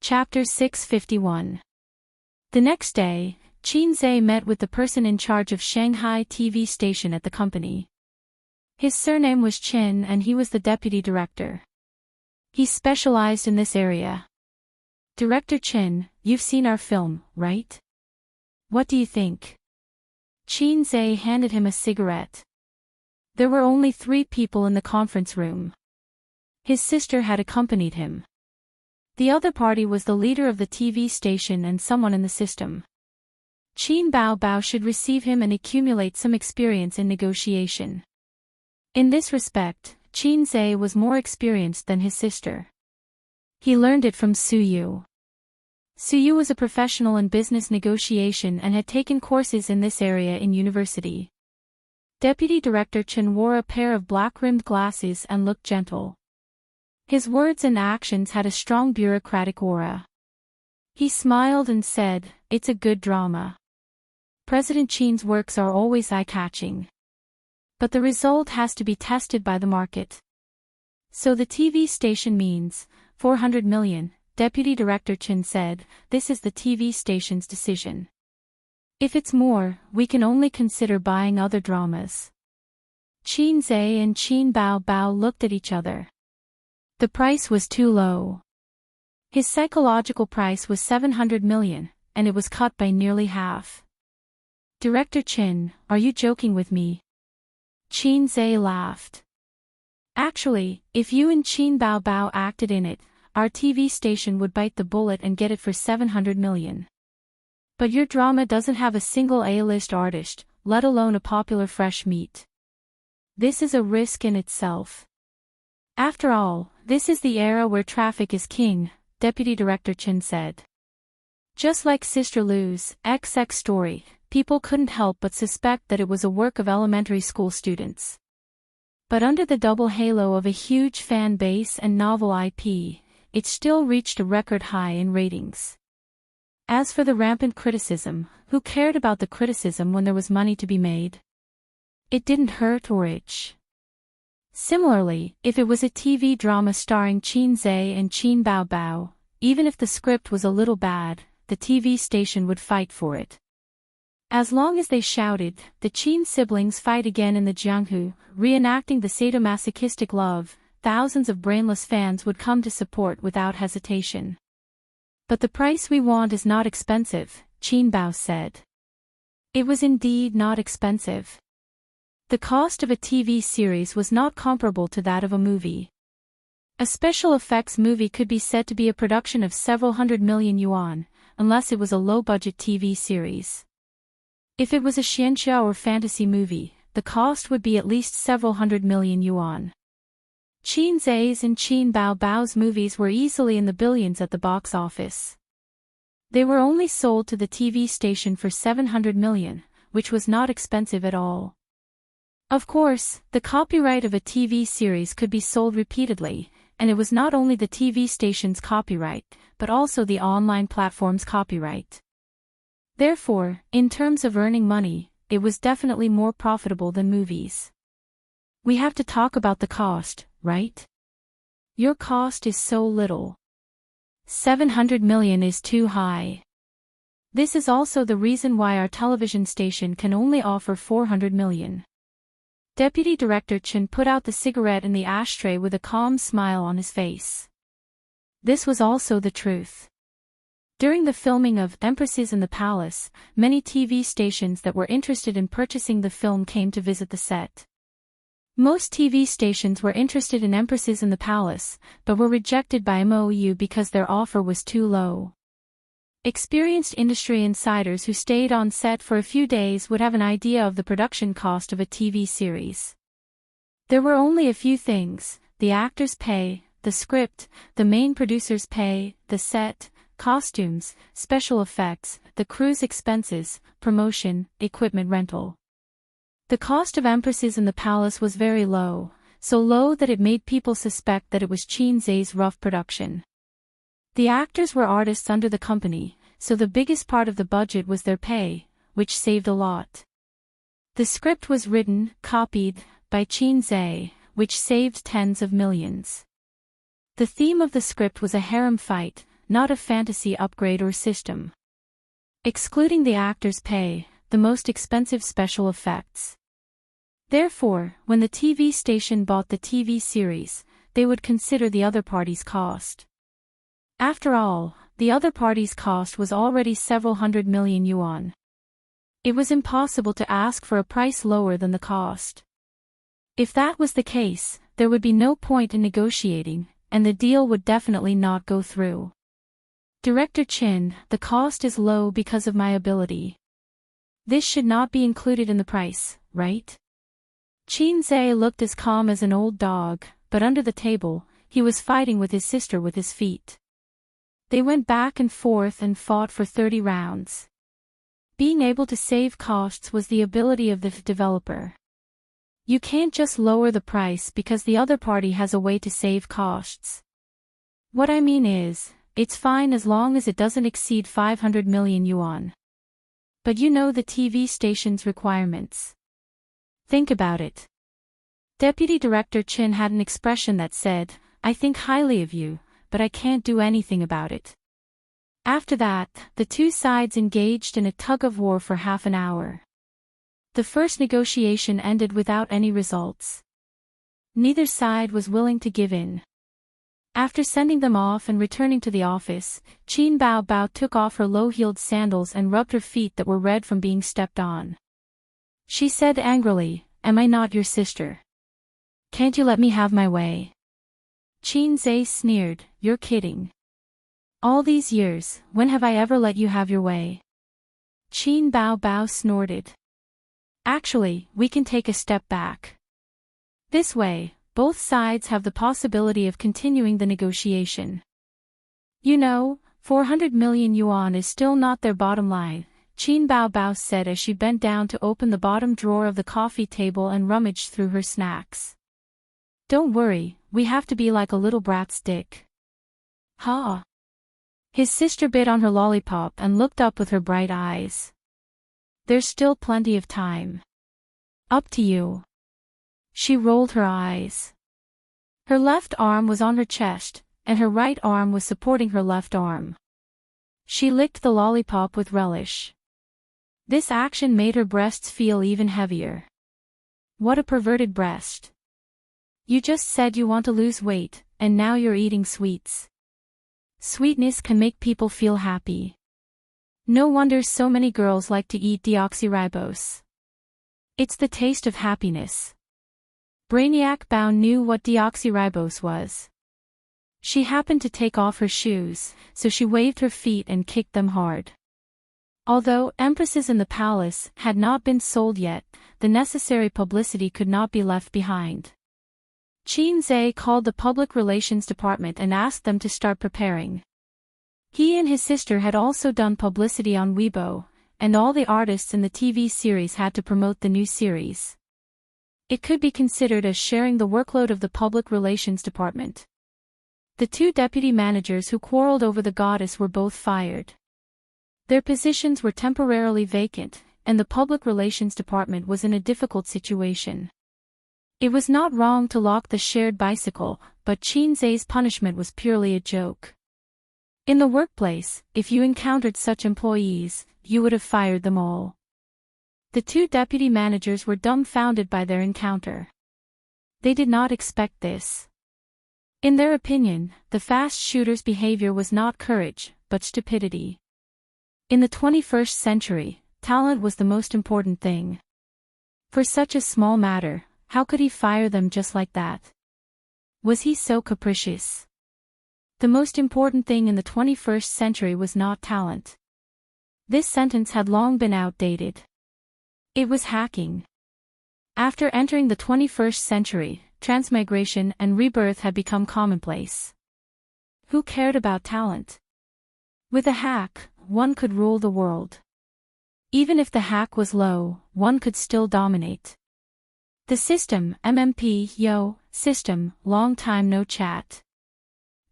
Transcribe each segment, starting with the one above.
Chapter 651. The next day, Qin Zhe met with the person in charge of Shanghai TV station at the company. His surname was Qin and he was the deputy director. He specialized in this area. Director Qin, you've seen our film, right? What do you think? Qin Zhe handed him a cigarette. There were only 3 people in the conference room. His sister had accompanied him. The other party was the leader of the TV station and someone in the system. Qin Bao should receive him and accumulate some experience in negotiation. In this respect, Qin Zhe was more experienced than his sister. He learned it from Su Yu. Su Yu was a professional in business negotiation and had taken courses in this area in university. Deputy Director Chen wore a pair of black-rimmed glasses and looked gentle. His words and actions had a strong bureaucratic aura. He smiled and said, "It's a good drama. President Qin's works are always eye-catching. But the result has to be tested by the market. So the TV station means 400 million, Deputy Director Qin said. This is the TV station's decision. If it's more, we can only consider buying other dramas." Qin Zhe and Qin Bao looked at each other. The price was too low. His psychological price was 700 million, and it was cut by nearly half. "Director Qin, are you joking with me?" Qin Zhe laughed. "Actually, if you and Qin Bao acted in it, our TV station would bite the bullet and get it for 700 million. But your drama doesn't have a single A-list artist, let alone a popular fresh meat. This is a risk in itself. After all, this is the era where traffic is king," Deputy Director Qin said. Just like Sister Lu's XX story, people couldn't help but suspect that it was a work of elementary school students. But under the double halo of a huge fan base and novel IP, it still reached a record high in ratings. As for the rampant criticism, who cared about the criticism when there was money to be made? It didn't hurt or itch. Similarly, if it was a TV drama starring Qin Zhe and Qin Bao, even if the script was a little bad, the TV station would fight for it. As long as they shouted, "The Qin siblings fight again in the Jianghu," reenacting the sadomasochistic love, thousands of brainless fans would come to support without hesitation. "But the price we want is not expensive," Qin Bao said. It was indeed not expensive. The cost of a TV series was not comparable to that of a movie. A special effects movie could be said to be a production of several hundred million yuan, unless it was a low-budget TV series. If it was a xianxia or fantasy movie, the cost would be at least several hundred million yuan. Qin Zhe's and Qin Bao's movies were easily in the billions at the box office. They were only sold to the TV station for 700 million, which was not expensive at all. Of course, the copyright of a TV series could be sold repeatedly, and it was not only the TV station's copyright, but also the online platform's copyright. Therefore, in terms of earning money, it was definitely more profitable than movies. "We have to talk about the cost, right? Your cost is so little. 700 million is too high. This is also the reason why our television station can only offer 400 million. Deputy Director Chen put out the cigarette in the ashtray with a calm smile on his face. This was also the truth. During the filming of Empresses in the Palace, many TV stations that were interested in purchasing the film came to visit the set. Most TV stations were interested in Empresses in the Palace, but were rejected by MOU because their offer was too low. Experienced industry insiders who stayed on set for a few days would have an idea of the production cost of a TV series. There were only a few things: the actors' pay, the script, the main producer's pay, the set, costumes, special effects, the crew's expenses, promotion, equipment rental. The cost of Empresses in the Palace was very low, so low that it made people suspect that it was Qin Zhe's rough production. The actors were artists under the company, so the biggest part of the budget was their pay, which saved a lot. The script was written, copied, by Qin Zhe, which saved tens of millions. The theme of the script was a harem fight, not a fantasy upgrade or system. Excluding the actors' pay, the most expensive special effects. Therefore, when the TV station bought the TV series, they would consider the other party's cost. After all, the other party's cost was already several hundred million yuan. It was impossible to ask for a price lower than the cost. If that was the case, there would be no point in negotiating, and the deal would definitely not go through. Director Chin, the cost is low because of my ability. This should not be included in the price, right? Qin Zhe looked as calm as an old dog, but under the table, he was fighting with his sister with his feet. They went back and forth and fought for 30 rounds. Being able to save costs was the ability of the developer. You can't just lower the price because the other party has a way to save costs. What I mean is, it's fine as long as it doesn't exceed 500 million yuan. But you know the TV station's requirements. Think about it. Deputy Director Chin had an expression that said, "I think highly of you, but I can't do anything about it." After that, the two sides engaged in a tug-of-war for half an hour. The first negotiation ended without any results. Neither side was willing to give in. After sending them off and returning to the office, Qin Bao took off her low-heeled sandals and rubbed her feet that were red from being stepped on. She said angrily, "Am I not your sister? Can't you let me have my way?" Qin Zhe sneered, "You're kidding. All these years, when have I ever let you have your way?" Qin Bao snorted. "Actually, we can take a step back. This way, both sides have the possibility of continuing the negotiation. You know, 400 million yuan is still not their bottom line," Qin Bao said as she bent down to open the bottom drawer of the coffee table and rummaged through her snacks. "Don't worry, we have to be like a little brat's dick." "Ha!" His sister bit on her lollipop and looked up with her bright eyes. "There's still plenty of time. Up to you." She rolled her eyes. Her left arm was on her chest, and her right arm was supporting her left arm. She licked the lollipop with relish. This action made her breasts feel even heavier. What a perverted breast. You just said you want to lose weight, and now you're eating sweets. Sweetness can make people feel happy. No wonder so many girls like to eat deoxyribose. It's the taste of happiness. Brainiac Bao knew what deoxyribose was. She happened to take off her shoes, so she waved her feet and kicked them hard. Although empresses in the palace had not been sold yet, the necessary publicity could not be left behind. Qin Zhe called the public relations department and asked them to start preparing. He and his sister had also done publicity on Weibo, and all the artists in the TV series had to promote the new series. It could be considered as sharing the workload of the public relations department. The two deputy managers who quarreled over the goddess were both fired. Their positions were temporarily vacant, and the public relations department was in a difficult situation. It was not wrong to lock the shared bicycle, but Qin Zhe's punishment was purely a joke. In the workplace, if you encountered such employees, you would have fired them all. The two deputy managers were dumbfounded by their encounter. They did not expect this. In their opinion, the fast shooter's behavior was not courage, but stupidity. In the 21st century, talent was the most important thing. For such a small matter, how could he fire them just like that? Was he so capricious? The most important thing in the 21st century was not talent. This sentence had long been outdated. It was hacking. After entering the 21st century, transmigration and rebirth had become commonplace. Who cared about talent? With a hack, one could rule the world. Even if the hack was low, one could still dominate. The system, MMP, yo, system, long time no chat.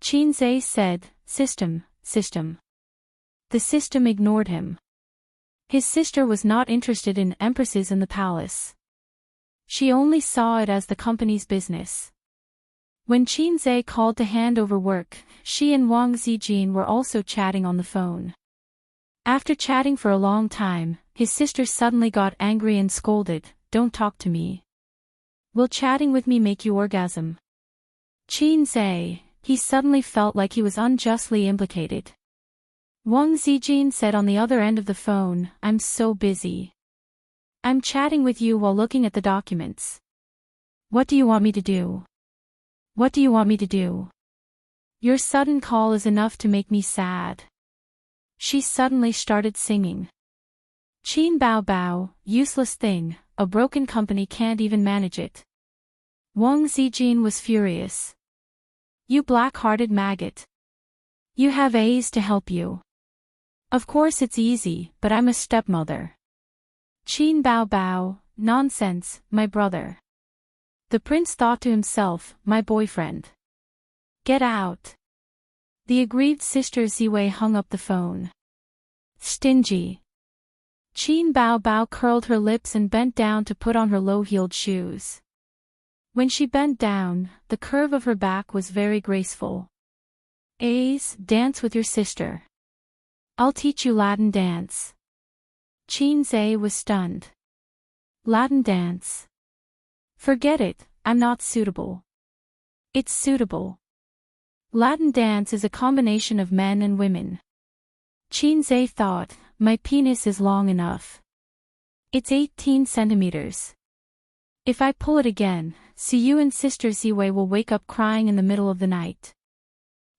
Qin Zhe said, system. The system ignored him. His sister was not interested in empresses in the palace. She only saw it as the company's business. When Qin Zhe called to hand over work, she and Wang Zijin were also chatting on the phone. After chatting for a long time, his sister suddenly got angry and scolded, "Don't talk to me. Will chatting with me make you orgasm?" Qin Zhe, he suddenly felt like he was unjustly implicated. Wang Zijin said on the other end of the phone, "I'm so busy. I'm chatting with you while looking at the documents. What do you want me to do? What do you want me to do? Your sudden call is enough to make me sad." She suddenly started singing. "Qin Bao Bao, useless thing, a broken company can't even manage it." Wang Zijin was furious. "You black-hearted maggot. You have A's to help you. Of course it's easy, but I'm a stepmother." "Qin Bao Bao, nonsense, my brother." The prince thought to himself, "My boyfriend. Get out." The aggrieved sister Ziwei hung up the phone. "Stingy." Qin Bao Bao curled her lips and bent down to put on her low-heeled shoes. When she bent down, the curve of her back was very graceful. "A's, dance with your sister. I'll teach you Latin dance." Qin Zhe was stunned. "Latin dance? Forget it, I'm not suitable." "It's suitable. Latin dance is a combination of men and women." Qin Zhe thought, "My penis is long enough. It's 18 centimeters. If I pull it again, see you and Sister Ziwei will wake up crying in the middle of the night."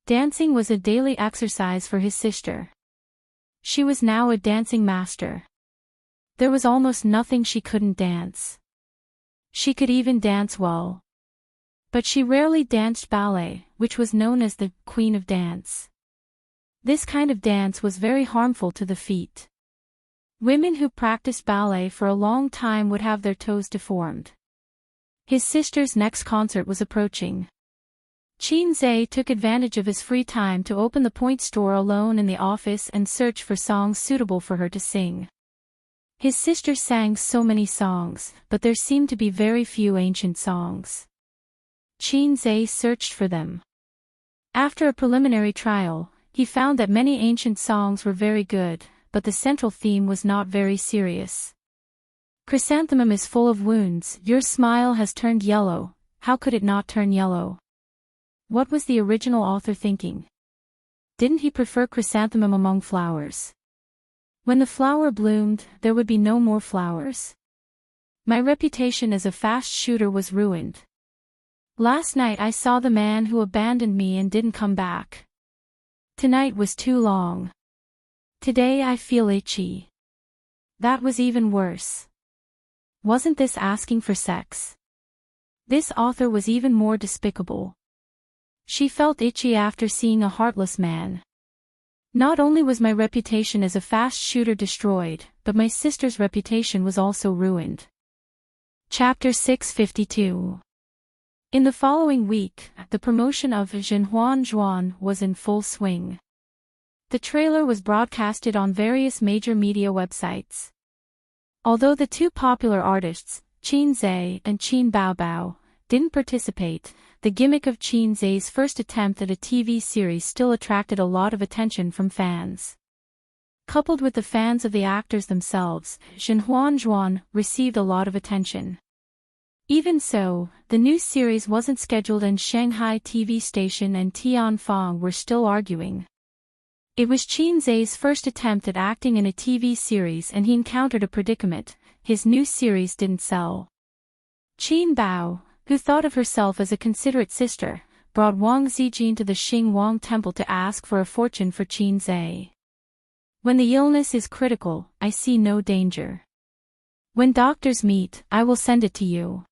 Dancing was a daily exercise for his sister. She was now a dancing master. There was almost nothing she couldn't dance. She could even dance well. But she rarely danced ballet, which was known as the Queen of Dance. This kind of dance was very harmful to the feet. Women who practiced ballet for a long time would have their toes deformed. His sister's next concert was approaching. Qin Zhe took advantage of his free time to open the point store alone in the office and search for songs suitable for her to sing. His sister sang so many songs, but there seemed to be very few ancient songs. Qin Zhe searched for them. After a preliminary trial, he found that many ancient songs were very good, but the central theme was not very serious. "Chrysanthemum is full of wounds, your smile has turned yellow, how could it not turn yellow?" What was the original author thinking? Didn't he prefer chrysanthemum among flowers? When the flower bloomed, there would be no more flowers. "My reputation as a fast shooter was ruined. Last night I saw the man who abandoned me and didn't come back. Tonight was too long. Today I feel itchy. That was even worse." Wasn't this asking for sex? This author was even more despicable. She felt itchy after seeing a heartless man. "Not only was my reputation as a fast shooter destroyed, but my sister's reputation was also ruined." Chapter 652. In the following week, the promotion of Zhenhuan Zhuan was in full swing. The trailer was broadcasted on various major media websites. Although the two popular artists, Qin Zhe and Qin Bao Bao, didn't participate, the gimmick of Qin Zhe's first attempt at a TV series still attracted a lot of attention from fans. Coupled with the fans of the actors themselves, Zhenhuan Zhuan received a lot of attention. Even so, the new series wasn't scheduled and Shanghai TV station and Tianfang were still arguing. It was Qin Zhe's first attempt at acting in a TV series and he encountered a predicament: his new series didn't sell. Qin Bao, who thought of herself as a considerate sister, brought Wang Zijin to the Xingwang temple to ask for a fortune for Qin Zhe. "When the illness is critical, I see no danger. When doctors meet, I will send it to you."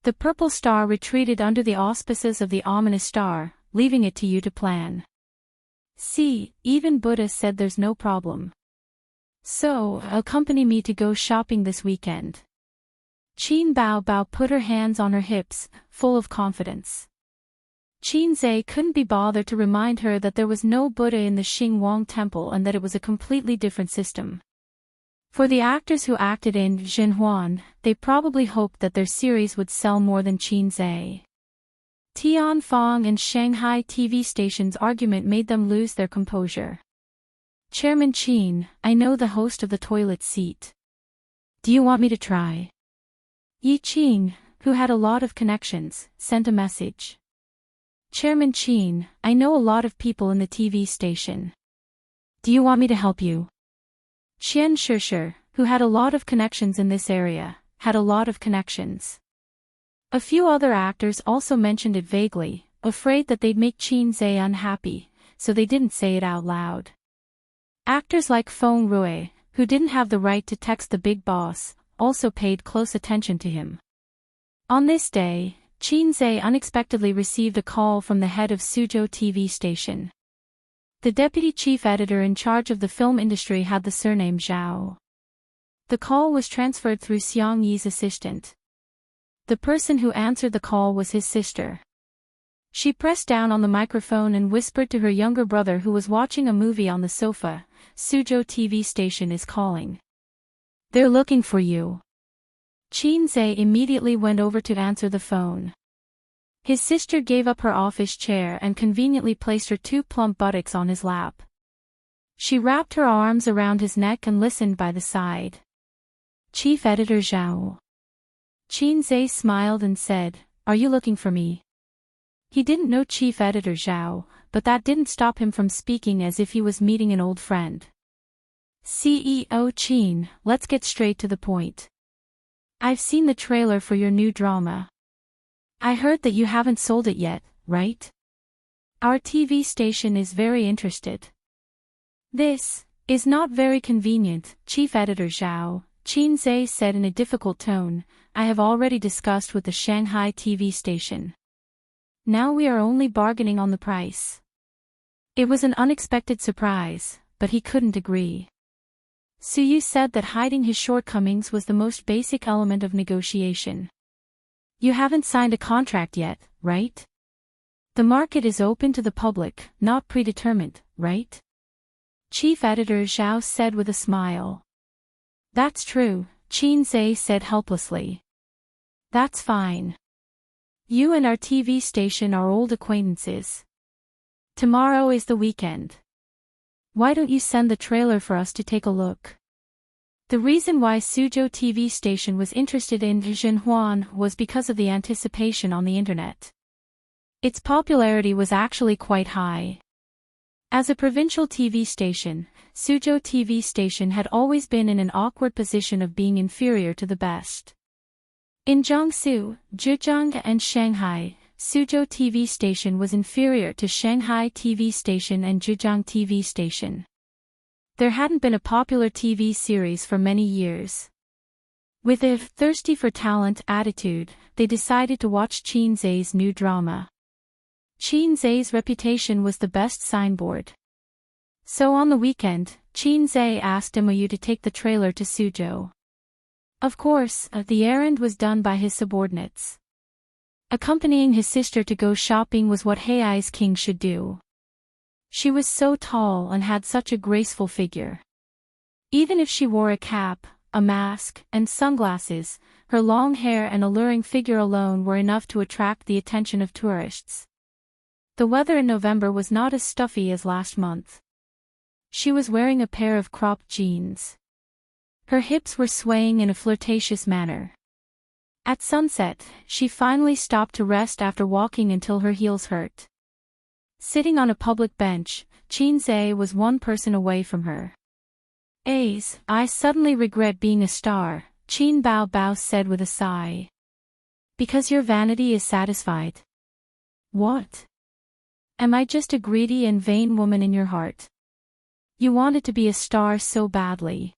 The purple star retreated under the auspices of the ominous star, leaving it to you to plan. "See, even Buddha said there's no problem. So, accompany me to go shopping this weekend." Qin Bao Bao put her hands on her hips, full of confidence. Qin Zhe couldn't be bothered to remind her that there was no Buddha in the Xingwang temple and that it was a completely different system. For the actors who acted in Zhenhuan, they probably hoped that their series would sell more than Qin Zhe. Tianfong and Shanghai TV station's argument made them lose their composure. Chairman Qin, I know the host of the toilet seat. Do you want me to try? Yi Qing, who had a lot of connections, sent a message. Chairman Qin, I know a lot of people in the TV station. Do you want me to help you? Qian Shishir, who had a lot of connections in this area, had a lot of connections. A few other actors also mentioned it vaguely, afraid that they'd make Qin Zhe unhappy, so they didn't say it out loud. Actors like Feng Rui, who didn't have the right to text the big boss, also paid close attention to him. On this day, Qin Zhe unexpectedly received a call from the head of Suzhou TV station. The deputy chief editor in charge of the film industry had the surname Zhao. The call was transferred through Xiang Yi's assistant. The person who answered the call was his sister. She pressed down on the microphone and whispered to her younger brother who was watching a movie on the sofa, Suzhou TV station is calling. They're looking for you. Qin Zhe immediately went over to answer the phone. His sister gave up her office chair and conveniently placed her two plump buttocks on his lap. She wrapped her arms around his neck and listened by the side. Chief Editor Zhao. Qin Zhe smiled and said, Are you looking for me? He didn't know Chief Editor Zhao, but that didn't stop him from speaking as if he was meeting an old friend. CEO Qin, let's get straight to the point. I've seen the trailer for your new drama. I heard that you haven't sold it yet, right? Our TV station is very interested. This is not very convenient, Chief Editor Zhao, Qin Zhe said in a difficult tone. I have already discussed with the Shanghai TV station. Now we are only bargaining on the price. It was an unexpected surprise, but he couldn't agree. Suyu said that hiding his shortcomings was the most basic element of negotiation. You haven't signed a contract yet, right? The market is open to the public, not predetermined, right? Chief Editor Zhao said with a smile. That's true, Qin Zhe said helplessly. That's fine. You and our TV station are old acquaintances. Tomorrow is the weekend. Why don't you send the trailer for us to take a look? The reason why Suzhou TV station was interested in Zhenhuan was because of the anticipation on the internet. Its popularity was actually quite high. As a provincial TV station, Suzhou TV station had always been in an awkward position of being inferior to the best. In Jiangsu, Zhejiang and Shanghai, Suzhou TV station was inferior to Shanghai TV station and Zhejiang TV station. There hadn't been a popular TV series for many years. With a thirsty for talent attitude, they decided to watch Qin Zhe's new drama. Qin Zhe's reputation was the best signboard. So on the weekend, Qin Zhe asked Mou to take the trailer to Suzhou. Of course, the errand was done by his subordinates. Accompanying his sister to go shopping was what Hei's king should do. She was so tall and had such a graceful figure. Even if she wore a cap, a mask, and sunglasses, her long hair and alluring figure alone were enough to attract the attention of tourists. The weather in November was not as stuffy as last month. She was wearing a pair of cropped jeans. Her hips were swaying in a flirtatious manner. At sunset, she finally stopped to rest after walking until her heels hurt. Sitting on a public bench, Qin Zhe was one person away from her. I suddenly regret being a star, Qin Bao said with a sigh. Because your vanity is satisfied. What? Am I just a greedy and vain woman in your heart? You wanted to be a star so badly.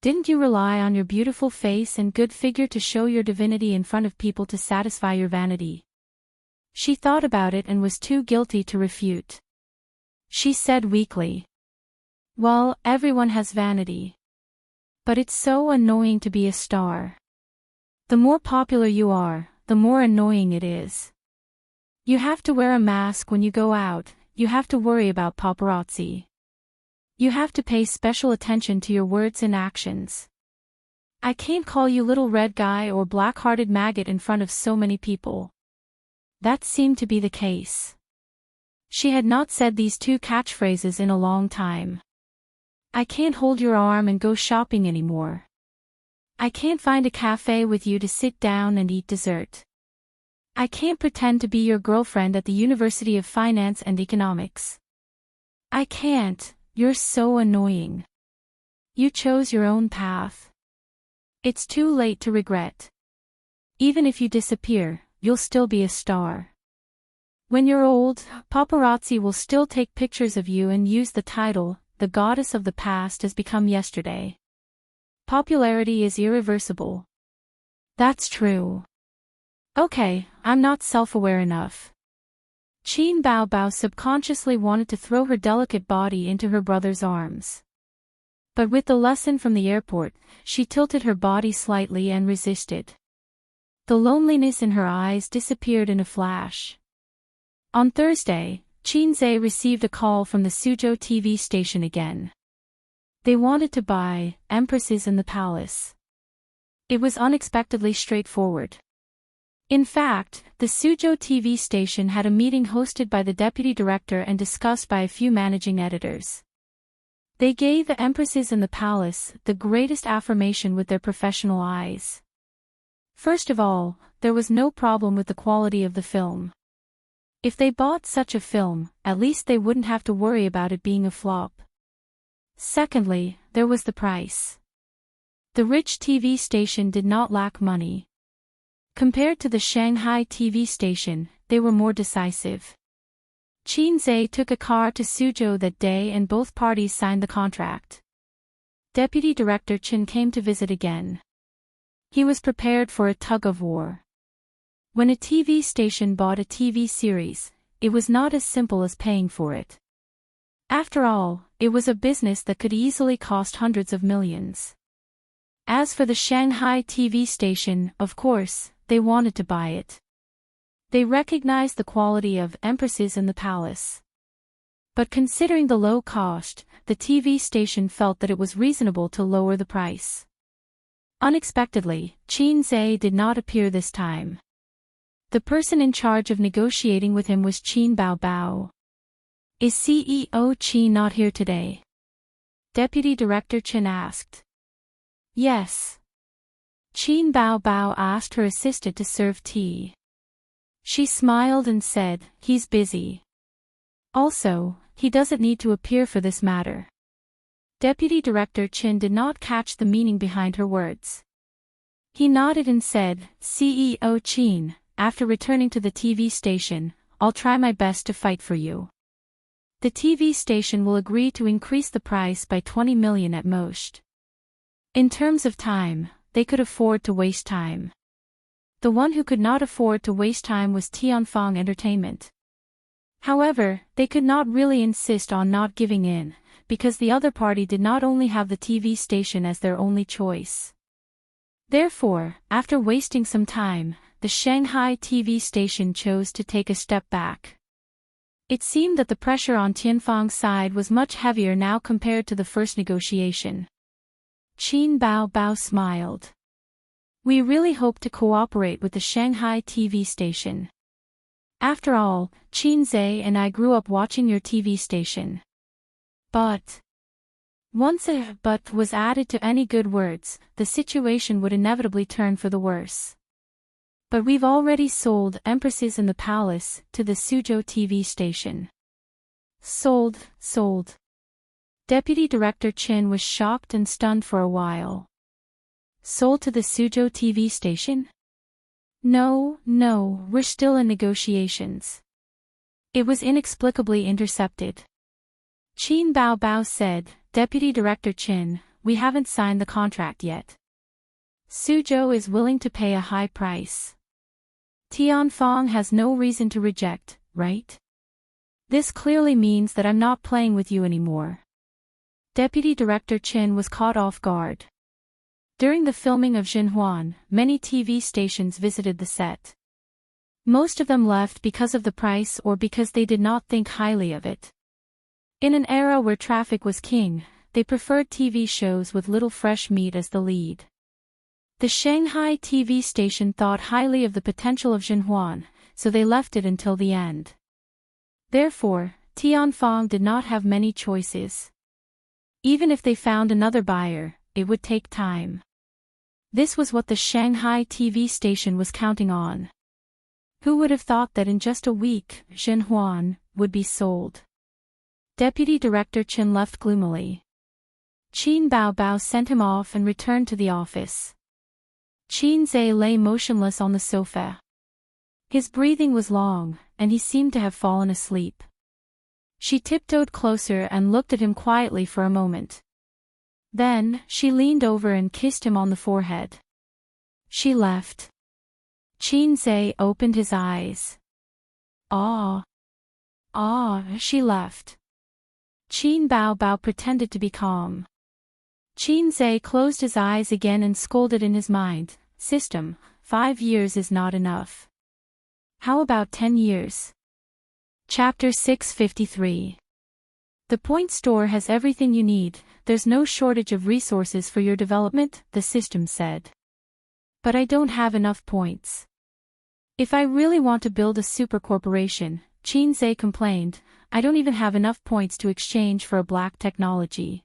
Didn't you rely on your beautiful face and good figure to show your divinity in front of people to satisfy your vanity? She thought about it and was too guilty to refute. She said weakly. Well, everyone has vanity. But it's so annoying to be a star. The more popular you are, the more annoying it is. You have to wear a mask when you go out, you have to worry about paparazzi. You have to pay special attention to your words and actions. I can't call you little red guy or black-hearted maggot in front of so many people. That seemed to be the case. She had not said these two catchphrases in a long time. I can't hold your arm and go shopping anymore. I can't find a cafe with you to sit down and eat dessert. I can't pretend to be your girlfriend at the University of Finance and Economics. I can't, you're so annoying. You chose your own path. It's too late to regret. Even if you disappear, you'll still be a star. When you're old, paparazzi will still take pictures of you and use the title, "The Goddess of the Past Has Become Yesterday." Popularity is irreversible. That's true. Okay, I'm not self-aware enough. Qin Baobao subconsciously wanted to throw her delicate body into her brother's arms. But with the lesson from the airport, she tilted her body slightly and resisted. The loneliness in her eyes disappeared in a flash. On Thursday, Qin Zhe received a call from the Suzhou TV station again. They wanted to buy Empresses in the Palace. It was unexpectedly straightforward. In fact, the Suzhou TV station had a meeting hosted by the deputy director and discussed by a few managing editors. They gave the Empresses in the Palace the greatest affirmation with their professional eyes. First of all, there was no problem with the quality of the film. If they bought such a film, at least they wouldn't have to worry about it being a flop. Secondly, there was the price. The rich TV station did not lack money. Compared to the Shanghai TV station, they were more decisive. Qin Zhe took a car to Suzhou that day and both parties signed the contract. Deputy Director Chen came to visit again. He was prepared for a tug-of-war. When a TV station bought a TV series, it was not as simple as paying for it. After all, it was a business that could easily cost hundreds of millions. As for the Shanghai TV station, of course, they wanted to buy it. They recognized the quality of Empresses in the Palace. But considering the low cost, the TV station felt that it was reasonable to lower the price. Unexpectedly, Qin Zhe did not appear this time. The person in charge of negotiating with him was Qin Baobao. Is CEO Qin not here today? Deputy Director Chen asked. Yes. Qin Baobao asked her assistant to serve tea. She smiled and said, he's busy. Also, he doesn't need to appear for this matter. Deputy Director Chen did not catch the meaning behind her words. He nodded and said, CEO Qin, after returning to the TV station, I'll try my best to fight for you. The TV station will agree to increase the price by 20 million at most. In terms of time, they could afford to waste time. The one who could not afford to waste time was Tianfang Entertainment. However, they could not really insist on not giving in, because the other party did not only have the TV station as their only choice. Therefore, after wasting some time, the Shanghai TV station chose to take a step back. It seemed that the pressure on Tianfang's side was much heavier now compared to the first negotiation. Qin Baobao smiled. We really hope to cooperate with the Shanghai TV station. After all, Qin Zhe and I grew up watching your TV station. But once a "but" was added to any good words, the situation would inevitably turn for the worse. But we've already sold Empresses in the Palace to the Suzhou TV station. Sold. Deputy Director Chen was shocked and stunned for a while. Sold to the Suzhou TV station? No, we're still in negotiations. It was inexplicably intercepted. Qin Baobao said, Deputy Director Chen, we haven't signed the contract yet. Suzhou is willing to pay a high price. Tianfang has no reason to reject, right? This clearly means that I'm not playing with you anymore. Deputy Director Chen was caught off guard. During the filming of Xinhuan, many TV stations visited the set. Most of them left because of the price or because they did not think highly of it. In an era where traffic was king, they preferred TV shows with little fresh meat as the lead. The Shanghai TV station thought highly of the potential of Xinhuan, so they left it until the end. Therefore, Tianfang did not have many choices. Even if they found another buyer, it would take time. This was what the Shanghai TV station was counting on. Who would have thought that in just a week, Zhenhuan would be sold? Deputy Director Chen left gloomily. Qin Baobao sent him off and returned to the office. Qin Zhe lay motionless on the sofa. His breathing was long, and he seemed to have fallen asleep. She tiptoed closer and looked at him quietly for a moment. Then, she leaned over and kissed him on the forehead. She left. Qin Zhe opened his eyes. She left. Qin Baobao pretended to be calm. Qin Zhe closed his eyes again and scolded in his mind, "System, 5 years is not enough. How about 10 years? Chapter 653. The point store has everything you need, there's no shortage of resources for your development, the system said. But I don't have enough points. If I really want to build a super corporation, Qin Zhe complained, I don't even have enough points to exchange for a black technology.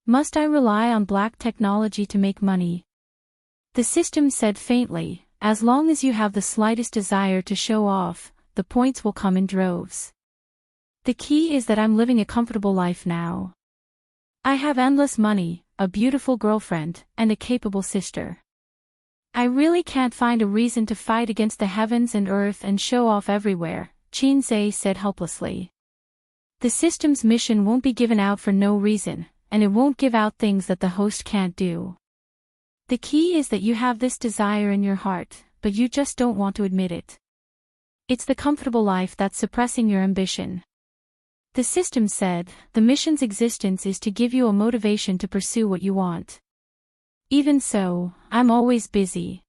Must I rely on black technology to make money? The system said faintly, as long as you have the slightest desire to show off, the points will come in droves. The key is that I'm living a comfortable life now. I have endless money, a beautiful girlfriend, and a capable sister. I really can't find a reason to fight against the heavens and earth and show off everywhere, Qin Zhe said helplessly. The system's mission won't be given out for no reason, and it won't give out things that the host can't do. The key is that you have this desire in your heart, but you just don't want to admit it. It's the comfortable life that's suppressing your ambition. The system said, the mission's existence is to give you a motivation to pursue what you want. Even so, I'm always busy.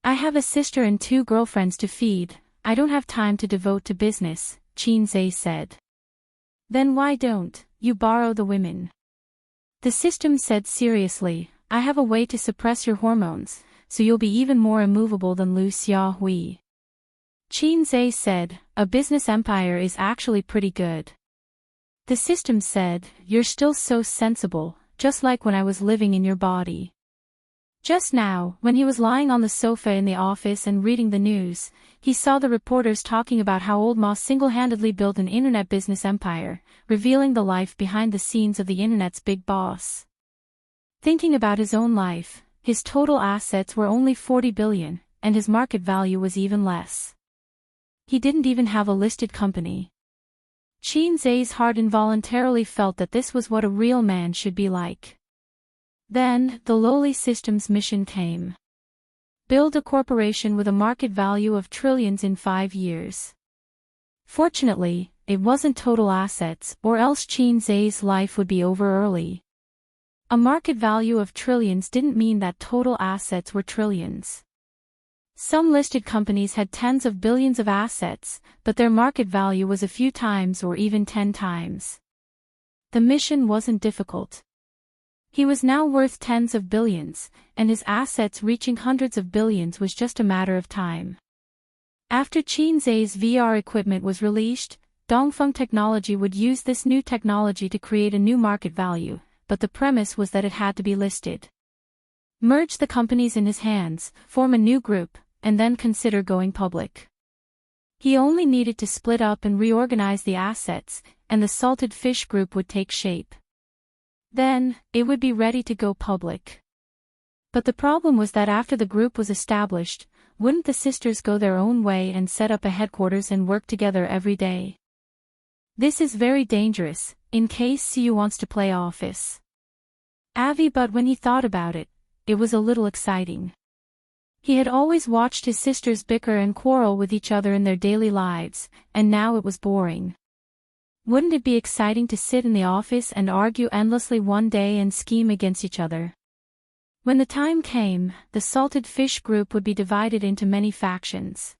I have a sister and 2 girlfriends to feed, I don't have time to devote to business, Qin Zhe said. Then why don't you borrow the women? The system said seriously, I have a way to suppress your hormones, so you'll be even more immovable than Lu Xiaohui. Qin Zhe said, a business empire is actually pretty good. The system said, you're still so sensible, just like when I was living in your body. Just now, when he was lying on the sofa in the office and reading the news, he saw the reporters talking about how old Ma single-handedly built an internet business empire, revealing the life behind the scenes of the internet's big boss. Thinking about his own life, his total assets were only 40 billion, and his market value was even less. He didn't even have a listed company. Qin Zhe's heart involuntarily felt that this was what a real man should be like. Then, the lowly system's mission came. Build a corporation with a market value of trillions in 5 years. Fortunately, it wasn't total assets, or else Qin Zhe's life would be over early. A market value of trillions didn't mean that total assets were trillions. Some listed companies had tens of billions of assets, but their market value was a few times or even 10 times. The mission wasn't difficult. He was now worth tens of billions, and his assets reaching hundreds of billions was just a matter of time. After Qin Zhe's VR equipment was released, Dongfeng Technology would use this new technology to create a new market value, but the premise was that it had to be listed. Merge the companies in his hands, form a new group, and then consider going public. He only needed to split up and reorganize the assets, and the Salted Fish Group would take shape. Then, it would be ready to go public. But the problem was that after the group was established, wouldn't the sisters go their own way and set up a headquarters and work together every day? This is very dangerous, in case Siu wants to play office. But when he thought about it, it was a little exciting. He had always watched his sisters bicker and quarrel with each other in their daily lives, and now it was boring. Wouldn't it be exciting to sit in the office and argue endlessly one day and scheme against each other? When the time came, the Salted Fish Group would be divided into many factions.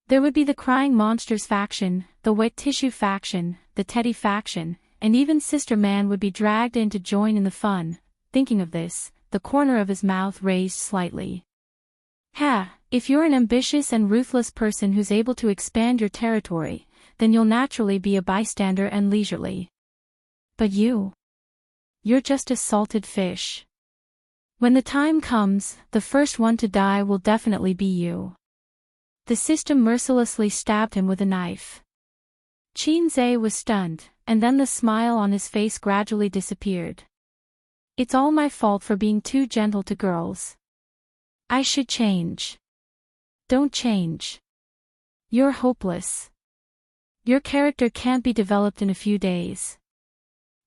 There would be the Crying Monsters faction, the Wet Tissue faction, the Teddy faction, and even Sister Man would be dragged in to join in the fun. Thinking of this, the corner of his mouth raised slightly. If you're an ambitious and ruthless person who's able to expand your territory, then you'll naturally be a bystander and leisurely. But you're just a salted fish. When the time comes, the first one to die will definitely be you. The system mercilessly stabbed him with a knife. Qin Zhe was stunned, and then the smile on his face gradually disappeared. It's all my fault for being too gentle to girls. I should change. Don't change. You're hopeless. Your character can't be developed in a few days.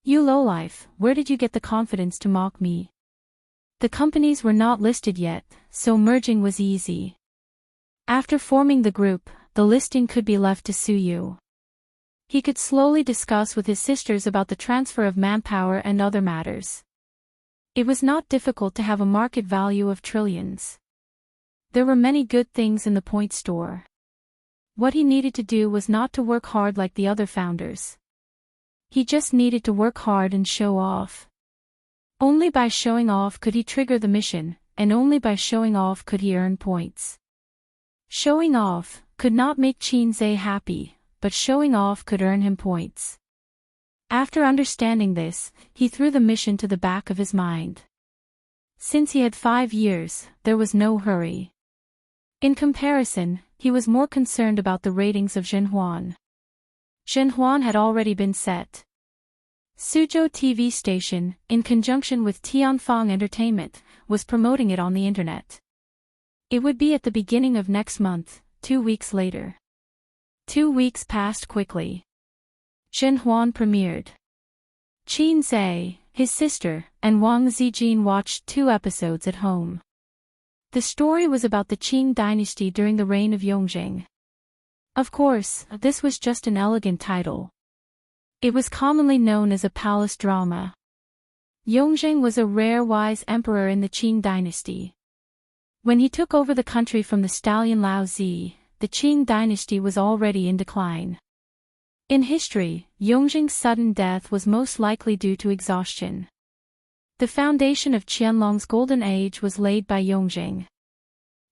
You lowlife, where did you get the confidence to mock me? The companies were not listed yet, so merging was easy. After forming the group, the listing could be left to Suyu. He could slowly discuss with his sisters about the transfer of manpower and other matters. It was not difficult to have a market value of trillions. There were many good things in the point store. What he needed to do was not to work hard like the other founders. He just needed to work hard and show off. Only by showing off could he trigger the mission, and only by showing off could he earn points. Showing off could not make Qin Zhe happy, but showing off could earn him points. After understanding this, he threw the mission to the back of his mind. Since he had 5 years, there was no hurry. In comparison, he was more concerned about the ratings of Zhenhuan. Zhenhuan had already been set. Suzhou TV station, in conjunction with Tianfang Entertainment, was promoting it on the internet. It would be at the beginning of next month, 2 weeks later. 2 weeks passed quickly. Zhenhuan premiered. Qin Zhe, his sister, and Wang Zijin watched 2 episodes at home. The story was about the Qing dynasty during the reign of Yongzheng. Of course, this was just an elegant title. It was commonly known as a palace drama. Yongzheng was a rare wise emperor in the Qing dynasty. When he took over the country from the stallion Lao Zi, the Qing dynasty was already in decline. In history, Yongzheng's sudden death was most likely due to exhaustion. The foundation of Qianlong's golden age was laid by Yongzheng.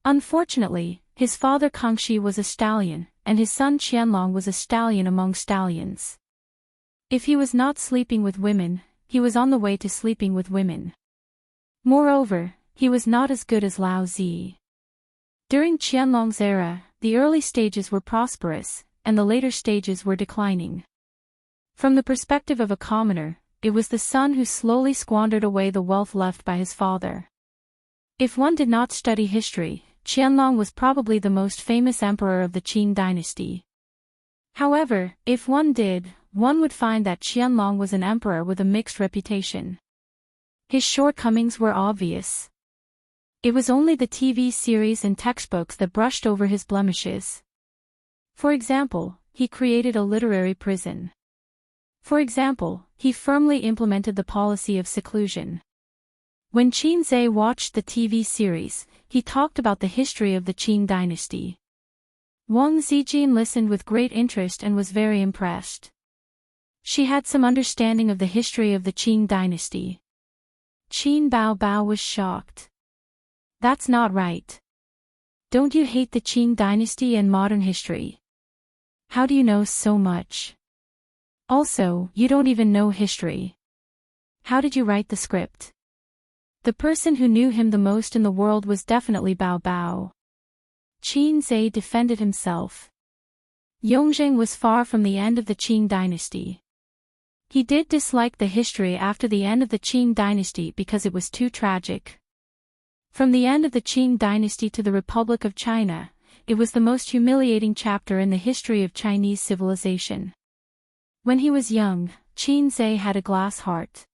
Unfortunately, his father Kangxi was a stallion, and his son Qianlong was a stallion among stallions. If he was not sleeping with women, he was on the way to sleeping with women. Moreover, he was not as good as Lao Zi. During Qianlong's era, the early stages were prosperous, and the later stages were declining. From the perspective of a commoner, it was the son who slowly squandered away the wealth left by his father. If one did not study history, Qianlong was probably the most famous emperor of the Qing dynasty. However, if one did, one would find that Qianlong was an emperor with a mixed reputation. His shortcomings were obvious. It was only the TV series and textbooks that brushed over his blemishes. For example, he created a literary prison. For example, he firmly implemented the policy of seclusion. When Qin Zhe watched the TV series, he talked about the history of the Qing dynasty. Wang Zijin listened with great interest and was very impressed. She had some understanding of the history of the Qing dynasty. Qin Baobao was shocked. That's not right. Don't you hate the Qing dynasty and modern history? How do you know so much? Also, you don't even know history. How did you write the script? The person who knew him the most in the world was definitely Bao Bao. Qin Zhe defended himself. Yongzheng was far from the end of the Qing dynasty. He did dislike the history after the end of the Qing dynasty because it was too tragic. From the end of the Qing dynasty to the Republic of China, it was the most humiliating chapter in the history of Chinese civilization. When he was young, Qin Zhe had a glass heart.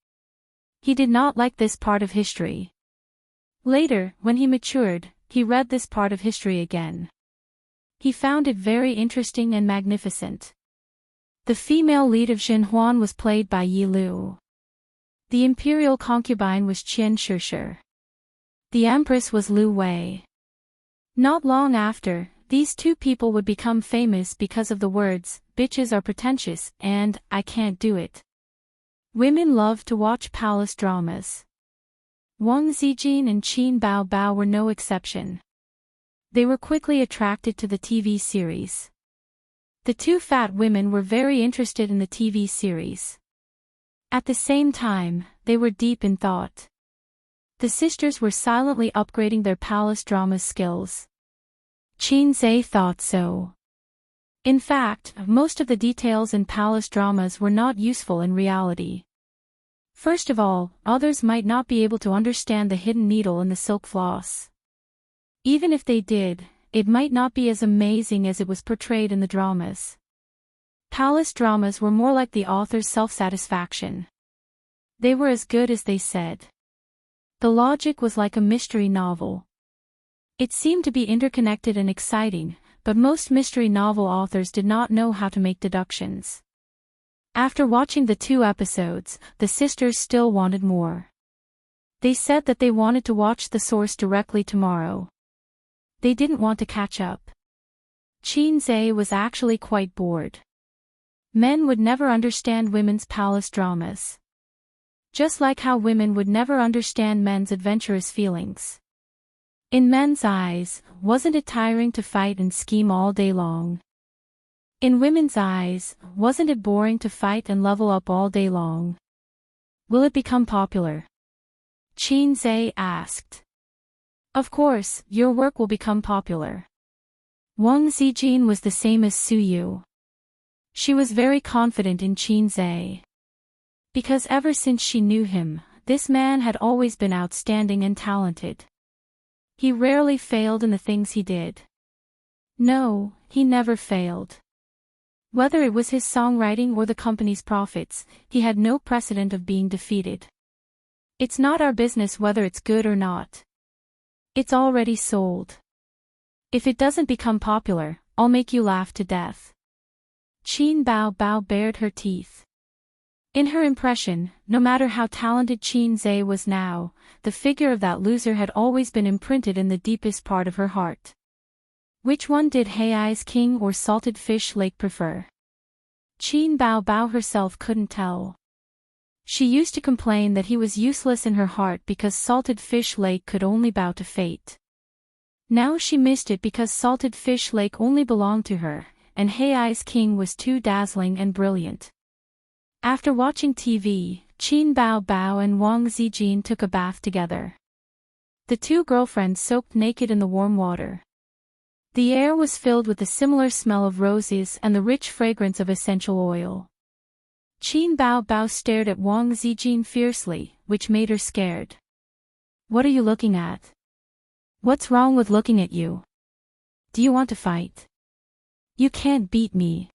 He did not like this part of history. Later, when he matured, he read this part of history again. He found it very interesting and magnificent. The female lead of Zhenhuan was played by Yi Lu. The imperial concubine was Qian Shishir. The empress was Lu Wei. Not long after, these 2 people would become famous because of the words, "Bitches are pretentious," and "I can't do it." Women love to watch palace dramas. Wang Zijin and Qin Baobao were no exception. They were quickly attracted to the TV series. The two fat women were very interested in the TV series. At the same time, they were deep in thought. The sisters were silently upgrading their palace drama skills. Qinze thought so. In fact, most of the details in palace dramas were not useful in reality. First of all, others might not be able to understand the hidden needle in the silk floss. Even if they did, it might not be as amazing as it was portrayed in the dramas. Palace dramas were more like the author's self-satisfaction. They were as good as they said. The logic was like a mystery novel. It seemed to be interconnected and exciting, but most mystery novel authors did not know how to make deductions. After watching the 2 episodes, the sisters still wanted more. They said that they wanted to watch the source directly tomorrow. They didn't want to catch up. Qinze was actually quite bored. Men would never understand women's palace dramas. Just like how women would never understand men's adventurous feelings. In men's eyes, wasn't it tiring to fight and scheme all day long? In women's eyes, wasn't it boring to fight and level up all day long? Will it become popular? Qinze asked. Of course, your work will become popular. Wang Zijin was the same as Su Yu. She was very confident in Qinze. Because ever since she knew him, this man had always been outstanding and talented. He rarely failed in the things he did. No, he never failed. Whether it was his songwriting or the company's profits, he had no precedent of being defeated. It's not our business whether it's good or not. It's already sold. If it doesn't become popular, I'll make you laugh to death. Qin Bao Bao bared her teeth. In her impression, no matter how talented Qinze was now, the figure of that loser had always been imprinted in the deepest part of her heart. Which one did Hei's King or Salted Fish Lake prefer? Qin Bao Bao herself couldn't tell. She used to complain that he was useless in her heart because Salted Fish Lake could only bow to fate. Now she missed it because Salted Fish Lake only belonged to her, and Hei's King was too dazzling and brilliant. After watching TV, Qin Bao Bao and Wang Zijin took a bath together. The 2 girlfriends soaked naked in the warm water. The air was filled with the similar smell of roses and the rich fragrance of essential oil. Qin Bao Bao stared at Wang Zijin fiercely, which made her scared. What are you looking at? What's wrong with looking at you? Do you want to fight? You can't beat me.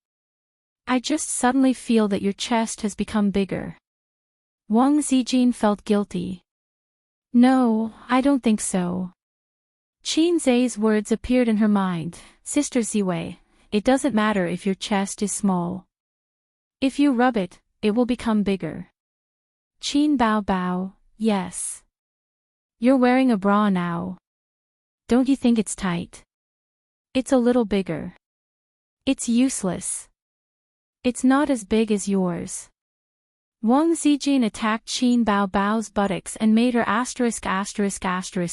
I just suddenly feel that your chest has become bigger. Wang Zijin felt guilty. No, I don't think so. Qinze's words appeared in her mind. Sister Ziwei, it doesn't matter if your chest is small. If you rub it, it will become bigger. Qin Bao Bao, yes. You're wearing a bra now. Don't you think it's tight? It's a little bigger. It's useless. It's not as big as yours. Wang Zijin attacked Qin Bao Bao's buttocks and made her ****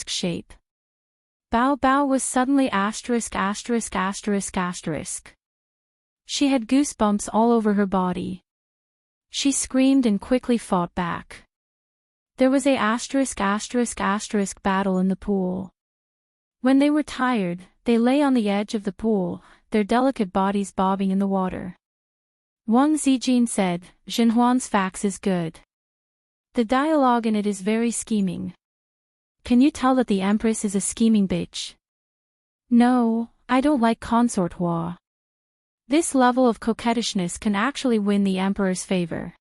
shape. Bao Bao was suddenly ******. She had goosebumps all over her body. She screamed and quickly fought back. There was a ***** battle in the pool. When they were tired, they lay on the edge of the pool, their delicate bodies bobbing in the water. Wang Zijin said, Zhenhuan's fax is good. The dialogue in it is very scheming. Can you tell that the Empress is a scheming bitch? No, I don't like Consort Hua. This level of coquettishness can actually win the Emperor's favor.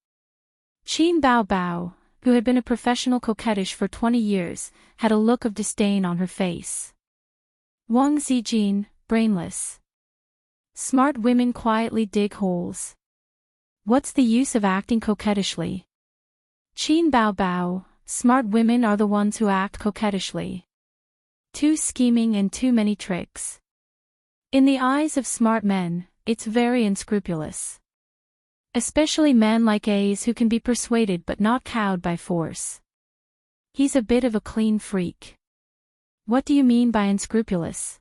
Qin Bao Bao, who had been a professional coquettish for 20 years, had a look of disdain on her face. Wang Zijin, brainless. Smart women quietly dig holes. What's the use of acting coquettishly? Qin Bao Bao, smart women are the ones who act coquettishly. Too scheming and too many tricks. In the eyes of smart men, it's very unscrupulous. Especially men like A's who can be persuaded but not cowed by force. He's a bit of a clean freak. What do you mean by unscrupulous?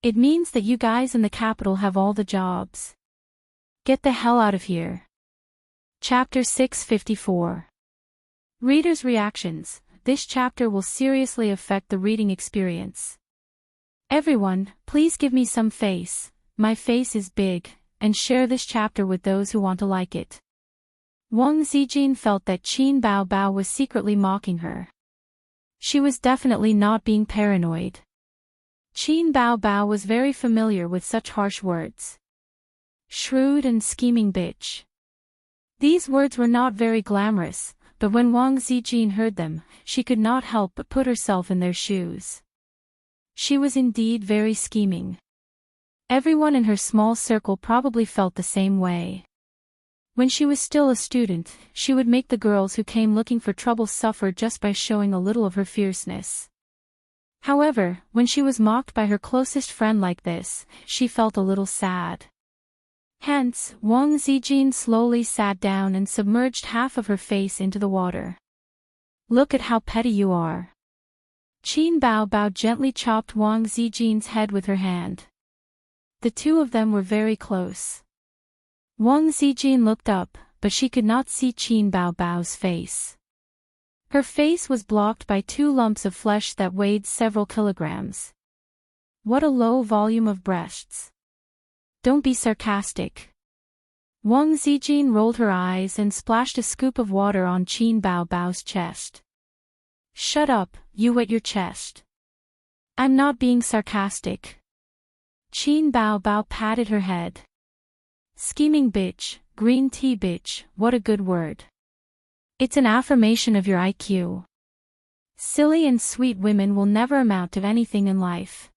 It means that you guys in the capital have all the jobs. Get the hell out of here. Chapter 654. Readers' reactions. This chapter will seriously affect the reading experience. Everyone, please give me some face. My face is big, and share this chapter with those who want to like it. Wang Zijin felt that Qin Bao Bao was secretly mocking her. She was definitely not being paranoid. Qin Bao Bao was very familiar with such harsh words. Shrewd and scheming bitch. These words were not very glamorous, but when Wang Zijin heard them, she could not help but put herself in their shoes. She was indeed very scheming. Everyone in her small circle probably felt the same way. When she was still a student, she would make the girls who came looking for trouble suffer just by showing a little of her fierceness. However, when she was mocked by her closest friend like this, she felt a little sad. Hence, Wang Zijin slowly sat down and submerged half of her face into the water. Look at how petty you are. Qin Bao Bao gently chopped Wang Zijin's head with her hand. The two of them were very close. Wang Zijin looked up, but she could not see Qin Bao Bao's face. Her face was blocked by two lumps of flesh that weighed several kilograms. What a low volume of breasts. Don't be sarcastic. Wang Zijin rolled her eyes and splashed a scoop of water on Qin Bao Bao's chest. Shut up, you wet your chest. I'm not being sarcastic. Qin Bao Bao patted her head. Scheming bitch, green tea bitch, what a good word. It's an affirmation of your IQ. Silly and sweet women will never amount to anything in life.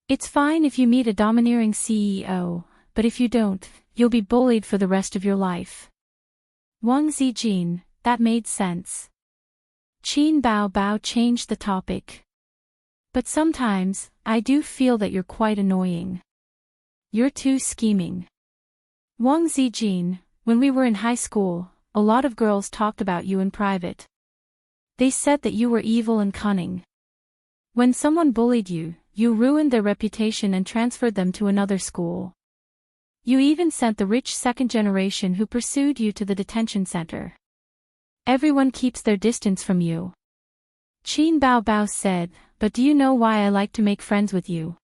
It's fine if you meet a domineering CEO, but if you don't, you'll be bullied for the rest of your life. Wang Zijin, that made sense. Qin Bao Bao changed the topic. But sometimes, I do feel that you're quite annoying. You're too scheming. Wang Zijin, when we were in high school, a lot of girls talked about you in private. They said that you were evil and cunning. When someone bullied you, you ruined their reputation and transferred them to another school. You even sent the rich second generation who pursued you to the detention center. Everyone keeps their distance from you. Qin Bao Bao said, but do you know why I like to make friends with you?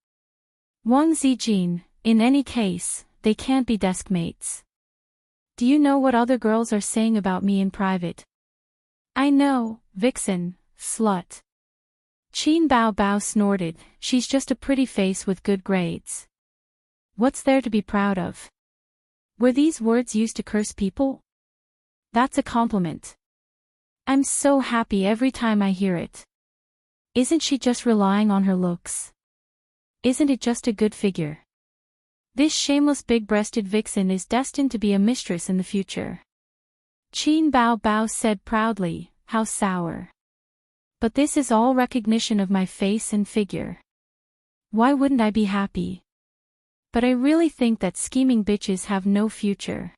Wang Zijin, in any case, they can't be desk mates. Do you know what other girls are saying about me in private? I know, vixen, slut. Qin Bao Bao snorted, she's just a pretty face with good grades. What's there to be proud of? Were these words used to curse people? That's a compliment. I'm so happy every time I hear it. Isn't she just relying on her looks? Isn't it just a good figure? This shameless big-breasted vixen is destined to be a mistress in the future. Qin Bao Bao said proudly, how sour. But this is all recognition of my face and figure. Why wouldn't I be happy? But I really think that scheming bitches have no future.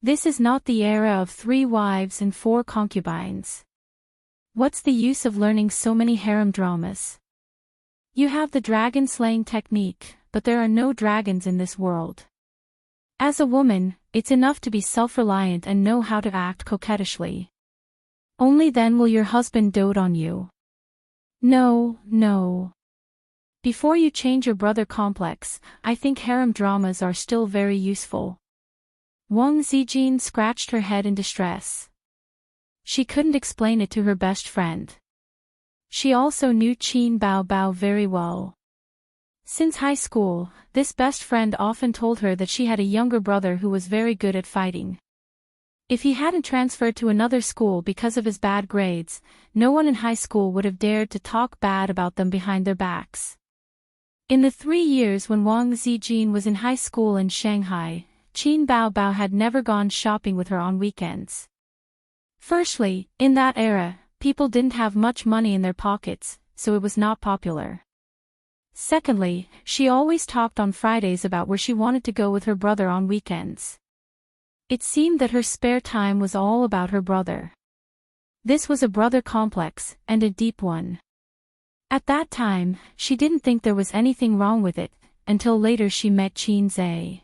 This is not the era of 3 wives and 4 concubines. What's the use of learning so many harem dramas? You have the dragon-slaying technique, but there are no dragons in this world. As a woman, it's enough to be self-reliant and know how to act coquettishly. Only then will your husband dote on you. No, no. Before you change your brother complex, I think harem dramas are still very useful. Wang Zijin scratched her head in distress. She couldn't explain it to her best friend. She also knew Qin Bao Bao very well. Since high school, this best friend often told her that she had a younger brother who was very good at fighting. If he hadn't transferred to another school because of his bad grades, no one in high school would have dared to talk bad about them behind their backs. In the 3 years when Wang Zijin was in high school in Shanghai, Qin Bao Bao had never gone shopping with her on weekends. Firstly, in that era, people didn't have much money in their pockets, so it was not popular. Secondly, she always talked on Fridays about where she wanted to go with her brother on weekends. It seemed that her spare time was all about her brother. This was a brother complex, and a deep one. At that time, she didn't think there was anything wrong with it, until later she met Qin Zhe.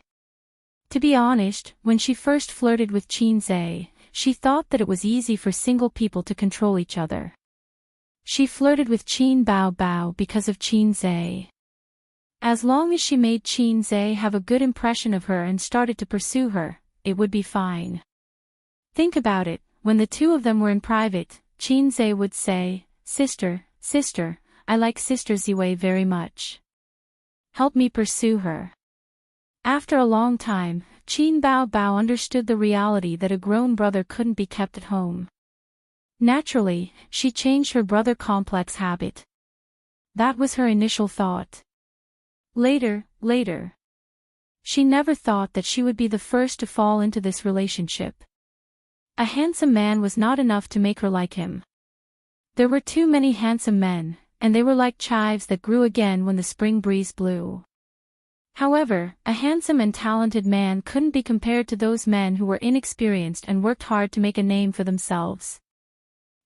To be honest, when she first flirted with Qin Zhe, she thought that it was easy for single people to control each other. She flirted with Qin Bao Bao because of Qin Zhe. As long as she made Qin Zhe have a good impression of her and started to pursue her, it would be fine. Think about it, when the two of them were in private, Qin Zhe would say, "Sister, sister, I like Sister Ziwei very much. Help me pursue her." After a long time, Qin Bao Bao understood the reality that a grown brother couldn't be kept at home. Naturally, she changed her brother complex habit. That was her initial thought. Later, she never thought that she would be the first to fall into this relationship. A handsome man was not enough to make her like him. There were too many handsome men, and they were like chives that grew again when the spring breeze blew. However, a handsome and talented man couldn't be compared to those men who were inexperienced and worked hard to make a name for themselves.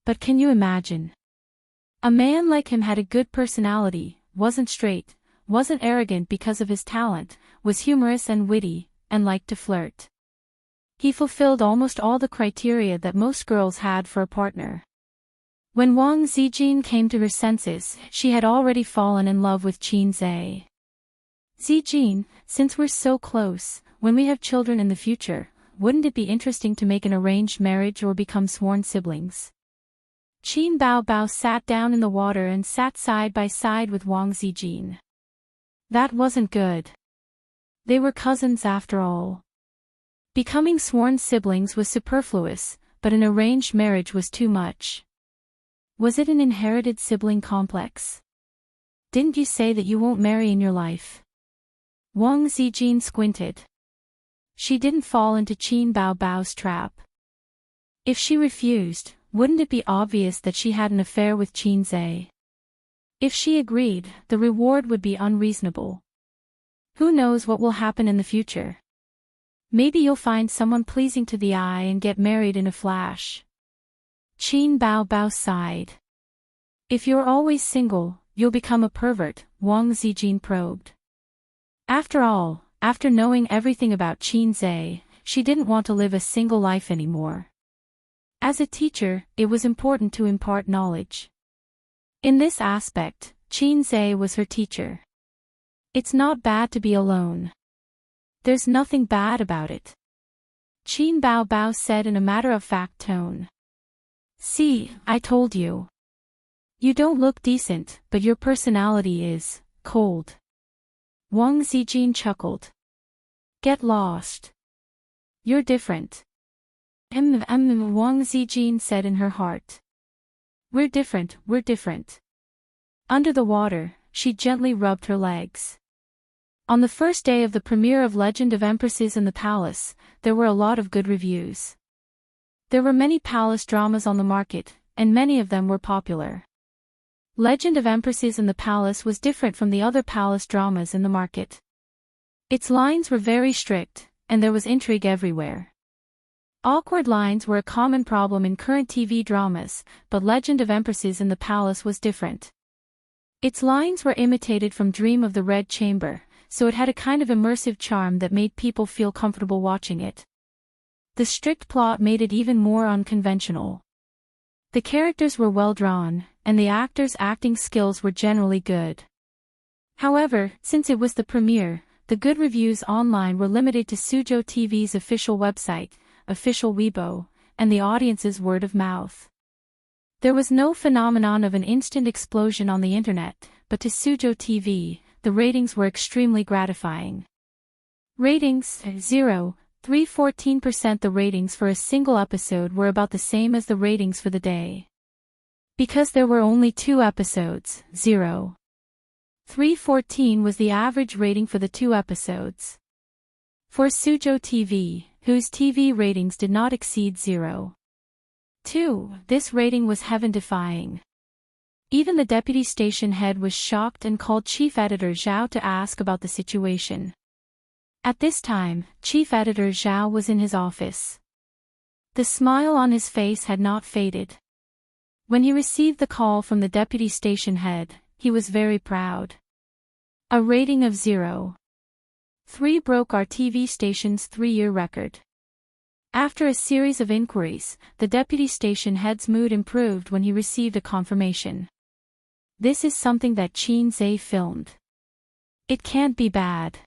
But can you imagine? A man like him had a good personality, wasn't straight, wasn't arrogant because of his talent, was humorous and witty, and liked to flirt. He fulfilled almost all the criteria that most girls had for a partner. When Wang Zijin came to her senses, she had already fallen in love with Qin Zhe. "Zijin, since we're so close, when we have children in the future, wouldn't it be interesting to make an arranged marriage or become sworn siblings?" Qin Bao Bao sat down in the water and sat side by side with Wang Zijin. That wasn't good. They were cousins after all. Becoming sworn siblings was superfluous, but an arranged marriage was too much. Was it an inherited sibling complex? Didn't you say that you won't marry in your life? Wang Zijin squinted. She didn't fall into Qin Bao Bao's trap. If she refused, wouldn't it be obvious that she had an affair with Qin Zhe? If she agreed, the reward would be unreasonable. Who knows what will happen in the future? Maybe you'll find someone pleasing to the eye and get married in a flash. Qin Bao Bao sighed. If you're always single, you'll become a pervert, Wang Zijin probed. After all, after knowing everything about Qin Zhe, she didn't want to live a single life anymore. As a teacher, it was important to impart knowledge. In this aspect, Qin Zhe was her teacher. It's not bad to be alone. There's nothing bad about it. Qin Bao Bao said in a matter-of-fact tone. "See, I told you. You don't look decent, but your personality is cold." Wang Zijin chuckled. "Get lost. You're different." Wang Zijin said in her heart. We're different. Under the water, she gently rubbed her legs. On the first day of the premiere of Legend of Empresses in the Palace, there were a lot of good reviews. There were many palace dramas on the market, and many of them were popular. Legend of Empresses in the Palace was different from the other palace dramas in the market. Its lines were very strict, and there was intrigue everywhere. Awkward lines were a common problem in current TV dramas, but Legend of Empresses in the Palace was different. Its lines were imitated from Dream of the Red Chamber, so it had a kind of immersive charm that made people feel comfortable watching it. The strict plot made it even more unconventional. The characters were well drawn, and the actors' acting skills were generally good. However, since it was the premiere, the good reviews online were limited to Suzhou TV's official website, official Weibo, and the audience's word of mouth. There was no phenomenon of an instant explosion on the internet, but to Suzhou TV, the ratings were extremely gratifying. Ratings 0, 314%. The ratings for a single episode were about the same as the ratings for the day. Because there were only 2 episodes, 0. 314 was the average rating for the 2 episodes. For Suzhou TV, whose TV ratings did not exceed 0. 2, this rating was heaven-defying. Even the deputy station head was shocked and called chief editor Zhao to ask about the situation. At this time, chief editor Zhao was in his office. The smile on his face had not faded. When he received the call from the deputy station head, he was very proud. A rating of 0.3 broke our TV station's 3-year record. After a series of inquiries, the deputy station head's mood improved when he received a confirmation. This is something that Qin Zhe filmed. It can't be bad.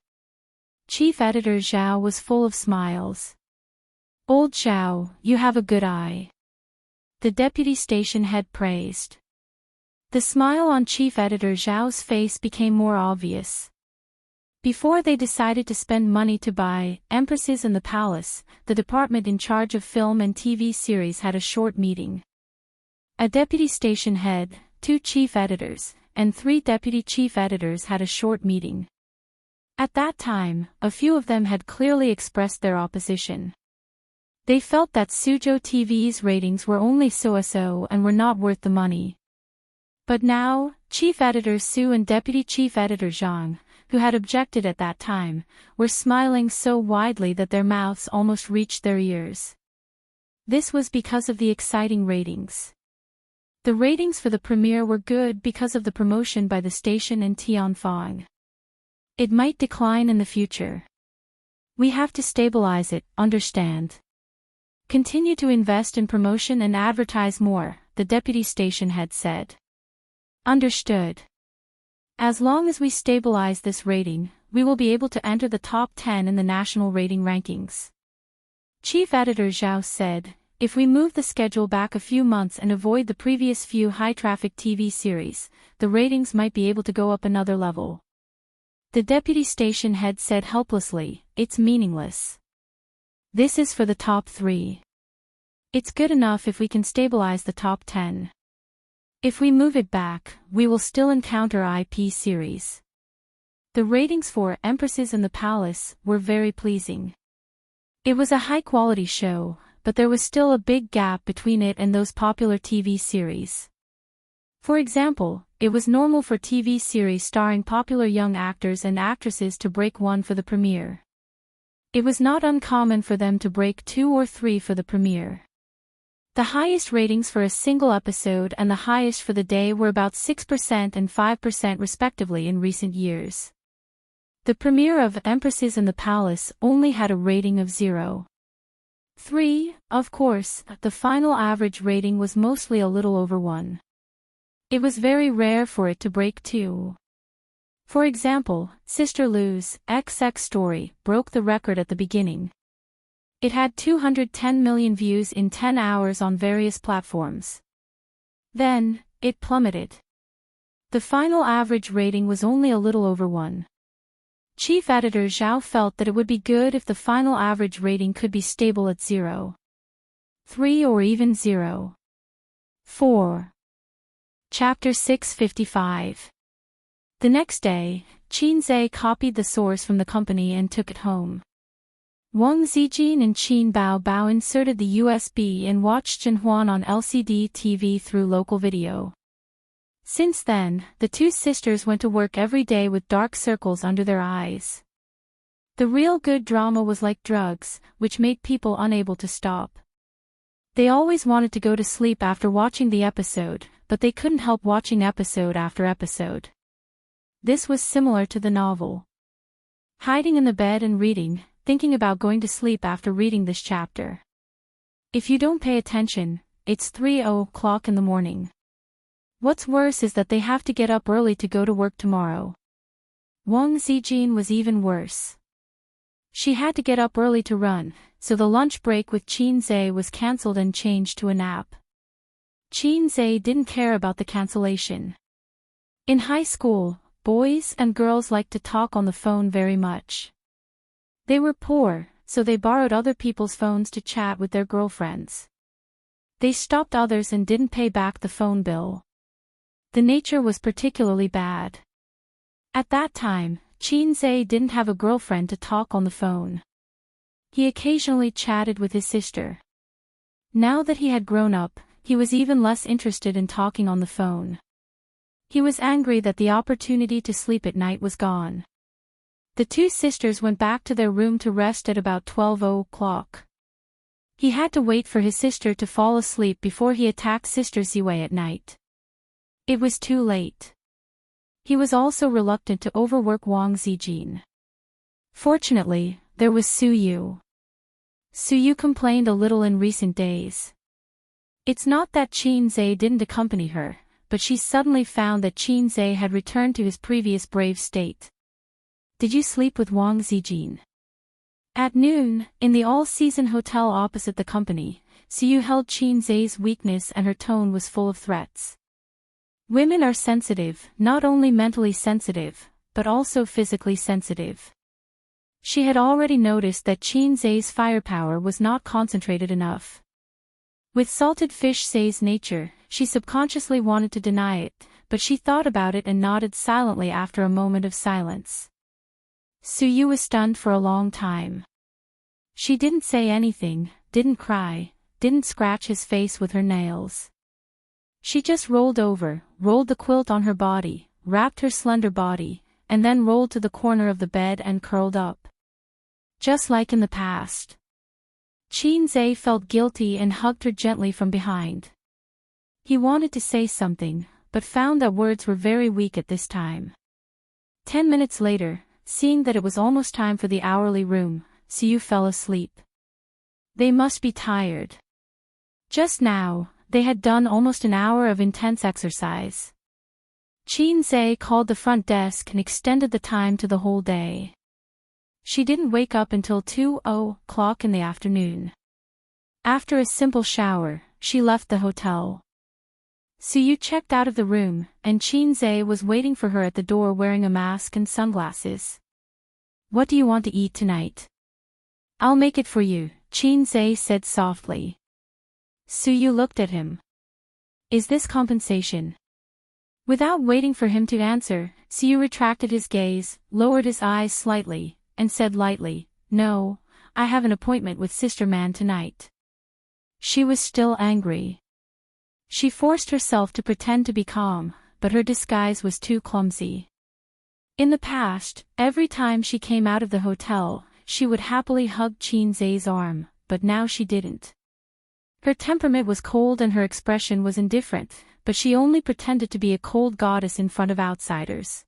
Chief editor Zhao was full of smiles. Old Zhao, you have a good eye. The deputy station head praised. The smile on chief editor Zhao's face became more obvious. Before they decided to spend money to buy Empresses in the Palace, the department in charge of film and TV series had a short meeting. A deputy station head, 2 chief editors, and 3 deputy chief editors had a short meeting. At that time, a few of them had clearly expressed their opposition. They felt that Suzhou TV's ratings were only so-so and were not worth the money. But now, Chief Editor Su and Deputy Chief Editor Zhang, who had objected at that time, were smiling so widely that their mouths almost reached their ears. This was because of the exciting ratings. The ratings for the premiere were good because of the promotion by the station and Tianfang. It might decline in the future. We have to stabilize it, understand? Continue to invest in promotion and advertise more, the deputy station head said. Understood. As long as we stabilize this rating, we will be able to enter the top 10 in the national rating rankings. Chief Editor Zhao said, if we move the schedule back a few months and avoid the previous few high-traffic TV series, the ratings might be able to go up another level. The deputy station head said helplessly, it's meaningless. This is for the top 3. It's good enough if we can stabilize the top 10. If we move it back, we will still encounter IP series. The ratings for Empresses in the Palace were very pleasing. It was a high-quality show, but there was still a big gap between it and those popular TV series. For example, it was normal for TV series starring popular young actors and actresses to break 1 for the premiere. It was not uncommon for them to break 2 or 3 for the premiere. The highest ratings for a single episode and the highest for the day were about 6% and 5% respectively in recent years. The premiere of Empresses in the Palace only had a rating of 0.3. Of course, the final average rating was mostly a little over 1. It was very rare for it to break 2. For example, Sister Lu's XX story broke the record at the beginning. It had 210 million views in 10 hours on various platforms. Then, it plummeted. The final average rating was only a little over 1. Chief Editor Zhao felt that it would be good if the final average rating could be stable at 0.3 or even 0.4. Chapter 655. The next day, Qin Zhe copied the source from the company and took it home. Wang Zijin and Qin Bao inserted the USB and watched Zhenhuan on LCD TV through local video. Since then, the 2 sisters went to work every day with dark circles under their eyes. The real good drama was like drugs, which made people unable to stop. They always wanted to go to sleep after watching the episode, but they couldn't help watching episode after episode. This was similar to the novel. Hiding in the bed and reading, thinking about going to sleep after reading this chapter. If you don't pay attention, it's 3:00 in the morning. What's worse is that they have to get up early to go to work tomorrow. Wang Zijin was even worse. She had to get up early to run, so the lunch break with Qin Zhe was cancelled and changed to a nap. Qin Zhe didn't care about the cancellation. In high school, boys and girls liked to talk on the phone very much. They were poor, so they borrowed other people's phones to chat with their girlfriends. They stopped others and didn't pay back the phone bill. The nature was particularly bad. At that time, Qin Zhe didn't have a girlfriend to talk on the phone. He occasionally chatted with his sister. Now that he had grown up, he was even less interested in talking on the phone. He was angry that the opportunity to sleep at night was gone. The 2 sisters went back to their room to rest at about 12:00. He had to wait for his sister to fall asleep before he attacked Sister Ziwei at night. It was too late. He was also reluctant to overwork Wang Zijin. Fortunately, there was Su Yu. Su Yu complained a little in recent days. It's not that Qin Zhe didn't accompany her, but she suddenly found that Qin Zhe had returned to his previous brave state. Did you sleep with Wang Zijin? At noon, in the all-season hotel opposite the company, Su Yu held Qin Zhe's weakness and her tone was full of threats. Women are sensitive, not only mentally sensitive, but also physically sensitive. She had already noticed that Qin Zhe's firepower was not concentrated enough. With salted fish Zhe's nature, she subconsciously wanted to deny it, but she thought about it and nodded silently after a moment of silence. Su Yu was stunned for a long time. She didn't say anything, didn't cry, didn't scratch his face with her nails. She just rolled over, rolled the quilt on her body, wrapped her slender body, and then rolled to the corner of the bed and curled up. Just like in the past. Qin Zhe felt guilty and hugged her gently from behind. He wanted to say something, but found that words were very weak at this time. 10 minutes later, seeing that it was almost time for the hourly room, Su Yu fell asleep. They must be tired. Just now, they had done almost an hour of intense exercise. Qin Zhe called the front desk and extended the time to the whole day. She didn't wake up until 2:00 in the afternoon. After a simple shower, she left the hotel. Su Yu checked out of the room, and Qin Zhe was waiting for her at the door wearing a mask and sunglasses. What do you want to eat tonight? I'll make it for you, Qin Zhe said softly. Su Yu looked at him. Is this compensation? Without waiting for him to answer, Su Yu retracted his gaze, lowered his eyes slightly, and said lightly, No, I have an appointment with Sister Man tonight. She was still angry. She forced herself to pretend to be calm, but her disguise was too clumsy. In the past, every time she came out of the hotel, she would happily hug Qin Zhe's arm, but now she didn't. Her temperament was cold and her expression was indifferent, but she only pretended to be a cold goddess in front of outsiders.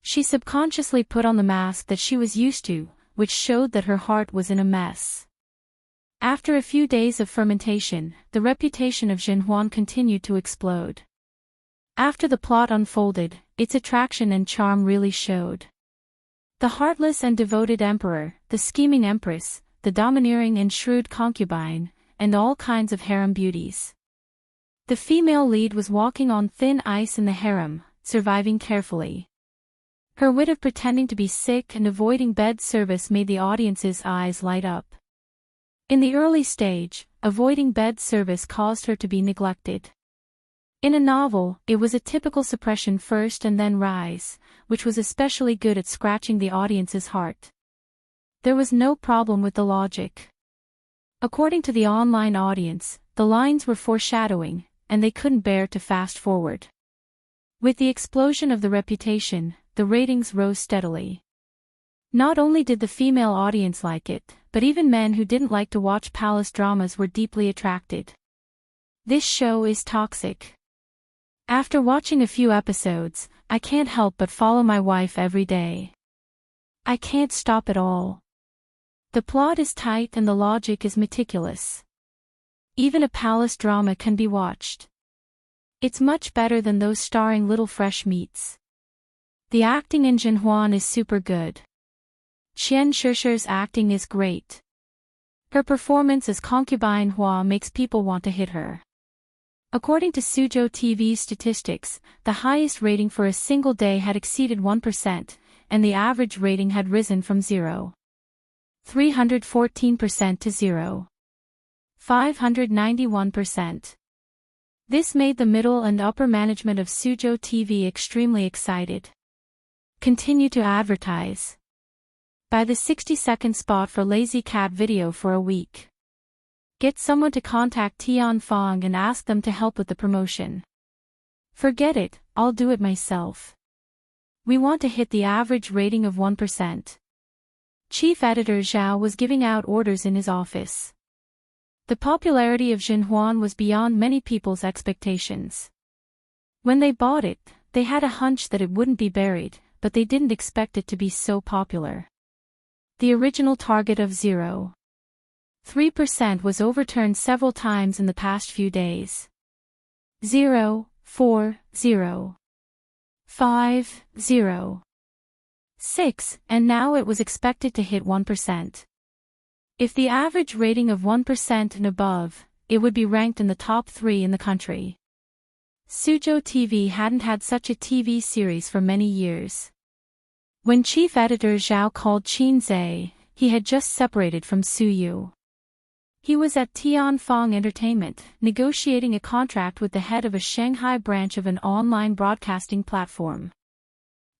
She subconsciously put on the mask that she was used to, which showed that her heart was in a mess. After a few days of fermentation, the reputation of Zhenhuan continued to explode. After the plot unfolded, its attraction and charm really showed. The heartless and devoted emperor, the scheming empress, the domineering and shrewd concubine, and all kinds of harem beauties. The female lead was walking on thin ice in the harem, surviving carefully. Her wit of pretending to be sick and avoiding bed service made the audience's eyes light up. In the early stage, avoiding bed service caused her to be neglected. In a novel, it was a typical suppression first and then rise, which was especially good at scratching the audience's heart. There was no problem with the logic. According to the online audience, the lines were foreshadowing, and they couldn't bear to fast forward. With the explosion of the reputation, the ratings rose steadily. Not only did the female audience like it, but even men who didn't like to watch palace dramas were deeply attracted. This show is toxic. After watching a few episodes, I can't help but follow my wife every day. I can't stop at all. The plot is tight and the logic is meticulous. Even a palace drama can be watched. It's much better than those starring little fresh meats. The acting in Zhenhuan is super good. Qian Shishi's acting is great. Her performance as concubine Hua makes people want to hit her. According to Suzhou TV's statistics, the highest rating for a single day had exceeded 1%, and the average rating had risen from 314% to 591%. This made the middle and upper management of Suzhou TV extremely excited. Continue to advertise. Buy the 60-second spot for Lazy Cat video for a week. Get someone to contact Tian Fong and ask them to help with the promotion. Forget it, I'll do it myself. We want to hit the average rating of 1%. Chief Editor Zhao was giving out orders in his office. The popularity of Zhenhuan was beyond many people's expectations. When they bought it, They had a hunch that it wouldn't be buried, but they didn't expect it to be so popular. The original target of 0.3% was overturned several times in the past few days. 0, 4, 0, 5, 0, 6, and now it was expected to hit 1%. If the average rating of 1% and above, it would be ranked in the top 3 in the country. Suzhou TV hadn't had such a TV series for many years. When chief editor Zhao called Qin Zhe, he had just separated from Su Yu. He was at Tianfeng Entertainment, negotiating a contract with the head of a Shanghai branch of an online broadcasting platform.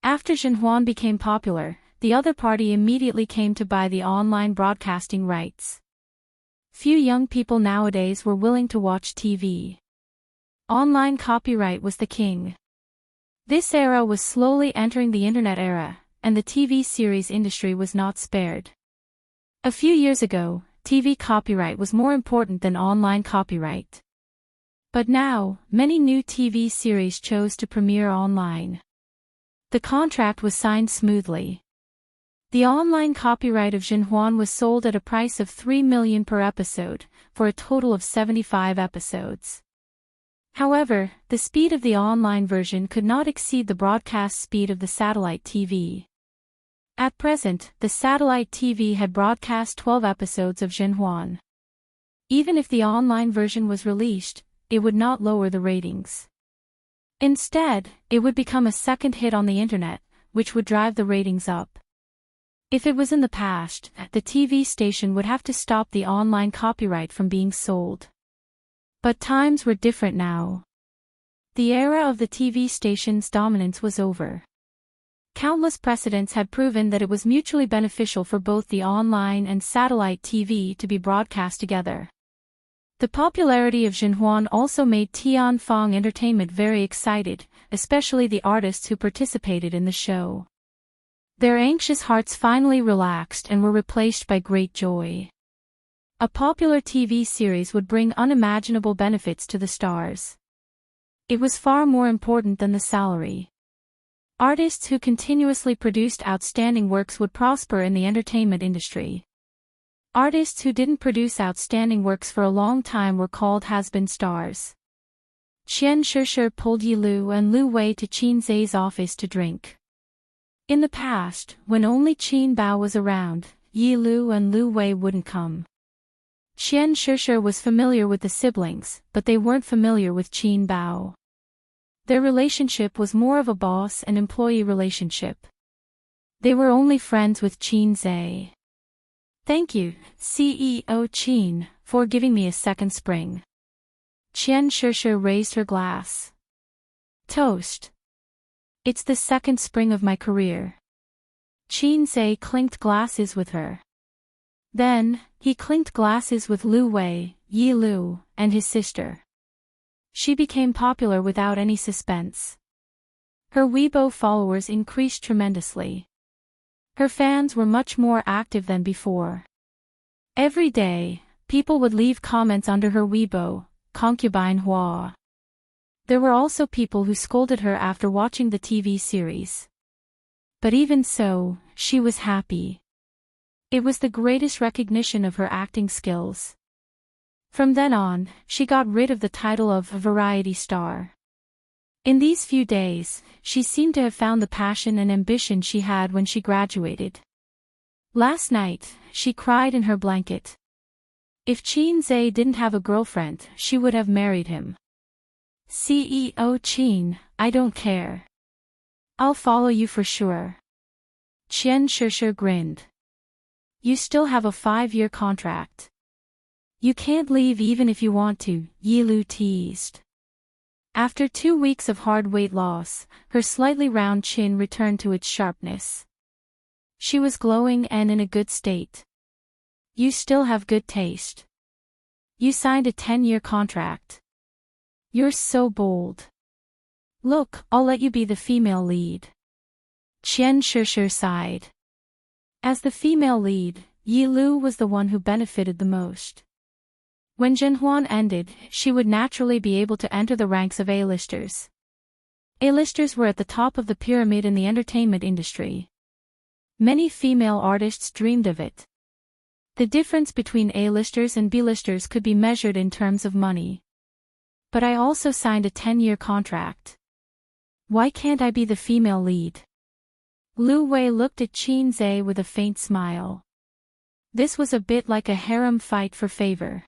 After Zhenhuan became popular, the other party immediately came to buy the online broadcasting rights. Few young people nowadays were willing to watch TV. Online copyright was the king. This era was slowly entering the internet era, and the TV series industry was not spared. A few years ago, TV copyright was more important than online copyright. But now, many new TV series chose to premiere online. The contract was signed smoothly. The online copyright of Zhenhuan was sold at a price of 3 million per episode, for a total of 75 episodes. However, the speed of the online version could not exceed the broadcast speed of the satellite TV. At present, the satellite TV had broadcast 12 episodes of Zhenhuan. Even if the online version was released, it would not lower the ratings. Instead, it would become a second hit on the internet, which would drive the ratings up. If it was in the past, the TV station would have to stop the online copyright from being sold. But times were different now. The era of the TV station's dominance was over. Countless precedents had proven that it was mutually beneficial for both the online and satellite TV to be broadcast together. The popularity of Zhenhuan also made Tianfeng Entertainment very excited, especially the artists who participated in the show. Their anxious hearts finally relaxed and were replaced by great joy. A popular TV series would bring unimaginable benefits to the stars. It was far more important than the salary. Artists who continuously produced outstanding works would prosper in the entertainment industry. Artists who didn't produce outstanding works for a long time were called has-been stars. Qian Shishir pulled Yi Lu and Lu Wei to Qin Zhe's office to drink. In the past, when only Qin Bao was around, Yi Lu and Lu Wei wouldn't come. Qian Shishir was familiar with the siblings, but they weren't familiar with Qin Bao. Their relationship was more of a boss and employee relationship. They were only friends with Qin Zhe. Thank you, CEO Qin, for giving me a second spring. Qian Shishir raised her glass. Toast. It's the second spring of my career. Qin Zhe clinked glasses with her. Then, he clinked glasses with Lu Wei, Yi Lu, and his sister. She became popular without any suspense. Her Weibo followers increased tremendously. Her fans were much more active than before. Every day, people would leave comments under her Weibo, concubine Hua. There were also people who scolded her after watching the TV series. But even so, she was happy. It was the greatest recognition of her acting skills. From then on, she got rid of the title of a variety star. In these few days, she seemed to have found the passion and ambition she had when she graduated. Last night, she cried in her blanket. If Qin Zhe didn't have a girlfriend, she would have married him. CEO Qin, I don't care. I'll follow you for sure. Qian Shishir grinned. You still have a 5-year contract. You can't leave even if you want to, Yi Lu teased. After 2 weeks of hard weight loss, her slightly round chin returned to its sharpness. She was glowing and in a good state. You still have good taste. You signed a 10-year contract. You're so bold. Look, I'll let you be the female lead. Qian Shishir sighed. As the female lead, Yi Lu was the one who benefited the most. When Zhenhuan ended, she would naturally be able to enter the ranks of A-listers. A-listers were at the top of the pyramid in the entertainment industry. Many female artists dreamed of it. The difference between A-listers and B-listers could be measured in terms of money. But I also signed a 10-year contract. Why can't I be the female lead? Lu Wei looked at Qin Zhe with a faint smile. This was a bit like a harem fight for favor.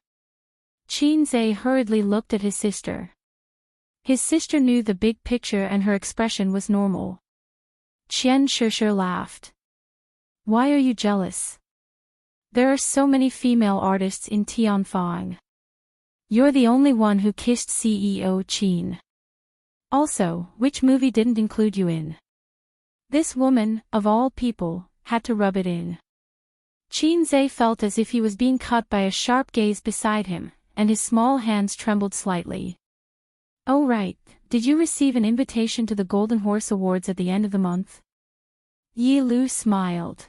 Qin Zhe hurriedly looked at his sister. His sister knew the big picture and her expression was normal. Qian Shishir laughed. Why are you jealous? There are so many female artists in Tianfang. You're the only one who kissed CEO Qin. Also, which movie didn't include you in? This woman, of all people, had to rub it in. Qin Zhe felt as if he was being cut by a sharp gaze beside him, and his small hands trembled slightly. Oh right, did you receive an invitation to the Golden Horse Awards at the end of the month? Yi Lu smiled.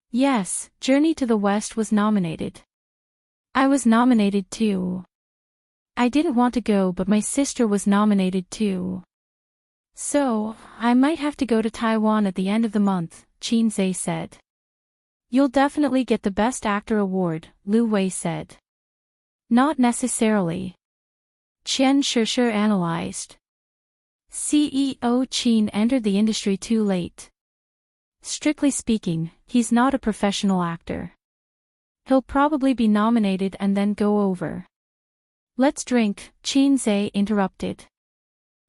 Yes, Journey to the West was nominated. I was nominated too. I didn't want to go but my sister was nominated too. So, I might have to go to Taiwan at the end of the month, Qin Zhe said. You'll definitely get the Best Actor award, Lu Wei said. Not necessarily. Qian Shishir analyzed. CEO Qin entered the industry too late. Strictly speaking, he's not a professional actor. He'll probably be nominated and then go over. Let's drink, Qin Zhe interrupted.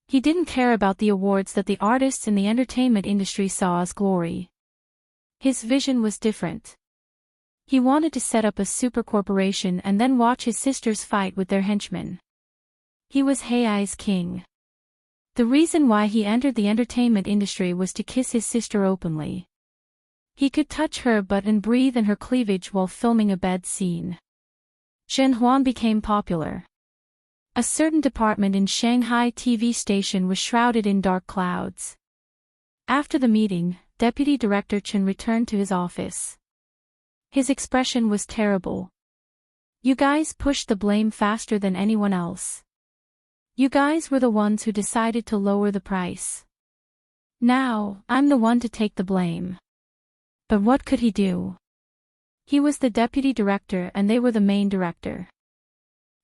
He didn't care about the awards that the artists in the entertainment industry saw as glory. His vision was different. He wanted to set up a super corporation and then watch his sisters fight with their henchmen. He was Heiai's king. The reason why he entered the entertainment industry was to kiss his sister openly. He could touch her butt and breathe in her cleavage while filming a bed scene. Zhenhuan became popular. A certain department in Shanghai TV station was shrouded in dark clouds. After the meeting, Deputy Director Chen returned to his office. His expression was terrible. You guys pushed the blame faster than anyone else. You guys were the ones who decided to lower the price. Now, I'm the one to take the blame. But what could he do? He was the deputy director and they were the main director.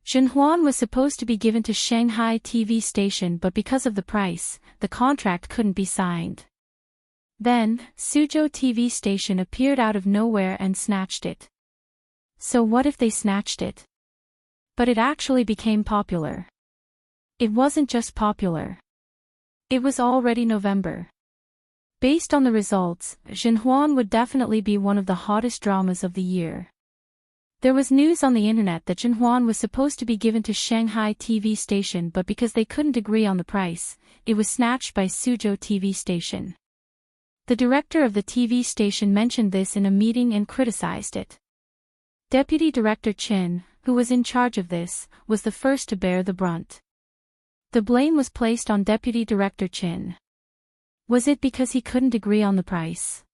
Zhenhuan was supposed to be given to Shanghai TV station but because of the price, the contract couldn't be signed. Then, Suzhou TV station appeared out of nowhere and snatched it. So what if they snatched it? But it actually became popular. It wasn't just popular. It was already November. Based on the results, Zhenhuan would definitely be one of the hottest dramas of the year. There was news on the internet that Zhenhuan was supposed to be given to Shanghai TV station but because they couldn't agree on the price, it was snatched by Suzhou TV station. The director of the TV station mentioned this in a meeting and criticized it. Deputy Director Chen, who was in charge of this, was the first to bear the brunt. The blame was placed on Deputy Director Chen. Was it because he couldn't agree on the price?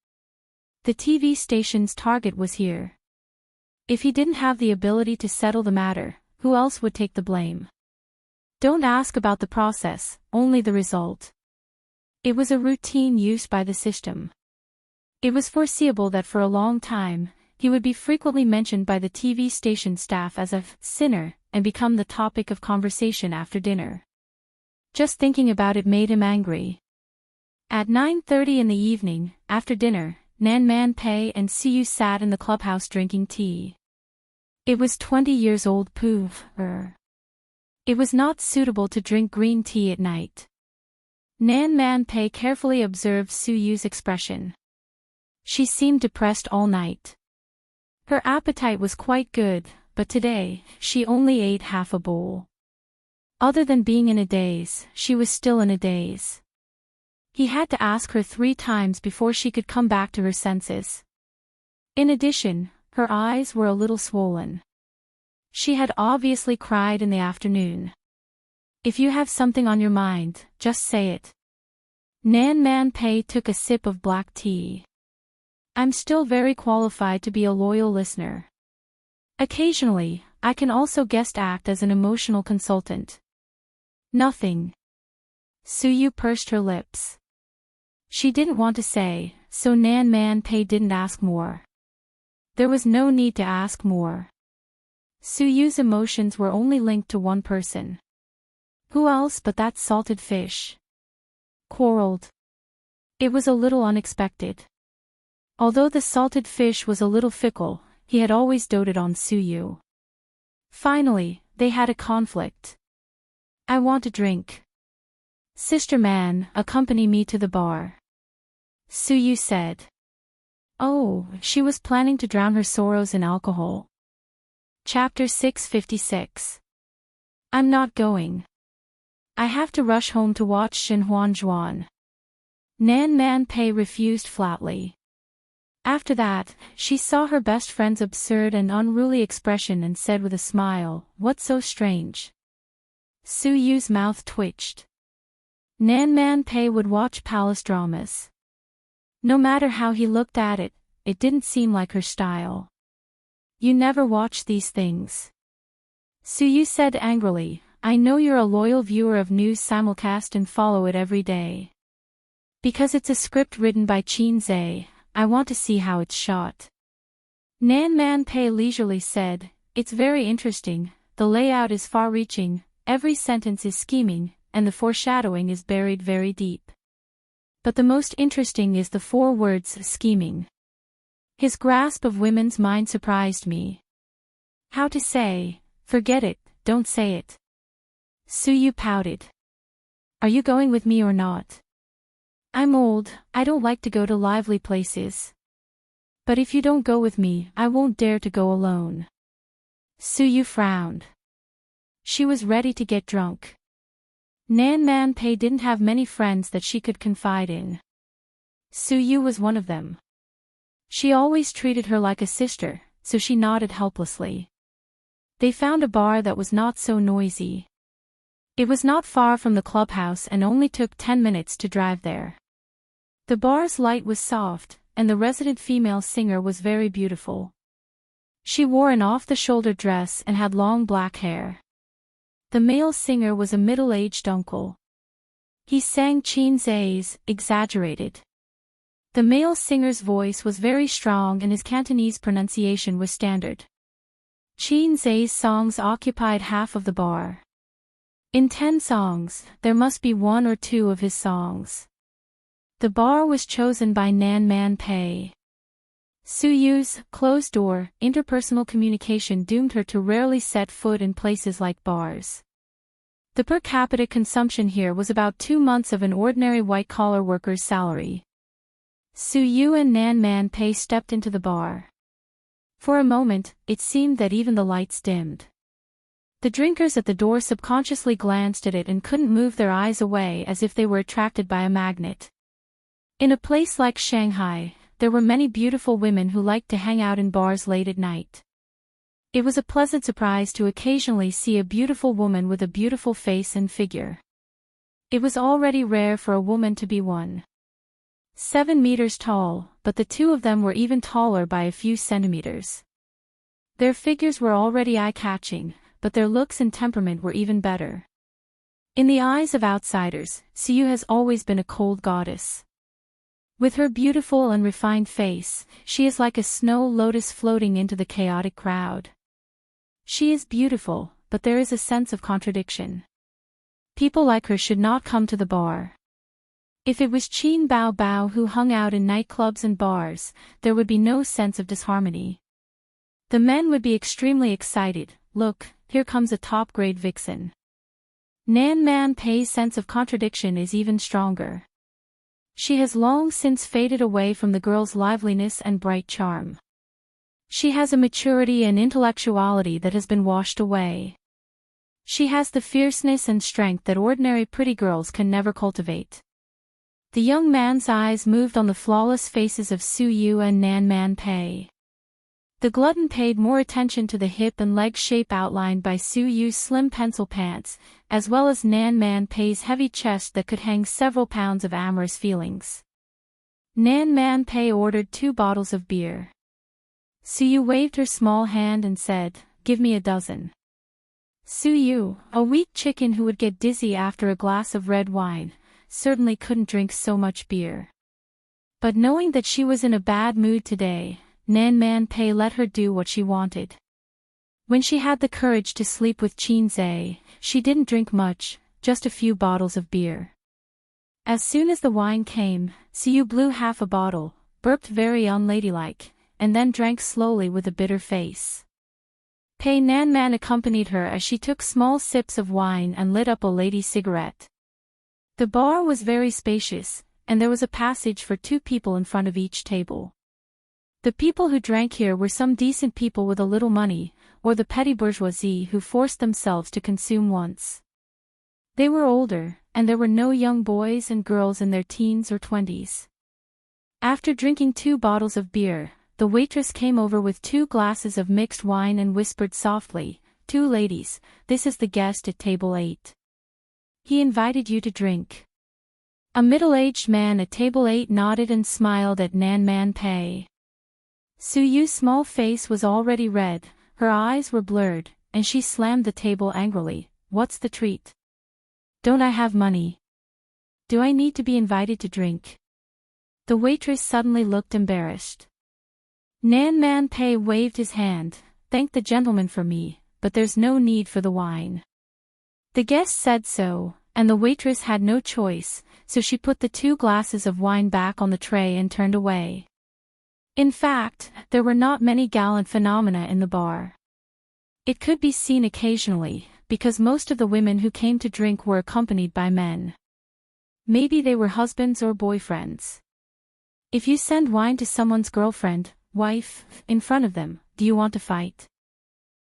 The TV station's target was here. If he didn't have the ability to settle the matter, who else would take the blame? Don't ask about the process, only the result. It was a routine used by the system. It was foreseeable that for a long time, he would be frequently mentioned by the TV station staff as a sinner and become the topic of conversation after dinner. Just thinking about it made him angry. At 9:30 in the evening, after dinner, Nan Man Pei and Siyu sat in the clubhouse drinking tea. It was 20 years old poof. It was not suitable to drink green tea at night. Nan Man Pei carefully observed Suyu's expression. She seemed depressed all night. Her appetite was quite good, but today, she only ate half a bowl. Other than being in a daze, she was still in a daze. He had to ask her 3 times before she could come back to her senses. In addition, her eyes were a little swollen. She had obviously cried in the afternoon. If you have something on your mind, just say it. Nan Man Pei took a sip of black tea. I'm still very qualified to be a loyal listener. Occasionally, I can also guest act as an emotional consultant. Nothing. Suyu pursed her lips. She didn't want to say, so Nan Man Pei didn't ask more. There was no need to ask more. Suyu's emotions were only linked to one person. Who else but that salted fish? Quarreled. It was a little unexpected. Although the salted fish was a little fickle, he had always doted on Suyu. Finally, they had a conflict. I want a drink. Sister man, accompany me to the bar. Suyu said. Oh, she was planning to drown her sorrows in alcohol. Chapter 656. I'm not going. I have to rush home to watch Xinhuan Zhuan. Nan Man Pei refused flatly. After that, she saw her best friend's absurd and unruly expression and said with a smile, "What's so strange?" Suyu's mouth twitched. Nan Man Pei would watch palace dramas. No matter how he looked at it, it didn't seem like her style. You never watch these things. Suyu said angrily, I know you're a loyal viewer of news simulcast and follow it every day. Because it's a script written by Qin Zhe, I want to see how it's shot. Nan Man Pei leisurely said, it's very interesting, the layout is far-reaching, every sentence is scheming, and the foreshadowing is buried very deep. But the most interesting is the 4 words scheming. His grasp of women's mind surprised me. How to say, forget it, don't say it. Suyu pouted. Are you going with me or not? I'm old, I don't like to go to lively places. But if you don't go with me, I won't dare to go alone. Suyu frowned. She was ready to get drunk. Nan Man Pei didn't have many friends that she could confide in. Suyu was one of them. She always treated her like a sister, so she nodded helplessly. They found a bar that was not so noisy. It was not far from the clubhouse and only took 10 minutes to drive there. The bar's light was soft, and the resident female singer was very beautiful. She wore an off-the-shoulder dress and had long black hair. The male singer was a middle-aged uncle. He sang Qin Zhe's Exaggerated. The male singer's voice was very strong and his Cantonese pronunciation was standard. Qin Zhe's songs occupied half of the bar. In 10 songs, there must be 1 or 2 of his songs. The bar was chosen by Nan Man Pei. Suyu's closed-door, interpersonal communication doomed her to rarely set foot in places like bars. The per capita consumption here was about 2 months of an ordinary white-collar worker's salary. Suyu and Nan Man Pei stepped into the bar. For a moment, it seemed that even the lights dimmed. The drinkers at the door subconsciously glanced at it and couldn't move their eyes away as if they were attracted by a magnet. In a place like Shanghai, there were many beautiful women who liked to hang out in bars late at night. It was a pleasant surprise to occasionally see a beautiful woman with a beautiful face and figure. It was already rare for a woman to be 1.7 meters tall, but the 2 of them were even taller by a few centimeters. Their figures were already eye-catching, but their looks and temperament were even better. In the eyes of outsiders, Suyu has always been a cold goddess. With her beautiful and refined face, she is like a snow lotus floating into the chaotic crowd. She is beautiful, but there is a sense of contradiction. People like her should not come to the bar. If it was Qin Bao Bao who hung out in nightclubs and bars, there would be no sense of disharmony. The men would be extremely excited. Look, here comes a top-grade vixen. Nan Man Pei's sense of contradiction is even stronger. She has long since faded away from the girl's liveliness and bright charm. She has a maturity and intellectuality that has been washed away. She has the fierceness and strength that ordinary pretty girls can never cultivate. The young man's eyes moved on the flawless faces of Suyu and Nan Man Pei. The glutton paid more attention to the hip and leg shape outlined by Suyu's slim pencil pants, as well as Nan Man Pei's heavy chest that could hang several pounds of amorous feelings. Nan Man Pei ordered 2 bottles of beer. Suyu waved her small hand and said, "Give me a dozen." Suyu, a weak chicken who would get dizzy after a glass of red wine, certainly couldn't drink so much beer. But knowing that she was in a bad mood today, Nan Man Pei let her do what she wanted. When she had the courage to sleep with Qin Zhe, she didn't drink much, just a few bottles of beer. As soon as the wine came, Suyu blew half a bottle, burped very unladylike, and then drank slowly with a bitter face. Pei Nan Man accompanied her as she took small sips of wine and lit up a lady cigarette. The bar was very spacious, and there was a passage for 2 people in front of each table. The people who drank here were some decent people with a little money, or the petty bourgeoisie who forced themselves to consume once. They were older, and there were no young boys and girls in their teens or 20s. After drinking 2 bottles of beer, the waitress came over with 2 glasses of mixed wine and whispered softly, "2 ladies, this is the guest at table 8. He invited you to drink." A middle-aged man at table 8 nodded and smiled at Nan Man Pei. Suyu's small face was already red, her eyes were blurred, and she slammed the table angrily. "What's the treat? Don't I have money? Do I need to be invited to drink?" The waitress suddenly looked embarrassed. Nan Man Pei waved his hand. "Thank the gentleman for me, but there's no need for the wine." The guest said so, and the waitress had no choice, so she put the 2 glasses of wine back on the tray and turned away. In fact, there were not many gallant phenomena in the bar. It could be seen occasionally, because most of the women who came to drink were accompanied by men. Maybe they were husbands or boyfriends. If you send wine to someone's girlfriend, wife, in front of them, do you want to fight?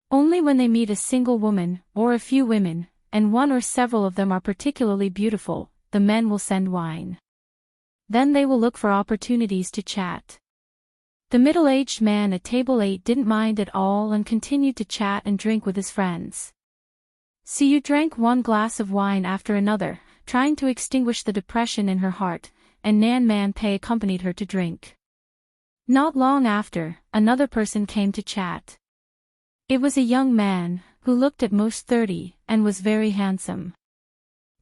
Only when they meet a single woman, or a few women, and one or several of them are particularly beautiful, the men will send wine. Then they will look for opportunities to chat. The middle-aged man at table 8 didn't mind at all and continued to chat and drink with his friends. Suyu drank 1 glass of wine after another, trying to extinguish the depression in her heart, and Nan Man Pei accompanied her to drink. Not long after, another person came to chat. It was a young man, who looked at most 30, and was very handsome.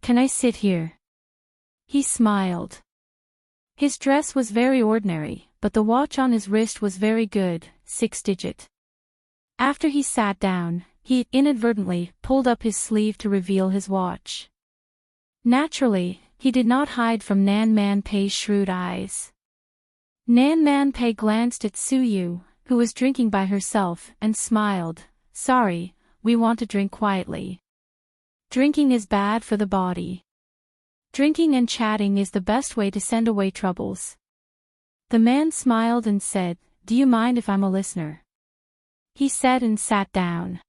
"Can I sit here?" He smiled. His dress was very ordinary, but the watch on his wrist was very good, 6-digit. After he sat down, he inadvertently pulled up his sleeve to reveal his watch. Naturally, he did not hide from Nan Man Pei's shrewd eyes. Nan Man Pei glanced at Suyu, who was drinking by herself, and smiled. "Sorry, we want to drink quietly. Drinking is bad for the body. Drinking and chatting is the best way to send away troubles." The man smiled and said, "Do you mind if I'm a listener?" He said and sat down.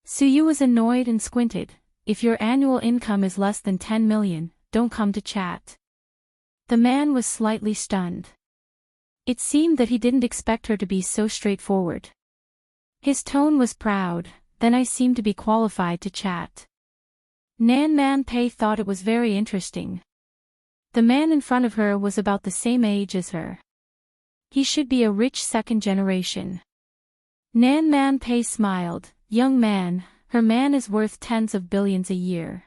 Suyu was annoyed and squinted. "If your annual income is less than 10 million, don't come to chat." The man was slightly stunned. It seemed that he didn't expect her to be so straightforward. His tone was proud. "Then I seem to be qualified to chat." Nan Man Pei thought it was very interesting. The man in front of her was about the same age as her. He should be a rich second generation. Nan Man Pei smiled. "Young man, her man is worth tens of billions a year.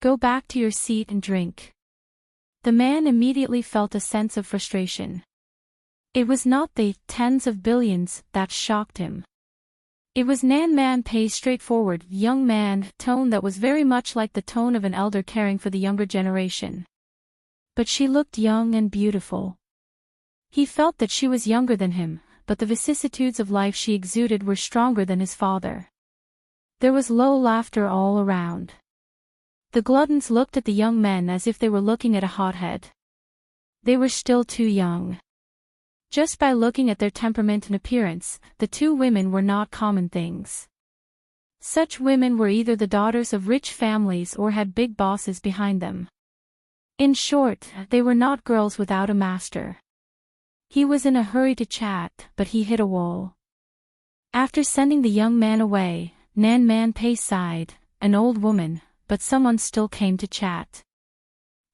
Go back to your seat and drink." The man immediately felt a sense of frustration. It was not the tens of billions that shocked him. It was Nan Man Pei's straightforward, young man tone that was very much like the tone of an elder caring for the younger generation. But she looked young and beautiful. He felt that she was younger than him, but the vicissitudes of life she exuded were stronger than his father. There was low laughter all around. The gluttons looked at the young men as if they were looking at a hothead. They were still too young. Just by looking at their temperament and appearance, the 2 women were not common things. Such women were either the daughters of rich families or had big bosses behind them. In short, they were not girls without a master. He was in a hurry to chat, but he hit a wall. After sending the young man away, Nan Man Pei sighed. An old woman, but someone still came to chat.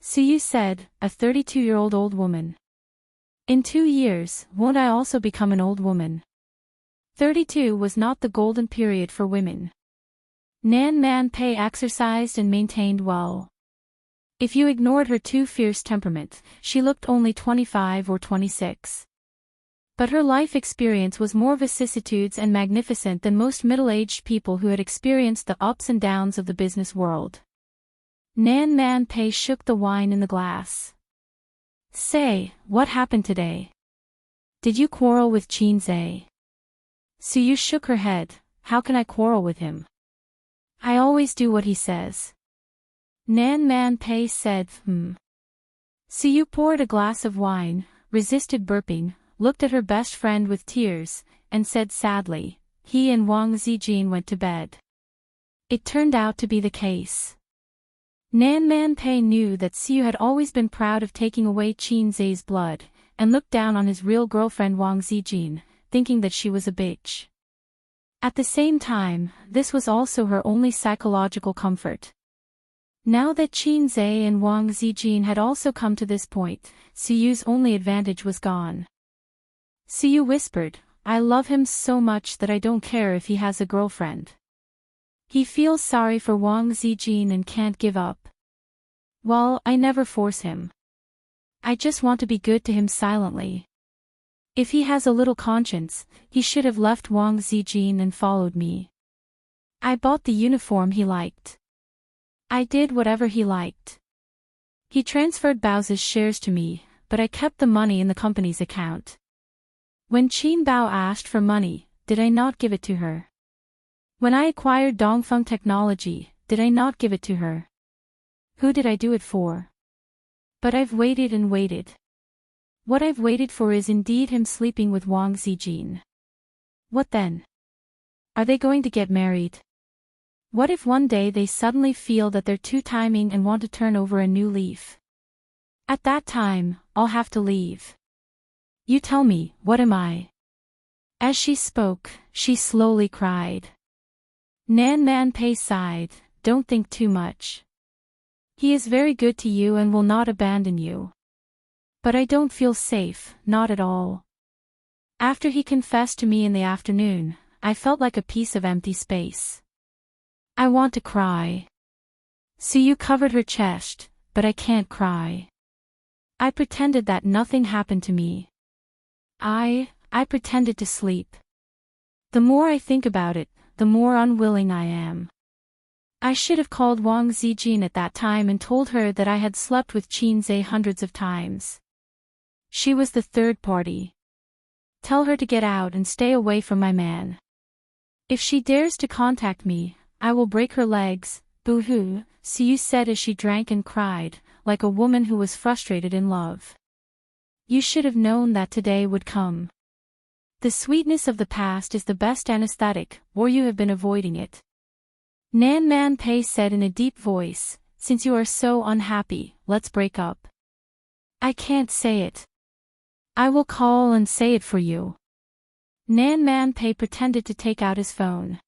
Suyu said, "A 32-year-old old woman. In 2 years, won't I also become an old woman?" 32 was not the golden period for women. Nan Man Pei exercised and maintained well. If you ignored her too fierce temperament, she looked only 25 or 26. But her life experience was more vicissitudes and magnificent than most middle-aged people who had experienced the ups and downs of the business world. Nan Man Pei shook the wine in the glass. Say, what happened today? Did you quarrel with Qin Zhe? Suyu shook her head. How can I quarrel with him? I always do what he says. Nan Man Pei said, Suyu poured a glass of wine, resisted burping, looked at her best friend with tears, and said sadly, he and Wang Zijin went to bed. It turned out to be the case. Nan Man Pei knew that Suyu had always been proud of taking away Qin Zhe's blood, and looked down on his real girlfriend Wang Zijin, thinking that she was a bitch. At the same time, this was also her only psychological comfort. Now that Qin Zhe and Wang Zijin had also come to this point, Suyu's only advantage was gone. Suyu whispered, I love him so much that I don't care if he has a girlfriend. He feels sorry for Wang Zijin and can't give up. Well, I never force him. I just want to be good to him silently. If he has a little conscience, he should have left Wang Zijin and followed me. I bought the uniform he liked. I did whatever he liked. He transferred Bao's shares to me, but I kept the money in the company's account. When Qin Bao asked for money, did I not give it to her? When I acquired Dongfeng technology, did I not give it to her? Who did I do it for? But I've waited and waited. What I've waited for is indeed him sleeping with Wang Zijin. What then? Are they going to get married? What if one day they suddenly feel that they're too timing and want to turn over a new leaf? At that time, I'll have to leave. You tell me, what am I? As she spoke, she slowly cried. Nan Man Pei sighed, don't think too much. He is very good to you and will not abandon you. But I don't feel safe, not at all. After he confessed to me in the afternoon, I felt like a piece of empty space. I want to cry. Suyu covered her chest, but I can't cry. I pretended that nothing happened to me. I pretended to sleep. The more I think about it, the more unwilling I am. I should have called Wang Zijin at that time and told her that I had slept with Qin Zhe hundreds of times. She was the third party. Tell her to get out and stay away from my man. If she dares to contact me, I will break her legs, boo-hoo, Suyu said as she drank and cried, like a woman who was frustrated in love. You should have known that today would come. The sweetness of the past is the best anesthetic, or you have been avoiding it. Nan Man Pei said in a deep voice, since you are so unhappy, let's break up. I can't say it. I will call and say it for you. Nan Man Pei pretended to take out his phone.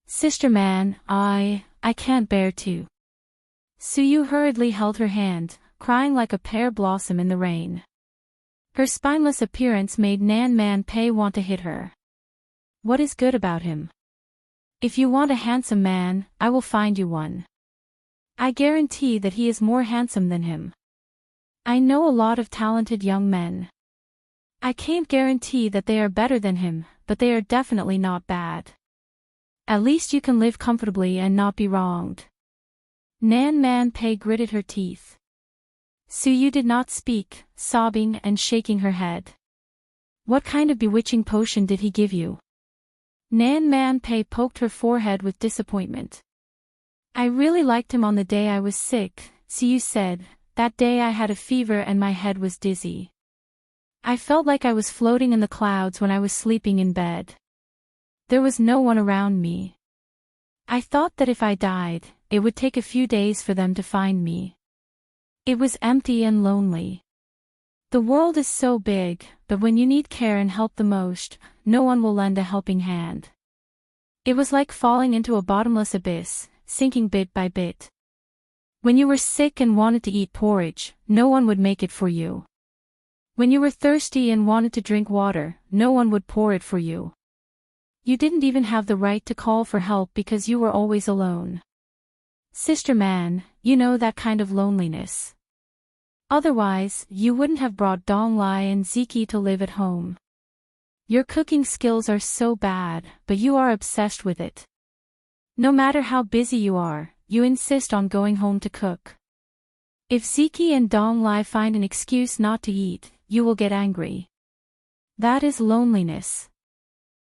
Sister man, I can't bear to. Suyu hurriedly held her hand, crying like a pear blossom in the rain. Her spineless appearance made Nan Man Pei want to hit her. What is good about him? If you want a handsome man, I will find you one. I guarantee that he is more handsome than him. I know a lot of talented young men. I can't guarantee that they are better than him, but they are definitely not bad. At least you can live comfortably and not be wronged. Nan Man Pei gritted her teeth. Suyu did not speak, sobbing and shaking her head. What kind of bewitching potion did he give you? Nan Man Pei poked her forehead with disappointment. I really liked him on the day I was sick, Suyu said. That day I had a fever and my head was dizzy. I felt like I was floating in the clouds when I was sleeping in bed. There was no one around me. I thought that if I died, it would take a few days for them to find me. It was empty and lonely. The world is so big, but when you need care and help the most, no one will lend a helping hand. It was like falling into a bottomless abyss, sinking bit by bit. When you were sick and wanted to eat porridge, no one would make it for you. When you were thirsty and wanted to drink water, no one would pour it for you. You didn't even have the right to call for help because you were always alone. Sister man, you know that kind of loneliness. Otherwise, you wouldn't have brought Dong Lai and Ziki to live at home. Your cooking skills are so bad, but you are obsessed with it. No matter how busy you are, you insist on going home to cook. If Ziki and Dong Lai find an excuse not to eat, you will get angry. That is loneliness.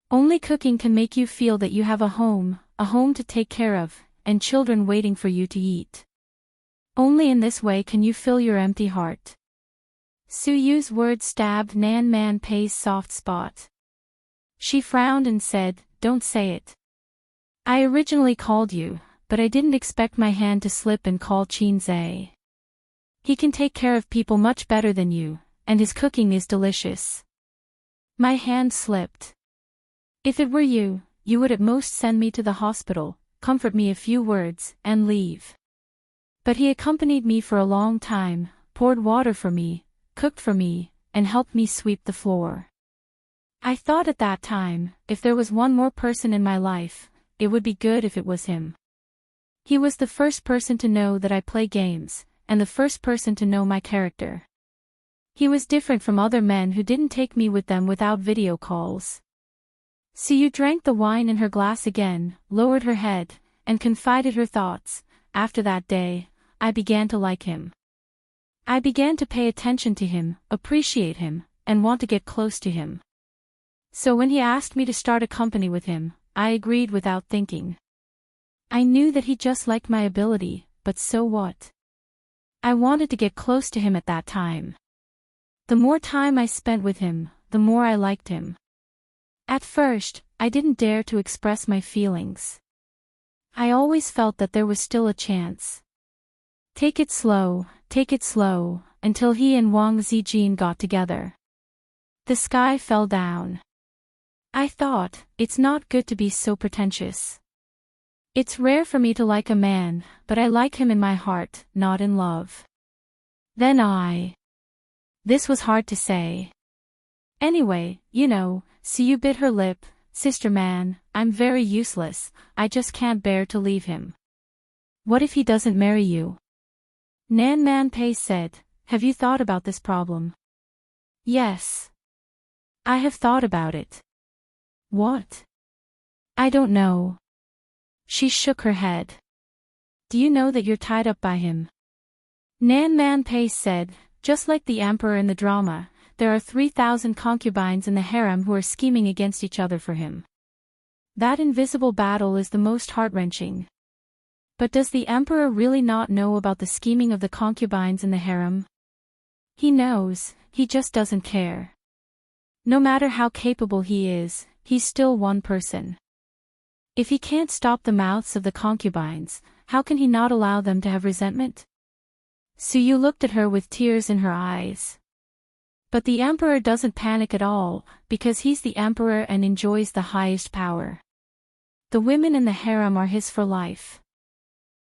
Only cooking can make you feel that you have a home to take care of, and children waiting for you to eat. Only in this way can you fill your empty heart. Su Yu's words stabbed Nan Man Pei's soft spot. She frowned and said, "Don't say it. I originally called you, but I didn't expect my hand to slip and call Qin Zhe. He can take care of people much better than you, and his cooking is delicious." My hand slipped. If it were you, you would at most send me to the hospital, comfort me a few words, and leave. But he accompanied me for a long time, poured water for me, cooked for me, and helped me sweep the floor. I thought at that time, if there was one more person in my life, it would be good if it was him. He was the first person to know that I play games, and the first person to know my character. He was different from other men who didn't take me with them without video calls. Siyu drank the wine in her glass again, lowered her head, and confided her thoughts. After that day, I began to like him. I began to pay attention to him, appreciate him, and want to get close to him. So when he asked me to start a company with him, I agreed without thinking. I knew that he just liked my ability, but so what? I wanted to get close to him at that time. The more time I spent with him, the more I liked him. At first, I didn't dare to express my feelings. I always felt that there was still a chance. Take it slow, until he and Wang Zijin got together. The sky fell down. I thought, it's not good to be so pretentious. It's rare for me to like a man, but I like him in my heart, not in love. This was hard to say. Anyway, Siyu bit her lip. Sister man, I'm very useless, I just can't bear to leave him. What if he doesn't marry you? Nan Man Pei said, have you thought about this problem? Yes. I have thought about it. What? I don't know. She shook her head. Do you know that you're tied up by him? Nan Man Pei said, just like the emperor in the drama, there are 3,000 concubines in the harem who are scheming against each other for him. That invisible battle is the most heart-wrenching. But does the emperor really not know about the scheming of the concubines in the harem? He knows, he just doesn't care. No matter how capable he is, he's still one person. If he can't stop the mouths of the concubines, how can he not allow them to have resentment? Suyu looked at her with tears in her eyes. But the emperor doesn't panic at all, because he's the emperor and enjoys the highest power. The women in the harem are his for life.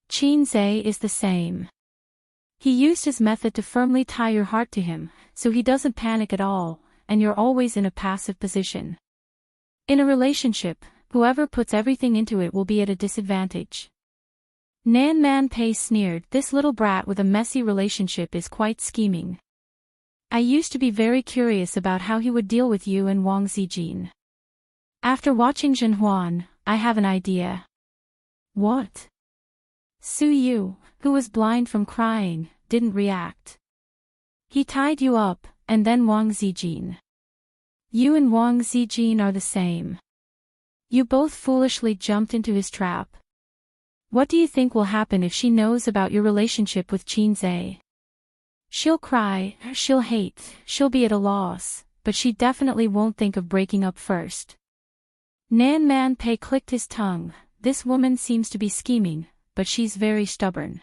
Qin Zhe is the same. He used his method to firmly tie your heart to him, so he doesn't panic at all, and you're always in a passive position. In a relationship, whoever puts everything into it will be at a disadvantage. Nan Man Pei sneered, this little brat with a messy relationship is quite scheming. I used to be very curious about how he would deal with you and Wang Zijin. After watching Zhen Huan, I have an idea. What? Su Yu, who was blind from crying, didn't react. He tied you up, and then Wang Zijin. You and Wang Zijin are the same. You both foolishly jumped into his trap. What do you think will happen if she knows about your relationship with Qin Zhe? She'll cry, she'll hate, she'll be at a loss, but she definitely won't think of breaking up first. Nan Man Pei clicked his tongue. This woman seems to be scheming, but she's very stubborn.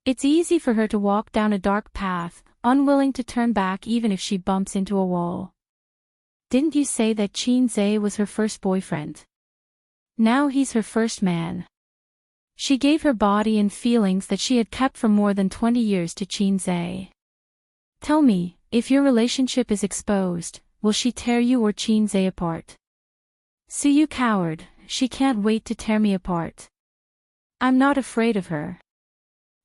It's easy for her to walk down a dark path, unwilling to turn back even if she bumps into a wall. Didn't you say that Qin Zhe was her first boyfriend? Now he's her first man. She gave her body and feelings that she had kept for more than 20 years to Qin Zhe. Tell me, if your relationship is exposed, will she tear you or Qin Zhe apart? Suyu cowered, she can't wait to tear me apart. I'm not afraid of her.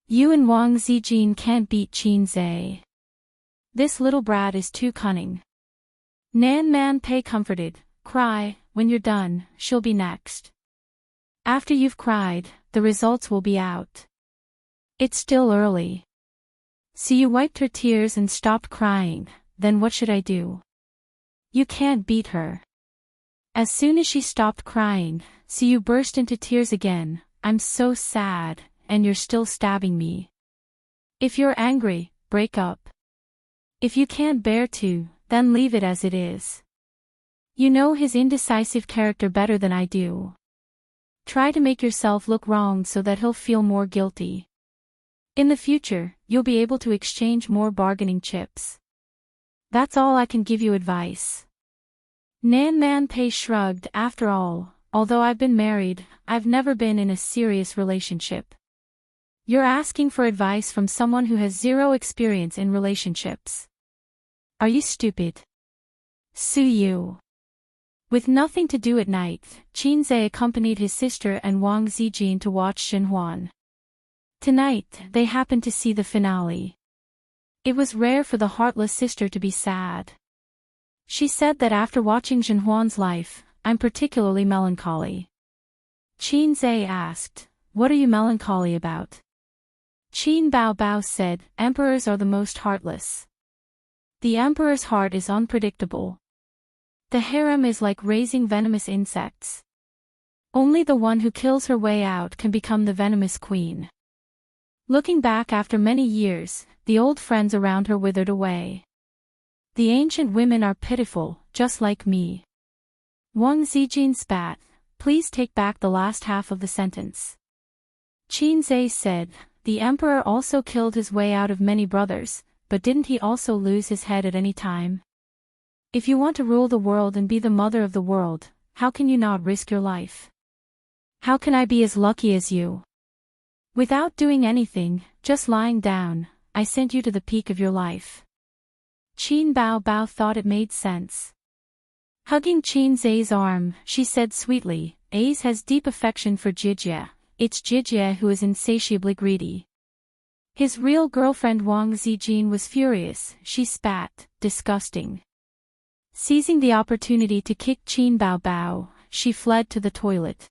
You and Wang Zijin can't beat Qin Zhe. This little brat is too cunning. Nan Man Pei comforted, cry, when you're done, she'll be next. After you've cried, the results will be out. It's still early. Suyu wiped her tears and stopped crying, then what should I do? You can't beat her. As soon as she stopped crying, Suyu burst into tears again, I'm so sad, and you're still stabbing me. If you're angry, break up. If you can't bear to, then leave it as it is. You know his indecisive character better than I do. Try to make yourself look wrong so that he'll feel more guilty. In the future, you'll be able to exchange more bargaining chips. That's all I can give you advice. Nan Man Pei shrugged. After all, although I've been married, I've never been in a serious relationship. You're asking for advice from someone who has zero experience in relationships. Are you stupid? Suyu. With nothing to do at night, Qin Zhe accompanied his sister and Wang Zijin to watch Xinhuan. Tonight, they happened to see the finale. It was rare for the heartless sister to be sad. She said that after watching Xinhuan's life, I'm particularly melancholy. Qin Zhe asked, what are you melancholy about? Qin Bao Bao said, emperors are the most heartless. The emperor's heart is unpredictable. The harem is like raising venomous insects. Only the one who kills her way out can become the venomous queen. Looking back after many years, the old friends around her withered away. The ancient women are pitiful, just like me. Wang Zijin spat, please take back the last half of the sentence. Qin Zhe said, the emperor also killed his way out of many brothers, but didn't he also lose his head at any time? If you want to rule the world and be the mother of the world, how can you not risk your life? How can I be as lucky as you? Without doing anything, just lying down, I sent you to the peak of your life. Qin Bao Bao thought it made sense. Hugging Qin Zhe's arm, she said sweetly, Ace has deep affection for Jijie. It's Jijie who is insatiably greedy. His real girlfriend Wang Zijin was furious, she spat, disgusting. Seizing the opportunity to kick Qin Bao Bao, she fled to the toilet.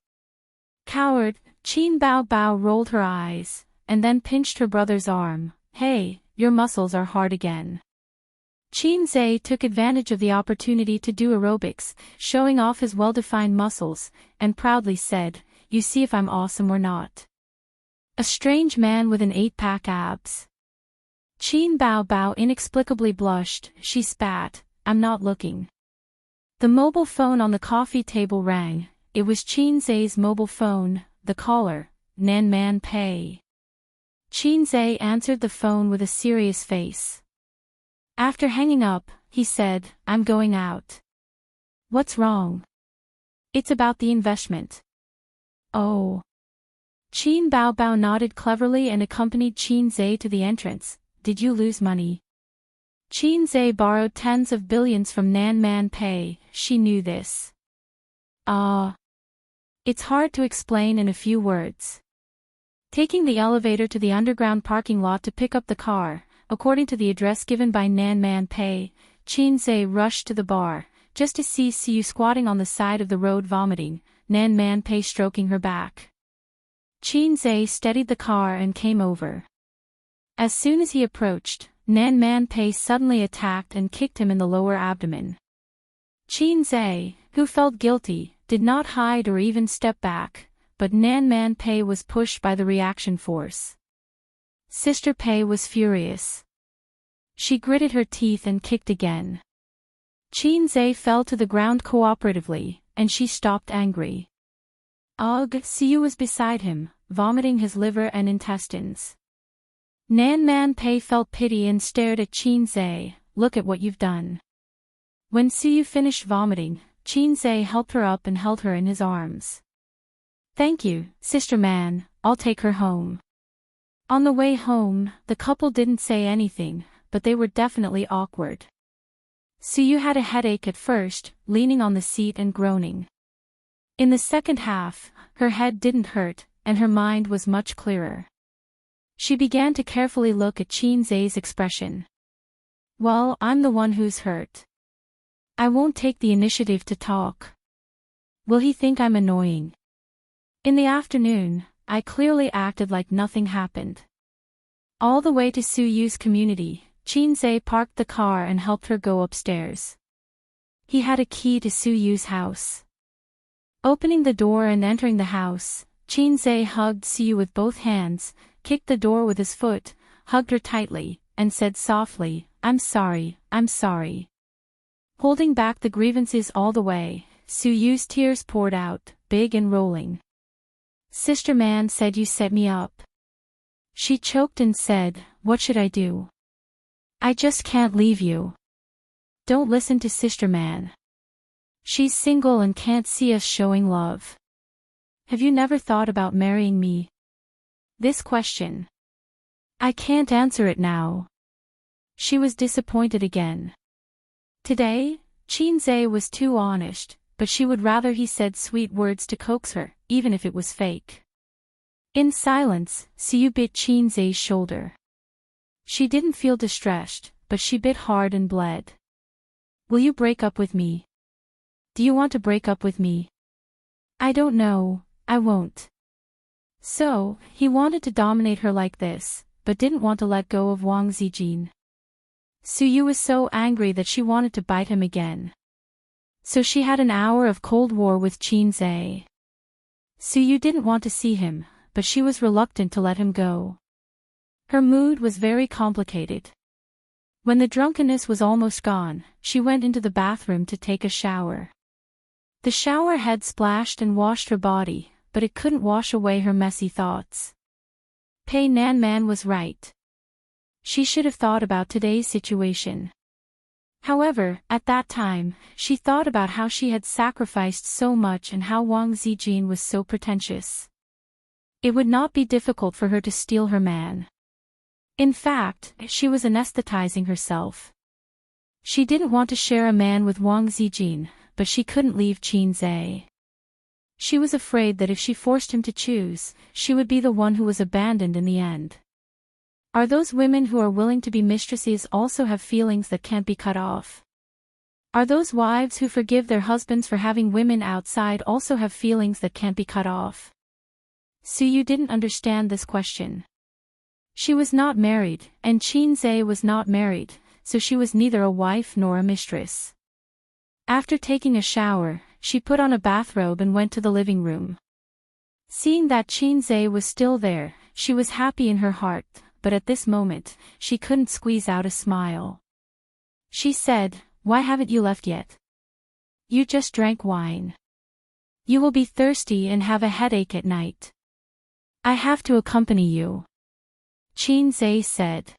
Coward, Qin Bao Bao rolled her eyes, and then pinched her brother's arm, hey, your muscles are hard again. Qin Zhe took advantage of the opportunity to do aerobics, showing off his well-defined muscles, and proudly said, you see if I'm awesome or not. A strange man with an 8-pack abs. Qin Bao Bao inexplicably blushed, she spat, I'm not looking. The mobile phone on the coffee table rang, it was Qin Zhe's mobile phone, the caller, Nan Man Pei. Qin Zhe answered the phone with a serious face. After hanging up, he said, I'm going out. What's wrong? It's about the investment. Oh. Qin Bao Bao nodded cleverly and accompanied Qin Zhe to the entrance. Did you lose money? Qin Zhe borrowed tens of billions from Nan Man Pei, she knew this. It's hard to explain in a few words. Taking the elevator to the underground parking lot to pick up the car, according to the address given by Nan Man Pei, Qin Zhe rushed to the bar, just to see Siyu squatting on the side of the road vomiting, Nan Man Pei stroking her back. Qin Zhe steadied the car and came over. As soon as he approached, Nan Man Pei suddenly attacked and kicked him in the lower abdomen. Qin Zhe, who felt guilty, did not hide or even step back, but Nan Man Pei was pushed by the reaction force. Sister Pei was furious. She gritted her teeth and kicked again. Qin Zhe fell to the ground cooperatively, and she stopped angry. Ugh, Siyu was beside him, vomiting his liver and intestines. Nan Man Pei felt pity and stared at Qin Zhe, look at what you've done. When Siyu finished vomiting, Qin Zhe helped her up and held her in his arms. Thank you, sister man, I'll take her home. On the way home, the couple didn't say anything, but they were definitely awkward. Siyu had a headache at first, leaning on the seat and groaning. In the second half, her head didn't hurt, and her mind was much clearer. She began to carefully look at Qin Zai's expression. Well, I'm the one who's hurt. I won't take the initiative to talk. Will he think I'm annoying? In the afternoon, I clearly acted like nothing happened. All the way to Su Yu's community, Qin Zai parked the car and helped her go upstairs. He had a key to Su Yu's house. Opening the door and entering the house, Qin Zai hugged Su Yu with both hands, kicked the door with his foot, hugged her tightly, and said softly, I'm sorry. Holding back the grievances all the way, Su Yu's tears poured out, big and rolling. Sister Man said you set me up. She choked and said, what should I do? I just can't leave you. Don't listen to Sister Man. She's single and can't see us showing love. Have you never thought about marrying me? This question. I can't answer it now. She was disappointed again. Today, Qin Zai was too honest, but she would rather he said sweet words to coax her, even if it was fake. In silence, Su Yu bit Qin Zai's shoulder. She didn't feel distressed, but she bit hard and bled. Will you break up with me? Do you want to break up with me? I don't know, I won't. So, he wanted to dominate her like this, but didn't want to let go of Wang Zijin. Su Yu was so angry that she wanted to bite him again. So she had an hour of cold war with Qin Zai. Su Yu didn't want to see him, but she was reluctant to let him go. Her mood was very complicated. When the drunkenness was almost gone, she went into the bathroom to take a shower. The shower head splashed and washed her body, but it couldn't wash away her messy thoughts. Pei Nan Man was right. She should have thought about today's situation. However, at that time, she thought about how she had sacrificed so much and how Wang Zijin was so pretentious. It would not be difficult for her to steal her man. In fact, she was anesthetizing herself. She didn't want to share a man with Wang Zijin, but she couldn't leave Qin Zai. She was afraid that if she forced him to choose, she would be the one who was abandoned in the end. Are those women who are willing to be mistresses also have feelings that can't be cut off? Are those wives who forgive their husbands for having women outside also have feelings that can't be cut off? Su Yu didn't understand this question. She was not married, and Qin Zai was not married, so she was neither a wife nor a mistress. After taking a shower, she put on a bathrobe and went to the living room. Seeing that Qin Zai was still there, she was happy in her heart, but at this moment, she couldn't squeeze out a smile. She said, why haven't you left yet? You just drank wine. You will be thirsty and have a headache at night. I have to accompany you. Qin Zai said.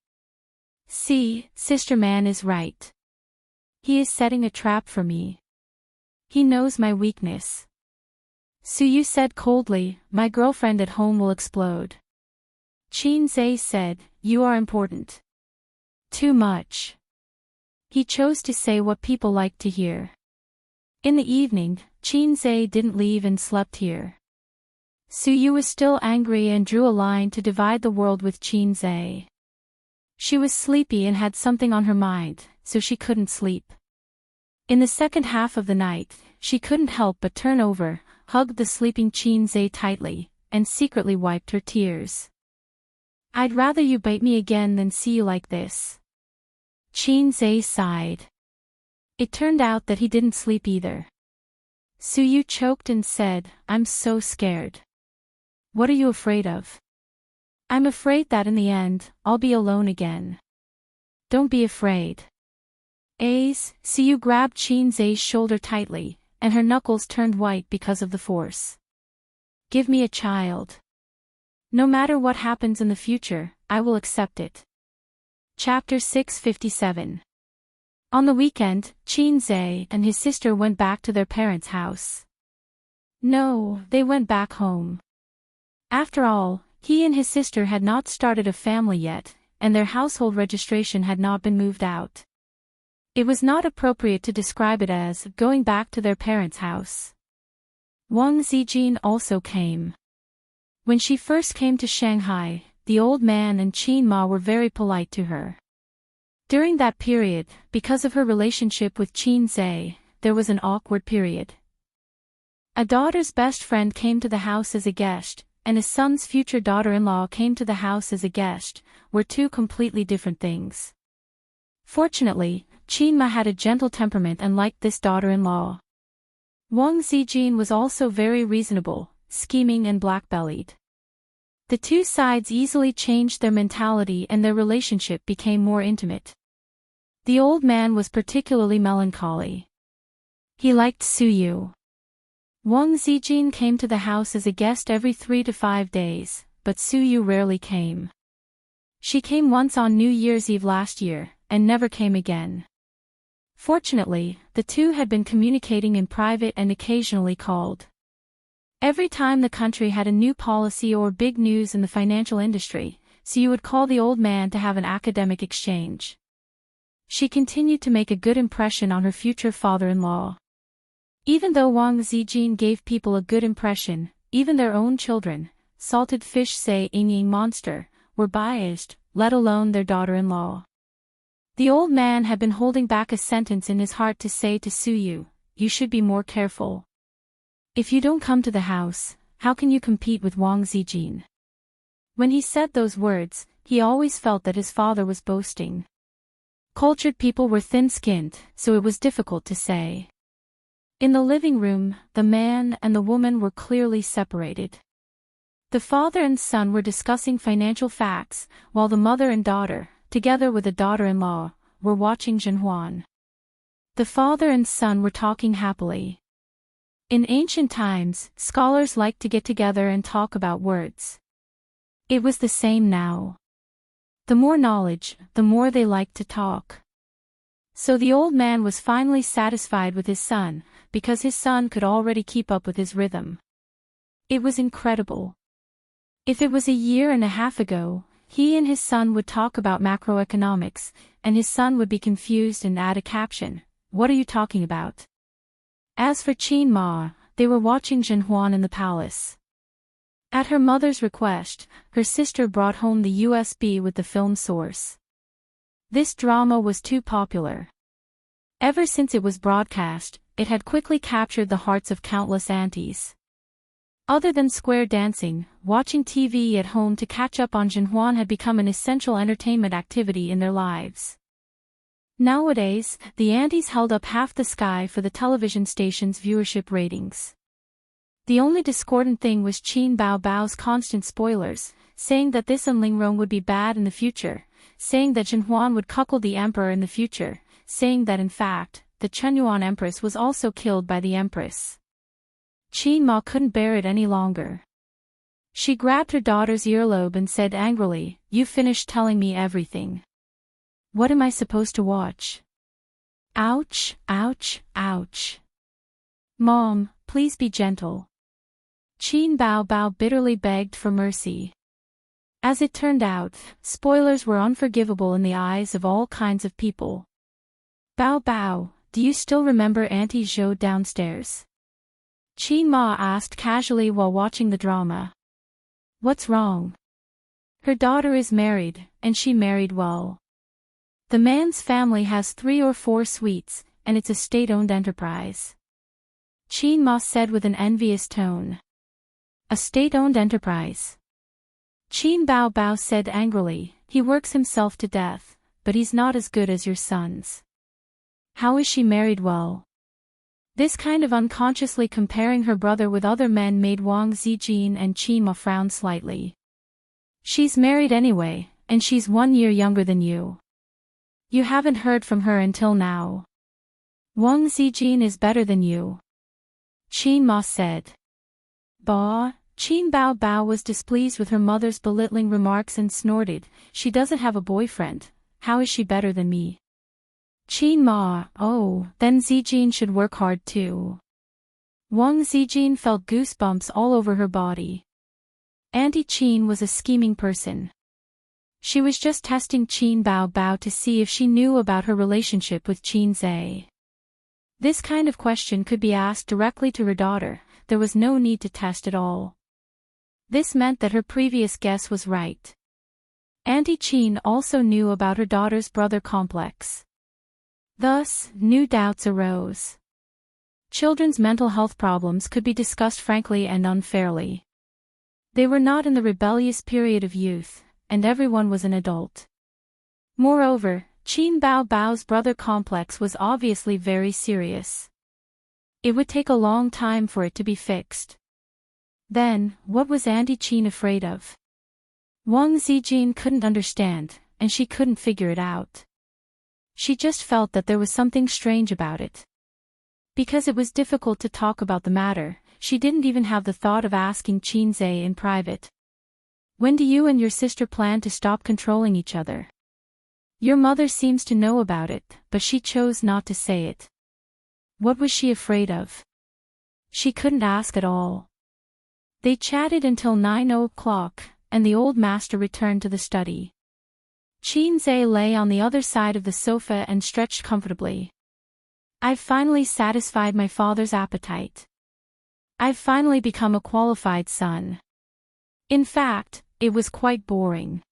See, Sister Man is right. He is setting a trap for me. He knows my weakness. Su Yu said coldly, my girlfriend at home will explode. Qin Zai said, you are important. Too much. He chose to say what people liked to hear. In the evening, Qin Zai didn't leave and slept here. Su Yu was still angry and drew a line to divide the world with Qin Zai. She was sleepy and had something on her mind, so she couldn't sleep. In the second half of the night, she couldn't help but turn over, hugged the sleeping Qin Zai tightly, and secretly wiped her tears. I'd rather you bite me again than see you like this. Qin Zai sighed. It turned out that he didn't sleep either. Su Yu choked and said, I'm so scared. What are you afraid of? I'm afraid that in the end, I'll be alone again. Don't be afraid. Su Yu grabbed Qin Zai's shoulder tightly, and her knuckles turned white because of the force. Give me a child. No matter what happens in the future, I will accept it. Chapter 657. On the weekend, Qin Zai and his sister went back to their parents' house. No, they went back home. After all, he and his sister had not started a family yet, and their household registration had not been moved out. It was not appropriate to describe it as going back to their parents' house. Wang Zijin also came. When she first came to Shanghai, the old man and Qin Ma were very polite to her. During that period, because of her relationship with Qin Zhe, there was an awkward period. A daughter's best friend came to the house as a guest, and his son's future daughter-in-law came to the house as a guest, were two completely different things. Fortunately, Qin Ma had a gentle temperament and liked this daughter-in-law. Wang Zijin was also very reasonable, scheming and black-bellied. The two sides easily changed their mentality and their relationship became more intimate. The old man was particularly melancholy. He liked Suyu. Wang Zijin came to the house as a guest every 3 to 5 days, but Suyu rarely came. She came once on New Year's Eve last year, and never came again. Fortunately, the two had been communicating in private and occasionally called. Every time the country had a new policy or big news in the financial industry, Suyu would call the old man to have an academic exchange. She continued to make a good impression on her future father-in-law. Even though Wang Zijin gave people a good impression, even their own children, salted fish say Ying monster, were biased, let alone their daughter-in-law. The old man had been holding back a sentence in his heart to say to Suyu, "You should be more careful. If you don't come to the house, how can you compete with Wang Zijin?" When he said those words, he always felt that his father was boasting. Cultured people were thin-skinned, so it was difficult to say. In the living room, the man and the woman were clearly separated. The father and son were discussing financial facts, while the mother and daughter, together with a daughter-in-law, were watching Zhenhuan. The father and son were talking happily. In ancient times, scholars liked to get together and talk about words. It was the same now. The more knowledge, the more they liked to talk. So the old man was finally satisfied with his son, because his son could already keep up with his rhythm. It was incredible. If it was a year and a half ago, he and his son would talk about macroeconomics, and his son would be confused and add a caption, "What are you talking about?" As for Qin Ma, they were watching Zhenhuan in the palace. At her mother's request, her sister brought home the USB with the film source. This drama was too popular. Ever since it was broadcast, it had quickly captured the hearts of countless aunties. Other than square dancing, watching TV at home to catch up on Zhenhuan had become an essential entertainment activity in their lives. Nowadays, the aunties held up half the sky for the television station's viewership ratings. The only discordant thing was Qin Bao's constant spoilers, saying that this Enlingrong would be bad in the future, saying that Zhenhuan would cuckold the emperor in the future, saying that in fact, the Chenyuan empress was also killed by the empress. Qin Ma couldn't bear it any longer. She grabbed her daughter's earlobe and said angrily, "You finished telling me everything. What am I supposed to watch?" Ouch, ouch, ouch. Mom, please be gentle. Qin Bao bitterly begged for mercy. As it turned out, spoilers were unforgivable in the eyes of all kinds of people. Bao, do you still remember Auntie Zhou downstairs? Qin Ma asked casually while watching the drama. What's wrong? Her daughter is married, and she married well. The man's family has 3 or 4 suites, and it's a state-owned enterprise. Qin Ma said with an envious tone. A state-owned enterprise. Qin Bao said angrily, he works himself to death, but he's not as good as your sons. How is she married well? This kind of unconsciously comparing her brother with other men made Wang Zijin and Qin Ma frown slightly. She's married anyway, and she's 1 year younger than you. You haven't heard from her until now. Wang Zijin is better than you. Qin Ma said. Bah. Qin Bao was displeased with her mother's belittling remarks and snorted, she doesn't have a boyfriend, how is she better than me? Qin Ma, oh, then Zijin should work hard too. Wang Zijin felt goosebumps all over her body. Auntie Qin was a scheming person. She was just testing Qin Bao to see if she knew about her relationship with Qin Zhe. This kind of question could be asked directly to her daughter, there was no need to test at all. This meant that her previous guess was right. Auntie Qin also knew about her daughter's brother complex. Thus, new doubts arose. Children's mental health problems could be discussed frankly and unfairly. They were not in the rebellious period of youth, and everyone was an adult. Moreover, Qin Bao Bao's brother complex was obviously very serious. It would take a long time for it to be fixed. Then, what was Auntie Qin afraid of? Wang Zijin couldn't understand, and she couldn't figure it out. She just felt that there was something strange about it. Because it was difficult to talk about the matter, she didn't even have the thought of asking Qinzhe in private. When do you and your sister plan to stop controlling each other? Your mother seems to know about it, but she chose not to say it. What was she afraid of? She couldn't ask at all. They chatted until 9 o'clock, and the old master returned to the study. Qinzhe lay on the other side of the sofa and stretched comfortably. I've finally satisfied my father's appetite. I've finally become a qualified son. In fact, it was quite boring.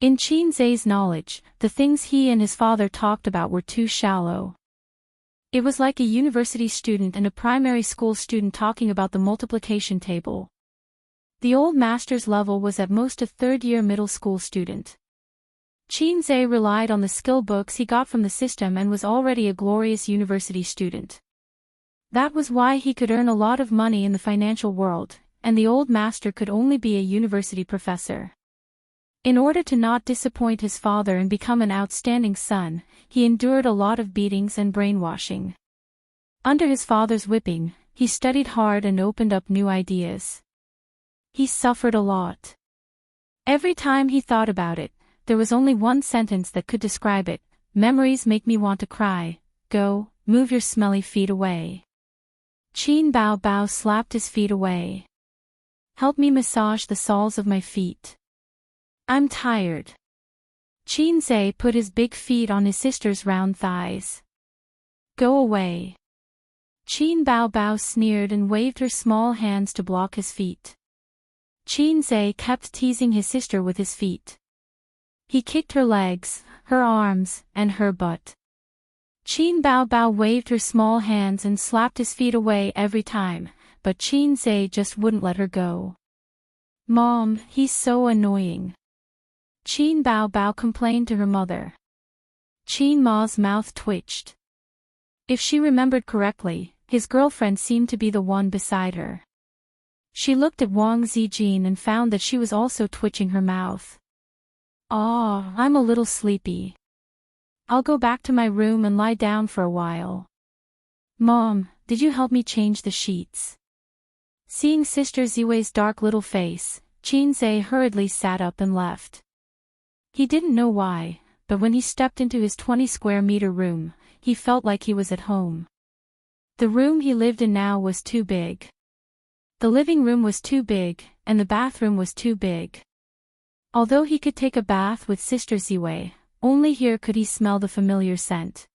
In Qinzhe's knowledge, the things he and his father talked about were too shallow. It was like a university student and a primary school student talking about the multiplication table. The old master's level was at most a third-year middle school student. Qinzhe relied on the skill books he got from the system and was already a glorious university student. That was why he could earn a lot of money in the financial world, and the old master could only be a university professor. In order to not disappoint his father and become an outstanding son, he endured a lot of beatings and brainwashing. Under his father's whipping, he studied hard and opened up new ideas. He suffered a lot. Every time he thought about it, there was only one sentence that could describe it: memories make me want to cry. Go, move your smelly feet away. Qin Bao Bao slapped his feet away. Help me massage the soles of my feet. I'm tired. Qinzhe put his big feet on his sister's round thighs. Go away. Qin Bao Bao sneered and waved her small hands to block his feet. Qinzhe kept teasing his sister with his feet. He kicked her legs, her arms, and her butt. Qin Bao Bao waved her small hands and slapped his feet away every time, but Qinzhe just wouldn't let her go. Mom, he's so annoying. Qin Bao Bao complained to her mother. Qin Ma's mouth twitched. If she remembered correctly, his girlfriend seemed to be the one beside her. She looked at Wang Zijin and found that she was also twitching her mouth. I'm a little sleepy. I'll go back to my room and lie down for a while. Mom, did you help me change the sheets? Seeing Sister Ziwei's dark little face, Qinzhe hurriedly sat up and left. He didn't know why, but when he stepped into his 20-square-meter room, he felt like he was at home. The room he lived in now was too big. The living room was too big, and the bathroom was too big. Although he could take a bath with Sister Ziwei, only here could he smell the familiar scent.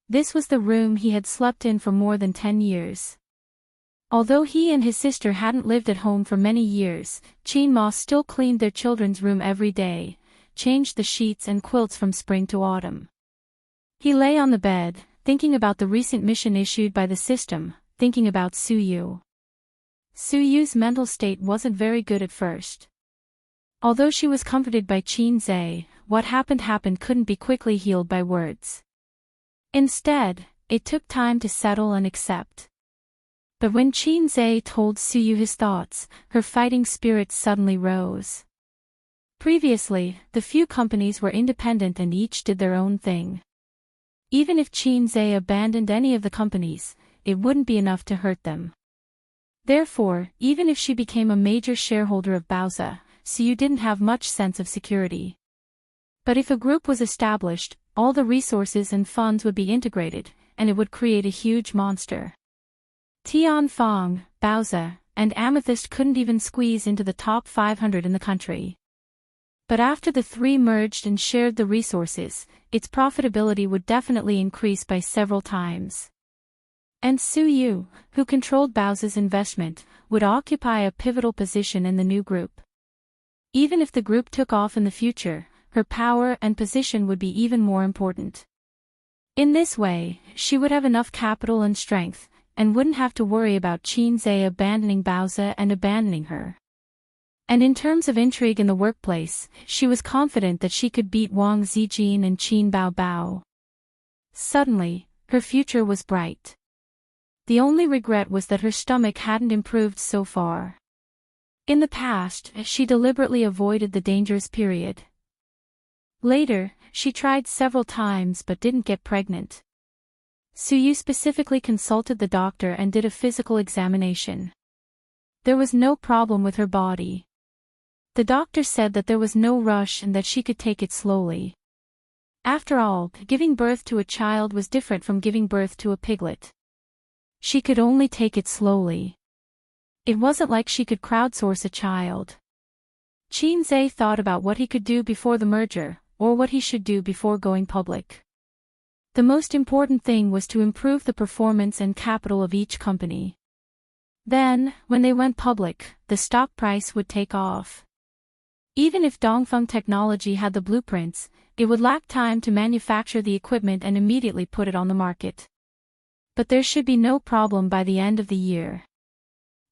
This was the room he had slept in for more than 10 years. Although he and his sister hadn't lived at home for many years, Qin Ma still cleaned their children's room every day, changed the sheets and quilts from spring to autumn. He lay on the bed, thinking about the recent mission issued by the system, thinking about Suyu. Suyu's mental state wasn't very good at first. Although she was comforted by Qinzhe, what happened couldn't be quickly healed by words. Instead, it took time to settle and accept. But when Qinzhe told Suyu his thoughts, her fighting spirit suddenly rose. Previously, the few companies were independent and each did their own thing. Even if Qinzhe abandoned any of the companies, it wouldn't be enough to hurt them. Therefore, even if she became a major shareholder of Baoza, Suyu didn't have much sense of security. But if a group was established, all the resources and funds would be integrated, and it would create a huge monster. Tianfang, Baoza, and Amethyst couldn't even squeeze into the top 500 in the country. But after the three merged and shared the resources, its profitability would definitely increase by several times. And Su Yu, who controlled Bao's investment, would occupy a pivotal position in the new group. Even if the group took off in the future, her power and position would be even more important. In this way, she would have enough capital and strength, and wouldn't have to worry about Qin Zhe abandoning Baozi and abandoning her. And in terms of intrigue in the workplace, she was confident that she could beat Wang Zijin and Qin Bao. Suddenly, her future was bright. The only regret was that her stomach hadn't improved so far. In the past, she deliberately avoided the dangerous period. Later, she tried several times but didn't get pregnant. Su Yu specifically consulted the doctor and did a physical examination. There was no problem with her body. The doctor said that there was no rush and that she could take it slowly. After all, giving birth to a child was different from giving birth to a piglet. She could only take it slowly. It wasn't like she could crowdsource a child. Qin Zhe thought about what he could do before the merger, or what he should do before going public. The most important thing was to improve the performance and capital of each company. Then, when they went public, the stock price would take off. Even if Dongfeng Technology had the blueprints, it would lack time to manufacture the equipment and immediately put it on the market. But there should be no problem by the end of the year.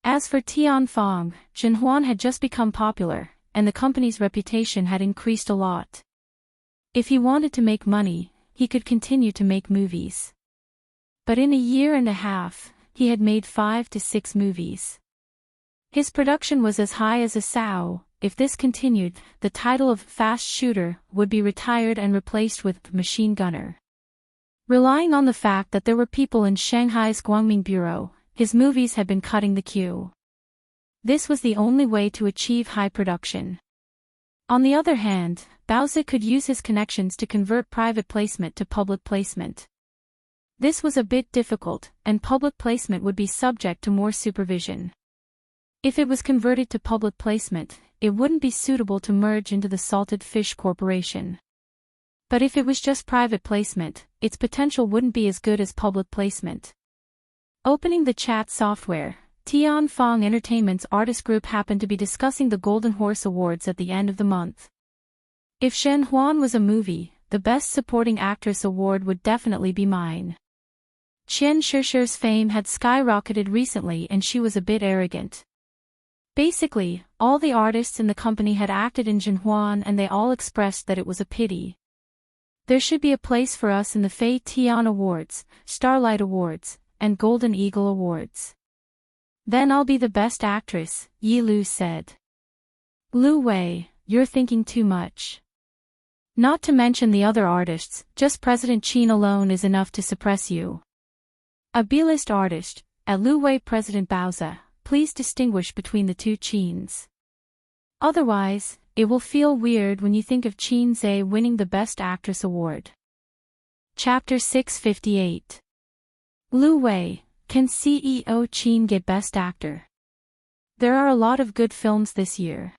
As for Tianfeng, Zhenhuan had just become popular, and the company's reputation had increased a lot. If he wanted to make money, he could continue to make movies. But in a year and a half, he had made 5 to 6 movies. His production was as high as a Sao. If this continued, the title of fast shooter would be retired and replaced with machine gunner. Relying on the fact that there were people in Shanghai's Guangming Bureau, his movies had been cutting the queue. This was the only way to achieve high production. On the other hand, Baozi could use his connections to convert private placement to public placement. This was a bit difficult, and public placement would be subject to more supervision. If it was converted to public placement, it wouldn't be suitable to merge into the Salted Fish Corporation. But if it was just private placement, its potential wouldn't be as good as public placement. Opening the chat software, Tianfeng Entertainment's artist group happened to be discussing the Golden Horse Awards at the end of the month. If Shen Huan was a movie, the Best Supporting Actress award would definitely be mine. Qian Shishir's fame had skyrocketed recently and she was a bit arrogant. Basically, all the artists in the company had acted in Zhenhuan and they all expressed that it was a pity. There should be a place for us in the Fei Tian Awards, Starlight Awards, and Golden Eagle Awards. Then I'll be the best actress, Yi Lu said. Lu Wei, you're thinking too much. Not to mention the other artists, just President Qin alone is enough to suppress you. A B-list artist, at Lu Wei President Baozi, please distinguish between the two Qins. Otherwise, it will feel weird when you think of Qin Zhe winning the Best Actress award. Chapter 658. Lu Wei, can CEO Qin get Best Actor? There are a lot of good films this year.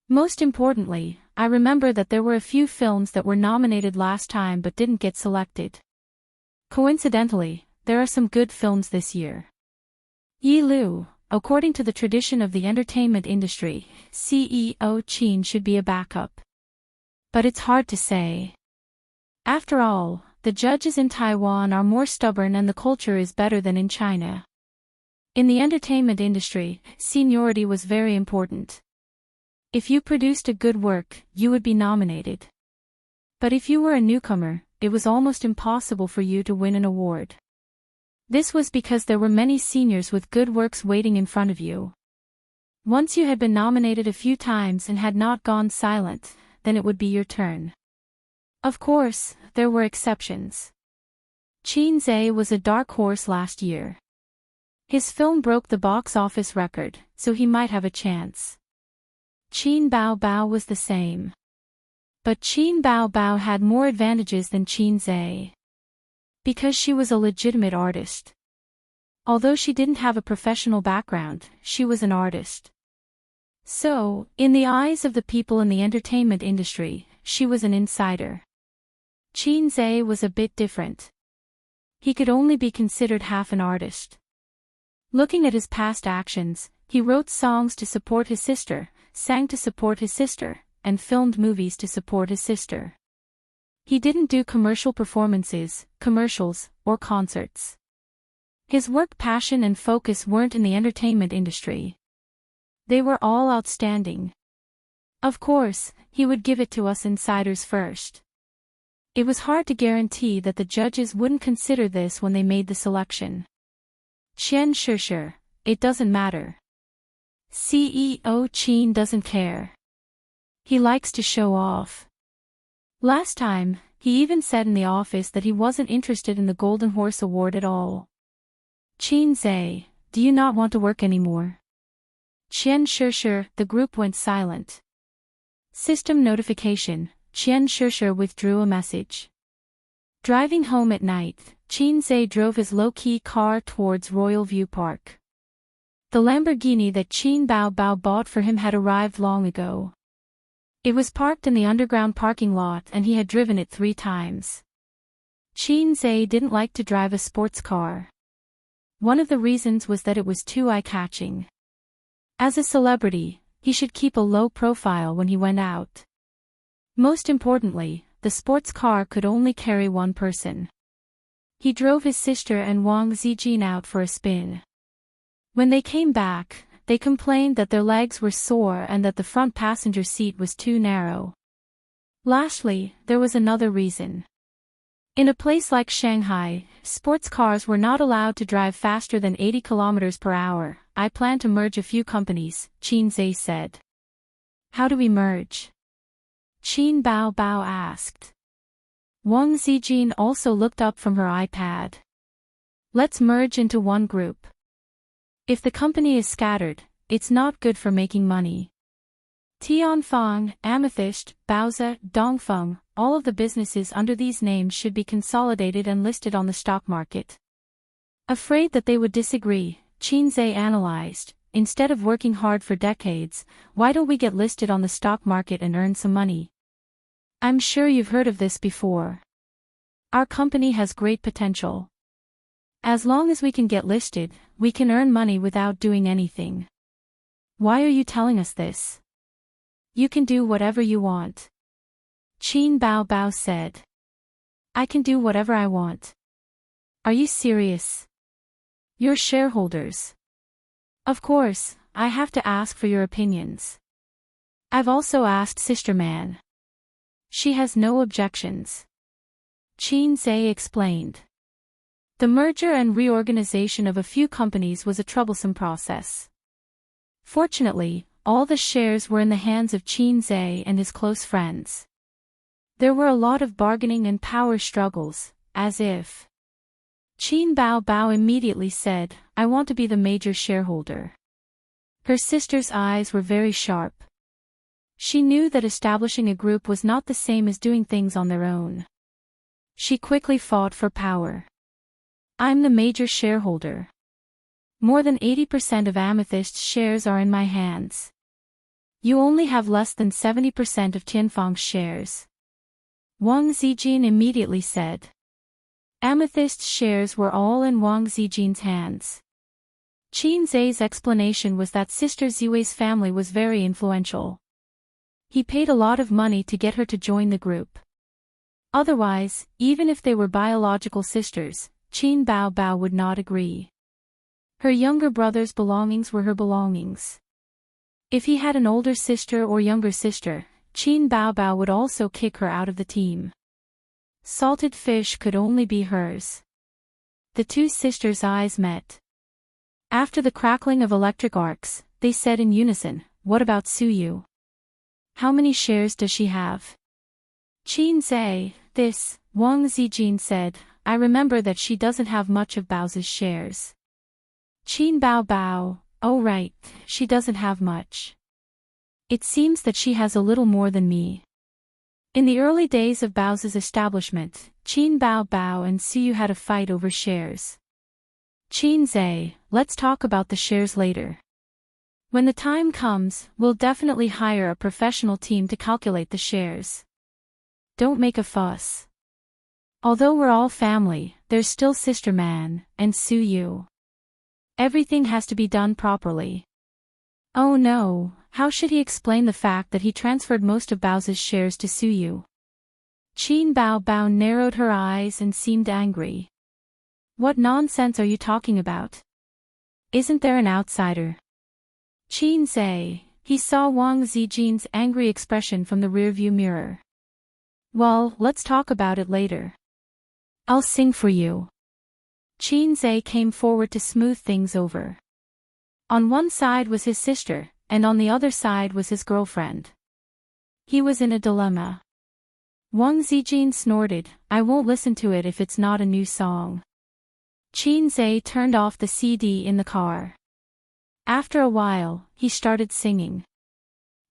Most importantly, I remember that there were a few films that were nominated last time but didn't get selected. Coincidentally, there are some good films this year. Yi Lu, according to the tradition of the entertainment industry, CEO Qin should be a backup. But it's hard to say. After all, the judges in Taiwan are more stubborn and the culture is better than in China. In the entertainment industry, seniority was very important. If you produced a good work, you would be nominated. But if you were a newcomer, it was almost impossible for you to win an award. This was because there were many seniors with good works waiting in front of you. Once you had been nominated a few times and had not gone silent, then it would be your turn. Of course, there were exceptions. Qin Zhe was a dark horse last year. His film broke the box office record, so he might have a chance. Qin Bao was the same. But Qin Bao had more advantages than Qin Zhe. Because she was a legitimate artist. Although she didn't have a professional background, she was an artist. So, in the eyes of the people in the entertainment industry, she was an insider. Qin Zhe was a bit different. He could only be considered half an artist. Looking at his past actions, he wrote songs to support his sister, sang to support his sister, and filmed movies to support his sister. He didn't do commercial performances, commercials, or concerts. His work passion and focus weren't in the entertainment industry. They were all outstanding. Of course, he would give it to us insiders first. It was hard to guarantee that the judges wouldn't consider this when they made the selection. Qian Shishu, it doesn't matter. CEO Qin doesn't care. He likes to show off. Last time, he even said in the office that he wasn't interested in the Golden Horse Award at all. Qin Zhe, do you not want to work anymore? Qian Shishu, the group went silent. System notification, Qian Shishu withdrew a message. Driving home at night, Qin Zhe drove his low-key car towards Royal View Park. The Lamborghini that Qin Bao bought for him had arrived long ago. It was parked in the underground parking lot and he had driven it 3 times. Qin Zhe didn't like to drive a sports car. One of the reasons was that it was too eye-catching. As a celebrity, he should keep a low profile when he went out. Most importantly, the sports car could only carry one person. He drove his sister and Wang Zijin out for a spin. When they came back, they complained that their legs were sore and that the front passenger seat was too narrow. Lastly, there was another reason. In a place like Shanghai, sports cars were not allowed to drive faster than 80 kilometers per hour. I plan to merge a few companies, Qin Zhe said. How do we merge? Qin Bao asked. Wang Zijin also looked up from her iPad. Let's merge into one group. If the company is scattered, it's not good for making money. Tianfeng, Amethyst, Baozi, Dongfeng, all of the businesses under these names should be consolidated and listed on the stock market. Afraid that they would disagree, Qin Zhe analyzed, instead of working hard for decades, why don't we get listed on the stock market and earn some money? I'm sure you've heard of this before. Our company has great potential. As long as we can get listed, we can earn money without doing anything. Why are you telling us this? You can do whatever you want. Qin Bao said. I can do whatever I want. Are you serious? You're shareholders. Of course, I have to ask for your opinions. I've also asked Sister Man. She has no objections. Qin Zhe explained. The merger and reorganization of a few companies was a troublesome process. Fortunately, all the shares were in the hands of Qin Zhe and his close friends. There were a lot of bargaining and power struggles, as if. Qin Bao immediately said, I want to be the major shareholder. Her sister's eyes were very sharp. She knew that establishing a group was not the same as doing things on their own. She quickly fought for power. I'm the major shareholder. More than 80% of Amethyst's shares are in my hands. You only have less than 70% of Tianfeng's shares. Wang Zijin immediately said. Amethyst's shares were all in Wang Zijin's hands. Qin Zhe's explanation was that Sister Ziwei's family was very influential. He paid a lot of money to get her to join the group. Otherwise, even if they were biological sisters, Qin Bao would not agree. Her younger brother's belongings were her belongings. If he had an older sister or younger sister, Qin Bao would also kick her out of the team. Salted fish could only be hers. The two sisters' eyes met. After the crackling of electric arcs, they said in unison, What about Suyu? How many shares does she have? Qin Zhe, this, Wang Zijin said, I remember that she doesn't have much of Baozi's shares. Qin Bao, oh right, she doesn't have much. It seems that she has a little more than me. In the early days of Baozi's establishment, Qin Bao and Suyu had a fight over shares. Qin Zhe, let's talk about the shares later. When the time comes, we'll definitely hire a professional team to calculate the shares. Don't make a fuss. Although we're all family, there's still Sister Man, and Su Yu. Everything has to be done properly. Oh no, how should he explain the fact that he transferred most of Bao's shares to Su Yu? Qin Bao narrowed her eyes and seemed angry. What nonsense are you talking about? Isn't there an outsider? Qin Zhe, he saw Wang Zijin's angry expression from the rearview mirror. Well, let's talk about it later. I'll sing for you. Qin Zhe came forward to smooth things over. On one side was his sister, and on the other side was his girlfriend. He was in a dilemma. Wang Zijin snorted, I won't listen to it if it's not a new song. Qin Zhe turned off the CD in the car. After a while, he started singing.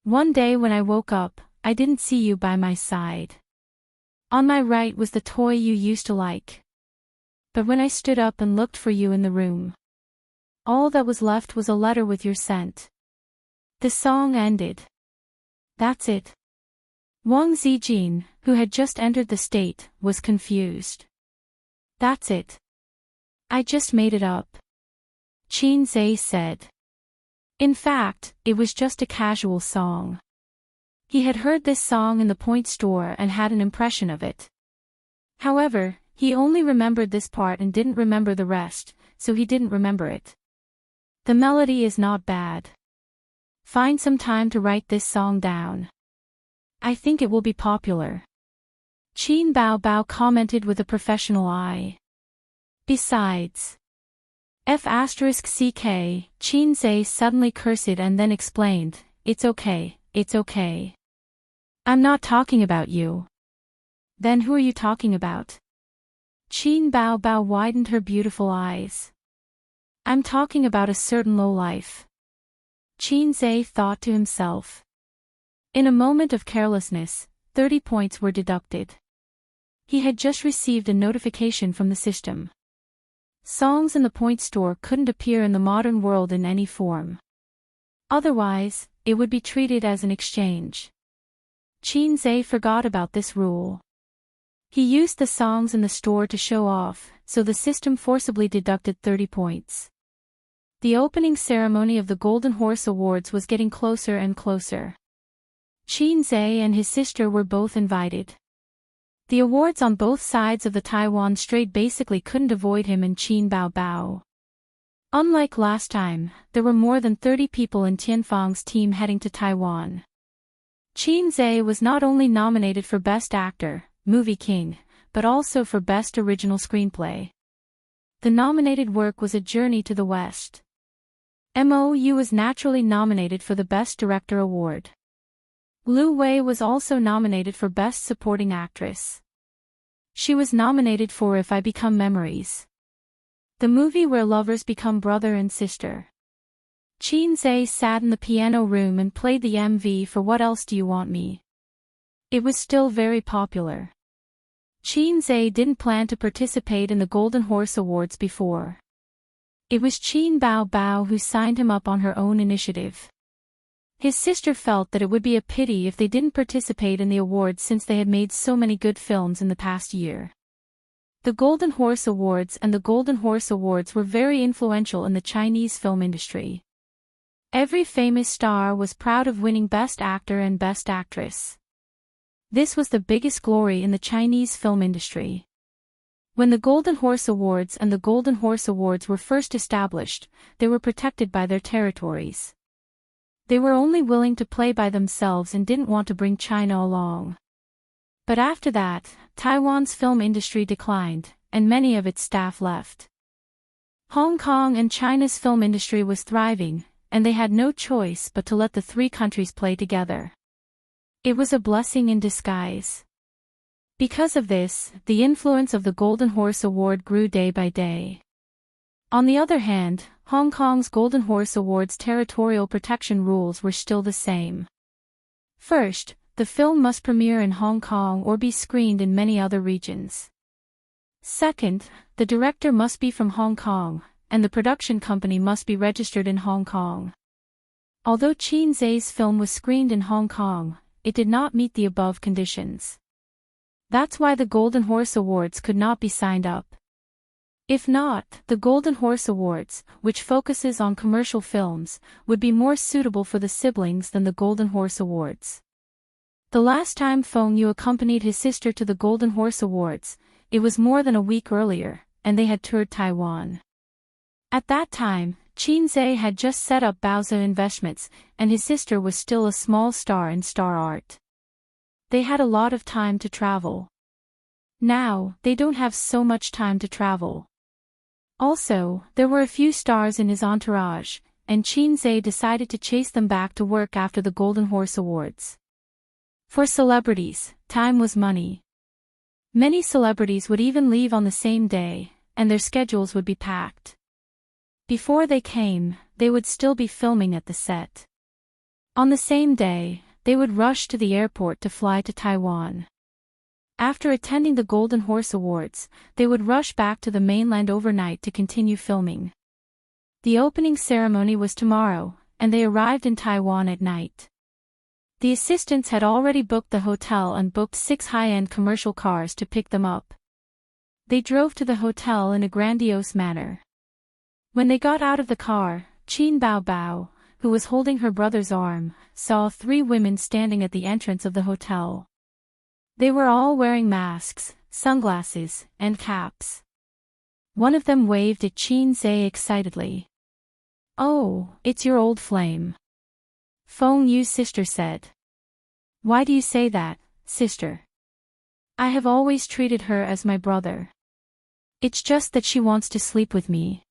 One day when I woke up, I didn't see you by my side. On my right was the toy you used to like. But when I stood up and looked for you in the room, all that was left was a letter with your scent. The song ended. That's it. Wang Zijin, who had just entered the state, was confused. That's it. I just made it up. Qin Zhe said. In fact, it was just a casual song. He had heard this song in the point store and had an impression of it. However, he only remembered this part and didn't remember the rest, so he didn't remember it. The melody is not bad. Find some time to write this song down. I think it will be popular. Qin Bao commented with a professional eye. Besides. F***ck, Qin Zhe suddenly cursed and then explained, it's okay, it's okay. I'm not talking about you. Then who are you talking about? Qin Bao widened her beautiful eyes. I'm talking about a certain lowlife. Qin Zhe thought to himself. In a moment of carelessness, 30 points were deducted. He had just received a notification from the system. Songs in the point store couldn't appear in the modern world in any form. Otherwise, it would be treated as an exchange. Qin Zhe forgot about this rule. He used the songs in the store to show off, so the system forcibly deducted 30 points. The opening ceremony of the Golden Horse Awards was getting closer and closer. Qin Zhe and his sister were both invited. The awards on both sides of the Taiwan Strait basically couldn't avoid him and Qin Bao. Unlike last time, there were more than 30 people in Tianfang's team heading to Taiwan. Qin Zhe was not only nominated for Best Actor, Movie King, but also for Best Original Screenplay. The nominated work was A Journey to the West. MOU was naturally nominated for the Best Director award. Lu Wei was also nominated for Best Supporting Actress. She was nominated for If I Become Memories, the movie where lovers become brother and sister. Qin Zhe sat in the piano room and played the MV for What Else Do You Want Me? It was still very popular. Qin Zhe didn't plan to participate in the Golden Horse Awards before. It was Qin Bao who signed him up on her own initiative. His sister felt that it would be a pity if they didn't participate in the awards since they had made so many good films in the past year. The Golden Horse Awards and the Golden Horse Awards were very influential in the Chinese film industry. Every famous star was proud of winning Best Actor and Best Actress. This was the biggest glory in the Chinese film industry. When the Golden Horse Awards and the Golden Horse Awards were first established, they were protected by their territories. They were only willing to play by themselves and didn't want to bring China along. But after that, Taiwan's film industry declined, and many of its staff left. Hong Kong and China's film industry was thriving, and they had no choice but to let the three countries play together. It was a blessing in disguise. Because of this, the influence of the Golden Horse Award grew day by day. On the other hand, Hong Kong's Golden Horse Awards territorial protection rules were still the same. First, the film must premiere in Hong Kong or be screened in many other regions. Second, the director must be from Hong Kong, and the production company must be registered in Hong Kong. Although Qin Zhe's film was screened in Hong Kong, it did not meet the above conditions. That's why the Golden Horse Awards could not be signed up. If not, the Golden Horse Awards, which focuses on commercial films, would be more suitable for the siblings than the Golden Horse Awards. The last time Feng Yu accompanied his sister to the Golden Horse Awards, it was more than a week earlier, and they had toured Taiwan. At that time, Qin Zhe had just set up Baozi Investments, and his sister was still a small star in star art. They had a lot of time to travel. Now, they don't have so much time to travel. Also, there were a few stars in his entourage, and Qin Zhe decided to chase them back to work after the Golden Horse Awards. For celebrities, time was money. Many celebrities would even leave on the same day, and their schedules would be packed. Before they came, they would still be filming at the set. On the same day, they would rush to the airport to fly to Taiwan. After attending the Golden Horse Awards, they would rush back to the mainland overnight to continue filming. The opening ceremony was tomorrow, and they arrived in Taiwan at night. The assistants had already booked the hotel and booked 6 high-end commercial cars to pick them up. They drove to the hotel in a grandiose manner. When they got out of the car, Qin Bao, who was holding her brother's arm, saw 3 women standing at the entrance of the hotel. They were all wearing masks, sunglasses, and caps. One of them waved at Qin Zhe excitedly. "Oh, it's your old flame," Feng Yu's sister said. "Why do you say that, sister? I have always treated her as my brother. It's just that she wants to sleep with me,"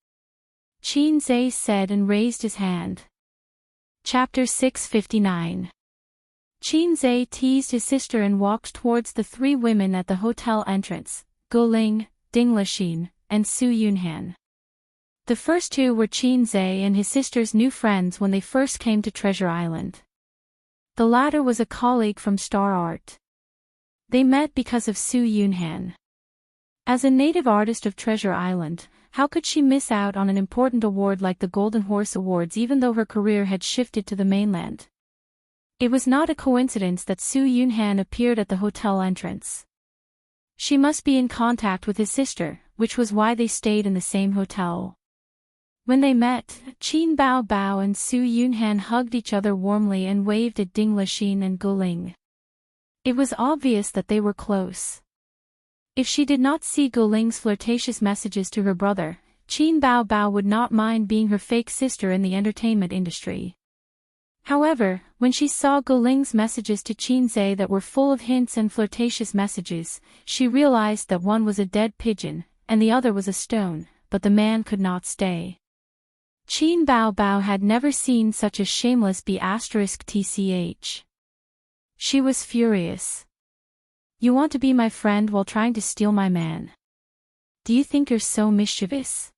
Qin Zhe said and raised his hand. Chapter 659. Qin Zhe teased his sister and walked towards the 3 women at the hotel entrance, Guling, Ding Lixin, and Su Yunhan. The first 2 were Qin Zhe and his sister's new friends when they first came to Treasure Island. The latter was a colleague from Star Art. They met because of Su Yunhan. As a native artist of Treasure Island, how could she miss out on an important award like the Golden Horse Awards even though her career had shifted to the mainland? It was not a coincidence that Su Yunhan appeared at the hotel entrance. She must be in contact with his sister, which was why they stayed in the same hotel. When they met, Qin Bao and Su Yunhan hugged each other warmly and waved at Ding Lixin and Guling. It was obvious that they were close. If she did not see Guling's flirtatious messages to her brother, Qin Bao would not mind being her fake sister in the entertainment industry. However, when she saw Guling's messages to Qin Zhe that were full of hints and flirtatious messages, she realized that one was a dead pigeon, and the other was a stone, but the man could not stay. Qin Bao had never seen such a shameless B*tch. She was furious. "You want to be my friend while trying to steal my man? Do you think you're so mischievous?"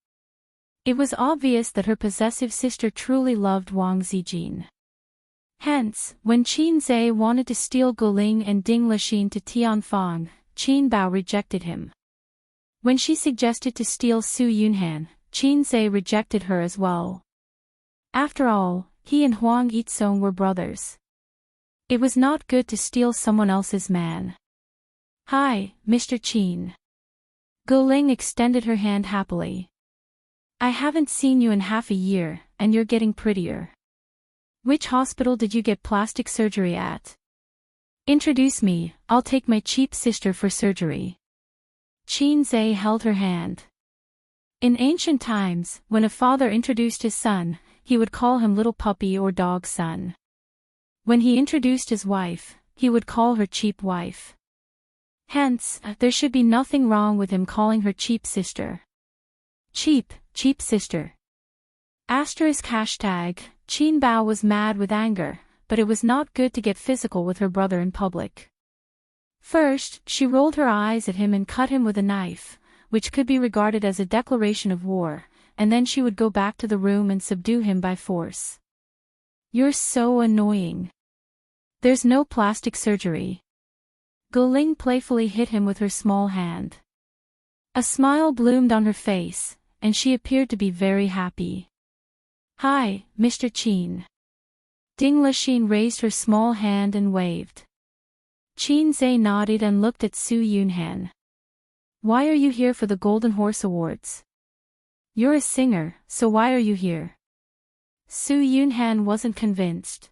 It was obvious that her possessive sister truly loved Wang Zijin. Hence, when Qin Zhe wanted to steal Guling and Ding Lixin to Tianfang, Qin Bao rejected him. When she suggested to steal Su Yunhan, Qin Zhe rejected her as well. After all, he and Huang Yizong were brothers. It was not good to steal someone else's man. "Hi, Mr. Qin." Guling extended her hand happily. "I haven't seen you in half a year, and you're getting prettier. Which hospital did you get plastic surgery at? Introduce me, I'll take my cheap sister for surgery." Qin Zhe held her hand. In ancient times, when a father introduced his son, he would call him little puppy or dog son. When he introduced his wife, he would call her cheap wife. Hence, there should be nothing wrong with him calling her cheap sister. Cheap sister. #. Qin Bao was mad with anger, but it was not good to get physical with her brother in public. First, she rolled her eyes at him and cut him with a knife, which could be regarded as a declaration of war, and then she would go back to the room and subdue him by force. "You're so annoying. There's no plastic surgery." Guling playfully hit him with her small hand. A smile bloomed on her face, and she appeared to be very happy. "Hi, Mr. Qin." Ding Lixin raised her small hand and waved. Qin Zhe nodded and looked at Su Yunhan. Why are you here for the Golden Horse Awards? You're a singer, so why are you here? Su Yunhan wasn't convinced.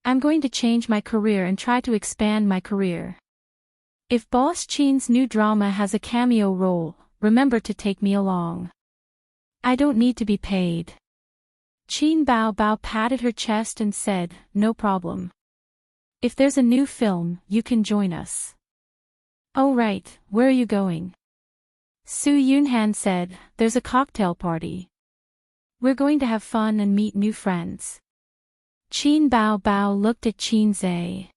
I'm going to change my career and try to expand my career. If Boss Qin's new drama has a cameo role, remember to take me along. I don't need to be paid. Qin Bao Bao patted her chest and said, no problem. If there's a new film, you can join us. Oh right, where are you going? Su Yunhan said, there's a cocktail party. We're going to have fun and meet new friends. Qin Bao Bao looked at Qin Zhe.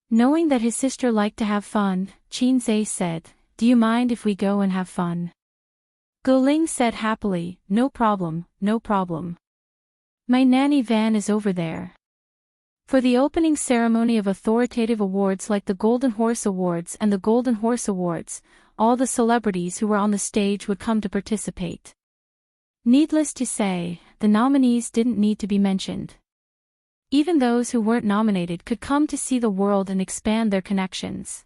Knowing that his sister liked to have fun, Qin Zhe said, do you mind if we go and have fun? Guling said happily, no problem, no problem. My nanny van is over there. For the opening ceremony of authoritative awards like the Golden Horse Awards and the Golden Horse Awards, all the celebrities who were on the stage would come to participate. Needless to say, the nominees didn't need to be mentioned. Even those who weren't nominated could come to see the world and expand their connections.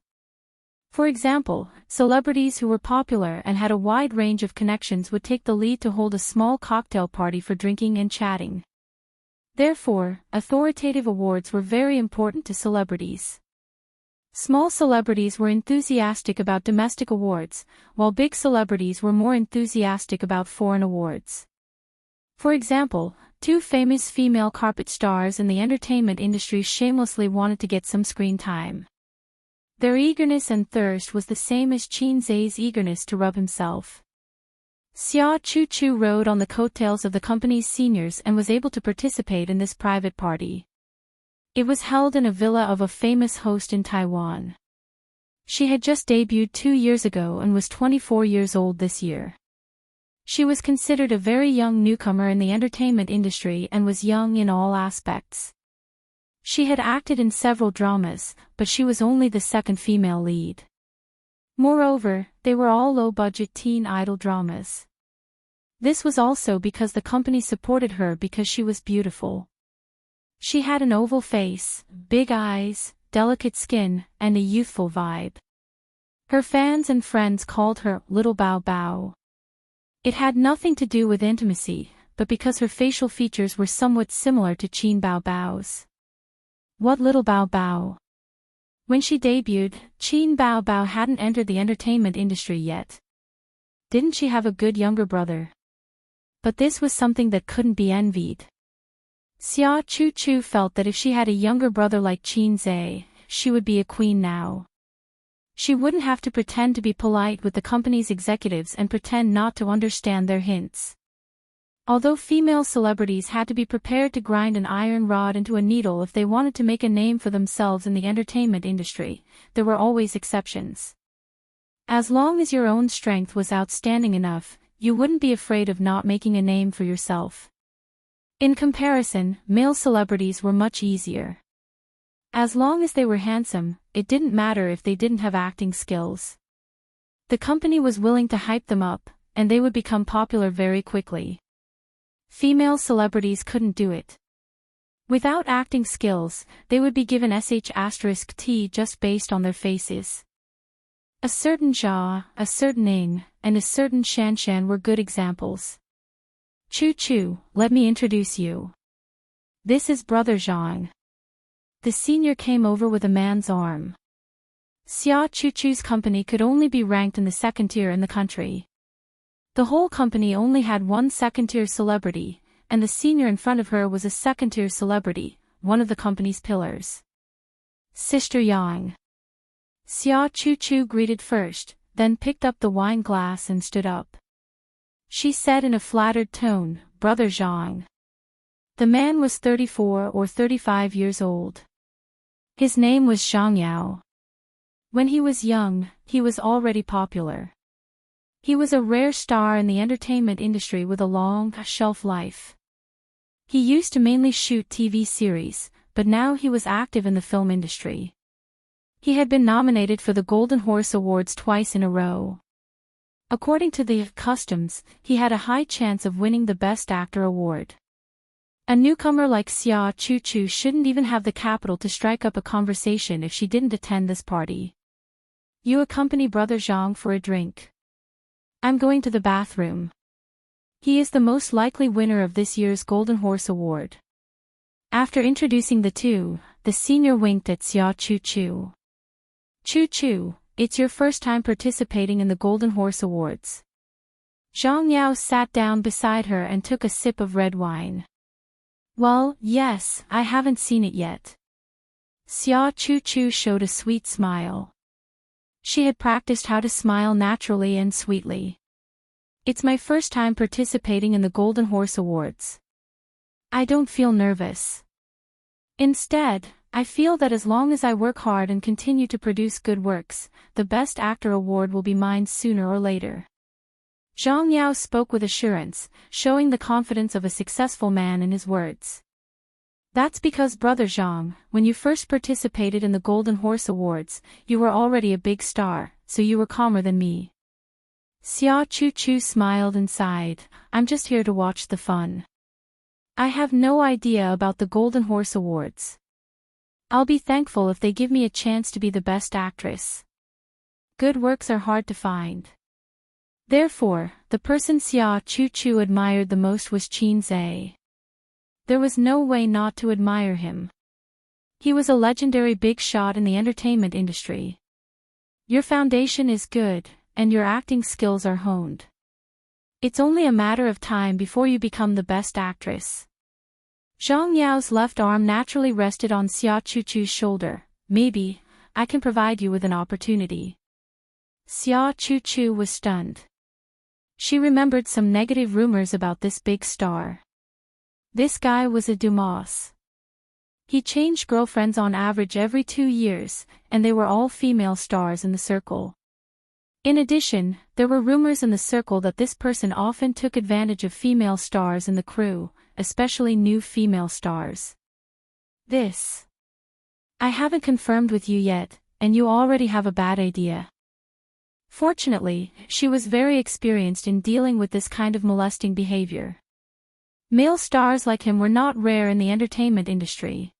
For example, celebrities who were popular and had a wide range of connections would take the lead to hold a small cocktail party for drinking and chatting. Therefore, authoritative awards were very important to celebrities. Small celebrities were enthusiastic about domestic awards, while big celebrities were more enthusiastic about foreign awards. For example, two famous female carpet stars in the entertainment industry shamelessly wanted to get some screen time. Their eagerness and thirst was the same as Qin Zhe's eagerness to rub himself. Xia Chu rode on the coattails of the company's seniors and was able to participate in this private party. It was held in a villa of a famous host in Taiwan. She had just debuted 2 years ago and was 24 years old this year. She was considered a very young newcomer in the entertainment industry and was young in all aspects. She had acted in several dramas, but she was only the second female lead. Moreover, they were all low-budget teen idol dramas. This was also because the company supported her because she was beautiful. She had an oval face, big eyes, delicate skin, and a youthful vibe. Her fans and friends called her Little Bao Bao. It had nothing to do with intimacy, but because her facial features were somewhat similar to Qin Bao Bao's. What Little Bao Bao? When she debuted, Qin Bao Bao hadn't entered the entertainment industry yet. Didn't she have a good younger brother? But this was something that couldn't be envied. Xia Chu felt that if she had a younger brother like Qin Zhe, she would be a queen now. She wouldn't have to pretend to be polite with the company's executives and pretend not to understand their hints. Although female celebrities had to be prepared to grind an iron rod into a needle if they wanted to make a name for themselves in the entertainment industry, there were always exceptions. As long as your own strength was outstanding enough, you wouldn't be afraid of not making a name for yourself. In comparison, male celebrities were much easier. As long as they were handsome, it didn't matter if they didn't have acting skills. The company was willing to hype them up, and they would become popular very quickly. Female celebrities couldn't do it. Without acting skills, they would be given sh*t just based on their faces. A certain Jia, a certain Ing, and a certain Shanshan were good examples. Chu, let me introduce you. This is Brother Zhang. The senior came over with a man's arm. Xia Chu's company could only be ranked in the second tier in the country. The whole company only had one second-tier celebrity, and the senior in front of her was a second-tier celebrity, one of the company's pillars. Sister Yang. Xia Chu greeted first, then picked up the wine glass and stood up. She said in a flattered tone, Brother Zhang. The man was 34 or 35 years old. His name was Zhang Yao. When he was young, he was already popular. He was a rare star in the entertainment industry with a long shelf life. He used to mainly shoot TV series, but now he was active in the film industry. He had been nominated for the Golden Horse Awards twice in a row. According to the customs, he had a high chance of winning the Best Actor award. A newcomer like Xia Chu shouldn't even have the capital to strike up a conversation if she didn't attend this party. You accompany Brother Zhang for a drink. I'm going to the bathroom. He is the most likely winner of this year's Golden Horse Award. After introducing the two, the senior winked at Xia Chu. Chu, it's your first time participating in the Golden Horse Awards. Zhang Yao sat down beside her and took a sip of red wine. Well, yes, I haven't seen it yet. Xia Chu showed a sweet smile. She had practiced how to smile naturally and sweetly. It's my first time participating in the Golden Horse Awards. I don't feel nervous. Instead, I feel that as long as I work hard and continue to produce good works, the Best Actor award will be mine sooner or later. Zhang Yao spoke with assurance, showing the confidence of a successful man in his words. That's because Brother Zhang, when you first participated in the Golden Horse Awards, you were already a big star, so you were calmer than me. Xia Chu smiled and sighed, I'm just here to watch the fun. I have no idea about the Golden Horse Awards. I'll be thankful if they give me a chance to be the best actress. Good works are hard to find. Therefore, the person Xia Chu admired the most was Qin Zhe. There was no way not to admire him. He was a legendary big shot in the entertainment industry. Your foundation is good, and your acting skills are honed. It's only a matter of time before you become the best actress. Zhang Yao's left arm naturally rested on Xia Chu's shoulder. Maybe, I can provide you with an opportunity. Xia Chu was stunned. She remembered some negative rumors about this big star. This guy was a Dumas. He changed girlfriends on average every 2 years, and they were all female stars in the circle. In addition, there were rumors in the circle that this person often took advantage of female stars in the crew, especially new female stars. I haven't confirmed with you yet, and you already have a bad idea. Fortunately, she was very experienced in dealing with this kind of molesting behavior. Male stars like him were not rare in the entertainment industry.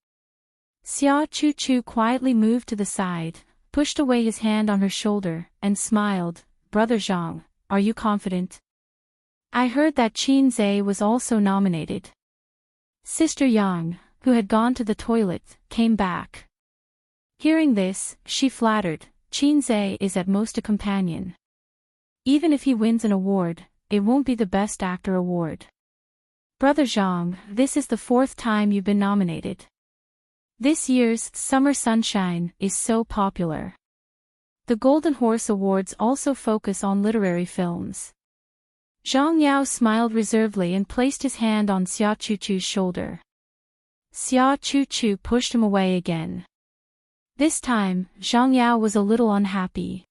Xia Chu quietly moved to the side, pushed away his hand on her shoulder, and smiled. Brother Zhang, are you confident? I heard that Qin Zhe was also nominated. Sister Yang, who had gone to the toilet, came back. Hearing this, she flattered, Qin Zhe is at most a companion. Even if he wins an award, it won't be the Best Actor award. Brother Zhang, this is the 4th time you've been nominated. This year's Summer Sunshine is so popular. The Golden Horse Awards also focus on literary films. Zhang Yao smiled reservedly and placed his hand on Xia Chu's shoulder. Xia Chu pushed him away again. This time, Zhang Yao was a little unhappy.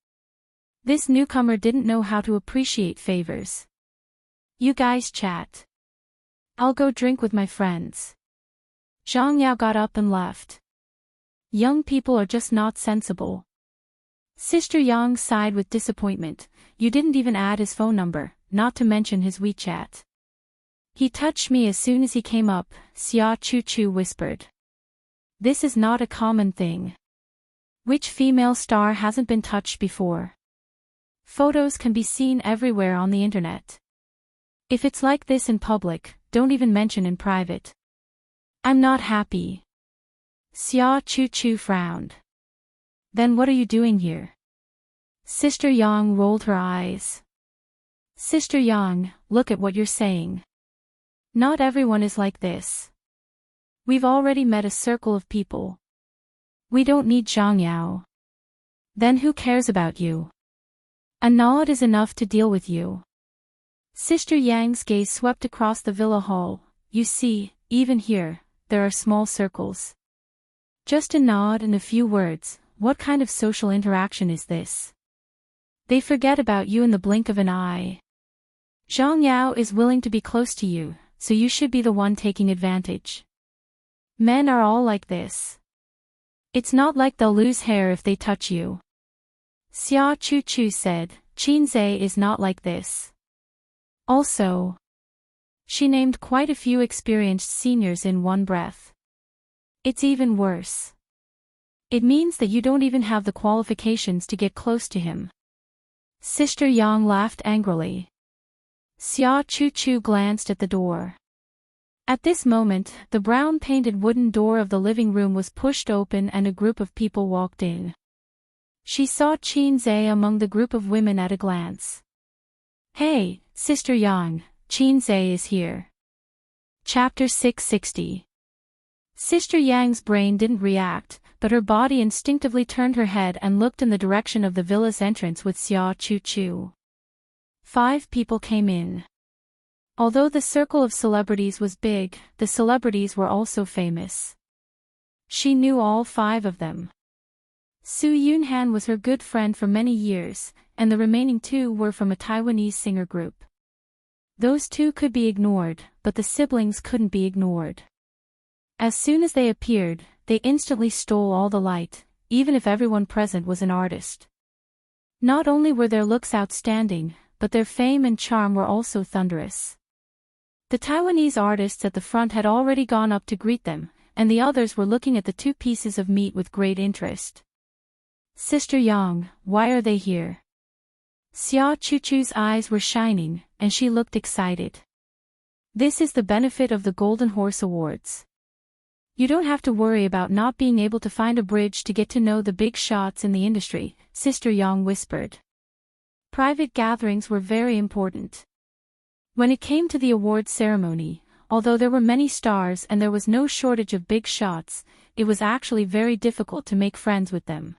This newcomer didn't know how to appreciate favors. You guys chat. I'll go drink with my friends. Zhang Yao got up and left. Young people are just not sensible. Sister Yang sighed with disappointment. You didn't even add his phone number, not to mention his WeChat. He touched me as soon as he came up, Xia Chu whispered. This is not a common thing. Which female star hasn't been touched before? Photos can be seen everywhere on the internet. If it's like this in public, don't even mention in private. I'm not happy. Xia Chu frowned. Then what are you doing here? Sister Yang rolled her eyes. Sister Yang, look at what you're saying. Not everyone is like this. We've already met a circle of people. We don't need Zhang Yao. Then who cares about you? A nod is enough to deal with you. Sister Yang's gaze swept across the villa hall. You see, even here, there are small circles. Just a nod and a few words, what kind of social interaction is this? They forget about you in the blink of an eye. Zhang Yao is willing to be close to you, so you should be the one taking advantage. Men are all like this. It's not like they'll lose hair if they touch you. Xia Chu said, Qin Zhe is not like this. Also, She named quite a few experienced seniors in one breath. It's even worse. It means that you don't even have the qualifications to get close to him. Sister Yang laughed angrily. Xia Chu glanced at the door. At this moment, the brown-painted wooden door of the living room was pushed open and a group of people walked in. She saw Qin Zhe among the group of women at a glance. Hey, Sister Yang, Qin Zhe is here. Chapter 660. Sister Yang's brain didn't react, but her body instinctively turned her head and looked in the direction of the villa's entrance with Xia Chu. 5 people came in. Although the circle of celebrities was big, the celebrities were also famous. She knew all 5 of them. Su Yunhan was her good friend for many years, and the remaining 2 were from a Taiwanese singer group. Those 2 could be ignored, but the siblings couldn't be ignored. As soon as they appeared, they instantly stole all the light, even if everyone present was an artist. Not only were their looks outstanding, but their fame and charm were also thunderous. The Taiwanese artists at the front had already gone up to greet them, and the others were looking at the 2 pieces of meat with great interest. Sister Yang, why are they here? Xia Chu's eyes were shining, and she looked excited. This is the benefit of the Golden Horse Awards. You don't have to worry about not being able to find a bridge to get to know the big shots in the industry, Sister Yang whispered. Private gatherings were very important. When it came to the awards ceremony, although there were many stars and there was no shortage of big shots, it was actually very difficult to make friends with them.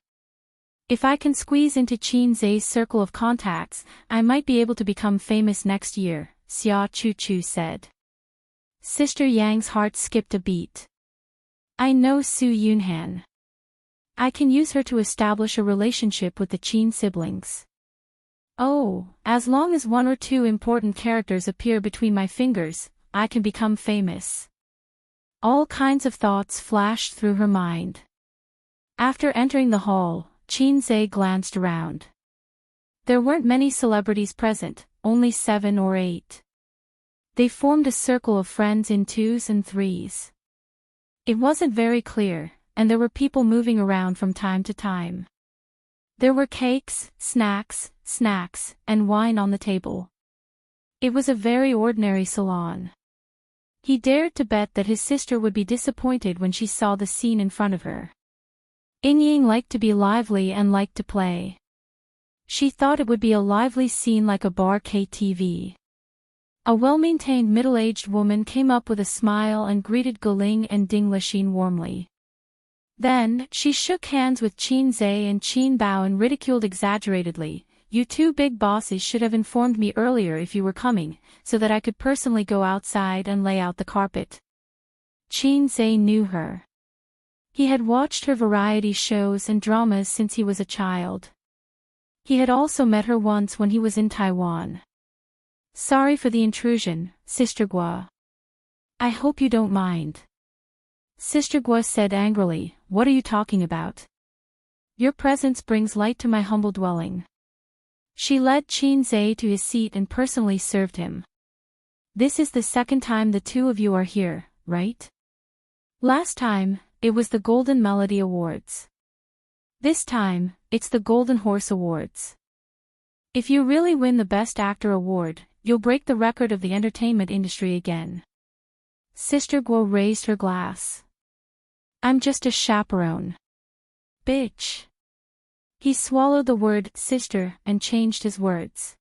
If I can squeeze into Qin Zhe's circle of contacts, I might be able to become famous next year, Xia Chu said. Sister Yang's heart skipped a beat. I know Su Yunhan. I can use her to establish a relationship with the Qin siblings. Oh, as long as 1 or 2 important characters appear between my fingers, I can become famous. All kinds of thoughts flashed through her mind. After entering the hall, Qin Zhe glanced around. There weren't many celebrities present, only 7 or 8. They formed a circle of friends in 2s and 3s. It wasn't very clear, and there were people moving around from time to time. There were cakes, snacks, and wine on the table. It was a very ordinary salon. He dared to bet that his sister would be disappointed when she saw the scene in front of her. Ying liked to be lively and liked to play. She thought it would be a lively scene like a bar KTV. A well-maintained middle-aged woman came up with a smile and greeted Guling and Ding Lixin warmly. Then, she shook hands with Qin Zhe and Qin Bao and ridiculed exaggeratedly, "You 2 big bosses should have informed me earlier if you were coming, so that I could personally go outside and lay out the carpet." Qin Zhe knew her. He had watched her variety shows and dramas since he was a child. He had also met her once when he was in Taiwan. Sorry for the intrusion, Sister Gua. I hope you don't mind. Sister Gua said angrily, what are you talking about? Your presence brings light to my humble dwelling. She led Qin Zhe to his seat and personally served him. This is the 2nd time the 2 of you are here, right? Last time, it was the Golden Melody Awards. This time, it's the Golden Horse Awards. If you really win the Best Actor award, you'll break the record of the entertainment industry again. Sister Guo raised her glass. I'm just a chaperone. Bitch. He swallowed the word sister and changed his words.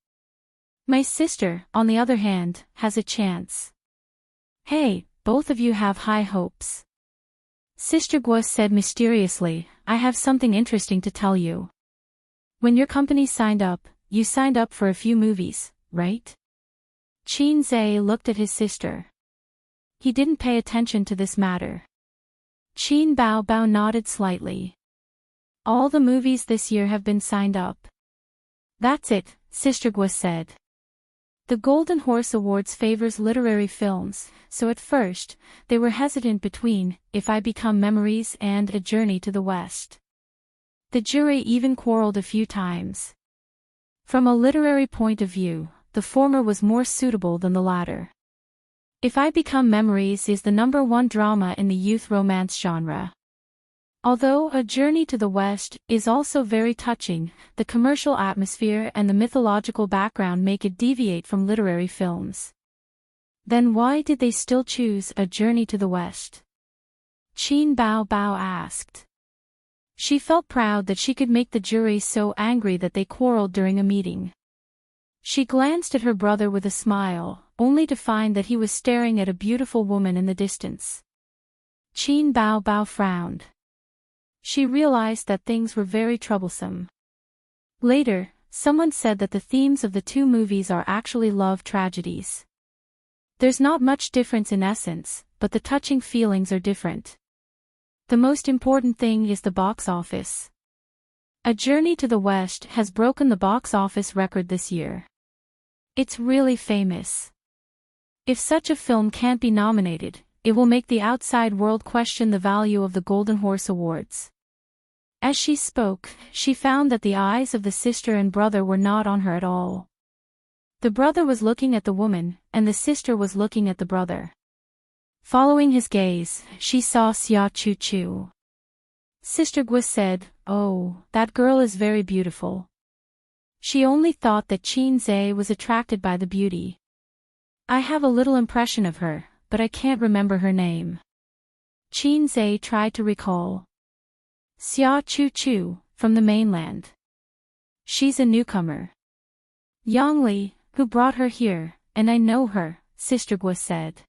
My sister, on the other hand, has a chance. Hey, both of you have high hopes. Sister Guo said mysteriously, I have something interesting to tell you. When your company signed up, you signed up for a few movies, right? Qin Zhe looked at his sister. He didn't pay attention to this matter. Qin Bao nodded slightly. All the movies this year have been signed up. That's it, Sister Guo said. The Golden Horse Awards favors literary films, so at first, they were hesitant between If I Become Memories and A Journey to the West. The jury even quarreled a few times. From a literary point of view, the former was more suitable than the latter. If I Become Memories is the #1 drama in the youth romance genre. Although A Journey to the West is also very touching, the commercial atmosphere and the mythological background make it deviate from literary films. Then why did they still choose A Journey to the West? Qin Bao Bao asked. She felt proud that she could make the jury so angry that they quarreled during a meeting. She glanced at her brother with a smile, only to find that he was staring at a beautiful woman in the distance. Qin Bao Bao frowned. She realized that things were very troublesome. Later, someone said that the themes of the two movies are actually love tragedies. There's not much difference in essence, but the touching feelings are different. The most important thing is the box office. A Journey to the West has broken the box office record this year. It's really famous. If such a film can't be nominated, it will make the outside world question the value of the Golden Horse Awards. As she spoke, she found that the eyes of the sister and brother were not on her at all. The brother was looking at the woman, and the sister was looking at the brother. Following his gaze, she saw Xia Chu Chu. Sister Gui said, "Oh, that girl is very beautiful." She only thought that Qin Zhe was attracted by the beauty. "I have a little impression of her, but I can't remember her name." Qin Zhe tried to recall. "Xia Chu Chu, from the mainland. She's a newcomer. Yang Li, who brought her here, and I know her," Sister Gui said.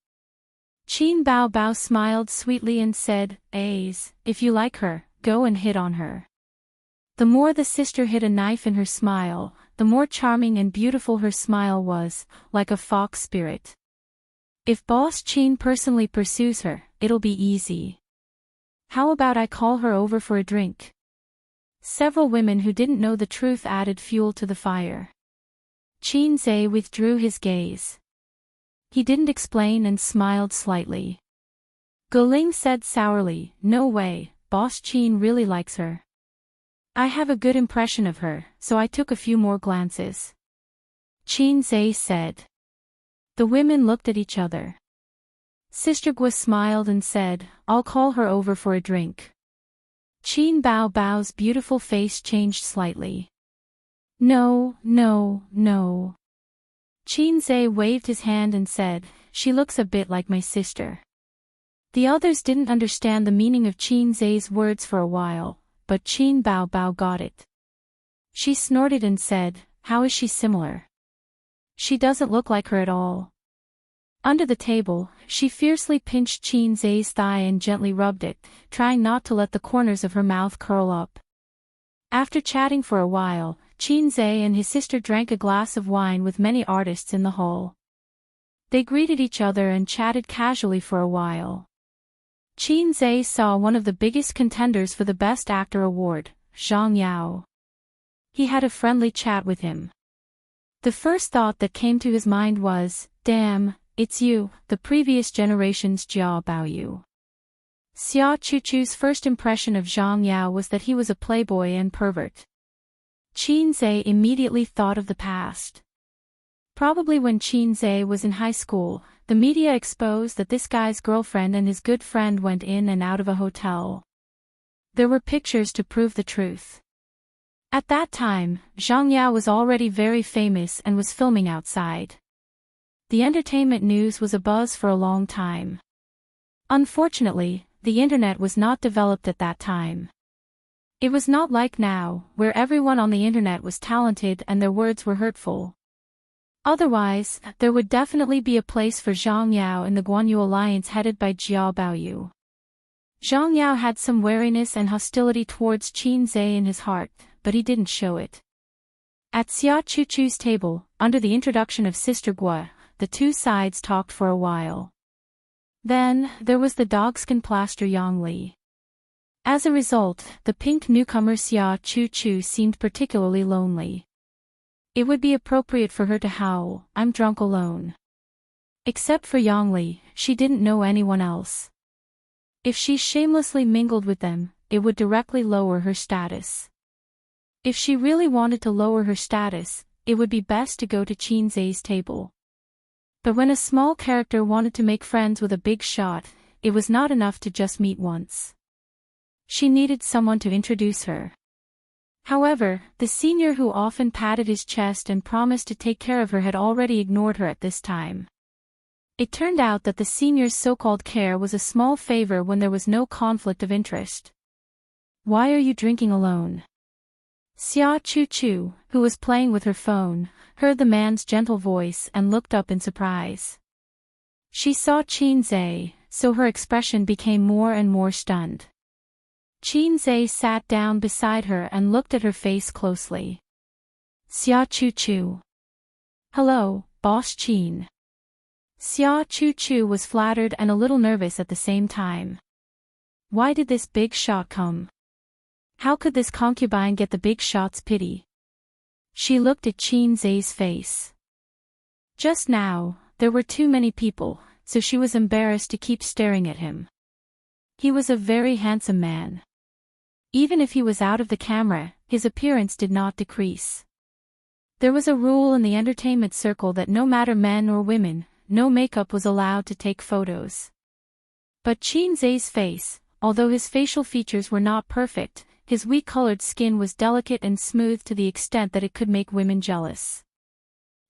Qin Bao Bao smiled sweetly and said, "If you like her, go and hit on her." The more the sister hid a knife in her smile, the more charming and beautiful her smile was, like a fox spirit. "If Boss Qin personally pursues her, it'll be easy. How about I call her over for a drink?" Several women who didn't know the truth added fuel to the fire. Qin Zhe withdrew his gaze. He didn't explain and smiled slightly. Guling said sourly, "No way, Boss Qin really likes her. I have a good impression of her, so I took a few more glances." Qin Zhe said. The women looked at each other. Sister Gui smiled and said, "I'll call her over for a drink." Qin Bao Bao's beautiful face changed slightly. "No, no, no." Qin Zhe waved his hand and said, "She looks a bit like my sister." The others didn't understand the meaning of Qin Zhe's words for a while, but Qin Bao Bao got it. She snorted and said, "How is she similar? She doesn't look like her at all." Under the table, she fiercely pinched Qin Zhe's thigh and gently rubbed it, trying not to let the corners of her mouth curl up. After chatting for a while, Qin Zhe and his sister drank a glass of wine with many artists in the hall. They greeted each other and chatted casually for a while. Qin Zhe saw one of the biggest contenders for the Best Actor award, Zhang Yao. He had a friendly chat with him. The first thought that came to his mind was, "Damn, it's you, the previous generation's Jia Baoyu." Xia Chu Chu's first impression of Zhang Yao was that he was a playboy and pervert. Qin Zhe immediately thought of the past. Probably when Qin Zhe was in high school, the media exposed that this guy's girlfriend and his good friend went in and out of a hotel. There were pictures to prove the truth. At that time, Zhang Yao was already very famous and was filming outside. The entertainment news was abuzz for a long time. Unfortunately, the internet was not developed at that time. It was not like now, where everyone on the internet was talented and their words were hurtful. Otherwise, there would definitely be a place for Zhang Yao in the Guanyu alliance headed by Jia Baoyu. Zhang Yao had some wariness and hostility towards Qin Zhe in his heart, but he didn't show it. At Xia Chu Chu's table, under the introduction of Sister Gui, the two sides talked for a while. Then, there was the dogskin plaster Yang Li. As a result, the pink newcomer Xia Chu Chu seemed particularly lonely. It would be appropriate for her to howl, "I'm drunk alone." Except for Yang Li, she didn't know anyone else. If she shamelessly mingled with them, it would directly lower her status. If she really wanted to lower her status, it would be best to go to Qin Zhe's table. But when a small character wanted to make friends with a big shot, it was not enough to just meet once. She needed someone to introduce her. However, the senior who often patted his chest and promised to take care of her had already ignored her at this time. It turned out that the senior's so-called care was a small favor when there was no conflict of interest. "Why are you drinking alone?" Xia Chu, who was playing with her phone, heard the man's gentle voice and looked up in surprise. She saw Qin Zhe, so her expression became more and more stunned. Qin Zhe sat down beside her and looked at her face closely. "Xia Chu. Hello, Boss Qin." Xia Chu was flattered and a little nervous at the same time. Why did this big shot come? How could this concubine get the big shot's pity? She looked at Qin Zhe's face. Just now, there were too many people, so she was embarrassed to keep staring at him. He was a very handsome man. Even if he was out of the camera, his appearance did not decrease. There was a rule in the entertainment circle that no matter men or women, no makeup was allowed to take photos. But Qin Zhe's face, although his facial features were not perfect, his wheat-colored skin was delicate and smooth to the extent that it could make women jealous.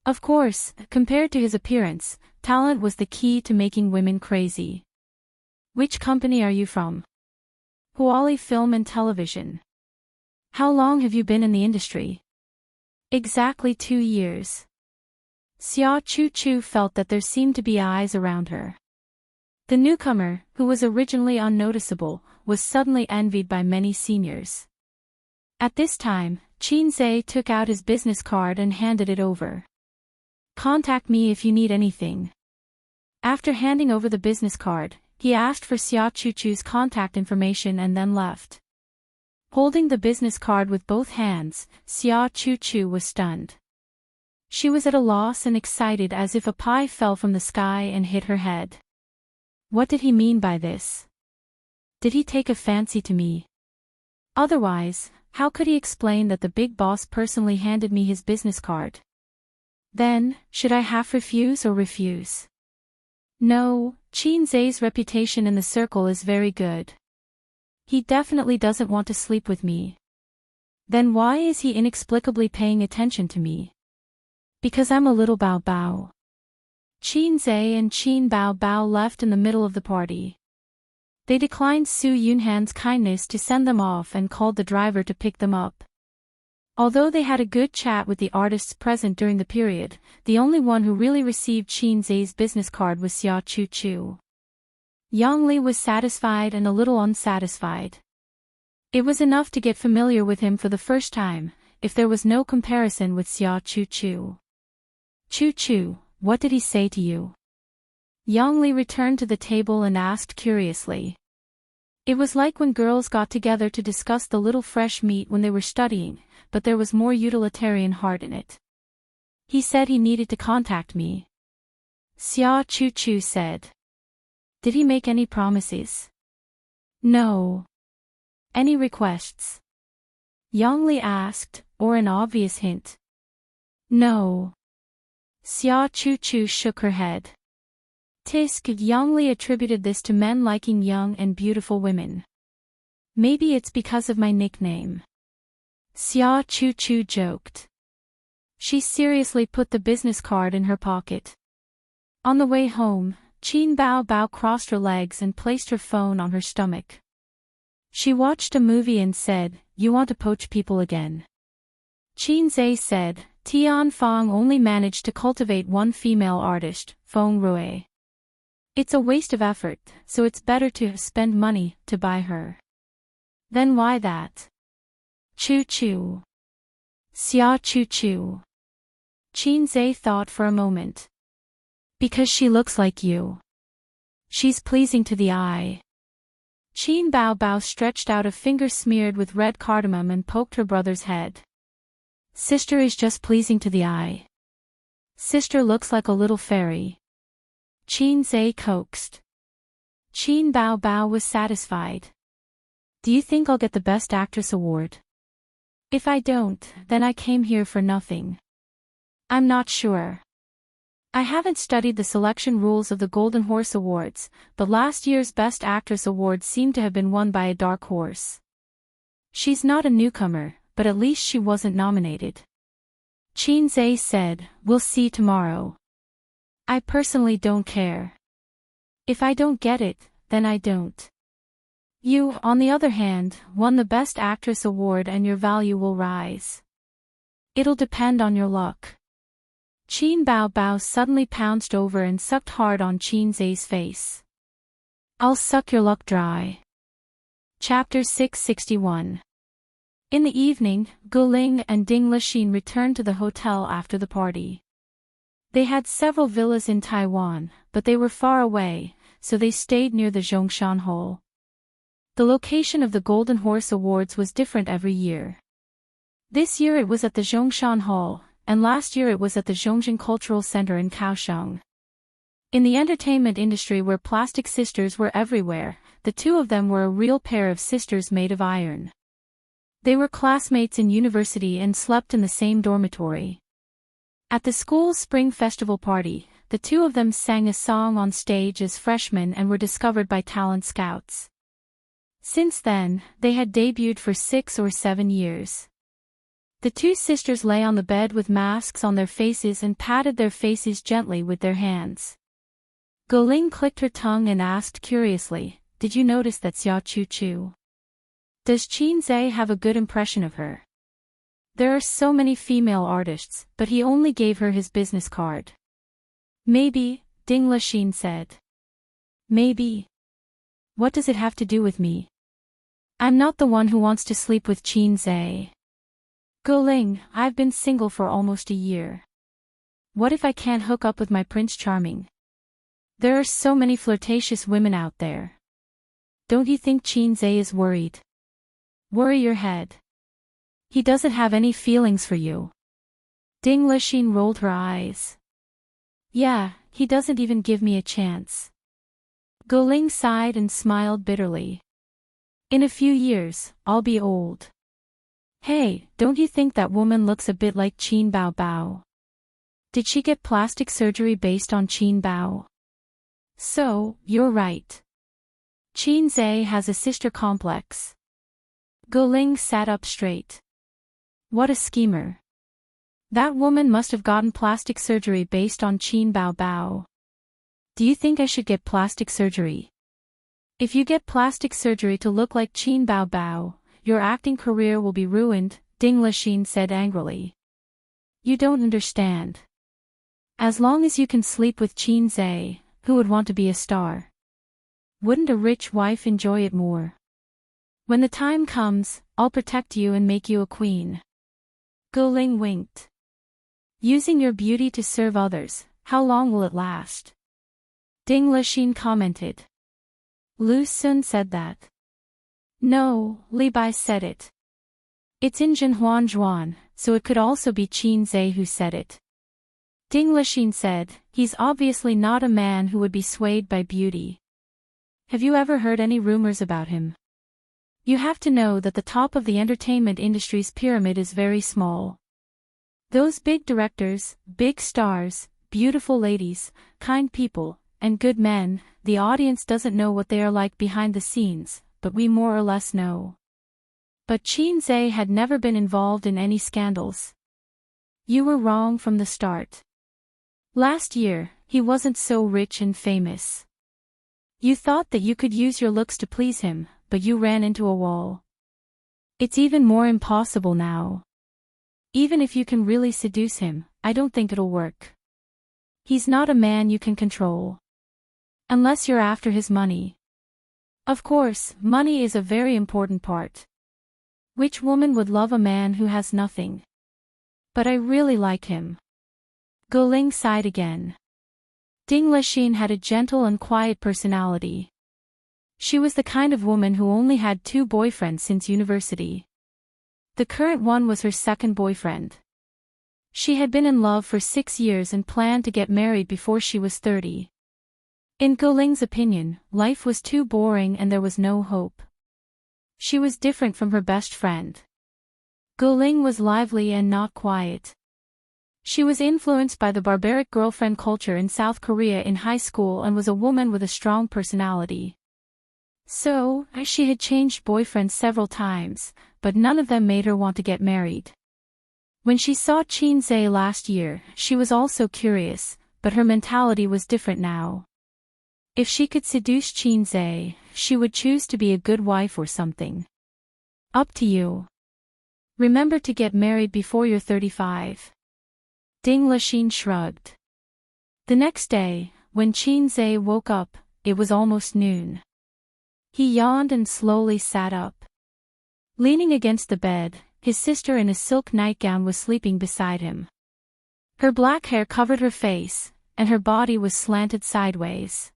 Of course, compared to his appearance, talent was the key to making women crazy. "Which company are you from?" "Huali Film and Television." "How long have you been in the industry?" "Exactly 2 years." Xia Chu felt that there seemed to be eyes around her. The newcomer, who was originally unnoticeable, was suddenly envied by many seniors. At this time, Qin Zhe took out his business card and handed it over. "Contact me if you need anything." After handing over the business card, he asked for Xia Chu's contact information and then left. Holding the business card with both hands, Xia Chu was stunned. She was at a loss and excited as if a pie fell from the sky and hit her head. What did he mean by this? Did he take a fancy to me? Otherwise, how could he explain that the big boss personally handed me his business card? Then, should I half refuse or refuse? No, Qin Zhe's reputation in the circle is very good. He definitely doesn't want to sleep with me. Then why is he inexplicably paying attention to me? Because I'm a little Bao Bao. Qin Zhe and Qin Bao Bao left in the middle of the party. They declined Su Yunhan's kindness to send them off and called the driver to pick them up. Although they had a good chat with the artists present during the period, the only one who really received Qin Zhe's business card was Xia Chu. Yang Li was satisfied and a little unsatisfied. It was enough to get familiar with him for the first time, if there was no comparison with Xia Chu. Chu, what did he say to you? Yang Li returned to the table and asked curiously. It was like when girls got together to discuss the little fresh meat when they were studying, but there was more utilitarian heart in it. He said he needed to contact me. Xia Chu said. Did he make any promises? No. Any requests? Yang Li asked, or an obvious hint? No. Xia Chu shook her head. Yang Li attributed this to men liking young and beautiful women. Maybe it's because of my nickname. Xia Chu joked. She seriously put the business card in her pocket. On the way home, Qin Bao Bao crossed her legs and placed her phone on her stomach. She watched a movie and said, "You want to poach people again?" Qin Zhe said, Tian Fong only managed to cultivate one female artist, Feng Rui. It's a waste of effort, so it's better to spend money to buy her. Then why that? Chu. Xia Chu. Qin Zhe thought for a moment. Because she looks like you. She's pleasing to the eye. Qin Bao Bao stretched out a finger smeared with red cardamom and poked her brother's head. Sister is just pleasing to the eye. Sister looks like a little fairy. Qin Zhe coaxed. Qin Bao Bao was satisfied. Do you think I'll get the Best Actress award? If I don't, then I came here for nothing. I'm not sure. I haven't studied the selection rules of the Golden Horse Awards, but last year's Best Actress award seemed to have been won by a dark horse. She's not a newcomer, but at least she wasn't nominated. Qin Zhe said, "We'll see tomorrow. I personally don't care. If I don't get it, then I don't. You, on the other hand, won the Best Actress award and your value will rise. It'll depend on your luck." Qin Bao suddenly pounced over and sucked hard on Qin Zhe's face. "I'll suck your luck dry." Chapter 661. In the evening, Guling and Ding Lixin returned to the hotel after the party. They had several villas in Taiwan, but they were far away, so they stayed near the Zhongshan Hall. The location of the Golden Horse Awards was different every year. This year it was at the Zhongshan Hall, and last year it was at the Zhongzhen Cultural Center in Kaohsiung. In the entertainment industry where plastic sisters were everywhere, the two of them were a real pair of sisters made of iron. They were classmates in university and slept in the same dormitory. At the school's spring festival party, the two of them sang a song on stage as freshmen and were discovered by talent scouts. Since then, they had debuted for 6 or 7 years. The two sisters lay on the bed with masks on their faces and patted their faces gently with their hands. Guling clicked her tongue and asked curiously, "Did you notice that Xia Chu Chu? Does Qin Zhe have a good impression of her? There are so many female artists, but he only gave her his business card." "Maybe," Ding Lixin said. "Maybe. What does it have to do with me? I'm not the one who wants to sleep with Qin Zhe. Guling, I've been single for almost a year. What if I can't hook up with my Prince Charming? There are so many flirtatious women out there. Don't you think Qin Zhe is worried? Worry your head. He doesn't have any feelings for you." Ding Lixin rolled her eyes. "Yeah, he doesn't even give me a chance." Guling sighed and smiled bitterly. "In a few years, I'll be old. Hey, don't you think that woman looks a bit like Qin Bao? Did she get plastic surgery based on Qin Bao? So, you're right. Qin Zhe has a sister complex." Guling sat up straight. What a schemer. That woman must have gotten plastic surgery based on Qin Bao. Do you think I should get plastic surgery? If you get plastic surgery to look like Qin Bao, your acting career will be ruined, Ding Lixin said angrily. You don't understand. As long as you can sleep with Qin Zhe, who would want to be a star? Wouldn't a rich wife enjoy it more? When the time comes, I'll protect you and make you a queen. Guling winked. Using your beauty to serve others, how long will it last? Ding Lixin commented. Lu Sun said that. No, Li Bai said it. It's in Zhenhuan Zhuan, so it could also be Qin Zhe who said it. Ding Lixin said, he's obviously not a man who would be swayed by beauty. Have you ever heard any rumors about him? You have to know that the top of the entertainment industry's pyramid is very small. Those big directors, big stars, beautiful ladies, kind people, and good men, the audience doesn't know what they are like behind the scenes, but we more or less know. But Qin Zhe had never been involved in any scandals. You were wrong from the start. Last year, he wasn't so rich and famous. You thought that you could use your looks to please him, but you ran into a wall. It's even more impossible now. Even if you can really seduce him, I don't think it'll work. He's not a man you can control. Unless you're after his money. Of course, money is a very important part. Which woman would love a man who has nothing? But I really like him. Guling sighed again. Ding Lixin had a gentle and quiet personality. She was the kind of woman who only had 2 boyfriends since university. The current one was her second boyfriend. She had been in love for 6 years and planned to get married before she was 30. In Guling's opinion, life was too boring and there was no hope. She was different from her best friend. Guling was lively and not quiet. She was influenced by the barbaric girlfriend culture in South Korea in high school and was a woman with a strong personality. So, she had changed boyfriends several times, but none of them made her want to get married. When she saw Chin Zae last year, she was also curious, but her mentality was different now. If she could seduce Chin Zae, she would choose to be a good wife or something. Up to you. Remember to get married before you're 35. Ding Lixin shrugged. The next day, when Chin Zae woke up, it was almost noon. He yawned and slowly sat up. Leaning against the bed, his sister in a silk nightgown was sleeping beside him. Her black hair covered her face, and her body was slanted sideways.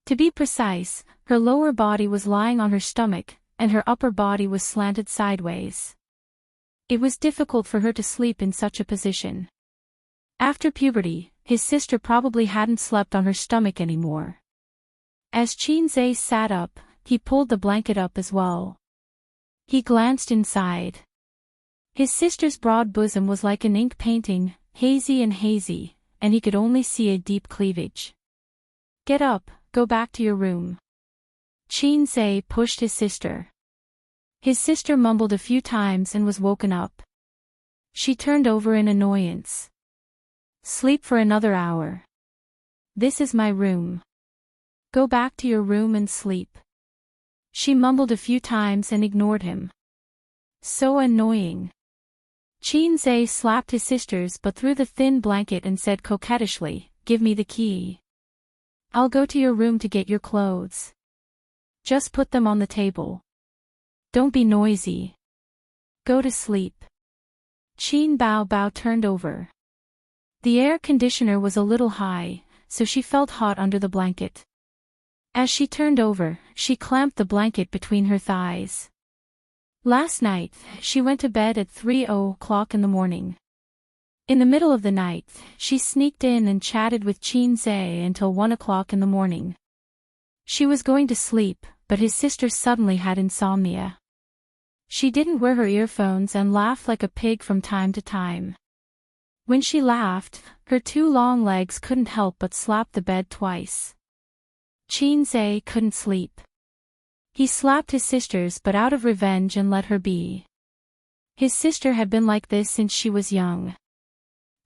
To be precise, her lower body was lying on her stomach, and her upper body was slanted sideways. It was difficult for her to sleep in such a position. After puberty, his sister probably hadn't slept on her stomach anymore. As Chin Zae sat up, he pulled the blanket up as well. He glanced inside. His sister's broad bosom was like an ink painting, hazy, and he could only see a deep cleavage. Get up, go back to your room. Chin Zae pushed his sister. His sister mumbled a few times and was woken up. She turned over in annoyance. Sleep for another hour. This is my room. Go back to your room and sleep. She mumbled a few times and ignored him. So annoying. Chin Zae slapped his sister's butt through the thin blanket and said coquettishly, "Give me the key. I'll go to your room to get your clothes. Just put them on the table. Don't be noisy. Go to sleep." Chin Bao Bao turned over. The air conditioner was a little high, so she felt hot under the blanket. As she turned over, she clamped the blanket between her thighs. Last night, she went to bed at 3:00 in the morning. In the middle of the night, she sneaked in and chatted with Chin Zae until 1:00 in the morning. She was going to sleep, but his sister suddenly had insomnia. She didn't wear her earphones and laughed like a pig from time to time. When she laughed, her two long legs couldn't help but slap the bed twice. Chin Zae couldn't sleep. He slapped his sisters but out of revenge and let her be. His sister had been like this since she was young.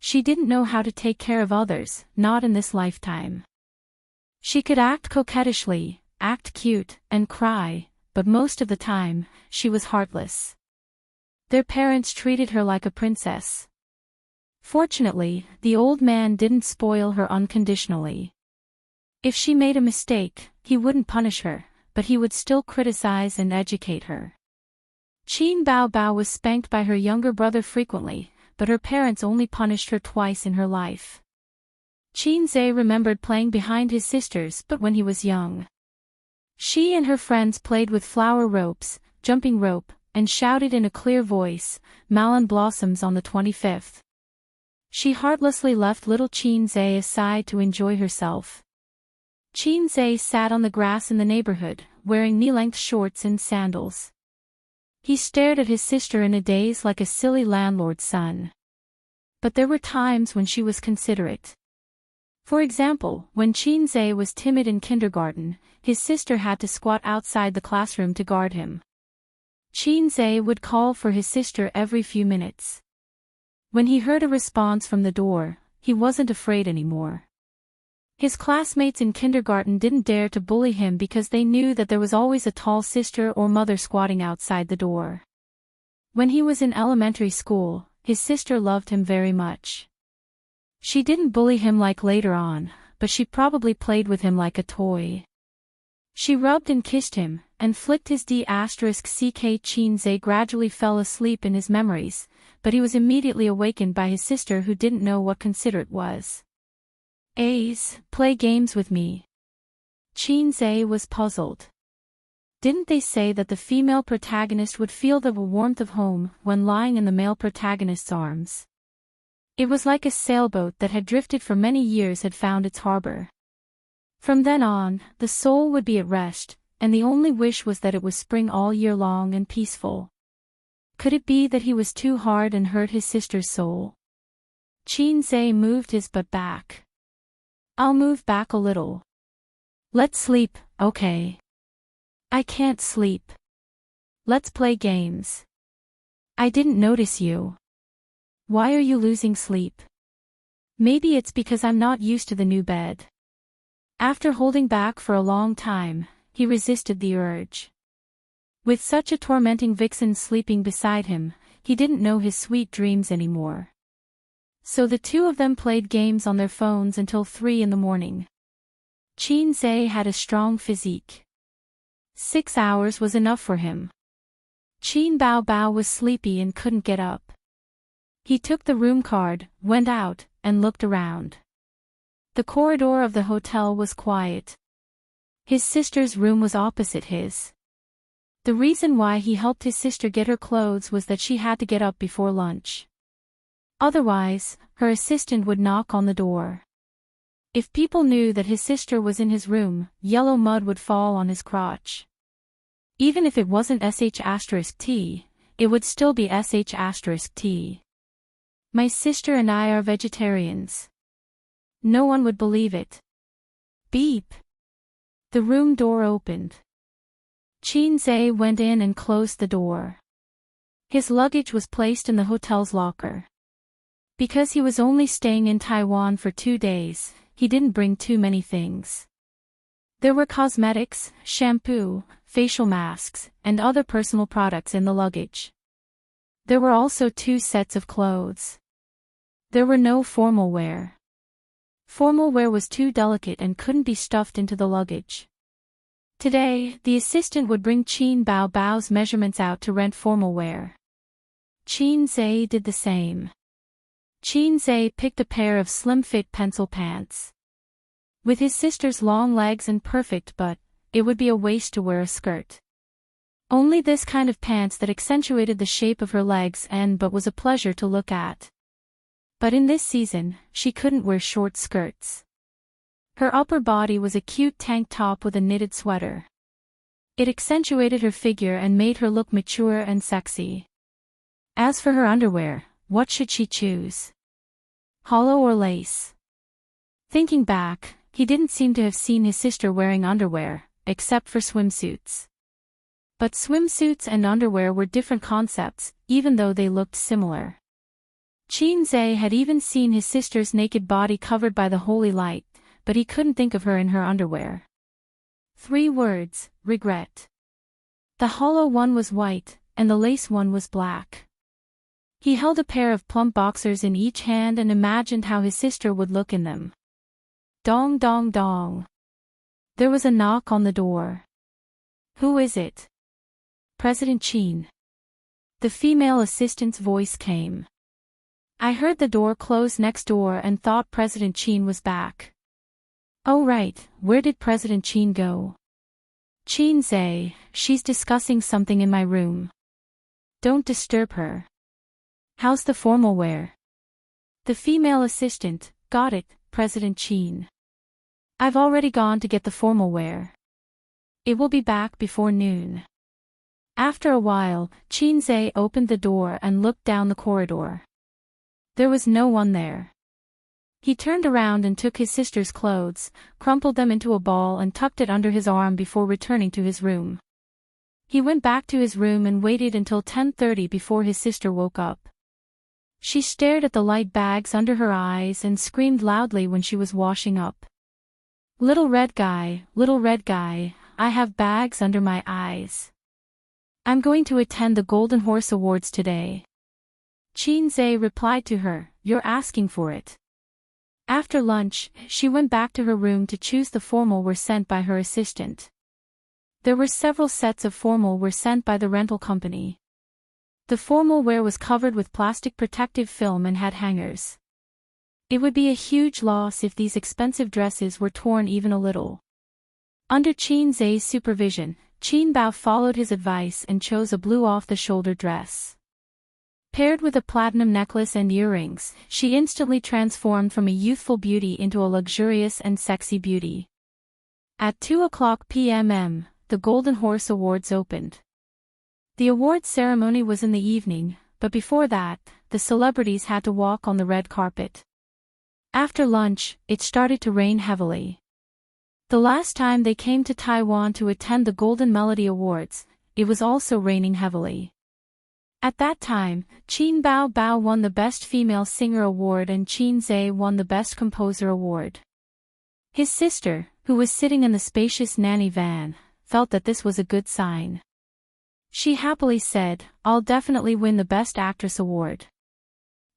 She didn't know how to take care of others, not in this lifetime. She could act coquettishly, act cute, and cry, but most of the time, she was heartless. Their parents treated her like a princess. Fortunately, the old man didn't spoil her unconditionally. If she made a mistake, he wouldn't punish her, but he would still criticize and educate her. Chin Bao Bao was spanked by her younger brother frequently, but her parents only punished her twice in her life. Chin Zae remembered playing behind his sisters but when he was young. She and her friends played with flower ropes, jumping rope, and shouted in a clear voice, "Melon blossoms on the 25th. She heartlessly left little Chin Zae aside to enjoy herself. Chin Zae sat on the grass in the neighborhood, wearing knee-length shorts and sandals. He stared at his sister in a daze like a silly landlord's son. But there were times when she was considerate. For example, when Chin Zae was timid in kindergarten, his sister had to squat outside the classroom to guard him. Chin Zae would call for his sister every few minutes. When he heard a response from the door, he wasn't afraid anymore. His classmates in kindergarten didn't dare to bully him because they knew that there was always a tall sister or mother squatting outside the door. When he was in elementary school, his sister loved him very much. She didn't bully him like later on, but she probably played with him like a toy. She rubbed and kissed him, and flicked his d*ck. Chin Zae gradually fell asleep in his memories, but he was immediately awakened by his sister who didn't know what considerate was. "Ace, play games with me." Chin Zae was puzzled. Didn't they say that the female protagonist would feel the warmth of home when lying in the male protagonist's arms? It was like a sailboat that had drifted for many years had found its harbor. From then on, the soul would be at rest, and the only wish was that it was spring all year long and peaceful. Could it be that he was too hard and hurt his sister's soul? Qin Zhe moved his butt back. I'll move back a little. Let's sleep, okay? I can't sleep. Let's play games. I didn't notice you. Why are you losing sleep? Maybe it's because I'm not used to the new bed. After holding back for a long time, he resisted the urge. With such a tormenting vixen sleeping beside him, he didn't know his sweet dreams anymore. So the two of them played games on their phones until 3 in the morning. Qin Zhe had a strong physique. 6 hours was enough for him. Qin Bao Bao was sleepy and couldn't get up. He took the room card, went out, and looked around. The corridor of the hotel was quiet. His sister's room was opposite his. The reason why he helped his sister get her clothes was that she had to get up before lunch. Otherwise, her assistant would knock on the door. If people knew that his sister was in his room, yellow mud would fall on his crotch. Even if it wasn't sh*t, it would still be sh*t. My sister and I are vegetarians. No one would believe it. Beep. The room door opened. Qin Zhe went in and closed the door. His luggage was placed in the hotel's locker. Because he was only staying in Taiwan for 2 days, he didn't bring too many things. There were cosmetics, shampoo, facial masks, and other personal products in the luggage. There were also 2 sets of clothes. There were no formal wear. Formal wear was too delicate and couldn't be stuffed into the luggage. Today, the assistant would bring Qin Bao Bao's measurements out to rent formal wear. Qin Zhe did the same. Qin Zhe picked a pair of slim-fit pencil pants. With his sister's long legs and perfect butt, it would be a waste to wear a skirt. Only this kind of pants that accentuated the shape of her legs but was a pleasure to look at. But in this season, she couldn't wear short skirts. Her upper body was a cute tank top with a knitted sweater. It accentuated her figure and made her look mature and sexy. As for her underwear, what should she choose? Hollow or lace? Thinking back, he didn't seem to have seen his sister wearing underwear, except for swimsuits. But swimsuits and underwear were different concepts, even though they looked similar. Qin Zhe had even seen his sister's naked body covered by the holy light, but he couldn't think of her in her underwear. 3 words, regret. The hollow one was white, and the lace one was black. He held a pair of plump boxers in each hand and imagined how his sister would look in them. Dong dong dong. There was a knock on the door. Who is it? President Qin. The female assistant's voice came. I heard the door close next door and thought President Qin was back. Oh right, where did President Qin go? Qin Zhe, she's discussing something in my room. Don't disturb her. How's the formal wear? The female assistant, got it, President Qin. I've already gone to get the formal wear. It will be back before noon. After a while, Qin Zhe opened the door and looked down the corridor. There was no one there. He turned around and took his sister's clothes, crumpled them into a ball and tucked it under his arm before returning to his room. He went back to his room and waited until 10:30 before his sister woke up. She stared at the light bags under her eyes and screamed loudly when she was washing up. Little red guy, I have bags under my eyes. I'm going to attend the Golden Horse Awards today. Qin Zhe replied to her, you're asking for it. After lunch, she went back to her room to choose the formal wear sent by her assistant. There were several sets of formal wear sent by the rental company. The formal wear was covered with plastic protective film and had hangers. It would be a huge loss if these expensive dresses were torn even a little. Under Qin Zhe's supervision, Qin Bao followed his advice and chose a blue off-the-shoulder dress. Paired with a platinum necklace and earrings, she instantly transformed from a youthful beauty into a luxurious and sexy beauty. At 2:00 p.m., the Golden Horse Awards opened. The awards ceremony was in the evening, but before that, the celebrities had to walk on the red carpet. After lunch, it started to rain heavily. The last time they came to Taiwan to attend the Golden Melody Awards, it was also raining heavily. At that time, Qin Bao Bao won the Best Female Singer Award and Qin Zhe won the Best Composer Award. His sister, who was sitting in the spacious nanny van, felt that this was a good sign. She happily said, "I'll definitely win the Best Actress Award.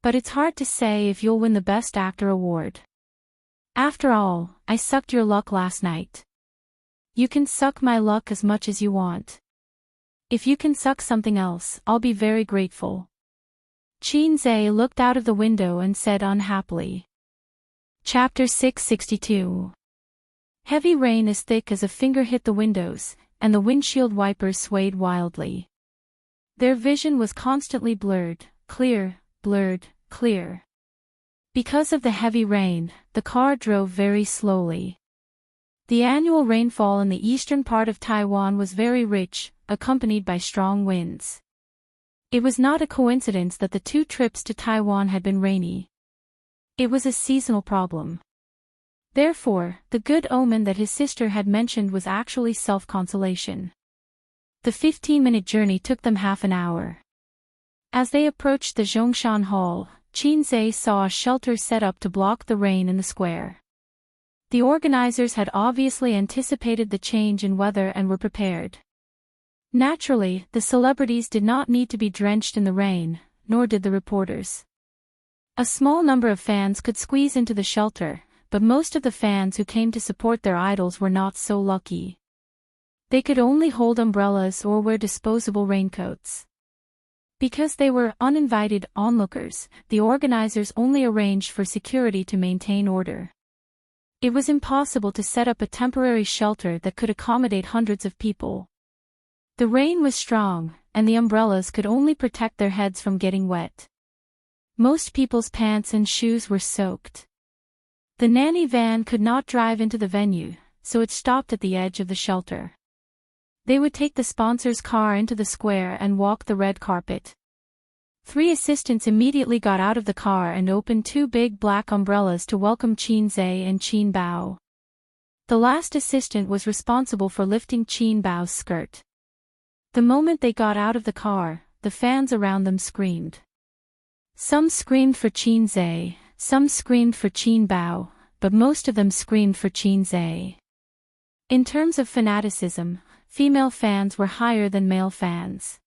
But it's hard to say if you'll win the Best Actor Award. After all, I sucked your luck last night. You can suck my luck as much as you want. If you can suck something else, I'll be very grateful." Qin Zhe looked out of the window and said unhappily. Chapter 662. Heavy rain as thick as a finger hit the windows, and the windshield wipers swayed wildly. Their vision was constantly blurred, clear, blurred, clear. Because of the heavy rain, the car drove very slowly. The annual rainfall in the eastern part of Taiwan was very rich, accompanied by strong winds. It was not a coincidence that the 2 trips to Taiwan had been rainy. It was a seasonal problem. Therefore, the good omen that his sister had mentioned was actually self-consolation. The 15-minute journey took them half an hour. As they approached the Zhongshan Hall, Qin Zhe saw a shelter set up to block the rain in the square. The organizers had obviously anticipated the change in weather and were prepared. Naturally, the celebrities did not need to be drenched in the rain, nor did the reporters. A small number of fans could squeeze into the shelter, but most of the fans who came to support their idols were not so lucky. They could only hold umbrellas or wear disposable raincoats. Because they were uninvited onlookers, the organizers only arranged for security to maintain order. It was impossible to set up a temporary shelter that could accommodate hundreds of people. The rain was strong, and the umbrellas could only protect their heads from getting wet. Most people's pants and shoes were soaked. The nanny van could not drive into the venue, so it stopped at the edge of the shelter. They would take the sponsor's car into the square and walk the red carpet. 3 assistants immediately got out of the car and opened 2 big black umbrellas to welcome Qin Zhe and Qin Bao. The last assistant was responsible for lifting Qin Bao's skirt. The moment they got out of the car, the fans around them screamed. Some screamed for Qin Zhe, some screamed for Qin Bao, but most of them screamed for Qin Zhe. In terms of fanaticism, female fans were higher than male fans.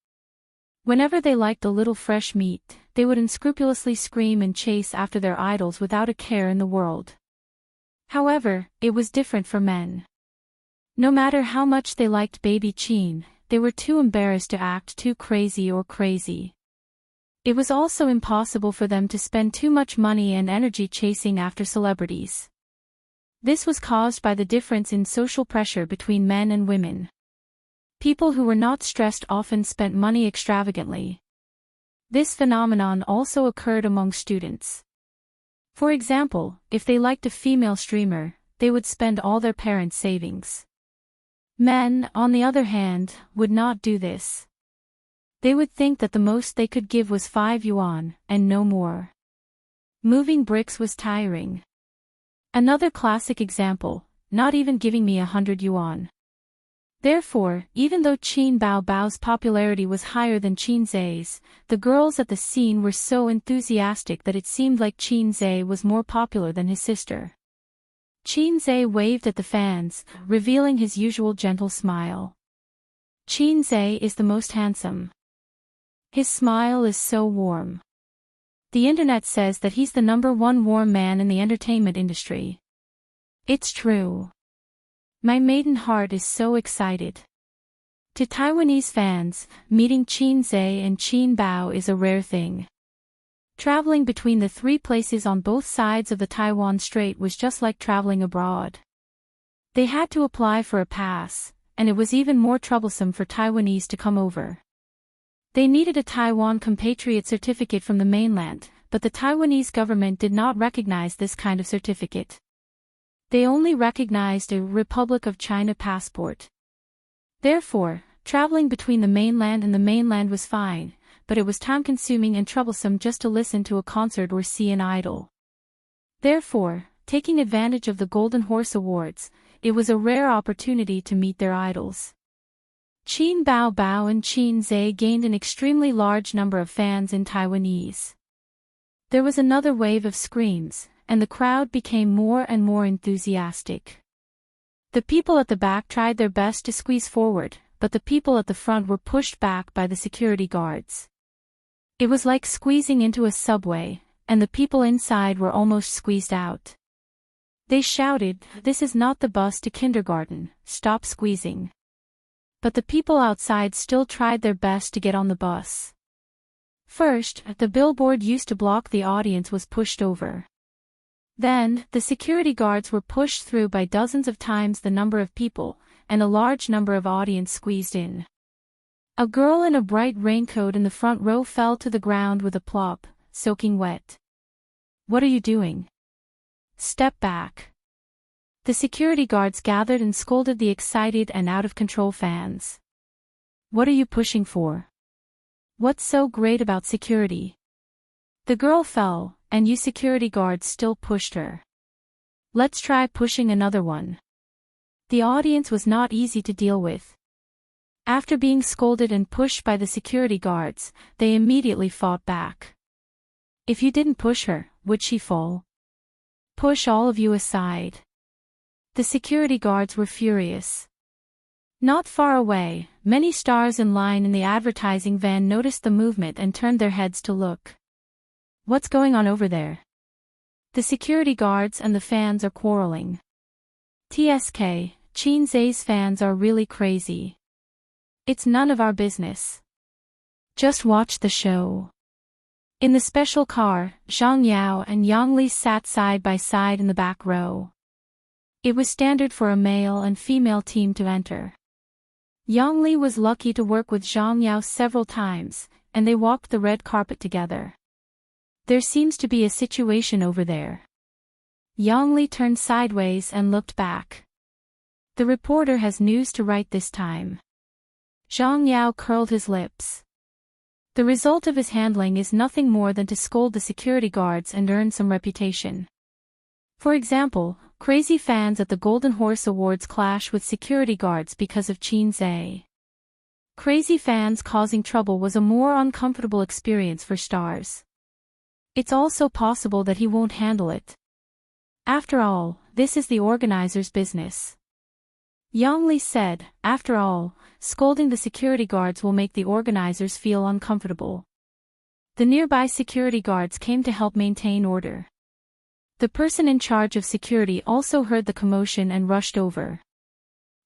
Whenever they liked a little fresh meat, they would unscrupulously scream and chase after their idols without a care in the world. However, it was different for men. No matter how much they liked baby Qin, they were too embarrassed to act too crazy or crazy. It was also impossible for them to spend too much money and energy chasing after celebrities. This was caused by the difference in social pressure between men and women. People who were not stressed often spent money extravagantly. This phenomenon also occurred among students. For example, if they liked a female streamer, they would spend all their parents' savings. Men, on the other hand, would not do this. They would think that the most they could give was 5 yuan, and no more. Moving bricks was tiring. Another classic example, not even giving me 100 yuan. Therefore, even though Qin Bao Bao's popularity was higher than Qin Zhe's, the girls at the scene were so enthusiastic that it seemed like Qin Zhe was more popular than his sister. Qin Zhe waved at the fans, revealing his usual gentle smile. Qin Zhe is the most handsome. His smile is so warm. The internet says that he's the #1 warm man in the entertainment industry. It's true. My maiden heart is so excited. To Taiwanese fans, meeting Qin Zhe and Qin Bao is a rare thing. Traveling between the 3 places on both sides of the Taiwan Strait was just like traveling abroad. They had to apply for a pass, and it was even more troublesome for Taiwanese to come over. They needed a Taiwan compatriot certificate from the mainland, but the Taiwanese government did not recognize this kind of certificate. They only recognized a Republic of China passport. Therefore, traveling between the mainland and the mainland was fine, but it was time-consuming and troublesome just to listen to a concert or see an idol. Therefore, taking advantage of the Golden Horse Awards, it was a rare opportunity to meet their idols. Qin Bao Bao and Qin Zhe gained an extremely large number of fans in Taiwanese. There was another wave of screams, and the crowd became more and more enthusiastic. The people at the back tried their best to squeeze forward, but the people at the front were pushed back by the security guards. It was like squeezing into a subway, and the people inside were almost squeezed out. They shouted, "This is not the bus to kindergarten, stop squeezing." But the people outside still tried their best to get on the bus. First, the billboard used to block the audience was pushed over. Then, the security guards were pushed through by dozens of times the number of people, and a large number of audience squeezed in. A girl in a bright raincoat in the front row fell to the ground with a plop, soaking wet. "What are you doing? Step back." The security guards gathered and scolded the excited and out-of-control fans. "What are you pushing for? What's so great about security?" The girl fell, and you security guards still pushed her. "Let's try pushing another one." The audience was not easy to deal with. After being scolded and pushed by the security guards, they immediately fought back. "If you didn't push her, would she fall? Push all of you aside." The security guards were furious. Not far away, many stars in line in the advertising van noticed the movement and turned their heads to look. "What's going on over there?" The security guards and the fans are quarreling. "TSK, Qin Zhe's fans are really crazy. It's none of our business. Just watch the show." In the special car, Zhang Yao and Yang Li sat side by side in the back row. It was standard for a male and female team to enter. Yang Li was lucky to work with Zhang Yao several times, and they walked the red carpet together. "There seems to be a situation over there." Yang Li turned sideways and looked back. "The reporter has news to write this time." Zhang Yao curled his lips. The result of his handling is nothing more than to scold the security guards and earn some reputation. For example, crazy fans at the Golden Horse Awards clash with security guards because of Qin Zhe. Crazy fans causing trouble was a more uncomfortable experience for stars. It's also possible that he won't handle it. After all, this is the organizer's business. Yang Li said, "After all, scolding the security guards will make the organizers feel uncomfortable." The nearby security guards came to help maintain order. The person in charge of security also heard the commotion and rushed over.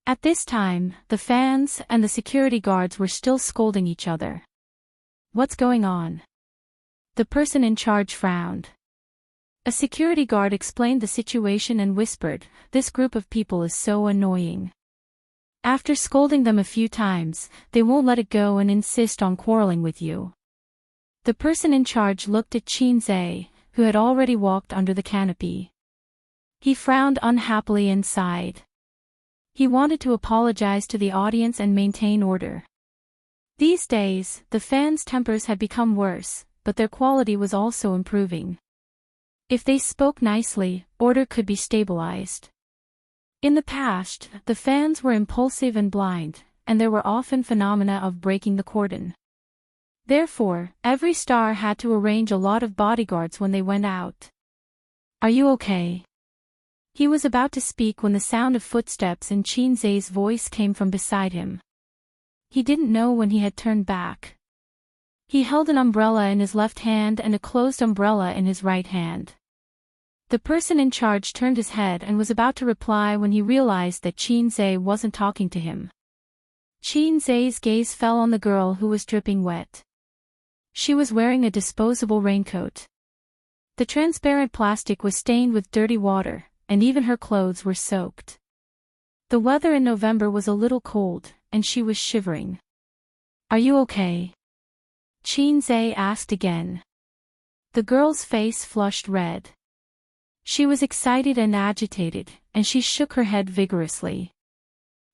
At this time, the fans and the security guards were still scolding each other. "What's going on?" The person in charge frowned. A security guard explained the situation and whispered, "This group of people is so annoying. After scolding them a few times, they won't let it go and insist on quarreling with you." The person in charge looked at Qin Zhe, who had already walked under the canopy. He frowned unhappily and sighed. He wanted to apologize to the audience and maintain order. These days, the fans' tempers had become worse, but their quality was also improving. If they spoke nicely, order could be stabilized. In the past, the fans were impulsive and blind, and there were often phenomena of breaking the cordon. Therefore, every star had to arrange a lot of bodyguards when they went out. "Are you okay?" He was about to speak when the sound of footsteps and Qin Zhe's voice came from beside him. He didn't know when he had turned back. He held an umbrella in his left hand and a closed umbrella in his right hand. The person in charge turned his head and was about to reply when he realized that Qin Zhe wasn't talking to him. Qin Zhe's gaze fell on the girl who was dripping wet. She was wearing a disposable raincoat. The transparent plastic was stained with dirty water, and even her clothes were soaked. The weather in November was a little cold, and she was shivering. "Are you okay?" Qin Zhe asked again. The girl's face flushed red. She was excited and agitated, and she shook her head vigorously.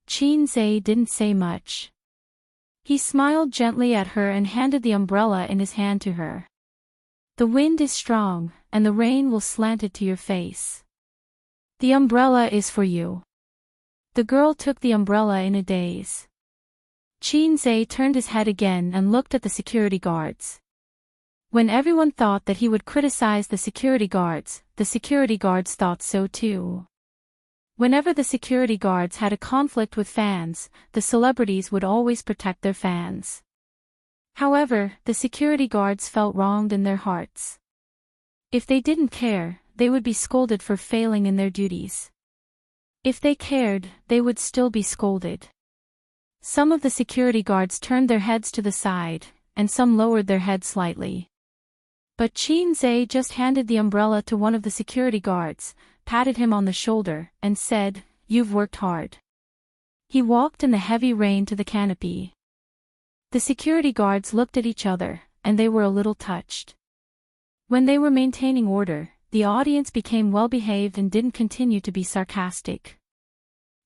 Qin Zhe didn't say much. He smiled gently at her and handed the umbrella in his hand to her. The wind is strong, and the rain will slant it to your face. The umbrella is for you. The girl took the umbrella in a daze. Qinzhe turned his head again and looked at the security guards. When everyone thought that he would criticize the security guards thought so too. Whenever the security guards had a conflict with fans, the celebrities would always protect their fans. However, the security guards felt wronged in their hearts. If they didn't care, they would be scolded for failing in their duties. If they cared, they would still be scolded. Some of the security guards turned their heads to the side, and some lowered their heads slightly. But Qinzhe just handed the umbrella to one of the security guards, patted him on the shoulder, and said, "You've worked hard." He walked in the heavy rain to the canopy. The security guards looked at each other, and they were a little touched. When they were maintaining order, the audience became well-behaved and didn't continue to be sarcastic.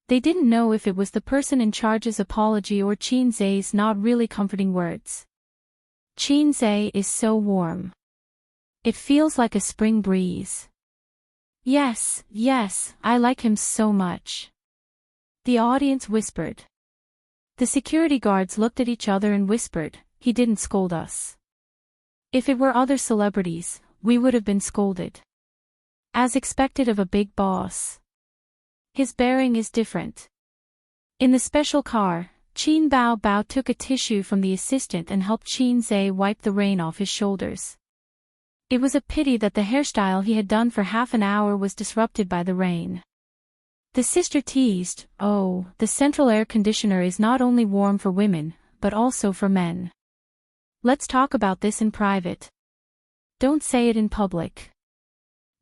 They didn't know if it was the person in charge's apology or Qinzhe's not really comforting words. Qinzhe is so warm. It feels like a spring breeze. Yes, I like him so much. The audience whispered. The security guards looked at each other and whispered, "He didn't scold us." If it were other celebrities, we would have been scolded. As expected of a big boss. His bearing is different. In the special car, Qin Bao took a tissue from the assistant and helped Qinzhe wipe the rain off his shoulders. It was a pity that the hairstyle he had done for half an hour was disrupted by the rain. The sister teased, "Oh, the central air conditioner is not only warm for women, but also for men. Let's talk about this in private. Don't say it in public."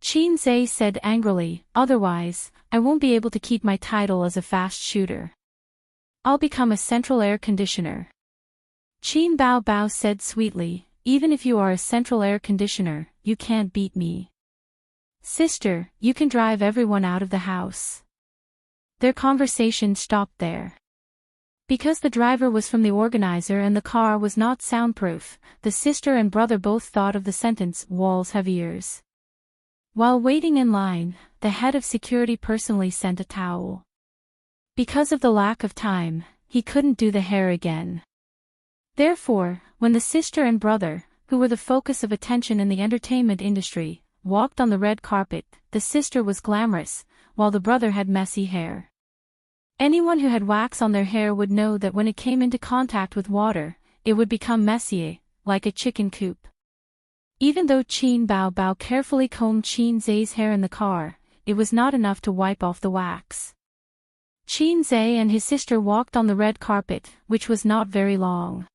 Qinzhe said angrily, "Otherwise, I won't be able to keep my title as a fast shooter. I'll become a central air conditioner." Qin Bao said sweetly, "Even if you are a central air conditioner, you can't beat me. Sister, you can drive everyone out of the house." Their conversation stopped there. Because the driver was from the organizer and the car was not soundproof, the sister and brother both thought of the sentence, "Walls have ears." While waiting in line, the head of security personally sent a towel. Because of the lack of time, he couldn't do the hair again. Therefore, when the sister and brother, who were the focus of attention in the entertainment industry, walked on the red carpet, the sister was glamorous, while the brother had messy hair. Anyone who had wax on their hair would know that when it came into contact with water, it would become messy, like a chicken coop. Even though Qin Bao carefully combed Qinzhe's hair in the car, it was not enough to wipe off the wax. Qinzhe and his sister walked on the red carpet, which was not very long.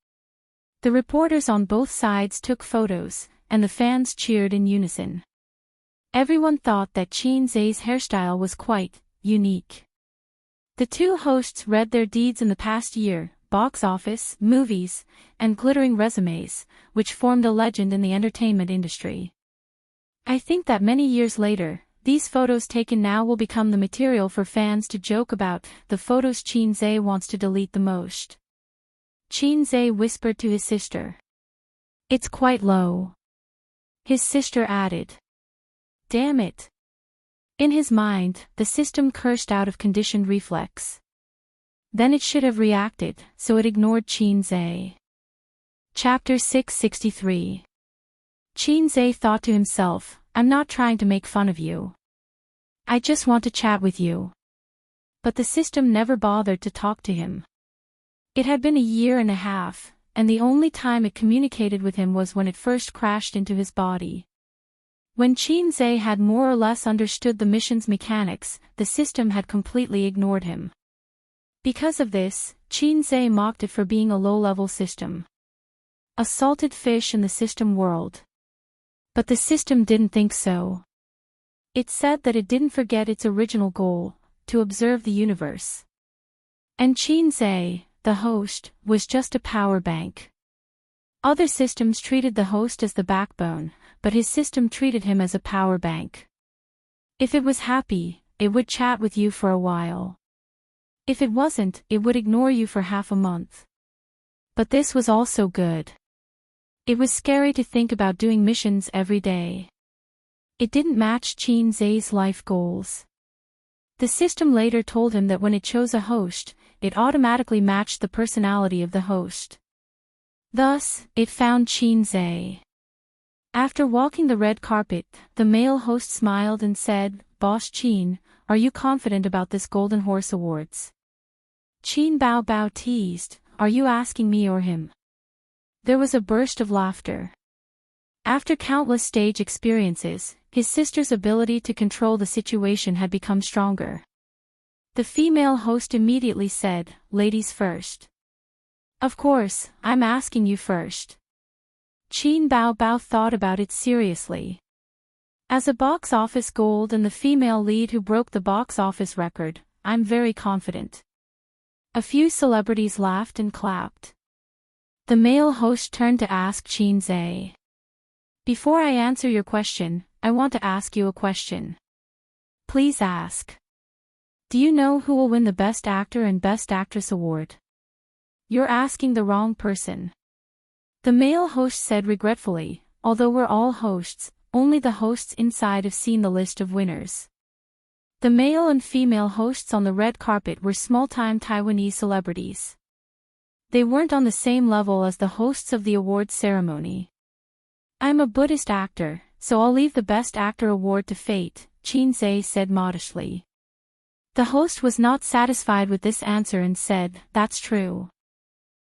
The reporters on both sides took photos, and the fans cheered in unison. Everyone thought that Qinzhe's hairstyle was quite unique. The two hosts read their deeds in the past year, box office, movies, and glittering resumes, which formed a legend in the entertainment industry. I think that many years later, these photos taken now will become the material for fans to joke about, the photos Qinzhe wants to delete the most. Qinzhe whispered to his sister. "It's quite low." His sister added. "Damn it." In his mind, the system cursed out of conditioned reflex. Then it should have reacted, so it ignored Qinzhe. Chapter 663. Qinzhe thought to himself, "I'm not trying to make fun of you. I just want to chat with you." But the system never bothered to talk to him. It had been a year and a half, and the only time it communicated with him was when it first crashed into his body. When Qinzhe had more or less understood the mission's mechanics, the system had completely ignored him. Because of this, Qinzhe mocked it for being a low-level system. A salted fish in the system world. But the system didn't think so. It said that it didn't forget its original goal, to observe the universe. And Qinzhe, the host, was just a power bank. Other systems treated the host as the backbone, but his system treated him as a power bank. If it was happy, it would chat with you for a while. If it wasn't, it would ignore you for half a month. But this was also good. It was scary to think about doing missions every day. It didn't match Qin Zai's life goals. The system later told him that when it chose a host, it automatically matched the personality of the host. Thus, it found Qin Zai. After walking the red carpet, the male host smiled and said, "Boss Qin, are you confident about this Golden Horse Awards?" Qin Bao Bao teased, "Are you asking me or him?" There was a burst of laughter. After countless stage experiences, his sister's ability to control the situation had become stronger. The female host immediately said, "Ladies first." "Of course, I'm asking you first." Qin Bao Bao thought about it seriously. As a box office gold and the female lead who broke the box office record, I'm very confident. A few celebrities laughed and clapped. The male host turned to ask Qin Zai. "Before I answer your question, I want to ask you a question." "Please ask." "Do you know who will win the Best Actor and Best Actress award?" "You're asking the wrong person." The male host said regretfully, "Although we're all hosts, only the hosts inside have seen the list of winners." The male and female hosts on the red carpet were small-time Taiwanese celebrities. They weren't on the same level as the hosts of the awards ceremony. "I'm a Buddhist actor, so I'll leave the Best Actor award to fate," Qin Zai said modestly. The host was not satisfied with this answer and said, "That's true.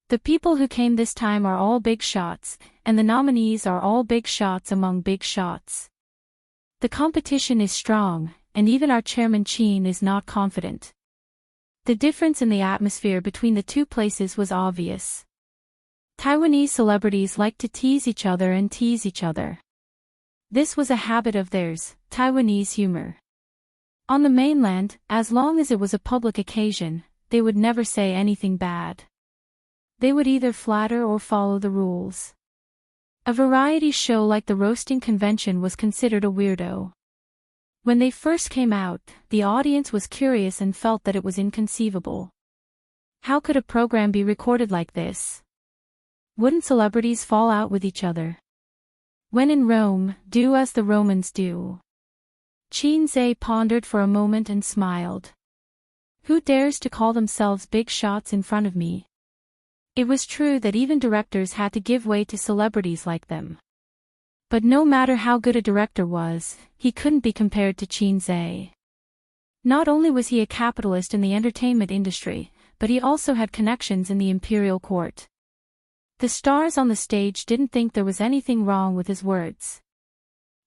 The people who came this time are all big shots, and the nominees are all big shots among big shots. The competition is strong, and even our chairman Qin is not confident." The difference in the atmosphere between the two places was obvious. Taiwanese celebrities liked to tease each other and tease each other. This was a habit of theirs, Taiwanese humor. On the mainland, as long as it was a public occasion, they would never say anything bad. They would either flatter or follow the rules. A variety show like the roasting convention was considered a weirdo. When they first came out, the audience was curious and felt that it was inconceivable. How could a program be recorded like this? Wouldn't celebrities fall out with each other? When in Rome, do as the Romans do. Qin Zai pondered for a moment and smiled. Who dares to call themselves big shots in front of me? It was true that even directors had to give way to celebrities like them. But no matter how good a director was, he couldn't be compared to Qin Zai. Not only was he a capitalist in the entertainment industry, but he also had connections in the imperial court. The stars on the stage didn't think there was anything wrong with his words.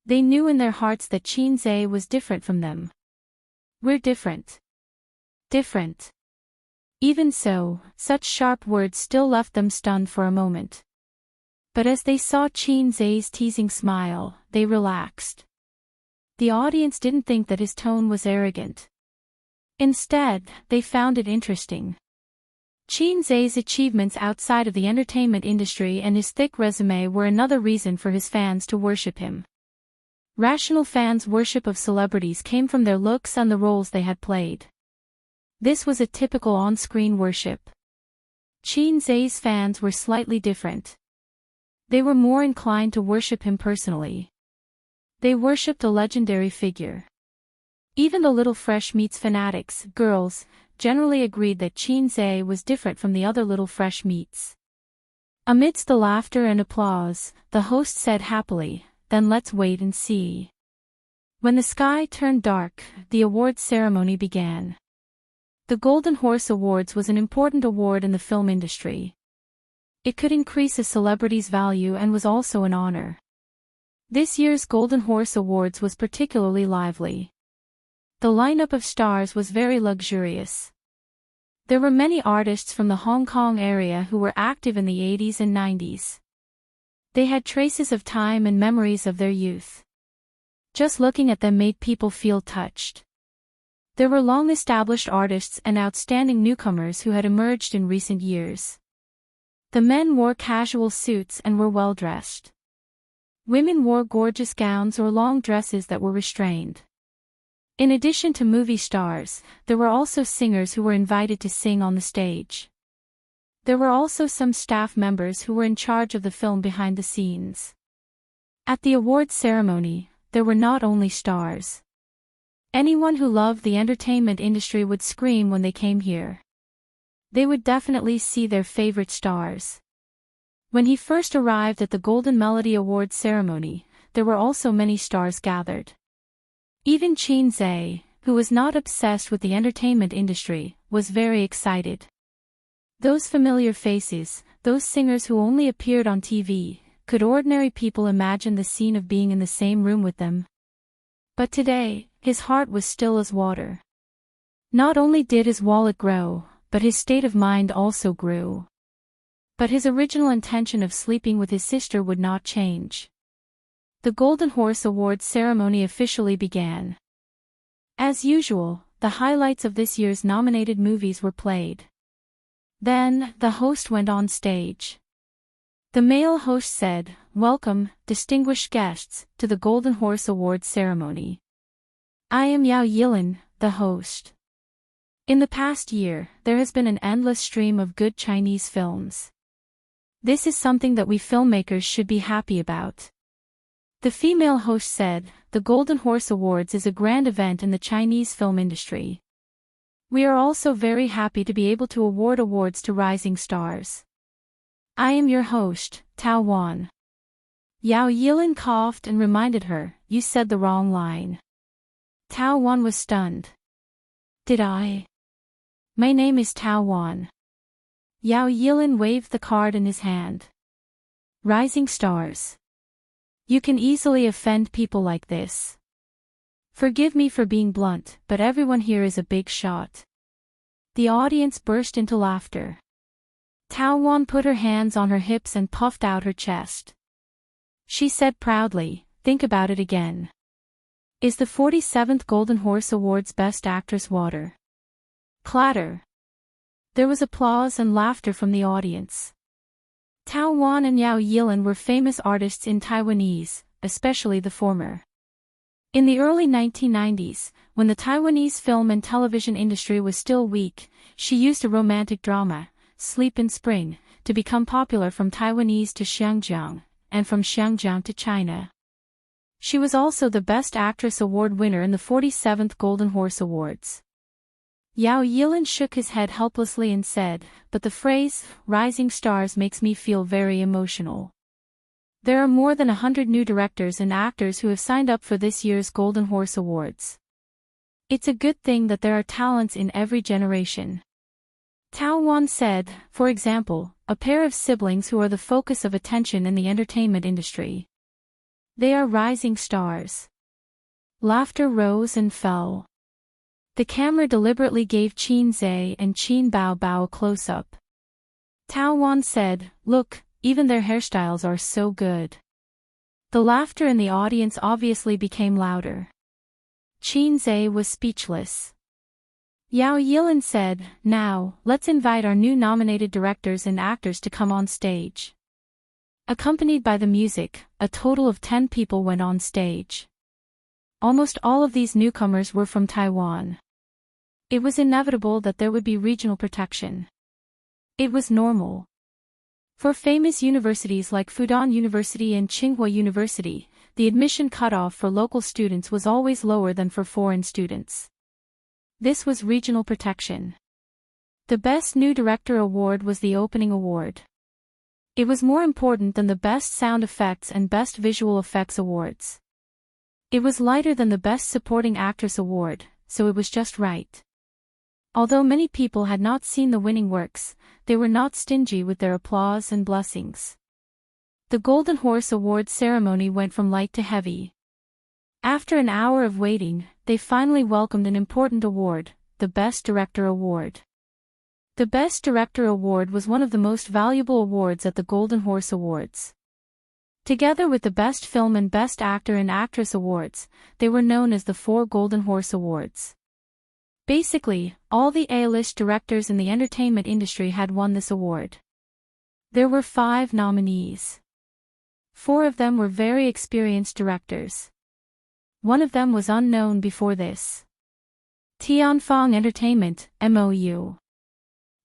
They knew in their hearts that Qin Zai was different from them. "We're different. Different." Even so, such sharp words still left them stunned for a moment. But as they saw Qin Zai's teasing smile, they relaxed. The audience didn't think that his tone was arrogant. Instead, they found it interesting. Qin Zai's achievements outside of the entertainment industry and his thick resume were another reason for his fans to worship him. Rational fans' worship of celebrities came from their looks and the roles they had played. This was a typical on-screen worship. Qin Zai's fans were slightly different. They were more inclined to worship him personally. They worshipped a legendary figure. Even the Little Fresh Meats fanatics, girls, generally agreed that Qin Zai was different from the other Little Fresh Meats. Amidst the laughter and applause, the host said happily, "Then let's wait and see." When the sky turned dark, the awards ceremony began. The Golden Horse Awards was an important award in the film industry. It could increase a celebrity's value and was also an honor. This year's Golden Horse Awards was particularly lively. The lineup of stars was very luxurious. There were many artists from the Hong Kong area who were active in the 80s and 90s. They had traces of time and memories of their youth. Just looking at them made people feel touched. There were long-established artists and outstanding newcomers who had emerged in recent years. The men wore casual suits and were well-dressed. Women wore gorgeous gowns or long dresses that were restrained. In addition to movie stars, there were also singers who were invited to sing on the stage. There were also some staff members who were in charge of the film behind the scenes. At the awards ceremony, there were not only stars. Anyone who loved the entertainment industry would scream when they came here. They would definitely see their favorite stars. When he first arrived at the Golden Melody Awards ceremony, there were also many stars gathered. Even Qin Zhe, who was not obsessed with the entertainment industry, was very excited. Those familiar faces, those singers who only appeared on TV, could ordinary people imagine the scene of being in the same room with them? But today, his heart was still as water. Not only did his wallet grow, but his state of mind also grew. But his original intention of sleeping with his sister would not change. The Golden Horse Awards ceremony officially began. As usual, the highlights of this year's nominated movies were played. Then, the host went on stage. The male host said, "Welcome, distinguished guests, to the Golden Horse Awards ceremony. I am Yao Yilin, the host. In the past year, there has been an endless stream of good Chinese films. This is something that we filmmakers should be happy about." The female host said, "The Golden Horse Awards is a grand event in the Chinese film industry. We are also very happy to be able to award awards to rising stars. I am your host, Tao Wan." Yao Yilin coughed and reminded her, "You said the wrong line." Tao Wan was stunned. "Did I? My name is Tao Wan." Yao Yilin waved the card in his hand. "Rising stars. You can easily offend people like this. Forgive me for being blunt, but everyone here is a big shot." The audience burst into laughter. Tao Wan put her hands on her hips and puffed out her chest. She said proudly, "Think about it again. Is the 47th Golden Horse Awards Best Actress water?" Clatter. There was applause and laughter from the audience. Tao Wan and Yao Yilin were famous artists in Taiwanese, especially the former. In the early 1990s, when the Taiwanese film and television industry was still weak, she used a romantic drama, Sleep in Spring, to become popular from Taiwanese to Xinjiang, and from Xinjiang to China. She was also the Best Actress Award winner in the 47th Golden Horse Awards. Yao Yilin shook his head helplessly and said, "But the phrase, 'rising stars' makes me feel very emotional. There are more than 100 new directors and actors who have signed up for this year's Golden Horse Awards. It's a good thing that there are talents in every generation." Tao Wan said, "For example, a pair of siblings who are the focus of attention in the entertainment industry. They are rising stars." Laughter rose and fell. The camera deliberately gave Qin Zhe and Qin Bao Bao a close-up. Tao Wan said, "Look, even their hairstyles are so good." The laughter in the audience obviously became louder. Qin Zhe was speechless. Yao Yilin said, "Now, let's invite our new nominated directors and actors to come on stage." Accompanied by the music, a total of 10 people went on stage. Almost all of these newcomers were from Taiwan. It was inevitable that there would be regional protection. It was normal. For famous universities like Fudan University and Tsinghua University, the admission cutoff for local students was always lower than for foreign students. This was regional protection. The Best New Director Award was the opening award. It was more important than the Best Sound Effects and Best Visual Effects awards. It was lighter than the Best Supporting Actress award, so it was just right. Although many people had not seen the winning works, they were not stingy with their applause and blessings. The Golden Horse Awards ceremony went from light to heavy. After an hour of waiting, they finally welcomed an important award, the Best Director Award. The Best Director Award was one of the most valuable awards at the Golden Horse Awards. Together with the Best Film and Best Actor and Actress Awards, they were known as the 4 Golden Horse Awards. Basically, all the A-list directors in the entertainment industry had won this award. There were 5 nominees. 4 of them were very experienced directors. One of them was unknown before this. Tianfang Entertainment, MOU.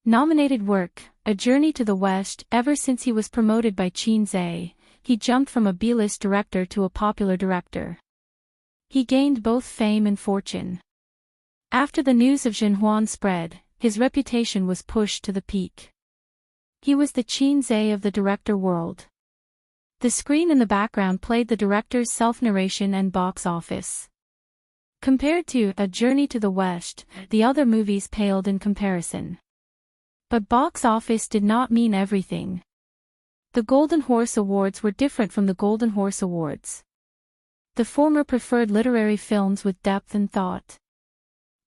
Nominated work, A Journey to the West. Ever since he was promoted by Qin Zhe, he jumped from a B-list director to a popular director. He gained both fame and fortune. After the news of Zhenhuan spread, his reputation was pushed to the peak. He was the Qin Zhe of the director world. The screen in the background played the director's self-narration and box office. Compared to A Journey to the West, the other movies paled in comparison. But box office did not mean everything. The Golden Horse Awards were different from the Golden Horse Awards. The former preferred literary films with depth and thought.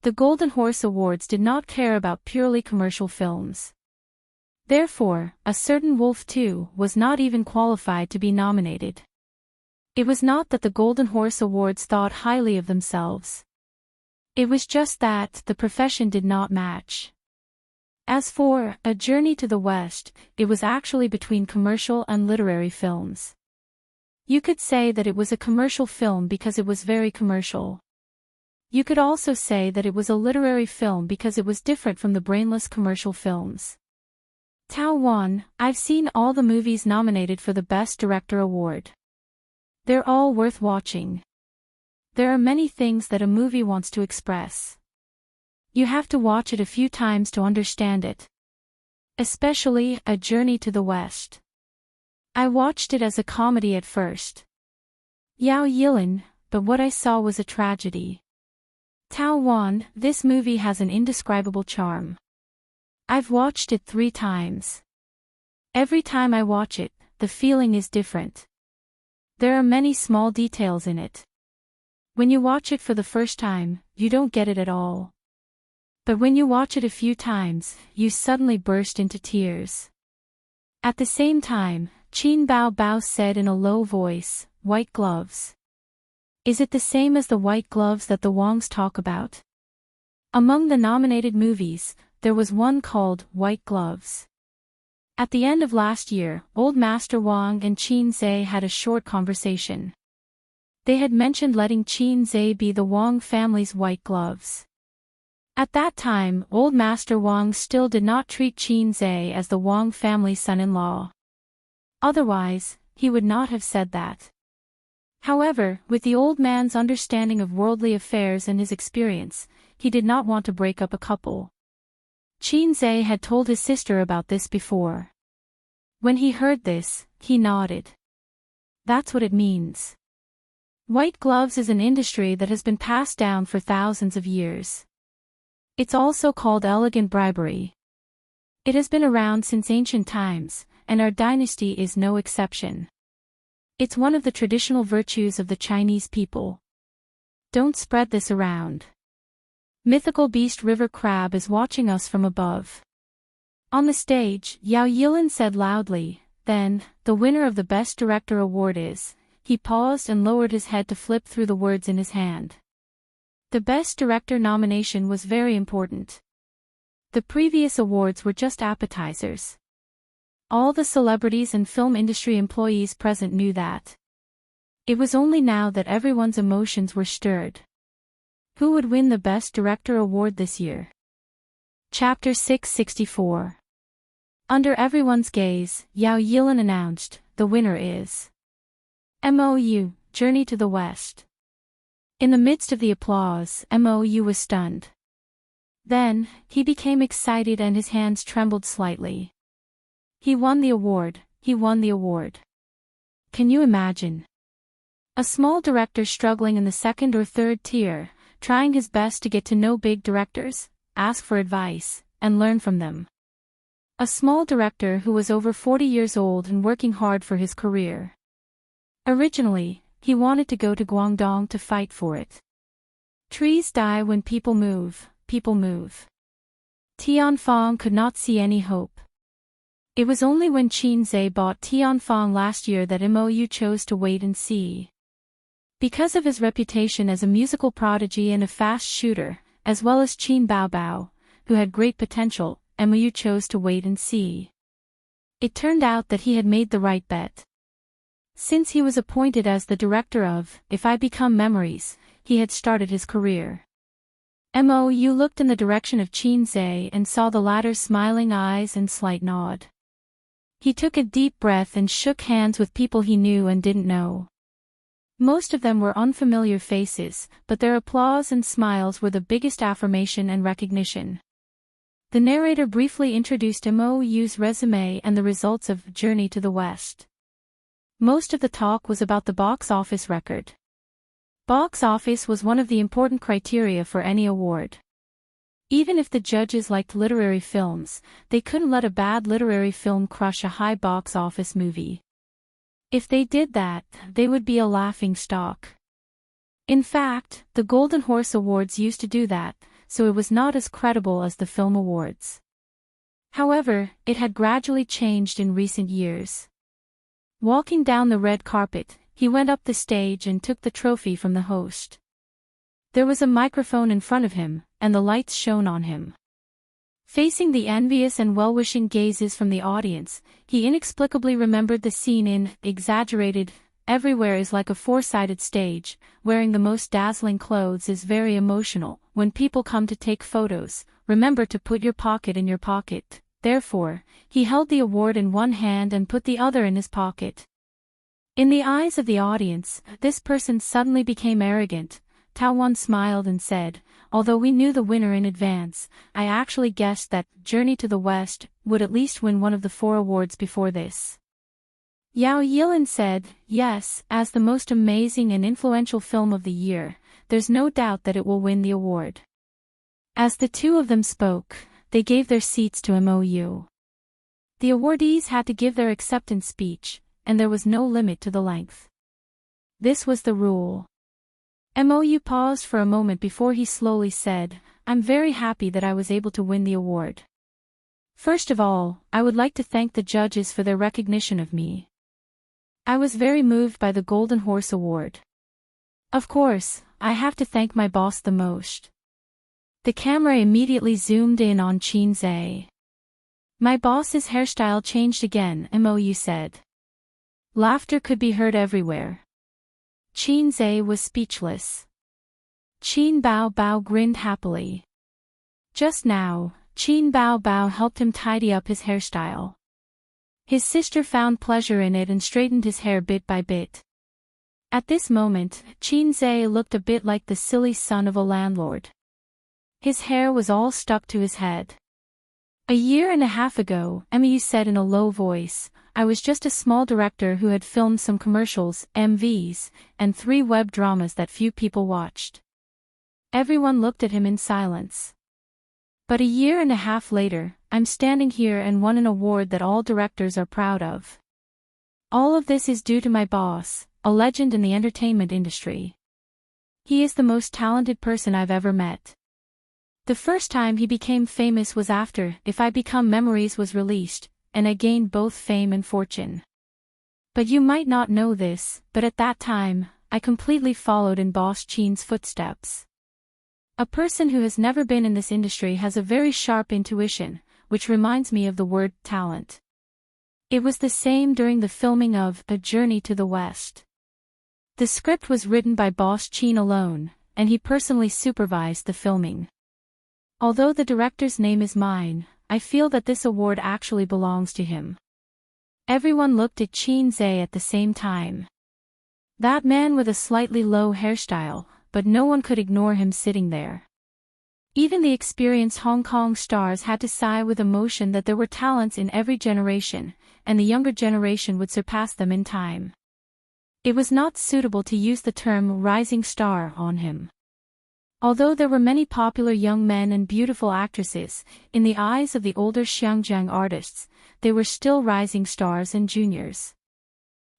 The Golden Horse Awards did not care about purely commercial films. Therefore, A Certain Wolf 2 was not even qualified to be nominated. It was not that the Golden Horse Awards thought highly of themselves. It was just that the profession did not match. As for A Journey to the West, it was actually between commercial and literary films. You could say that it was a commercial film because it was very commercial. You could also say that it was a literary film because it was different from the brainless commercial films. Tao Wan, I've seen all the movies nominated for the Best Director award. They're all worth watching. There are many things that a movie wants to express. You have to watch it a few times to understand it. Especially A Journey to the West. I watched it as a comedy at first. Yao Yilin, but what I saw was a tragedy. Tao Wan, this movie has an indescribable charm. I've watched it 3 times. Every time I watch it, the feeling is different. There are many small details in it. When you watch it for the first time, you don't get it at all. But when you watch it a few times, you suddenly burst into tears. At the same time, Qin Bao Bao said in a low voice, "White gloves. Is it the same as the white gloves that the Wangs talk about?" Among the nominated movies, there was one called White Gloves. At the end of last year, Old Master Wang and Qin Zhe had a short conversation. They had mentioned letting Qin Zhe be the Wang family's white gloves. At that time, Old Master Wang still did not treat Qin Zhe as the Wang family's son-in-law. Otherwise, he would not have said that. However, with the old man's understanding of worldly affairs and his experience, he did not want to break up a couple. Qin Zhe had told his sister about this before. When he heard this, he nodded. That's what it means. White gloves is an industry that has been passed down for thousands of years. It's also called elegant bribery. It has been around since ancient times, and our dynasty is no exception. It's one of the traditional virtues of the Chinese people. Don't spread this around. Mythical beast River Crab is watching us from above. On the stage, Yao Yilin said loudly, "Then, the winner of the Best Director award is..." He paused and lowered his head to flip through the words in his hand. The Best Director nomination was very important. The previous awards were just appetizers. All the celebrities and film industry employees present knew that. It was only now that everyone's emotions were stirred. Who would win the Best Director award this year? Chapter 664. Under everyone's gaze, Yao Yilin announced, "The winner is MOU, Journey to the West." In the midst of the applause, MOU was stunned. Then, he became excited and his hands trembled slightly. He won the award, he won the award. Can you imagine? A small director struggling in the second or third tier, trying his best to get to know big directors, ask for advice, and learn from them. A small director who was over 40 years old and working hard for his career. Originally, he wanted to go to Guangdong to fight for it. Trees die when people move, people move. Tianfang could not see any hope. It was only when Qin Zhe bought Tianfang last year that MOU chose to wait and see. Because of his reputation as a musical prodigy and a fast shooter, as well as Qin Bao Bao, who had great potential, MOU chose to wait and see. It turned out that he had made the right bet. Since he was appointed as the director of If I Become Memories, he had started his career. Mou looked in the direction of Qin Zhe and saw the latter's smiling eyes and slight nod. He took a deep breath and shook hands with people he knew and didn't know. Most of them were unfamiliar faces, but their applause and smiles were the biggest affirmation and recognition. The narrator briefly introduced Mou's resume and the results of Journey to the West. Most of the talk was about the box office record. Box office was one of the important criteria for any award. Even if the judges liked literary films, they couldn't let a bad literary film crush a high box office movie. If they did that, they would be a laughing stock. In fact, the Golden Horse Awards used to do that, so it was not as credible as the film awards. However, it had gradually changed in recent years. Walking down the red carpet, he went up the stage and took the trophy from the host. There was a microphone in front of him, and the lights shone on him. Facing the envious and well-wishing gazes from the audience, he inexplicably remembered the scene in Exaggerated. Everywhere is like a four-sided stage, wearing the most dazzling clothes is very emotional. When people come to take photos, remember to put your pocket in your pocket. Therefore, he held the award in one hand and put the other in his pocket. In the eyes of the audience, this person suddenly became arrogant. Tao Wan smiled and said, "Although we knew the winner in advance, I actually guessed that Journey to the West would at least win one of the 4 awards before this." Yao Yilin said, "Yes, as the most amazing and influential film of the year, there's no doubt that it will win the award." As the two of them spoke, they gave their seats to Mou. The awardees had to give their acceptance speech, and there was no limit to the length. This was the rule. Mou paused for a moment before he slowly said, "I'm very happy that I was able to win the award. First of all, I would like to thank the judges for their recognition of me. I was very moved by the Golden Horse Award. Of course, I have to thank my boss the most." The camera immediately zoomed in on Qin Zhe. "My boss's hairstyle changed again," Mou said. Laughter could be heard everywhere. Qin Zhe was speechless. Qin Bao Bao grinned happily. Just now, Qin Bao Bao helped him tidy up his hairstyle. His sister found pleasure in it and straightened his hair bit by bit. At this moment, Qin Zhe looked a bit like the silly son of a landlord. His hair was all stuck to his head. "A year and a half ago," Mou said in a low voice, "I was just a small director who had filmed some commercials, MVs, and 3 web dramas that few people watched." Everyone looked at him in silence. "But a year and a half later, I'm standing here and won an award that all directors are proud of. All of this is due to my boss, a legend in the entertainment industry. He is the most talented person I've ever met. The first time he became famous was after If I Become Memories was released, and I gained both fame and fortune. But you might not know this, but at that time, I completely followed in Boss Qin's footsteps. A person who has never been in this industry has a very sharp intuition, which reminds me of the word talent. It was the same during the filming of A Journey to the West. The script was written by Boss Qin alone, and he personally supervised the filming. Although the director's name is mine, I feel that this award actually belongs to him." Everyone looked at Qin Zhe at the same time. That man with a slightly low hairstyle, but no one could ignore him sitting there. Even the experienced Hong Kong stars had to sigh with emotion that there were talents in every generation, and the younger generation would surpass them in time. It was not suitable to use the term rising star on him. Although there were many popular young men and beautiful actresses, in the eyes of the older Xiangjiang artists, they were still rising stars and juniors.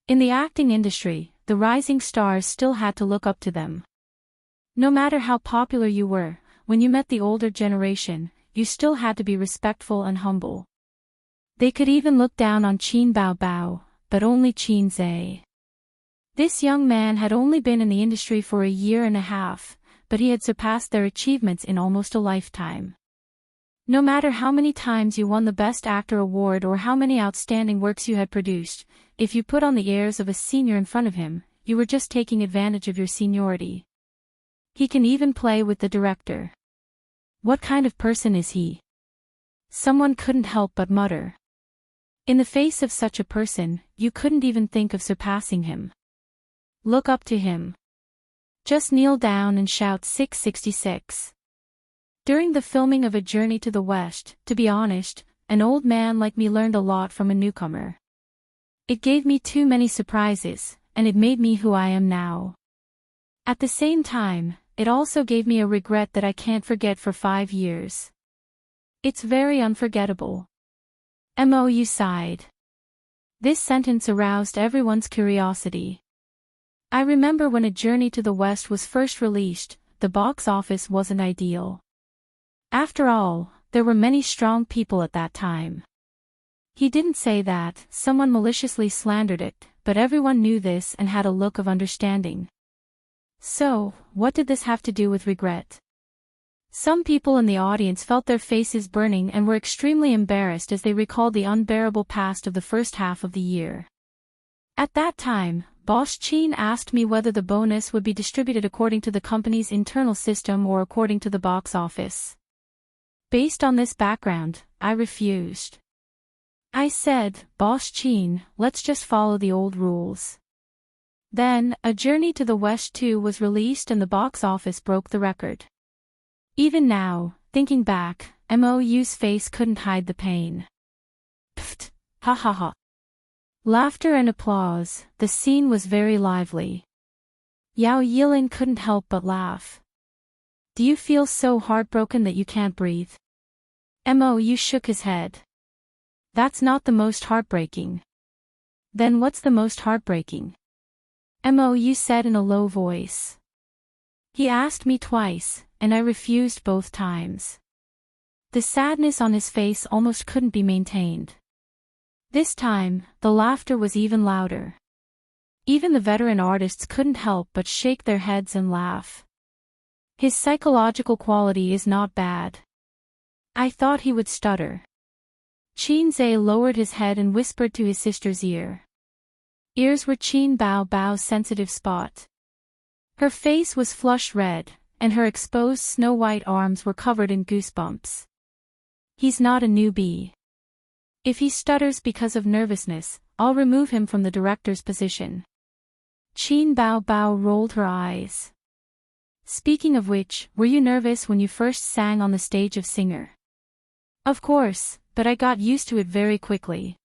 In the acting industry, the rising stars still had to look up to them. No matter how popular you were, when you met the older generation, you still had to be respectful and humble. They could even look down on Qin Bao Bao, but only Qin Zhe. This young man had only been in the industry for a year and a half, but he had surpassed their achievements in almost a lifetime. No matter how many times you won the Best Actor award or how many outstanding works you had produced, if you put on the airs of a senior in front of him, you were just taking advantage of your seniority. He can even play with the director. What kind of person is he? Someone couldn't help but mutter. In the face of such a person, you couldn't even think of surpassing him. Look up to him. Just kneel down and shout 666. During the filming of A Journey to the West, to be honest, an old man like me learned a lot from a newcomer. It gave me too many surprises, and it made me who I am now. At the same time, it also gave me a regret that I can't forget for 5 years. It's very unforgettable. Mou sighed. This sentence aroused everyone's curiosity. I remember when A Journey to the West was first released, the box office wasn't ideal. After all, there were many strong people at that time. He didn't say that, someone maliciously slandered it, but everyone knew this and had a look of understanding. So, what did this have to do with regret? Some people in the audience felt their faces burning and were extremely embarrassed as they recalled the unbearable past of the first half of the year. At that time, Boss Chin asked me whether the bonus would be distributed according to the company's internal system or according to the box office. Based on this background, I refused. I said, Boss Chin, let's just follow the old rules. Then, A Journey to the West 2 was released and the box office broke the record. Even now, thinking back, Mou's face couldn't hide the pain. Pfft, ha ha ha. Laughter and applause, the scene was very lively. Yao Yilin couldn't help but laugh. Do you feel so heartbroken that you can't breathe? Mou shook his head. That's not the most heartbreaking. Then what's the most heartbreaking? Mou said in a low voice. He asked me twice, and I refused both times. The sadness on his face almost couldn't be maintained. This time, the laughter was even louder. Even the veteran artists couldn't help but shake their heads and laugh. His psychological quality is not bad. I thought he would stutter. Qin Zhe lowered his head and whispered to his sister's ear. Ears were Qin Bao Bao's sensitive spot. Her face was flush red, and her exposed snow-white arms were covered in goosebumps. He's not a newbie. If he stutters because of nervousness, I'll remove him from the director's position. Qin Bao Bao rolled her eyes. Speaking of which, were you nervous when you first sang on the stage of Singer? Of course, but I got used to it very quickly.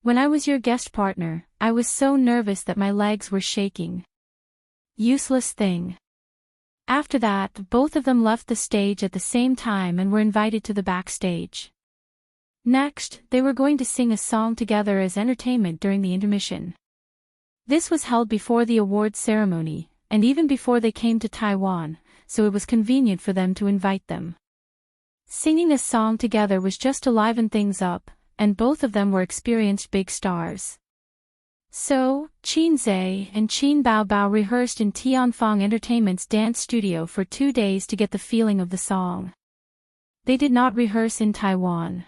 When I was your guest partner, I was so nervous that my legs were shaking. Useless thing. After that, both of them left the stage at the same time and were invited to the backstage. Next, they were going to sing a song together as entertainment during the intermission. This was held before the awards ceremony, and even before they came to Taiwan, so it was convenient for them to invite them. Singing a song together was just to liven things up, and both of them were experienced big stars. So, Qin Zhe and Qin Bao Bao rehearsed in Tianfang Entertainment's dance studio for 2 days to get the feeling of the song. They did not rehearse in Taiwan.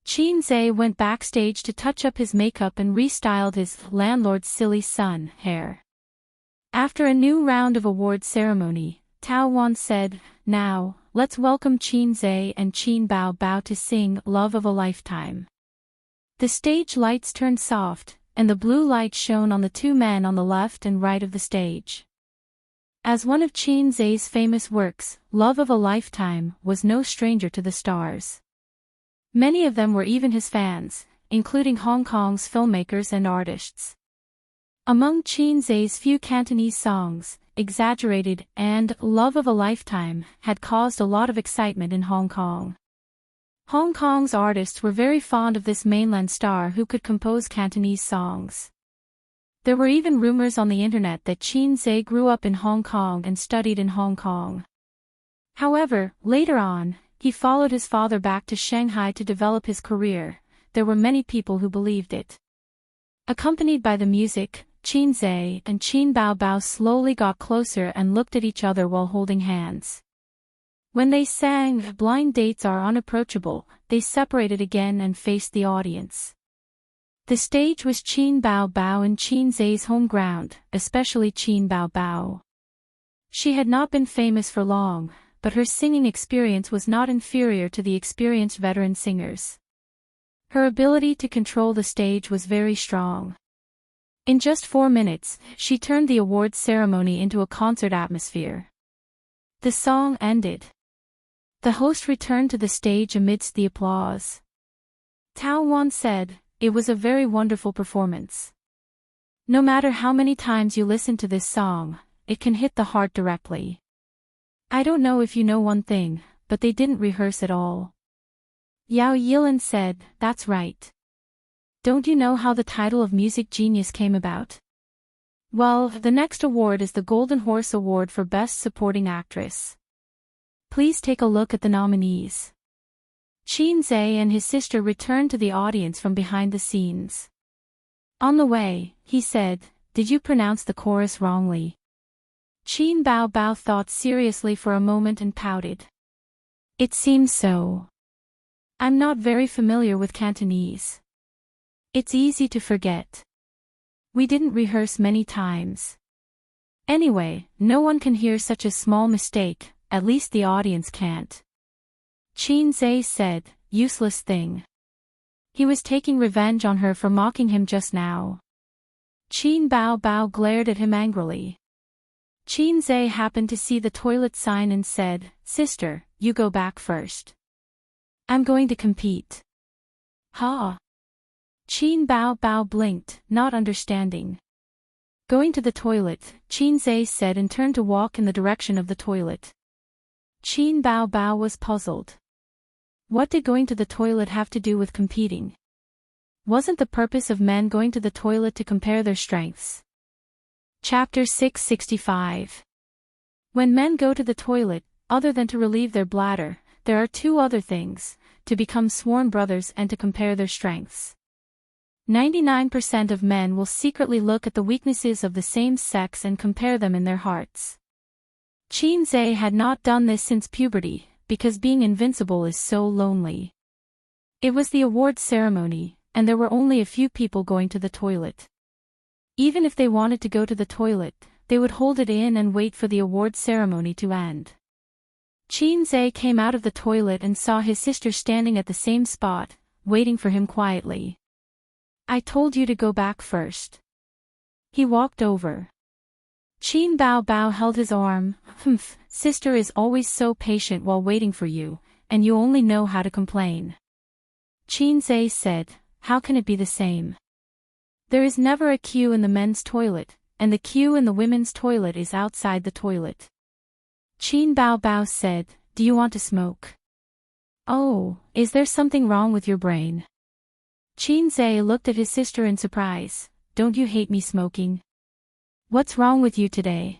Qin Zhe went backstage to touch up his makeup and restyled his landlord's silly son hair. After a new round of award ceremony, Tao Wan said, "Now, let's welcome Qin Zhe and Qin Bao Bao to sing Love of a Lifetime." The stage lights turned soft, and the blue light shone on the two men on the left and right of the stage. As one of Qin Zhe's famous works, Love of a Lifetime was no stranger to the stars. Many of them were even his fans, including Hong Kong's filmmakers and artists. Among Qin Zhe's few Cantonese songs, Exaggerated and Love of a Lifetime had caused a lot of excitement in Hong Kong. Hong Kong's artists were very fond of this mainland star who could compose Cantonese songs. There were even rumors on the internet that Qin Zhe grew up in Hong Kong and studied in Hong Kong. However, later on, he followed his father back to Shanghai to develop his career. There were many people who believed it. Accompanied by the music, Qin Zhe and Qin Bao Bao slowly got closer and looked at each other while holding hands. When they sang Blind Dates Are Unapproachable, they separated again and faced the audience. The stage was Qin Bao Bao and Qin Zhe's home ground, especially Qin Bao Bao. She had not been famous for long, but her singing experience was not inferior to the experienced veteran singers. Her ability to control the stage was very strong. In just 4 minutes, she turned the awards ceremony into a concert atmosphere. The song ended. The host returned to the stage amidst the applause. Tao Wan said, "It was a very wonderful performance. No matter how many times you listen to this song, it can hit the heart directly. I don't know if you know one thing, but they didn't rehearse at all." Yao Yilan said, "That's right. Don't you know how the title of Music Genius came about? Well, the next award is the Golden Horse Award for Best Supporting Actress. Please take a look at the nominees." Qin Zhe and his sister returned to the audience from behind the scenes. On the way, he said, "Did you pronounce the chorus wrongly?" Qin Bao Bao thought seriously for a moment and pouted. "It seems so. I'm not very familiar with Cantonese. It's easy to forget. We didn't rehearse many times. Anyway, no one can hear such a small mistake, at least the audience can't." Qin Zhe said, "Useless thing." He was taking revenge on her for mocking him just now. Qin Bao Bao glared at him angrily. Qin Zhe happened to see the toilet sign and said, "Sister, you go back first. I'm going to compete." "Ha!" Qin Bao Bao blinked, not understanding. Going to the toilet, Qin Zhe said and turned to walk in the direction of the toilet. Qin Bao Bao was puzzled. What did going to the toilet have to do with competing? Wasn't the purpose of men going to the toilet to compare their strengths? Chapter 665. When men go to the toilet, other than to relieve their bladder, there are 2 other things: to become sworn brothers and to compare their strengths. 99% of men will secretly look at the weaknesses of the same sex and compare them in their hearts. Qin Zhe had not done this since puberty, because being invincible is so lonely. It was the awards ceremony, and there were only a few people going to the toilet. Even if they wanted to go to the toilet, they would hold it in and wait for the awards ceremony to end. Qin Zhe came out of the toilet and saw his sister standing at the same spot, waiting for him quietly. "I told you to go back first." He walked over. Qin Bao Bao held his arm. "Humph, sister is always so patient while waiting for you, and you only know how to complain." Qin Zhe said, "How can it be the same? There is never a queue in the men's toilet, and the queue in the women's toilet is outside the toilet." Qin Bao Bao said, "Do you want to smoke?" "Oh, is there something wrong with your brain?" Qin Zhe looked at his sister in surprise. "Don't you hate me smoking? What's wrong with you today?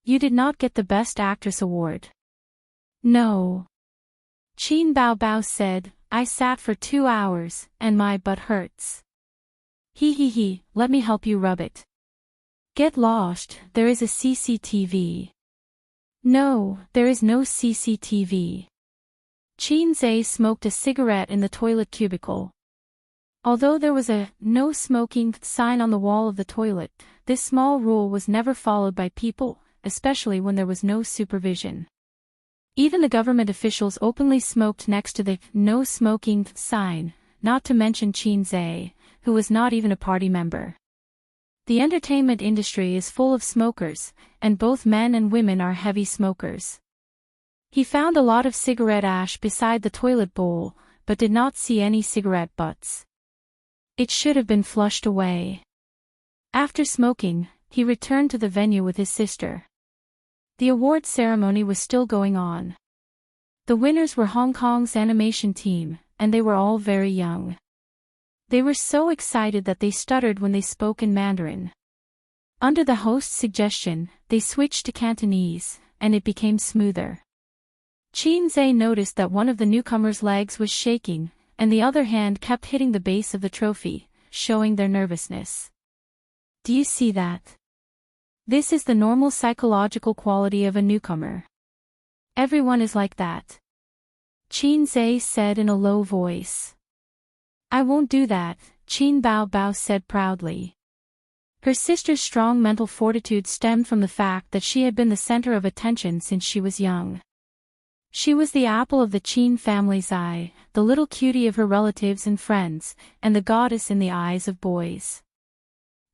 You did not get the Best Actress award." "No." Qin Bao Bao said, "I sat for 2 hours, and my butt hurts." He, let me help you rub it." "Get lost, there is a CCTV." "No, there is no CCTV." Qin Zhe smoked a cigarette in the toilet cubicle. Although there was a "no smoking" sign on the wall of the toilet, this small rule was never followed by people, especially when there was no supervision. Even the government officials openly smoked next to the "no smoking" sign, not to mention Qin Zhe, who was not even a party member. The entertainment industry is full of smokers, and both men and women are heavy smokers. He found a lot of cigarette ash beside the toilet bowl, but did not see any cigarette butts. It should have been flushed away. After smoking, he returned to the venue with his sister. The awards ceremony was still going on. The winners were Hong Kong's animation team, and they were all very young. They were so excited that they stuttered when they spoke in Mandarin. Under the host's suggestion, they switched to Cantonese, and it became smoother. Qin Zhe noticed that one of the newcomers' legs was shaking, and the other hand kept hitting the base of the trophy, showing their nervousness. "Do you see that? This is the normal psychological quality of a newcomer. Everyone is like that," Qin Zhe said in a low voice. "I won't do that," Qin Bao Bao said proudly. Her sister's strong mental fortitude stemmed from the fact that she had been the center of attention since she was young. She was the apple of the Qin family's eye, the little cutie of her relatives and friends, and the goddess in the eyes of boys.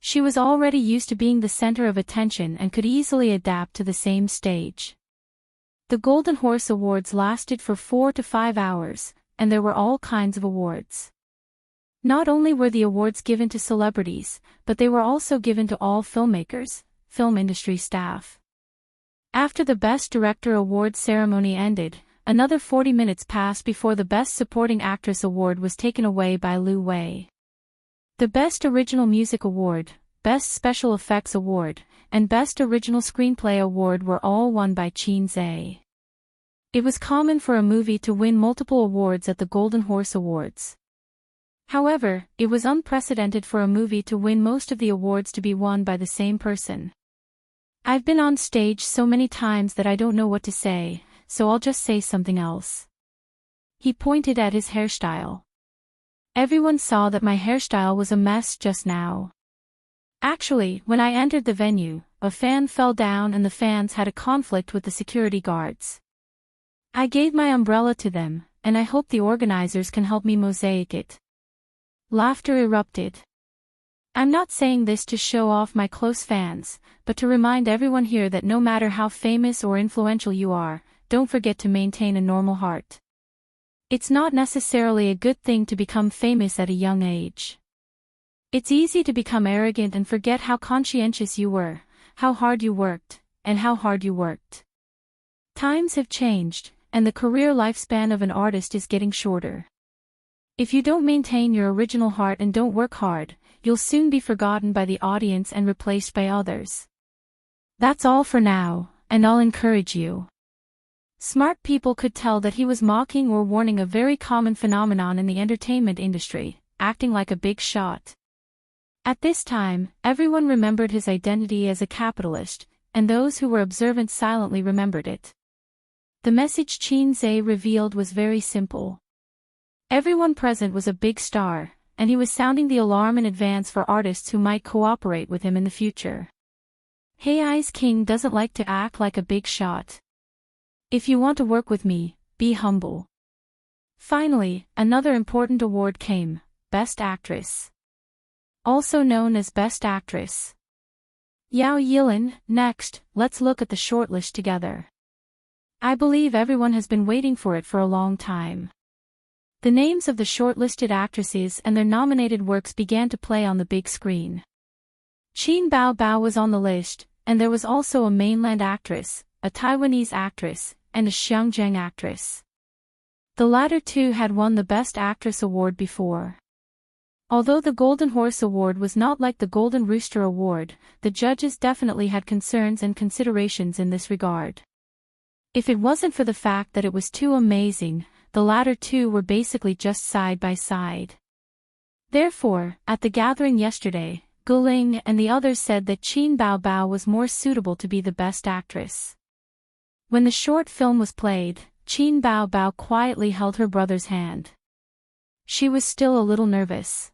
She was already used to being the center of attention and could easily adapt to the same stage. The Golden Horse Awards lasted for 4 to 5 hours, and there were all kinds of awards. Not only were the awards given to celebrities, but they were also given to all filmmakers, film industry staff. After the Best Director Award ceremony ended, another 40 minutes passed before the Best Supporting Actress Award was taken away by Lu Wei. The Best Original Music Award, Best Special Effects Award, and Best Original Screenplay Award were all won by Qin Zhe. It was common for a movie to win multiple awards at the Golden Horse Awards. However, it was unprecedented for a movie to win most of the awards to be won by the same person. I've been on stage so many times that I don't know what to say, so I'll just say something else. He pointed at his hairstyle. Everyone saw that my hairstyle was a mess just now. Actually, when I entered the venue, a fan fell down and the fans had a conflict with the security guards. I gave my umbrella to them, and I hope the organizers can help me mosaic it. Laughter erupted. I'm not saying this to show off my close fans, but to remind everyone here that no matter how famous or influential you are, don't forget to maintain a normal heart. It's not necessarily a good thing to become famous at a young age. It's easy to become arrogant and forget how conscientious you were, how hard you worked, and how hard you worked. Times have changed, and the career lifespan of an artist is getting shorter. If you don't maintain your original heart and don't work hard, you'll soon be forgotten by the audience and replaced by others. That's all for now, and I'll encourage you. Smart people could tell that he was mocking or warning a very common phenomenon in the entertainment industry, acting like a big shot. At this time, everyone remembered his identity as a capitalist, and those who were observant silently remembered it. The message Qin Zhe revealed was very simple. Everyone present was a big star, and he was sounding the alarm in advance for artists who might cooperate with him in the future. Hei's king doesn't like to act like a big shot. If you want to work with me, be humble. Finally, another important award came, Best Actress. Also known as Best Actress. Yao Yilin, next, let's look at the shortlist together. I believe everyone has been waiting for it for a long time. The names of the shortlisted actresses and their nominated works began to play on the big screen. Qin Bao Bao was on the list, and there was also a mainland actress, a Taiwanese actress, and a Xiangjiang actress. The latter two had won the Best Actress Award before. Although the Golden Horse Award was not like the Golden Rooster Award, the judges definitely had concerns and considerations in this regard. If it wasn't for the fact that it was too amazing, the latter two were basically just side by side. Therefore, at the gathering yesterday, Guling and the others said that Qin Bao Bao was more suitable to be the best actress. When the short film was played, Qin Bao Bao quietly held her brother's hand. She was still a little nervous.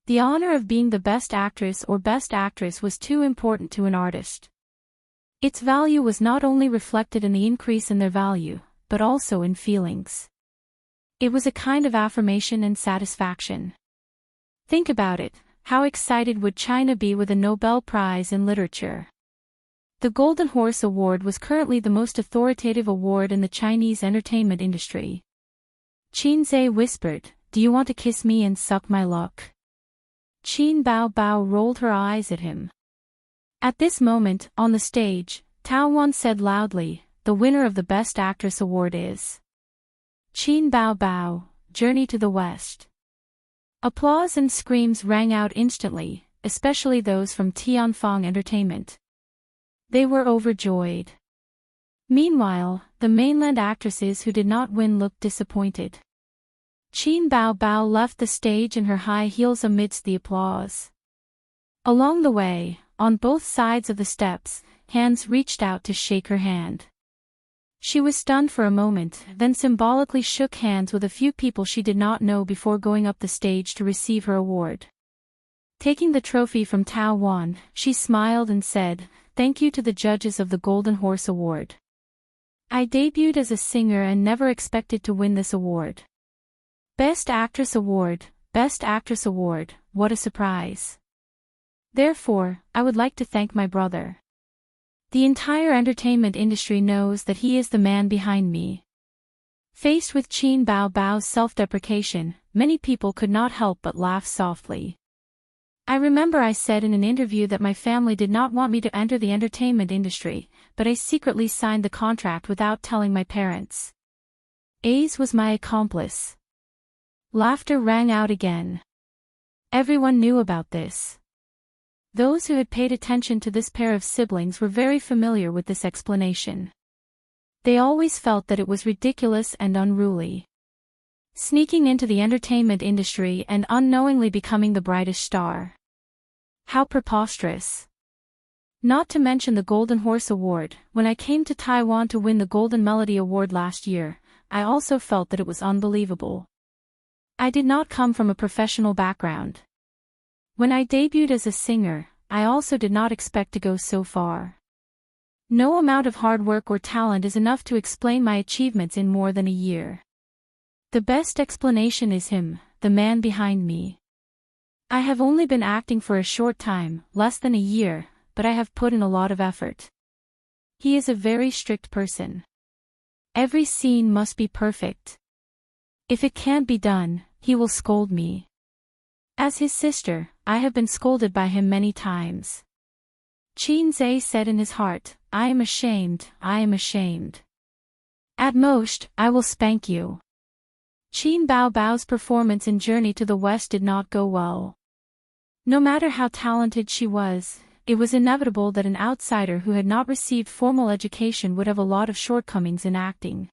The honor of being the best actress or best actress was too important to an artist. Its value was not only reflected in the increase in their value, but also in feelings. It was a kind of affirmation and satisfaction. Think about it, how excited would China be with a Nobel Prize in Literature? The Golden Horse Award was currently the most authoritative award in the Chinese entertainment industry. Qin Zhe whispered, "Do you want to kiss me and suck my luck?" Qin Bao Bao rolled her eyes at him. At this moment, on the stage, Tao Wan said loudly, "The winner of the Best Actress Award is Qin Bao Bao, Journey to the West." Applause and screams rang out instantly, especially those from Tianfang Entertainment. They were overjoyed. Meanwhile, the mainland actresses who did not win looked disappointed. Qin Bao Bao left the stage in her high heels amidst the applause. Along the way, on both sides of the steps, hands reached out to shake her hand. She was stunned for a moment, then symbolically shook hands with a few people she did not know before going up the stage to receive her award. Taking the trophy from Tao Wan, she smiled and said, "Thank you to the judges of the Golden Horse Award. I debuted as a singer and never expected to win this award. Best Actress Award, Best Actress Award, what a surprise. Therefore, I would like to thank my brother. The entire entertainment industry knows that he is the man behind me. Faced with Qin Bao Bao's self-deprecation, many people could not help but laugh softly. I remember I said in an interview that my family did not want me to enter the entertainment industry, but I secretly signed the contract without telling my parents. Ace was my accomplice. Laughter rang out again. Everyone knew about this. Those who had paid attention to this pair of siblings were very familiar with this explanation. They always felt that it was ridiculous and unruly. Sneaking into the entertainment industry and unknowingly becoming the brightest star. How preposterous. Not to mention the Golden Horse Award. When I came to Taiwan to win the Golden Melody Award last year, I also felt that it was unbelievable. I did not come from a professional background. When I debuted as a singer, I also did not expect to go so far. No amount of hard work or talent is enough to explain my achievements in more than a year. The best explanation is him, the man behind me. I have only been acting for a short time, less than a year, but I have put in a lot of effort. He is a very strict person. Every scene must be perfect. If it can't be done, he will scold me. As his sister, I have been scolded by him many times. Qin Zhe said in his heart, I am ashamed, I am ashamed. At most, I will spank you. Qin Bao Bao's performance in Journey to the West did not go well. No matter how talented she was, it was inevitable that an outsider who had not received formal education would have a lot of shortcomings in acting.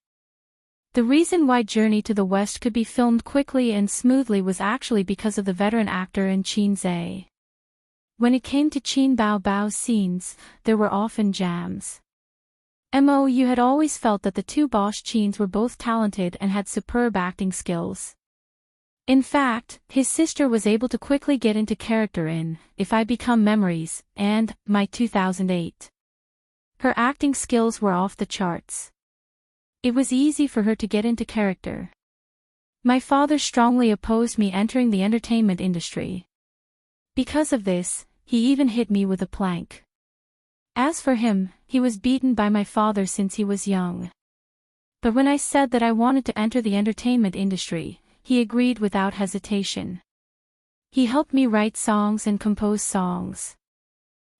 The reason why Journey to the West could be filmed quickly and smoothly was actually because of the veteran actor in Qin Zhe. When it came to Qin Bao Bao's scenes, there were often jams. You had always felt that the two Bosch Qins were both talented and had superb acting skills. In fact, his sister was able to quickly get into character in If I Become Memories and My 2008. Her acting skills were off the charts. It was easy for her to get into character. My father strongly opposed me entering the entertainment industry. Because of this, he even hit me with a plank. As for him, he was beaten by my father since he was young. But when I said that I wanted to enter the entertainment industry, he agreed without hesitation. He helped me write songs and compose songs.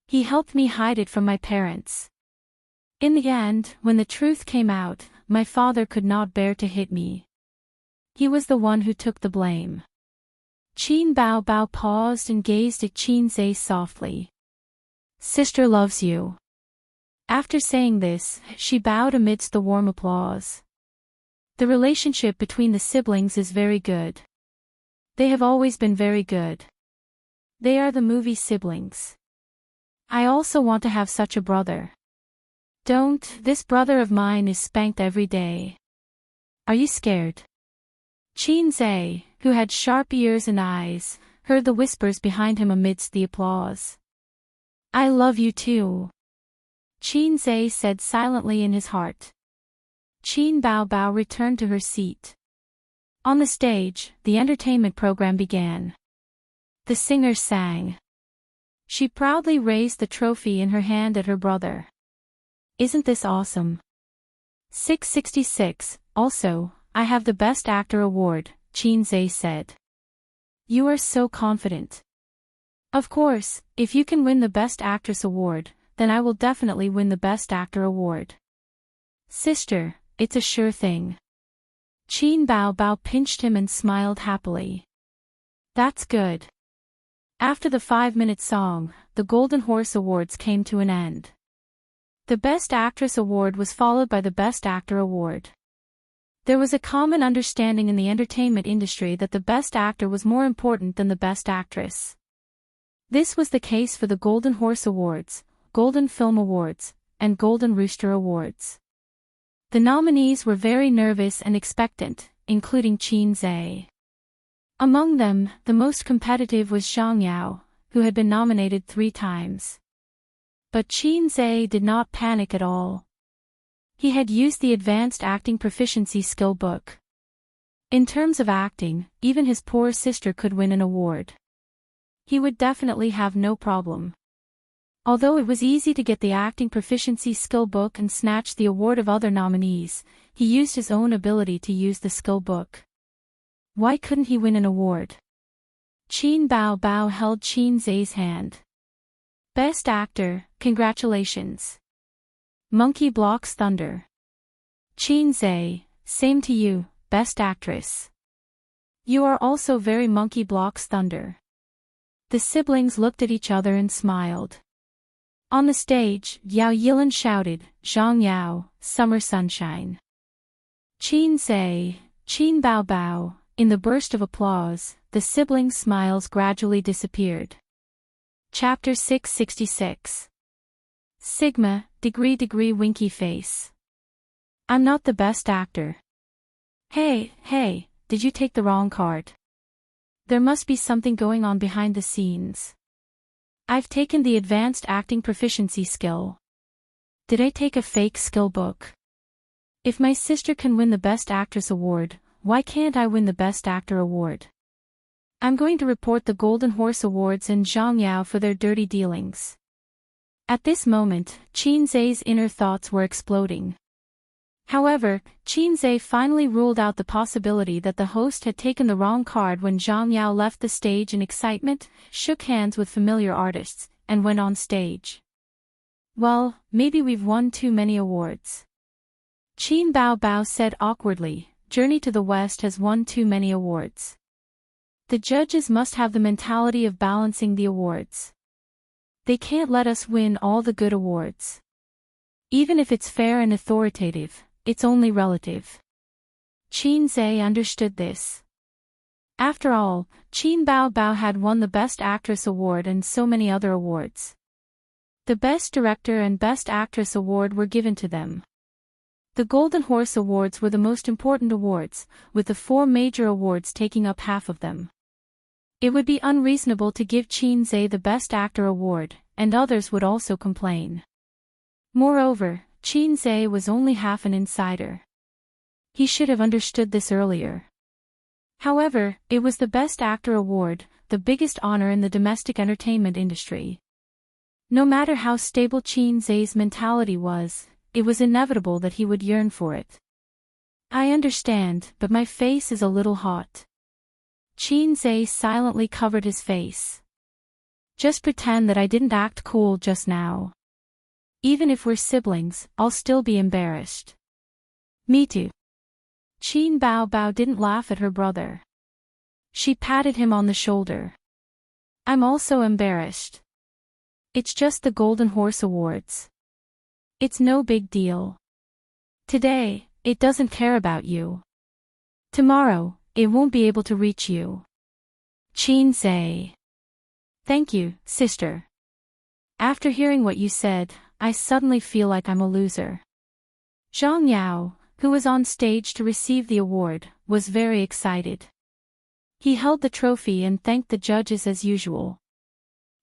He helped me hide it from my parents. In the end, when the truth came out, my father could not bear to hit me. He was the one who took the blame. Qin Bao Bao paused and gazed at Qin Zhe softly. Sister loves you. After saying this, she bowed amidst the warm applause. The relationship between the siblings is very good. They have always been very good. They are the movie siblings. I also want to have such a brother. This brother of mine is spanked every day. Are you scared? Qin Zhe, who had sharp ears and eyes, heard the whispers behind him amidst the applause. I love you too. Qin Zhe said silently in his heart. Qin Bao Bao returned to her seat. On the stage, the entertainment program began. The singer sang. She proudly raised the trophy in her hand at her brother. Isn't this awesome? 666, also, I have the Best Actor award, Qin Zhe said. You are so confident. Of course, if you can win the Best Actress award, then I will definitely win the Best Actor award. Sister, it's a sure thing. Qin Bao Bao pinched him and smiled happily. That's good. After the 5-minute song, the Golden Horse Awards came to an end. The Best Actress award was followed by the Best Actor award. There was a common understanding in the entertainment industry that the Best Actor was more important than the Best Actress. This was the case for the Golden Horse Awards, Golden Film Awards, and Golden Rooster Awards. The nominees were very nervous and expectant, including Qin Zhe. Among them, the most competitive was Zhang Yao, who had been nominated 3 times. But Qin Zhe did not panic at all. He had used the Advanced Acting Proficiency Skill book. In terms of acting, even his poor sister could win an award. He would definitely have no problem. Although it was easy to get the Acting Proficiency Skill book and snatch the award of other nominees, he used his own ability to use the skill book. Why couldn't he win an award? Qin Bao Bao held Qin Zai's hand. Best Actor, congratulations. Monkey Blocks Thunder. Qin Zai, same to you, Best Actress. You are also very Monkey Blocks Thunder. The siblings looked at each other and smiled. On the stage, Yao Yilan shouted, Zhang Yao, Summer Sunshine. Qin Zai, Qin Bao Bao. In the burst of applause, the siblings' smiles gradually disappeared. Chapter 666. Sigma, degree winky face. I'm not the best actor. Hey, did you take the wrong card? There must be something going on behind the scenes. I've taken the Advanced Acting Proficiency skill. Did I take a fake skill book? If my sister can win the Best Actress award, why can't I win the Best Actor award? I'm going to report the Golden Horse Awards and Zhang Yao for their dirty dealings. At this moment, Qin Zai's inner thoughts were exploding. However, Qin Zai finally ruled out the possibility that the host had taken the wrong card when Zhang Yao left the stage in excitement, shook hands with familiar artists, and went on stage. Well, maybe we've won too many awards. Qin Bao Bao said awkwardly, Journey to the West has won too many awards. The judges must have the mentality of balancing the awards. They can't let us win all the good awards. Even if it's fair and authoritative, it's only relative. Qin Zai understood this. After all, Qin Bao Bao had won the Best Actress award and so many other awards. The Best Director and Best Actress award were given to them. The Golden Horse Awards were the most important awards, with the 4 major awards taking up half of them. It would be unreasonable to give Qin Zai the Best Actor award, and others would also complain. Moreover, Qin Zai was only half an insider. He should have understood this earlier. However, it was the Best Actor award, the biggest honor in the domestic entertainment industry. No matter how stable Qin Zai's mentality was, it was inevitable that he would yearn for it. I understand, but my face is a little hot. Qin Zai silently covered his face. Just pretend that I didn't act cool just now. Even if we're siblings, I'll still be embarrassed. Me too. Qin Bao Bao didn't laugh at her brother. She patted him on the shoulder. I'm also embarrassed. It's just the Golden Horse Awards. It's no big deal. Today, it doesn't care about you. Tomorrow, it won't be able to reach you. Qin Zai. Thank you, sister. After hearing what you said, I suddenly feel like I'm a loser. Zhang Yao, who was on stage to receive the award, was very excited. He held the trophy and thanked the judges as usual.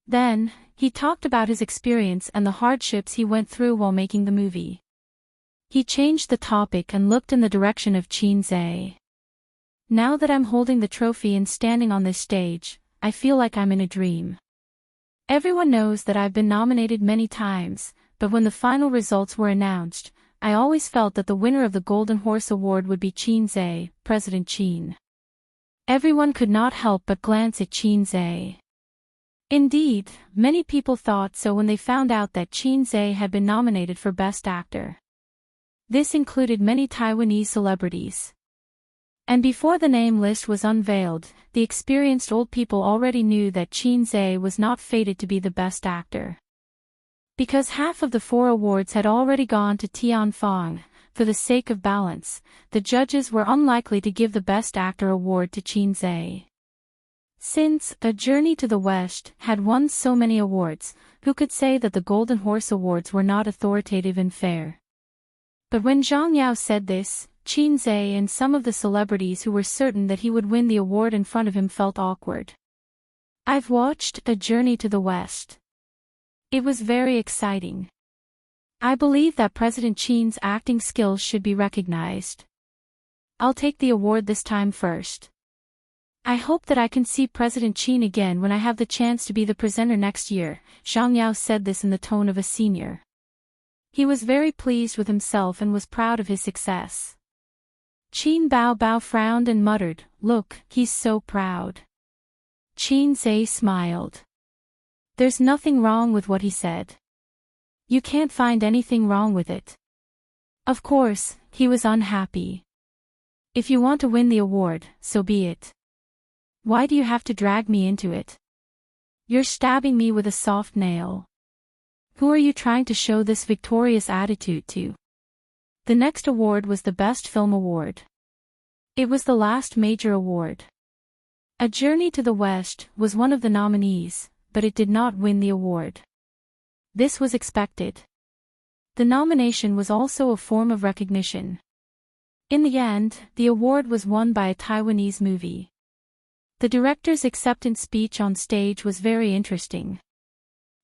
Then, he talked about his experience and the hardships he went through while making the movie. He changed the topic and looked in the direction of Qin Zai. Now that I'm holding the trophy and standing on this stage, I feel like I'm in a dream. Everyone knows that I've been nominated many times, but when the final results were announced, I always felt that the winner of the Golden Horse Award would be Qin Zai, President Qin. Everyone could not help but glance at Qin Zai. Indeed, many people thought so when they found out that Qin Zai had been nominated for Best Actor. This included many Taiwanese celebrities. And before the name list was unveiled, the experienced old people already knew that Qin Zai was not fated to be the Best Actor. Because half of the 4 awards had already gone to Tian Fong, for the sake of balance, the judges were unlikely to give the Best Actor award to Qin Zai. Since A Journey to the West had won so many awards, who could say that the Golden Horse Awards were not authoritative and fair? But when Zhang Yao said this, Qin Zai and some of the celebrities who were certain that he would win the award in front of him felt awkward. I've watched A Journey to the West. It was very exciting. I believe that President Qin's acting skills should be recognized. I'll take the award this time first. I hope that I can see President Qin again when I have the chance to be the presenter next year. Zhang Yao said this in the tone of a senior. He was very pleased with himself and was proud of his success. Qin Bao frowned and muttered, "Look, he's so proud." Qin Zhe smiled. There's nothing wrong with what he said. You can't find anything wrong with it. Of course, he was unhappy. If you want to win the award, so be it. Why do you have to drag me into it? You're stabbing me with a soft nail. Who are you trying to show this victorious attitude to? The next award was the Best Film Award. It was the last major award. A Journey to the West was one of the nominees, but it did not win the award. This was expected. The nomination was also a form of recognition. In the end, the award was won by a Taiwanese movie. The director's acceptance speech on stage was very interesting.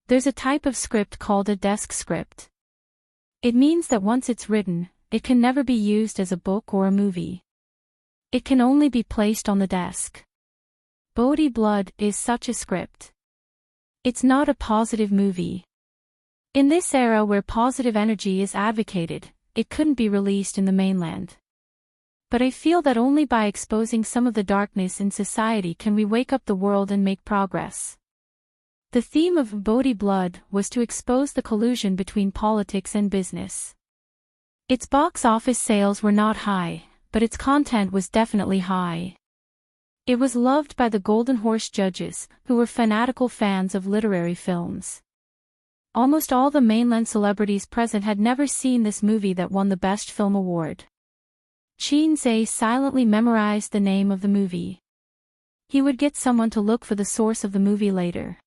There's a type of script called a desk script. It means that once it's written, it can never be used as a book or a movie. It can only be placed on the desk. Bodhi Blood is such a script. It's not a positive movie. In this era where positive energy is advocated, it couldn't be released in the mainland. But I feel that only by exposing some of the darkness in society can we wake up the world and make progress. The theme of Bodhi Blood was to expose the collusion between politics and business. Its box office sales were not high, but its content was definitely high. It was loved by the Golden Horse judges, who were fanatical fans of literary films. Almost all the mainland celebrities present had never seen this movie that won the Best Film Award. Qin Zhe silently memorized the name of the movie. He would get someone to look for the source of the movie later.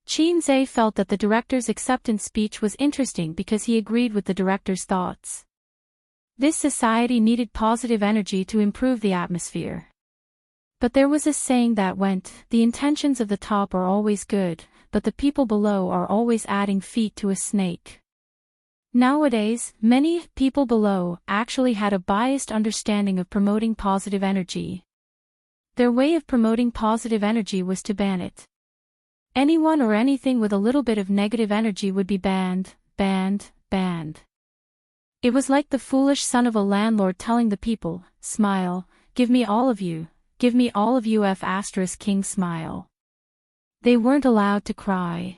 Qin Zhe felt that the director's acceptance speech was interesting because he agreed with the director's thoughts. This society needed positive energy to improve the atmosphere. But there was a saying that went, "The intentions of the top are always good, but the people below are always adding feet to a snake." Nowadays, many people below actually had a biased understanding of promoting positive energy. Their way of promoting positive energy was to ban it. Anyone or anything with a little bit of negative energy would be banned, banned, banned. It was like the foolish son of a landlord telling the people, "Smile, give me all of you F** king smile." They weren't allowed to cry.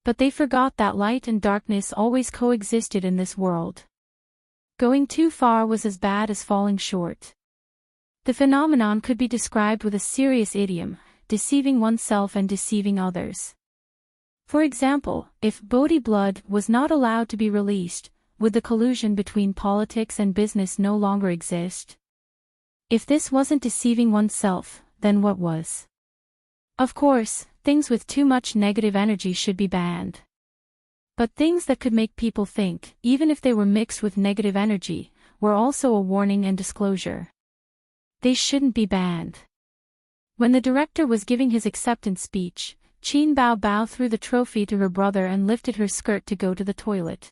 But they forgot that light and darkness always coexisted in this world. Going too far was as bad as falling short. The phenomenon could be described with a serious idiom, deceiving oneself and deceiving others. For example, if Bodhi Blood was not allowed to be released, would the collusion between politics and business no longer exist? If this wasn't deceiving oneself, then what was? Of course, things with too much negative energy should be banned. But things that could make people think, even if they were mixed with negative energy, were also a warning and disclosure. They shouldn't be banned. When the director was giving his acceptance speech, Qin Bao threw the trophy to her brother and lifted her skirt to go to the toilet.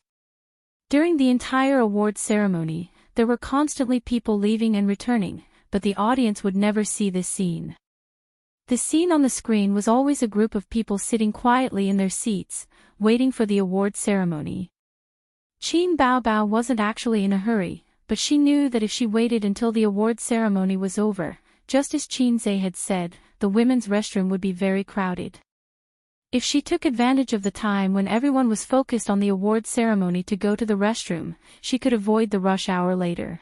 During the entire award ceremony, there were constantly people leaving and returning, but the audience would never see this scene. The scene on the screen was always a group of people sitting quietly in their seats, waiting for the award ceremony. Qin Bao wasn't actually in a hurry, but she knew that if she waited until the award ceremony was over, just as Qin Zhe had said, the women's restroom would be very crowded. If she took advantage of the time when everyone was focused on the award ceremony to go to the restroom, she could avoid the rush hour later.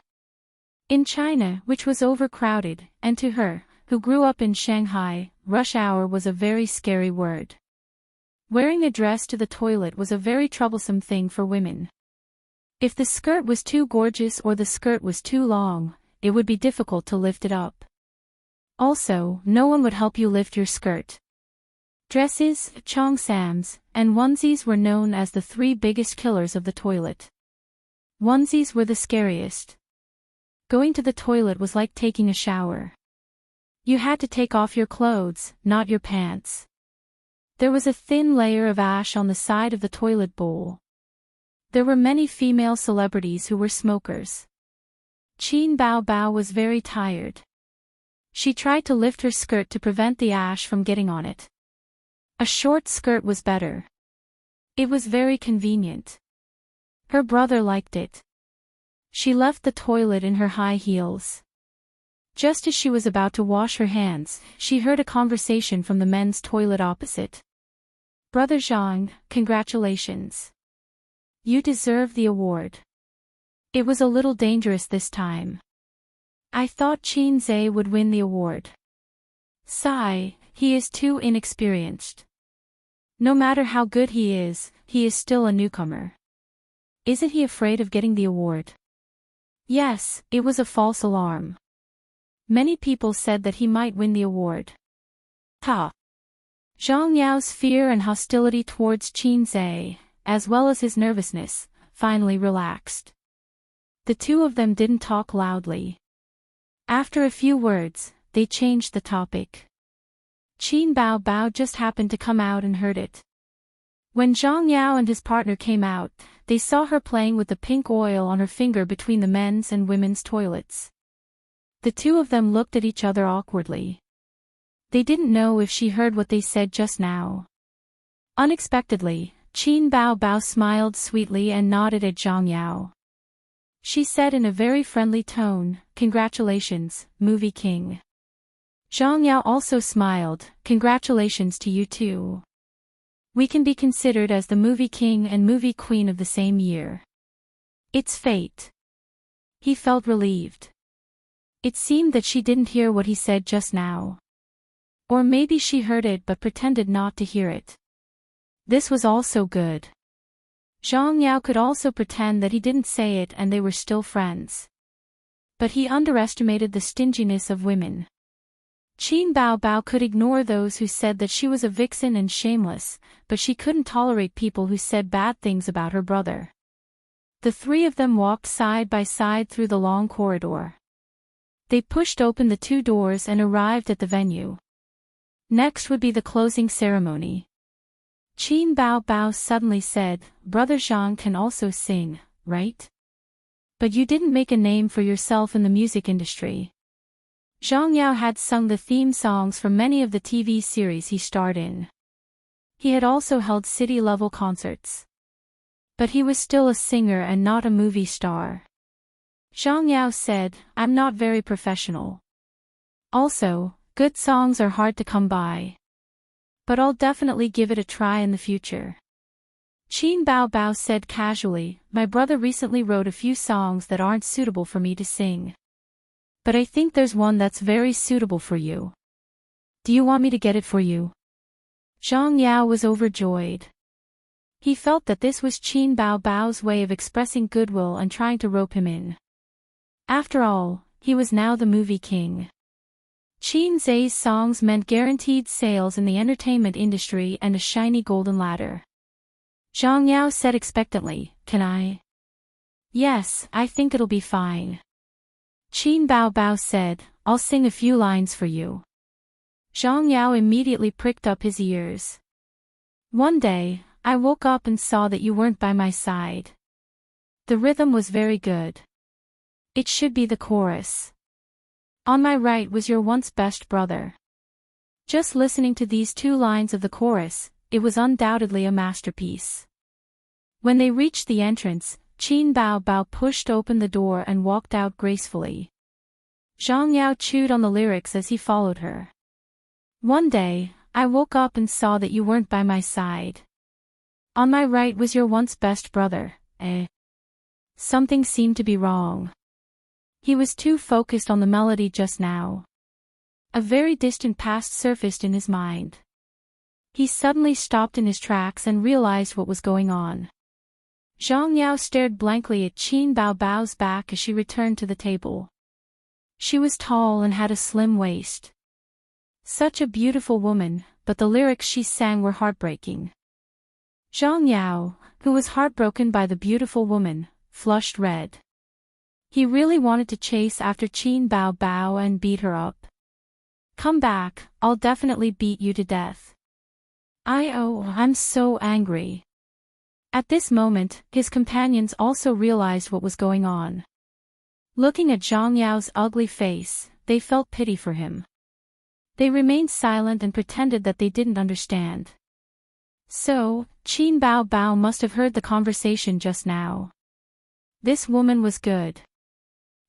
In China, which was overcrowded, and to her, who grew up in Shanghai, rush hour was a very scary word. Wearing a dress to the toilet was a very troublesome thing for women. If the skirt was too gorgeous or the skirt was too long, it would be difficult to lift it up. Also, no one would help you lift your skirt. Dresses, cheongsams, and onesies were known as the three biggest killers of the toilet. Onesies were the scariest. Going to the toilet was like taking a shower. You had to take off your clothes, not your pants. There was a thin layer of ash on the side of the toilet bowl. There were many female celebrities who were smokers. Qin Bao Bao was very tired. She tried to lift her skirt to prevent the ash from getting on it. A short skirt was better. It was very convenient. Her brother liked it. She left the toilet in her high heels. Just as she was about to wash her hands, she heard a conversation from the men's toilet opposite. "Brother Zhang, congratulations. You deserve the award." It was a little dangerous this time. "I thought Qin Zhe would win the award." "Sigh, he is too inexperienced. No matter how good he is still a newcomer." "Isn't he afraid of getting the award?" Yes, it was a false alarm. Many people said that he might win the award. Ha! Zhang Yao's fear and hostility towards Qin Zhe, as well as his nervousness, finally relaxed. The two of them didn't talk loudly. After a few words, they changed the topic. Qin Bao Bao just happened to come out and heard it. When Zhang Yao and his partner came out, they saw her playing with the pink oil on her finger between the men's and women's toilets. The two of them looked at each other awkwardly. They didn't know if she heard what they said just now. Unexpectedly, Qin Bao Bao smiled sweetly and nodded at Zhang Yao. She said in a very friendly tone, "Congratulations, movie king." Zhang Yao also smiled, "Congratulations to you too. We can be considered as the movie king and movie queen of the same year. It's fate." He felt relieved. It seemed that she didn't hear what he said just now. Or maybe she heard it but pretended not to hear it. This was also good. Zhang Yao could also pretend that he didn't say it and they were still friends. But he underestimated the stinginess of women. Qin Bao Bao could ignore those who said that she was a vixen and shameless, but she couldn't tolerate people who said bad things about her brother. The three of them walked side by side through the long corridor. They pushed open the two doors and arrived at the venue. Next would be the closing ceremony. Qin Bao Bao suddenly said, "Brother Zhang can also sing, right? But you didn't make a name for yourself in the music industry." Zhang Yao had sung the theme songs for many of the TV series he starred in. He had also held city-level concerts. But he was still a singer and not a movie star. Zhang Yao said, "I'm not very professional. Also, good songs are hard to come by. But I'll definitely give it a try in the future." Qin Bao Bao said casually, "My brother recently wrote a few songs that aren't suitable for me to sing. But I think there's one that's very suitable for you. Do you want me to get it for you?" Zhang Yao was overjoyed. He felt that this was Qin Bao Bao's way of expressing goodwill and trying to rope him in. After all, he was now the movie king. Qin Zhe's songs meant guaranteed sales in the entertainment industry and a shiny golden ladder. Zhang Yao said expectantly, "Can I?" "Yes, I think it'll be fine." Qin Bao Bao said, "I'll sing a few lines for you." Zhang Yao immediately pricked up his ears. "One day, I woke up and saw that you weren't by my side." The rhythm was very good. It should be the chorus. "On my right was your once best brother." Just listening to these two lines of the chorus, it was undoubtedly a masterpiece. When they reached the entrance, Qin Bao Bao pushed open the door and walked out gracefully. Zhang Yao chewed on the lyrics as he followed her. "One day, I woke up and saw that you weren't by my side. On my right was your once best brother." Something seemed to be wrong. He was too focused on the melody just now. A very distant past surfaced in his mind. He suddenly stopped in his tracks and realized what was going on. Zhang Yao stared blankly at Qin Bao Bao's back as she returned to the table. She was tall and had a slim waist. Such a beautiful woman, but the lyrics she sang were heartbreaking. Zhang Yao, who was heartbroken by the beautiful woman, flushed red. He really wanted to chase after Qin Bao Bao and beat her up. "Come back, I'll definitely beat you to death." I'm so angry." At this moment, his companions also realized what was going on. Looking at Zhang Yao's ugly face, they felt pity for him. They remained silent and pretended that they didn't understand. So, Qin Bao Bao must have heard the conversation just now. This woman was good.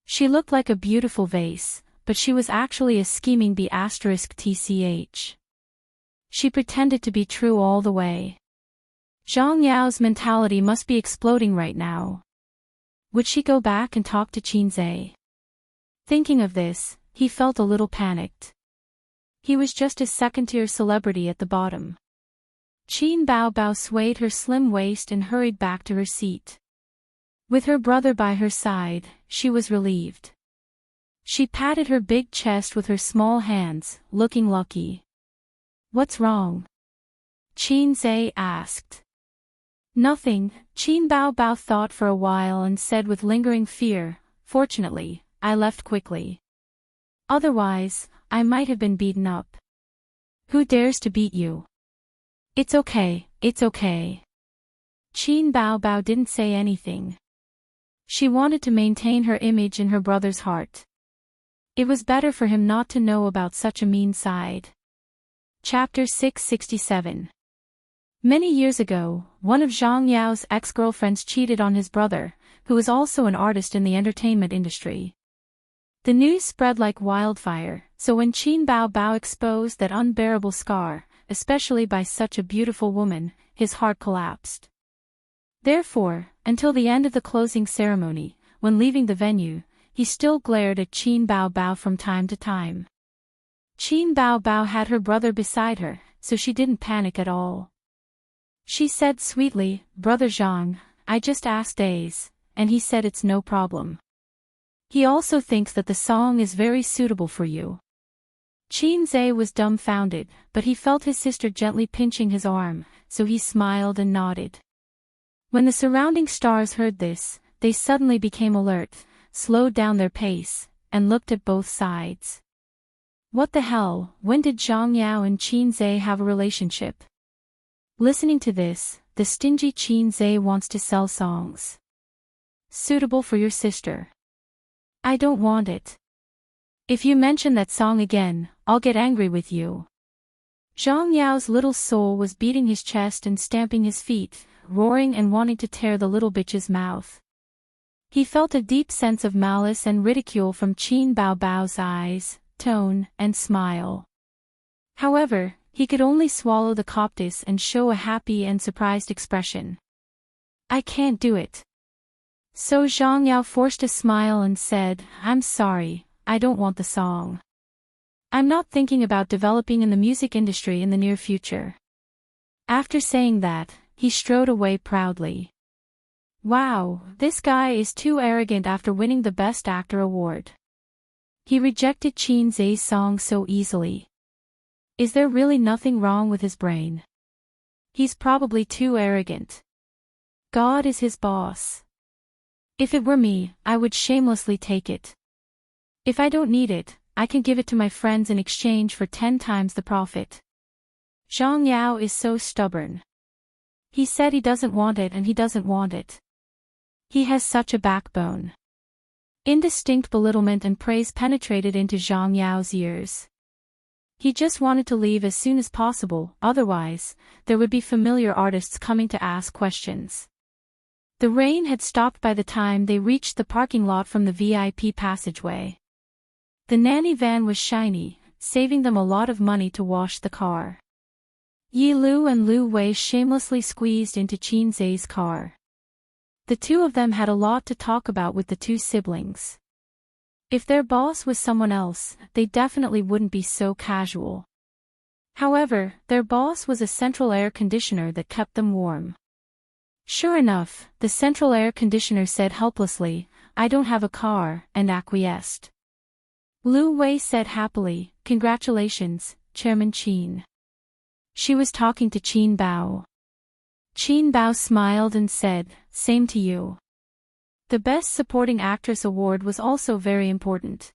She looked like a beautiful vase, but she was actually a scheming B*TCH. She pretended to be true all the way. Zhang Yao's mentality must be exploding right now. Would she go back and talk to Qin Zhe? Thinking of this, he felt a little panicked. He was just a second-tier celebrity at the bottom. Qin Bao Bao swayed her slim waist and hurried back to her seat. With her brother by her side, she was relieved. She patted her big chest with her small hands, looking lucky. "What's wrong?" Qin Zhe asked. "Nothing," Qin Bao Bao thought for a while and said with lingering fear, "Fortunately, I left quickly. Otherwise, I might have been beaten up." "Who dares to beat you?" It's okay. Qin Bao Bao didn't say anything. She wanted to maintain her image in her brother's heart. It was better for him not to know about such a mean side. Chapter 667. Many years ago, one of Zhang Yao's ex-girlfriends cheated on his brother, who was also an artist in the entertainment industry. The news spread like wildfire, so when Qin Bao Bao exposed that unbearable scar, especially by such a beautiful woman, his heart collapsed. Therefore, until the end of the closing ceremony, when leaving the venue, he still glared at Qin Bao Bao from time to time. Qin Bao Bao had her brother beside her, so she didn't panic at all. She said sweetly, "Brother Zhang, I just asked Days, and he said it's no problem. He also thinks that the song is very suitable for you." Qin Zhe was dumbfounded, but he felt his sister gently pinching his arm, so he smiled and nodded. When the surrounding stars heard this, they suddenly became alert, slowed down their pace, and looked at both sides. What the hell, when did Zhang Yao and Qin Zhe have a relationship? Listening to this, the stingy Qin Zhe wants to sell songs. Suitable for your sister. I don't want it. If you mention that song again, I'll get angry with you. Zhang Yao's little soul was beating his chest and stamping his feet, roaring and wanting to tear the little bitch's mouth. He felt a deep sense of malice and ridicule from Qin Bao Bao's eyes, tone, and smile. However, he could only swallow the coptis and show a happy and surprised expression. I can't do it. So Zhang Yao forced a smile and said, I'm sorry, I don't want the song. I'm not thinking about developing in the music industry in the near future. After saying that, he strode away proudly. Wow, this guy is too arrogant after winning the Best Actor award. He rejected Qin Zhe's song so easily. Is there really nothing wrong with his brain? He's probably too arrogant. God is his boss. If it were me, I would shamelessly take it. If I don't need it, I can give it to my friends in exchange for 10 times the profit. Zhang Yao is so stubborn. He said he doesn't want it and he doesn't want it. He has such a backbone. Indistinct belittlement and praise penetrated into Zhang Yao's ears. He just wanted to leave as soon as possible, otherwise, there would be familiar artists coming to ask questions. The rain had stopped by the time they reached the parking lot from the VIP passageway. The nanny van was shiny, saving them a lot of money to wash the car. Yi Lu and Lu Wei shamelessly squeezed into Qin Zhe's car. The two of them had a lot to talk about with the two siblings. If their boss was someone else, they definitely wouldn't be so casual. However, their boss was a central air conditioner that kept them warm. Sure enough, the central air conditioner said helplessly, I don't have a car, and acquiesced. Lu Wei said happily, Congratulations, Chairman Qin. She was talking to Qin Bao. Qin Bao smiled and said, Same to you. The Best Supporting Actress award was also very important.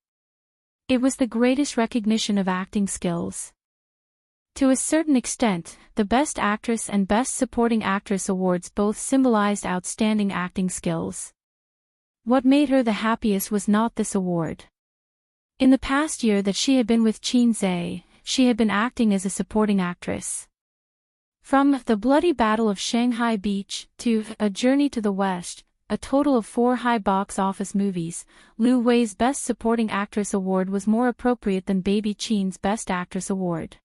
It was the greatest recognition of acting skills. To a certain extent, the Best Actress and Best Supporting Actress awards both symbolized outstanding acting skills. What made her the happiest was not this award. In the past year that she had been with Qin Zhe, she had been acting as a supporting actress. From The Bloody Battle of Shanghai Beach to A Journey to the West, a total of 4 high box office movies, Lu Wei's Best Supporting Actress award was more appropriate than Baby Qin's Best Actress award.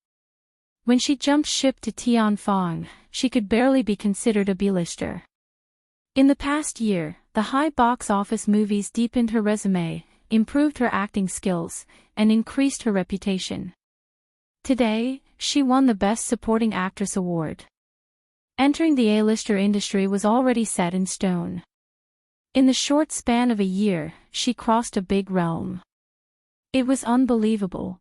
When she jumped ship to Tianfang, she could barely be considered a B-lister. In the past year, the high box office movies deepened her resume, improved her acting skills, and increased her reputation. Today, she won the Best Supporting Actress award. Entering the A-lister industry was already set in stone. In the short span of a year, she crossed a big realm. It was unbelievable.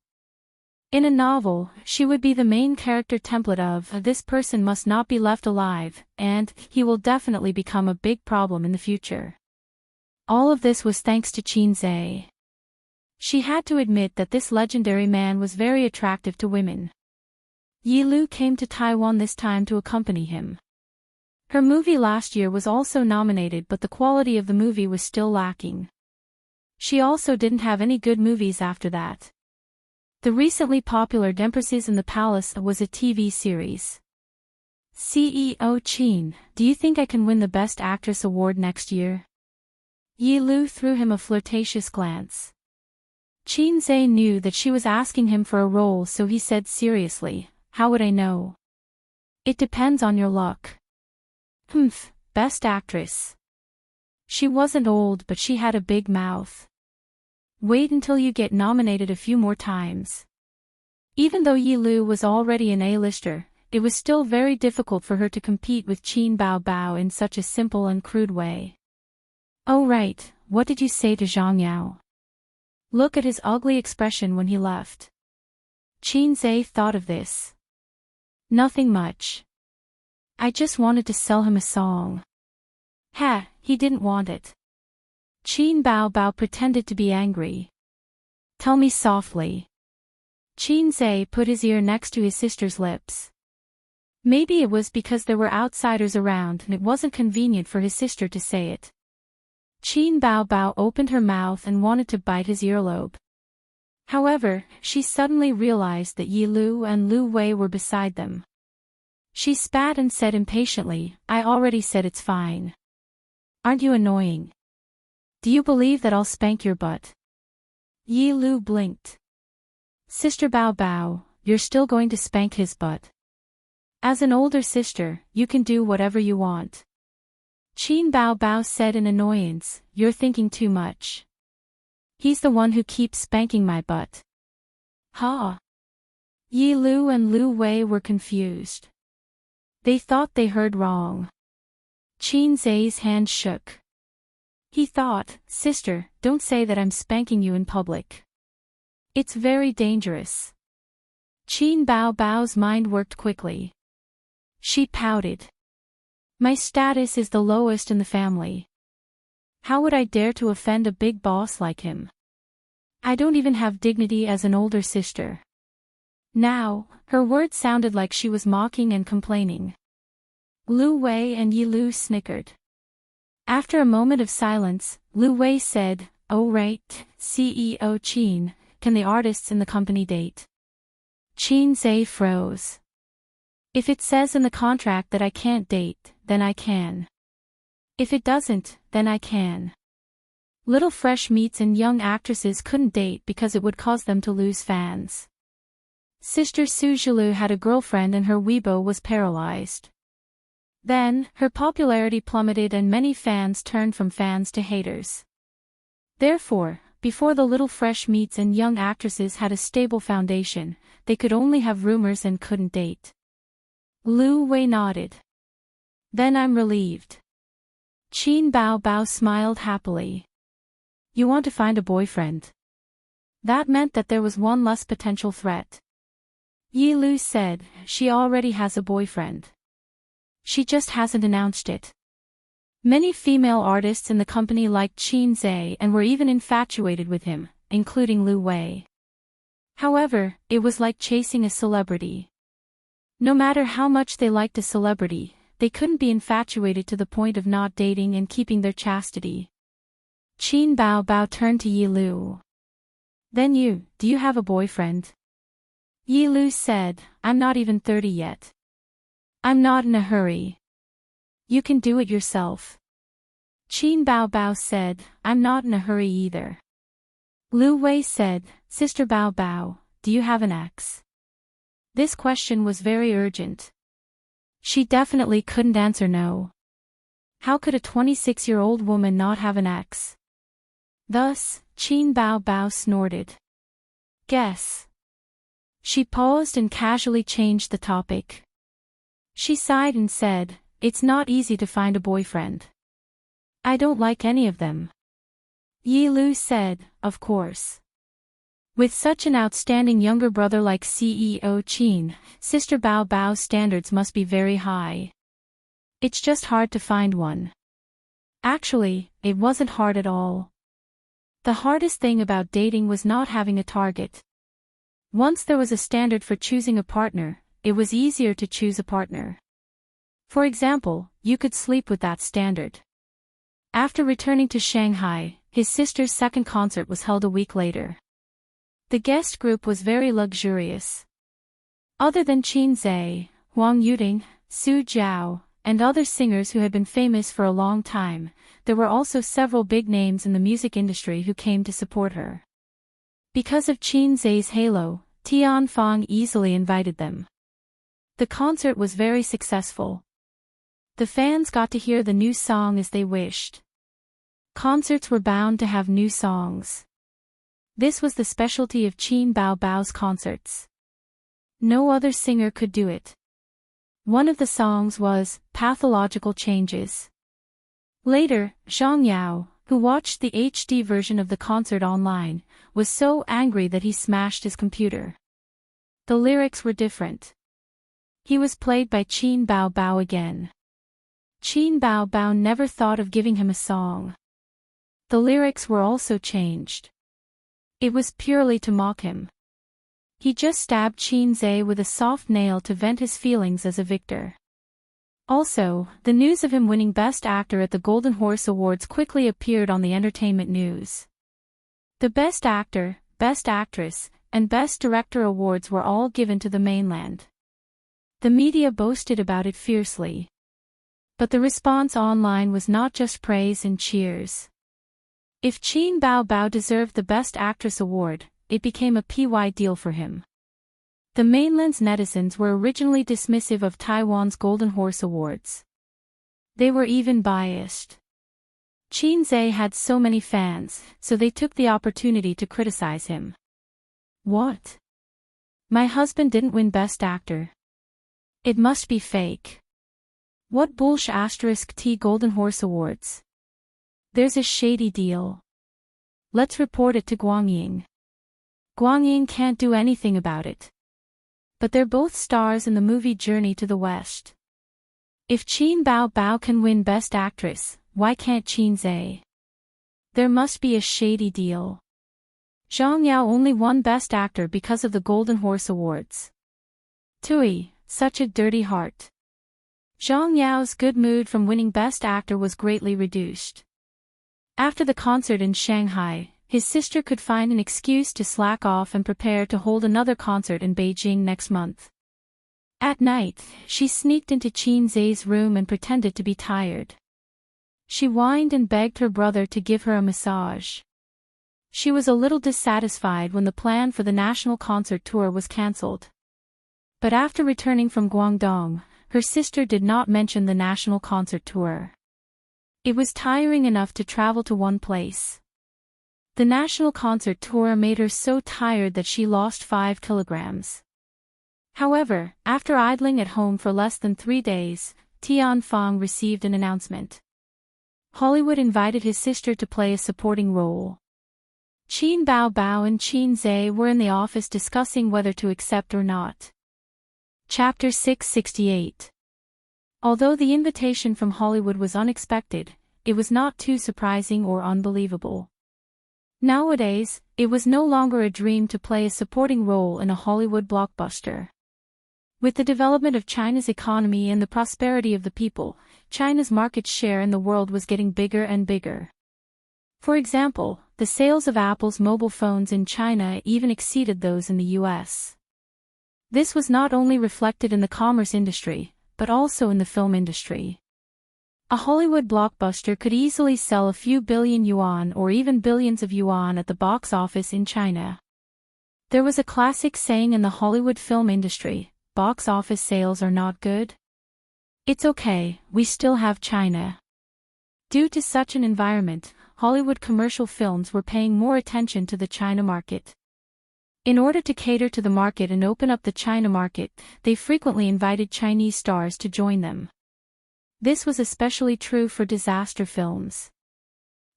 In a novel, she would be the main character template of "this person must not be left alive," and "he will definitely become a big problem in the future." All of this was thanks to Qin Zhe. She had to admit that this legendary man was very attractive to women. Yi Lu came to Taiwan this time to accompany him. Her movie last year was also nominated, but the quality of the movie was still lacking. She also didn't have any good movies after that. The recently popular Empresses in the Palace was a TV series. CEO Qin, do you think I can win the Best Actress award next year? Yi Lu threw him a flirtatious glance. Qin Zhe knew that she was asking him for a role, so he said seriously, "How would I know? It depends on your luck." Best Actress. She wasn't old, but she had a big mouth. Wait until you get nominated a few more times. Even though Yi Lu was already an A-lister, it was still very difficult for her to compete with Qin Bao Bao in such a simple and crude way. "Oh right, what did you say to Zhang Yao?" Look at his ugly expression when he left. Qin Zhe thought of this. "Nothing much. I just wanted to sell him a song." "Ha, he didn't want it." Qin Bao Bao pretended to be angry. "Tell me softly." Qin Zhe put his ear next to his sister's lips. Maybe it was because there were outsiders around and it wasn't convenient for his sister to say it. Qin Bao Bao opened her mouth and wanted to bite his earlobe. However, she suddenly realized that Yi Lu and Lu Wei were beside them. She spat and said impatiently, "I already said it's fine. Aren't you annoying? Do you believe that I'll spank your butt?" Yi Lu blinked. "Sister Bao Bao, you're still going to spank his butt? As an older sister, you can do whatever you want." Qin Bao Bao said in annoyance, "You're thinking too much. He's the one who keeps spanking my butt." Ha! Yi Lu and Lu Wei were confused. They thought they heard wrong. Qin Zhe's hand shook. He thought, "Sister, don't say that I'm spanking you in public. It's very dangerous." Qin Bao Bao's mind worked quickly. She pouted. "My status is the lowest in the family. How would I dare to offend a big boss like him? I don't even have dignity as an older sister." Now, her words sounded like she was mocking and complaining. Lu Wei and Yi Lu snickered. After a moment of silence, Lu Wei said, "Oh right, CEO Qin, can the artists in the company date?" Qin Zhe froze. "If it says in the contract that I can't date, then I can. If it doesn't, then I can." Little fresh meats and young actresses couldn't date because it would cause them to lose fans. Sister Su Zhilu had a girlfriend and her Weibo was paralyzed. Then, her popularity plummeted and many fans turned from fans to haters. Therefore, before the little fresh meats and young actresses had a stable foundation, they could only have rumors and couldn't date. Lu Wei nodded. "Then I'm relieved." Qin Bao Bao smiled happily. "You want to find a boyfriend?" That meant that there was one less potential threat. Yi Lu said, "She already has a boyfriend. She just hasn't announced it." Many female artists in the company liked Qin Zhe and were even infatuated with him, including Lu Wei. However, it was like chasing a celebrity. No matter how much they liked a celebrity, they couldn't be infatuated to the point of not dating and keeping their chastity. Qin Bao Bao turned to Yi Lu. Then do you have a boyfriend? Yi Lu said, I'm not even 30 yet. I'm not in a hurry. You can do it yourself. Qin Bao Bao said, I'm not in a hurry either. Lu Wei said, Sister Bao Bao, do you have an ex? This question was very urgent. She definitely couldn't answer no. How could a 26-year-old woman not have an ex? Thus, Qin Bao Bao snorted. Guess. She paused and casually changed the topic. She sighed and said, It's not easy to find a boyfriend. I don't like any of them. Yi Lu said, Of course. With such an outstanding younger brother like CEO Qin, Sister Bao Bao's standards must be very high. It's just hard to find one. Actually, it wasn't hard at all. The hardest thing about dating was not having a target. Once there was a standard for choosing a partner, it was easier to choose a partner. For example, you could sleep with that standard. After returning to Shanghai, his sister's second concert was held a week later. The guest group was very luxurious. Other than Qin Zhe, Huang Yuting, Su Jiao, and other singers who had been famous for a long time, there were also several big names in the music industry who came to support her. Because of Qin Zhe's halo, Tian Fong easily invited them. The concert was very successful. The fans got to hear the new song as they wished. Concerts were bound to have new songs. This was the specialty of Qin Bao Bao's concerts. No other singer could do it. One of the songs was Pathological Changes. Later, Zhang Yao, who watched the HD version of the concert online, was so angry that he smashed his computer. The lyrics were different. He was played by Qin Bao Bao again. Qin Bao Bao never thought of giving him a song. The lyrics were also changed. It was purely to mock him. He just stabbed Qin Zhe with a soft nail to vent his feelings as a victor. Also, the news of him winning Best Actor at the Golden Horse Awards quickly appeared on the entertainment news. The Best Actor, Best Actress, and Best Director awards were all given to the mainland. The media boasted about it fiercely. But the response online was not just praise and cheers. If Qin Bao Bao deserved the Best Actress award, it became a PY deal for him. The mainland's netizens were originally dismissive of Taiwan's Golden Horse Awards. They were even biased. Qin Zhe had so many fans, so they took the opportunity to criticize him. What? My husband didn't win Best Actor. It must be fake. What bullsh** T Golden Horse Awards? There's a shady deal. Let's report it to Guangying. Guangying can't do anything about it. But they're both stars in the movie Journey to the West. If Qin Bao Bao can win Best Actress, why can't Qin Zhe? There must be a shady deal. Zhang Yao only won Best Actor because of the Golden Horse Awards. Tui, such a dirty heart. Zhang Yao's good mood from winning Best Actor was greatly reduced. After the concert in Shanghai, his sister could find an excuse to slack off and prepare to hold another concert in Beijing next month. At night, she sneaked into Qin Zhe's room and pretended to be tired. She whined and begged her brother to give her a massage. She was a little dissatisfied when the plan for the national concert tour was cancelled. But after returning from Guangdong, her sister did not mention the national concert tour. It was tiring enough to travel to one place. The national concert tour made her so tired that she lost 5 kilograms. However, after idling at home for less than 3 days, Tian Fong received an announcement. Hollywood invited his sister to play a supporting role. Qin Bao Bao and Qin Zhe were in the office discussing whether to accept or not. Chapter 668. Although the invitation from Hollywood was unexpected, it was not too surprising or unbelievable. Nowadays, it was no longer a dream to play a supporting role in a Hollywood blockbuster. With the development of China's economy and the prosperity of the people, China's market share in the world was getting bigger and bigger. For example, the sales of Apple's mobile phones in China even exceeded those in the US. This was not only reflected in the commerce industry, but also in the film industry. A Hollywood blockbuster could easily sell a few billion yuan or even billions of yuan at the box office in China. There was a classic saying in the Hollywood film industry, "Box office sales are not good. It's okay, we still have China." Due to such an environment, Hollywood commercial films were paying more attention to the China market. In order to cater to the market and open up the China market, they frequently invited Chinese stars to join them. This was especially true for disaster films.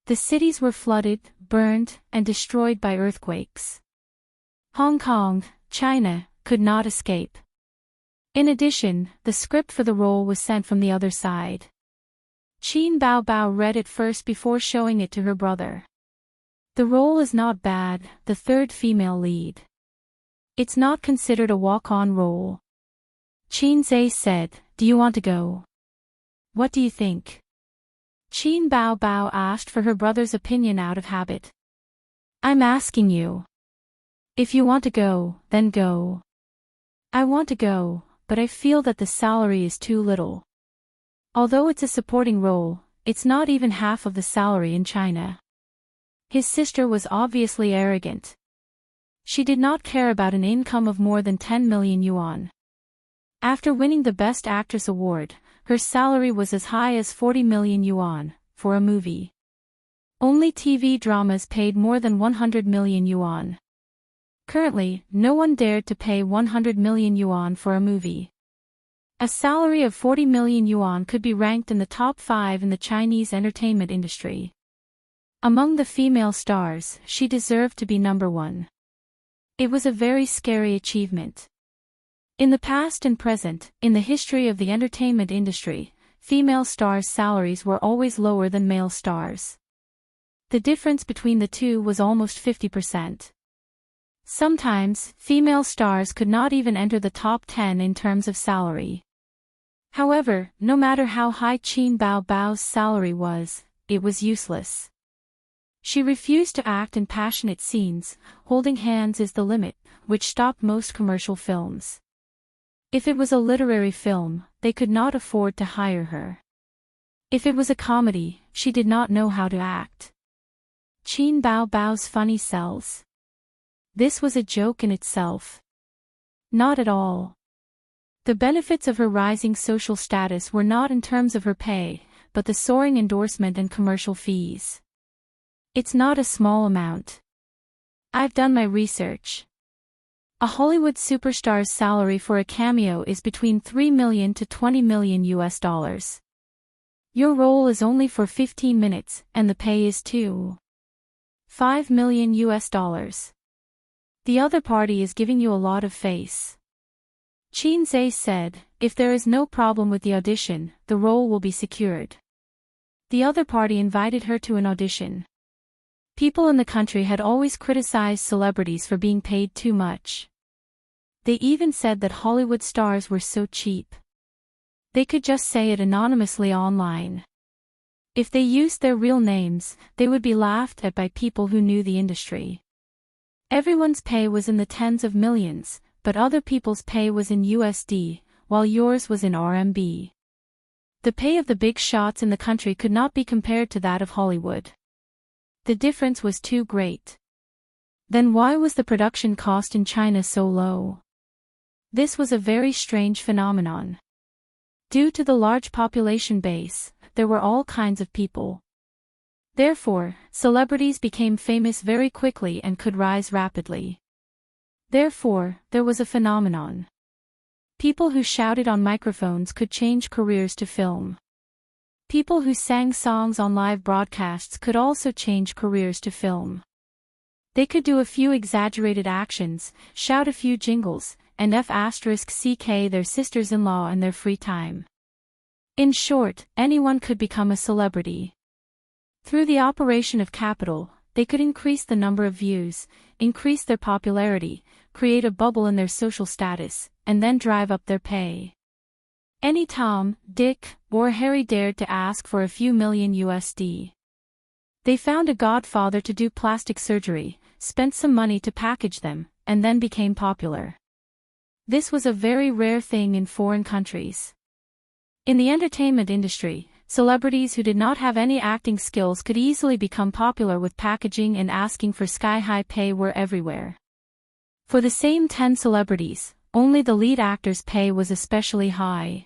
The cities were flooded, burned, and destroyed by earthquakes. Hong Kong, China, could not escape. In addition, the script for the role was sent from the other side. Qin Bao read it first before showing it to her brother. The role is not bad, the third female lead. It's not considered a walk-on role. Qin Zhe said, "Do you want to go? What do you think?" Qin Bao asked for her brother's opinion out of habit. "I'm asking you. If you want to go, then go." "I want to go, but I feel that the salary is too little. Although it's a supporting role, it's not even half of the salary in China." His sister was obviously arrogant. She did not care about an income of more than 10 million yuan. After winning the Best Actress award, her salary was as high as 40 million yuan, for a movie. Only TV dramas paid more than 100 million yuan. Currently, no one dared to pay 100 million yuan for a movie. A salary of 40 million yuan could be ranked in the top 5 in the Chinese entertainment industry. Among the female stars, she deserved to be number 1. It was a very scary achievement. In the past and present, in the history of the entertainment industry, female stars' salaries were always lower than male stars. The difference between the two was almost 50%. Sometimes, female stars could not even enter the top 10 in terms of salary. However, no matter how high Qin Bao's salary was, it was useless. She refused to act in passionate scenes. Holding hands is the limit, which stopped most commercial films. If it was a literary film, they could not afford to hire her. If it was a comedy, she did not know how to act. Qin Bao's funny sells. This was a joke in itself. Not at all. The benefits of her rising social status were not in terms of her pay, but the soaring endorsement and commercial fees. It's not a small amount. I've done my research. A Hollywood superstar's salary for a cameo is between 3 million to 20 million US. Your role is only for 15 minutes, and the pay is $5 million US. The other party is giving you a lot of face. Qin Zhe said, "If there is no problem with the audition, the role will be secured." The other party invited her to an audition. People in the country had always criticized celebrities for being paid too much. They even said that Hollywood stars were so cheap. They could just say it anonymously online. If they used their real names, they would be laughed at by people who knew the industry. Everyone's pay was in the tens of millions, but other people's pay was in USD, while yours was in RMB. The pay of the big shots in the country could not be compared to that of Hollywood. The difference was too great. Then why was the production cost in China so low? This was a very strange phenomenon. Due to the large population base, there were all kinds of people. Therefore, celebrities became famous very quickly and could rise rapidly. Therefore, there was a phenomenon. People who shouted on microphones could change careers to film. People who sang songs on live broadcasts could also change careers to film. They could do a few exaggerated actions, shout a few jingles, and f*ck their sisters-in-law in their free time. In short, anyone could become a celebrity. Through the operation of capital, they could increase the number of views, increase their popularity, create a bubble in their social status, and then drive up their pay. Any Tom, Dick, or Harry dared to ask for a few million USD. They found a godfather to do plastic surgery, spent some money to package them, and then became popular. This was a very rare thing in foreign countries. In the entertainment industry, celebrities who did not have any acting skills could easily become popular with packaging, and asking for sky-high pay were everywhere. For the same 10 celebrities, only the lead actor's pay was especially high.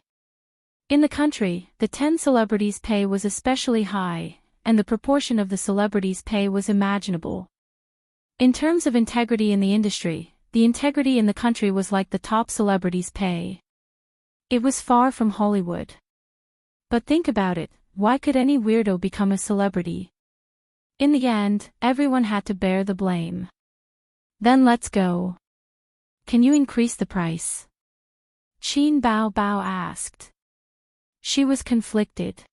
In the country, the 10 celebrities' pay was especially high, and the proportion of the celebrities' pay was imaginable. In terms of integrity in the industry, the integrity in the country was like the top celebrities' pay. It was far from Hollywood. But think about it, why could any weirdo become a celebrity? In the end, everyone had to bear the blame. Then let's go. Can you increase the price? Qin Bao Bao asked. She was conflicted.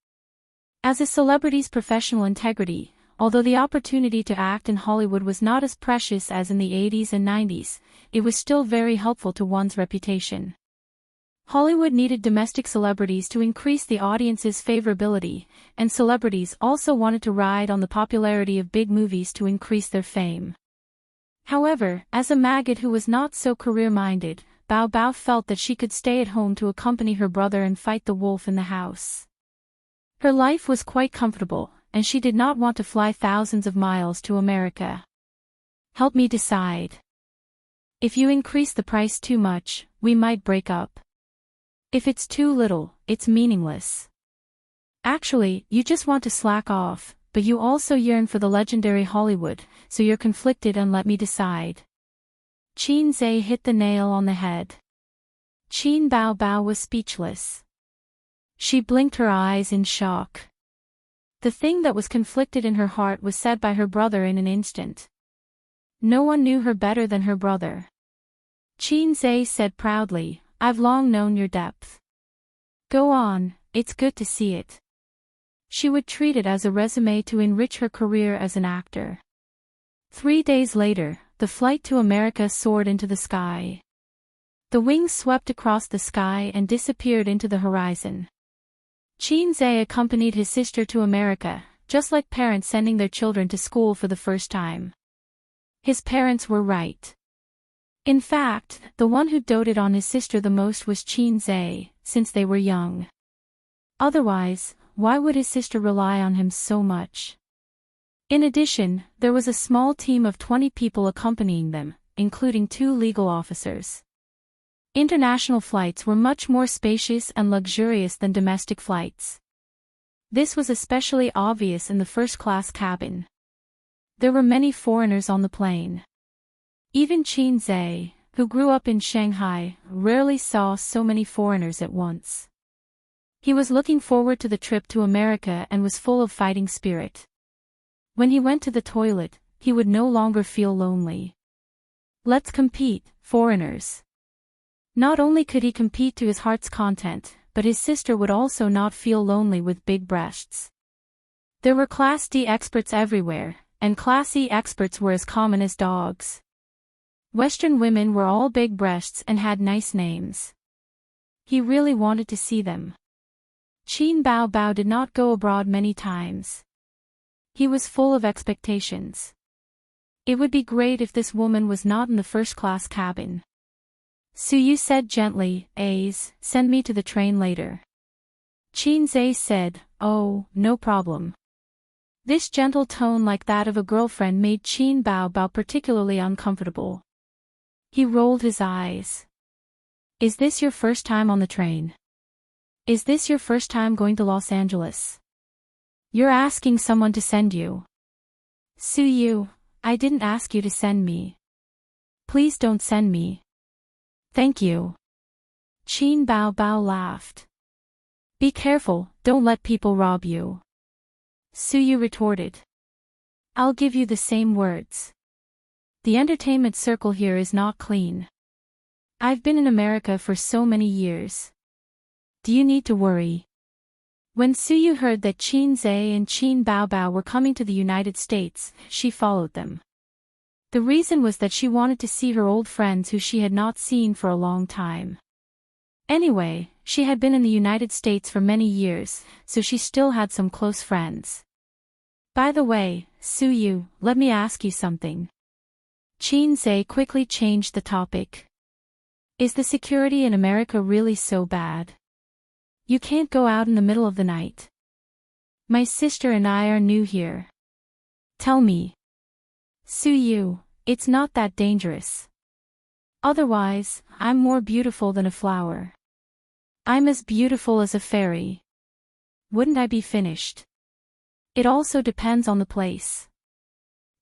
As a celebrity's professional integrity, although the opportunity to act in Hollywood was not as precious as in the 80s and 90s, it was still very helpful to one's reputation. Hollywood needed domestic celebrities to increase the audience's favorability, and celebrities also wanted to ride on the popularity of big movies to increase their fame. However, as a maggot who was not so career-minded, Bao Bao felt that she could stay at home to accompany her brother and fight the wolf in the house. Her life was quite comfortable, and she did not want to fly thousands of miles to America. Help me decide. If you increase the price too much, we might break up. If it's too little, it's meaningless. Actually, you just want to slack off, but you also yearn for the legendary Hollywood, so you're conflicted, and let me decide. Qin Zhe hit the nail on the head. Qin Bao Bao was speechless. She blinked her eyes in shock. The thing that was conflicted in her heart was said by her brother in an instant. No one knew her better than her brother. Qin Zhe said proudly, "I've long known your depth. Go on, it's good to see it." She would treat it as a resume to enrich her career as an actor. 3 days later, the flight to America soared into the sky. The wings swept across the sky and disappeared into the horizon. Qin Zhe accompanied his sister to America, just like parents sending their children to school for the first time. His parents were right. In fact, the one who doted on his sister the most was Qin Zhe, since they were young. Otherwise, why would his sister rely on him so much? In addition, there was a small team of 20 people accompanying them, including 2 legal officers. International flights were much more spacious and luxurious than domestic flights. This was especially obvious in the first-class cabin. There were many foreigners on the plane. Even Qin Zhe, who grew up in Shanghai, rarely saw so many foreigners at once. He was looking forward to the trip to America and was full of fighting spirit. When he went to the toilet, he would no longer feel lonely. Let's compete, foreigners. Not only could he compete to his heart's content, but his sister would also not feel lonely with big breasts. There were Class D experts everywhere, and Class E experts were as common as dogs. Western women were all big breasts and had nice names. He really wanted to see them. Qin Bao Bao did not go abroad many times. He was full of expectations. It would be great if this woman was not in the first-class cabin. Suyu said gently, "Send me to the train later." Qin Zhe said, "Oh, no problem." This gentle tone, like that of a girlfriend, made Qin Bao Bao particularly uncomfortable. He rolled his eyes. "Is this your first time on the train? Is this your first time going to Los Angeles? You're asking someone to send you." "Suyu, I didn't ask you to send me. Please don't send me." "Thank you." Qin Bao Bao laughed. "Be careful, don't let people rob you." Suyu retorted. "I'll give you the same words. The entertainment circle here is not clean. I've been in America for so many years. Do you need to worry?" When Suyu heard that Qin Zhe and Qin Bao Bao were coming to the United States, she followed them. The reason was that she wanted to see her old friends who she had not seen for a long time. Anyway, she had been in the United States for many years, so she still had some close friends. By the way, Suyu, let me ask you something. Qin quickly changed the topic. Is the security in America really so bad? You can't go out in the middle of the night. My sister and I are new here. Tell me. Suyu, it's not that dangerous. Otherwise, I'm more beautiful than a flower. I'm as beautiful as a fairy. Wouldn't I be finished? It also depends on the place.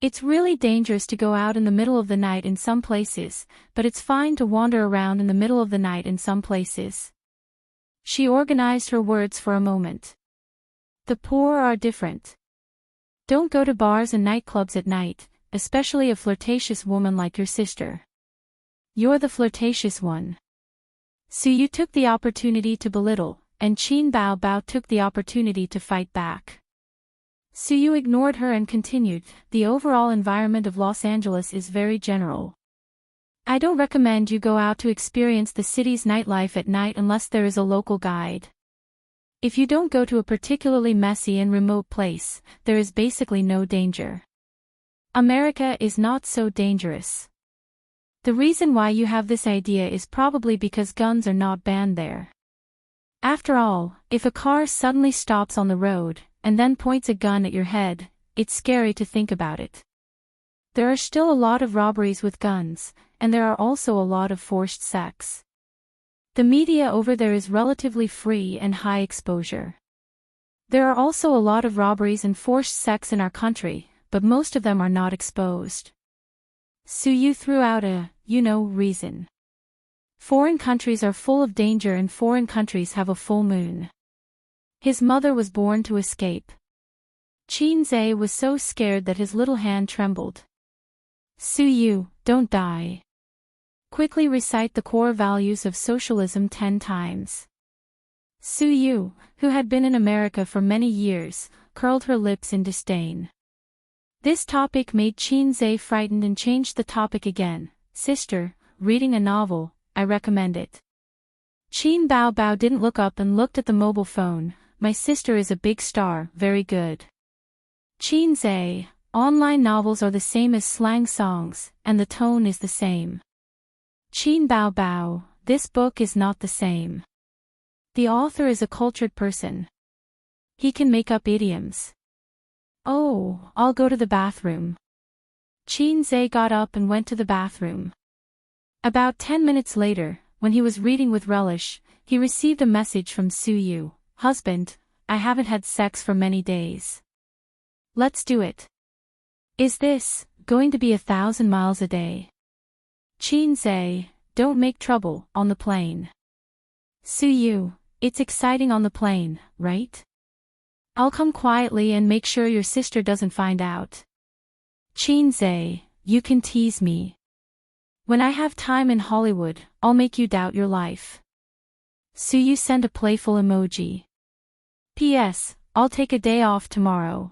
It's really dangerous to go out in the middle of the night in some places, but it's fine to wander around in the middle of the night in some places. She organized her words for a moment. The poor are different. Don't go to bars and nightclubs at night, especially a flirtatious woman like your sister. You're the flirtatious one. Suyu took the opportunity to belittle, and Qin Bao took the opportunity to fight back. Suyu ignored her and continued, the overall environment of Los Angeles is very general. I don't recommend you go out to experience the city's nightlife at night unless there is a local guide. If you don't go to a particularly messy and remote place, there is basically no danger. America is not so dangerous. The reason why you have this idea is probably because guns are not banned there. After all, if a car suddenly stops on the road, and then points a gun at your head, it's scary to think about it. There are still a lot of robberies with guns, and there are also a lot of forced sex. The media over there is relatively free and high exposure. There are also a lot of robberies and forced sex in our country, but most of them are not exposed. Suyu threw out a, reason. Foreign countries are full of danger and foreign countries have a full moon. His mother was born to escape. Qin was so scared that his little hand trembled. Suyu, don't die. Quickly recite the core values of socialism 10 times. Suyu, who had been in America for many years, curled her lips in disdain. This topic made Qin frightened and changed the topic again. Sister, reading a novel, I recommend it. Qin Bao didn't look up and looked at the mobile phone. My sister is a big star, very good. Qin online novels are the same as slang songs, and the tone is the same. Qin Bao, this book is not the same. The author is a cultured person. He can make up idioms. Oh, I'll go to the bathroom. Qin got up and went to the bathroom. About 10 minutes later, when he was reading with relish, he received a message from Suyu. Husband, I haven't had sex for many days. Let's do it. Is this going to be 1,000 miles a day? Qin don't make trouble on the plane. Suyu, it's exciting on the plane, right? I'll come quietly and make sure your sister doesn't find out. Qin you can tease me. When I have time in Hollywood, I'll make you doubt your life. Suyu sent a playful emoji. P.S. I'll take a day off tomorrow.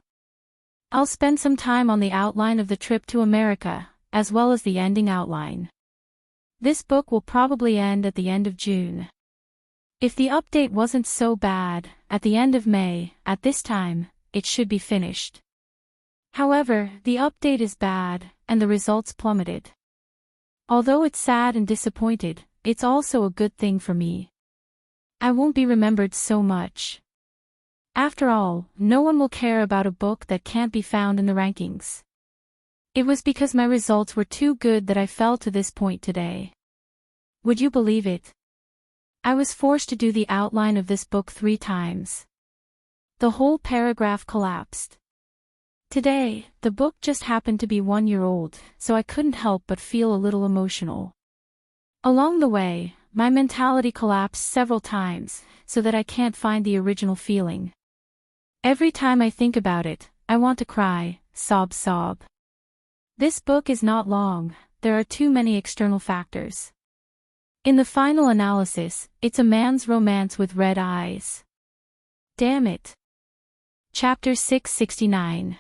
I'll spend some time on the outline of the trip to America, as well as the ending outline. This book will probably end at the end of June. If the update wasn't so bad, at the end of May, at this time, it should be finished. However, the update is bad, and the results plummeted. Although it's sad and disappointed, it's also a good thing for me. I won't be remembered so much. After all, no one will care about a book that can't be found in the rankings. It was because my results were too good that I fell to this point today. Would you believe it? I was forced to do the outline of this book 3 times. The whole paragraph collapsed. Today, the book just happened to be 1 year old, so I couldn't help but feel a little emotional. Along the way, my mentality collapsed several times, so that I can't find the original feeling. Every time I think about it, I want to cry, sob. This book is not long, there are too many external factors. In the final analysis, it's a man's romance with red eyes. Damn it. Chapter 669.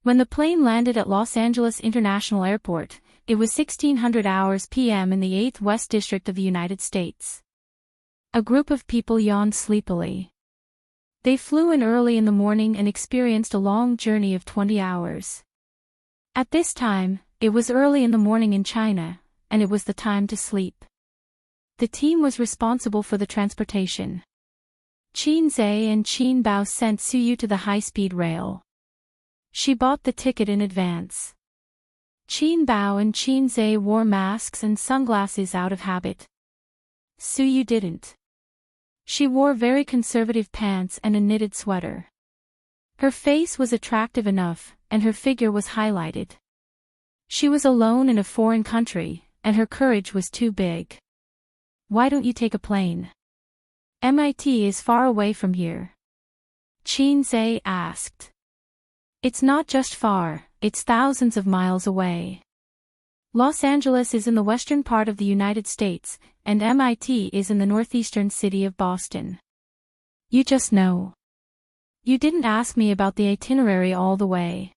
When the plane landed at Los Angeles International Airport, it was 1600 hours p.m. in the 8th West District of the United States. A group of people yawned sleepily. They flew in early in the morning and experienced a long journey of 20 hours. At this time, it was early in the morning in China, and it was the time to sleep. The team was responsible for the transportation. Qin Zhe and Qin Bao sent Suyu to the high-speed rail. She bought the ticket in advance. Qin Bao and Qin Zhe wore masks and sunglasses out of habit. Suyu didn't. She wore very conservative pants and a knitted sweater. Her face was attractive enough, and her figure was highlighted. She was alone in a foreign country, and her courage was too big. Why don't you take a plane? MIT is far away from here. Qin Zhe asked. It's not just far, it's thousands of miles away. Los Angeles is in the western part of the United States, and MIT is in the northeastern city of Boston. You just know. You didn't ask me about the itinerary all the way.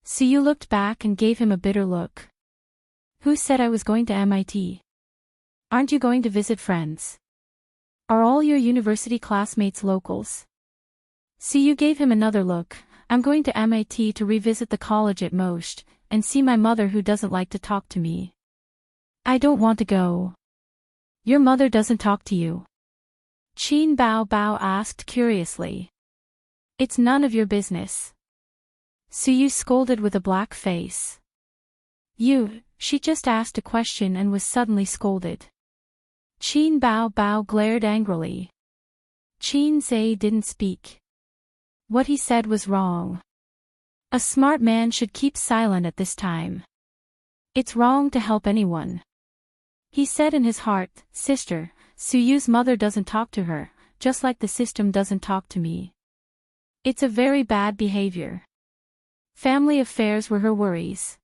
Suyu looked back and gave him a bitter look. Who said I was going to MIT? Aren't you going to visit friends? Are all your university classmates locals? Suyu gave him another look. I'm going to MIT to revisit the college at most, and see my mother who doesn't like to talk to me. I don't want to go. Your mother doesn't talk to you? Qin Bao asked curiously. It's none of your business. Suyu scolded with a black face. She just asked a question and was suddenly scolded. Qin Bao glared angrily. Qin Zhe didn't speak. What he said was wrong. A smart man should keep silent at this time. It's wrong to help anyone. He said in his heart, Sister, Suyu's mother doesn't talk to her, just like the system doesn't talk to me. It's a very bad behavior. Family affairs were her worries.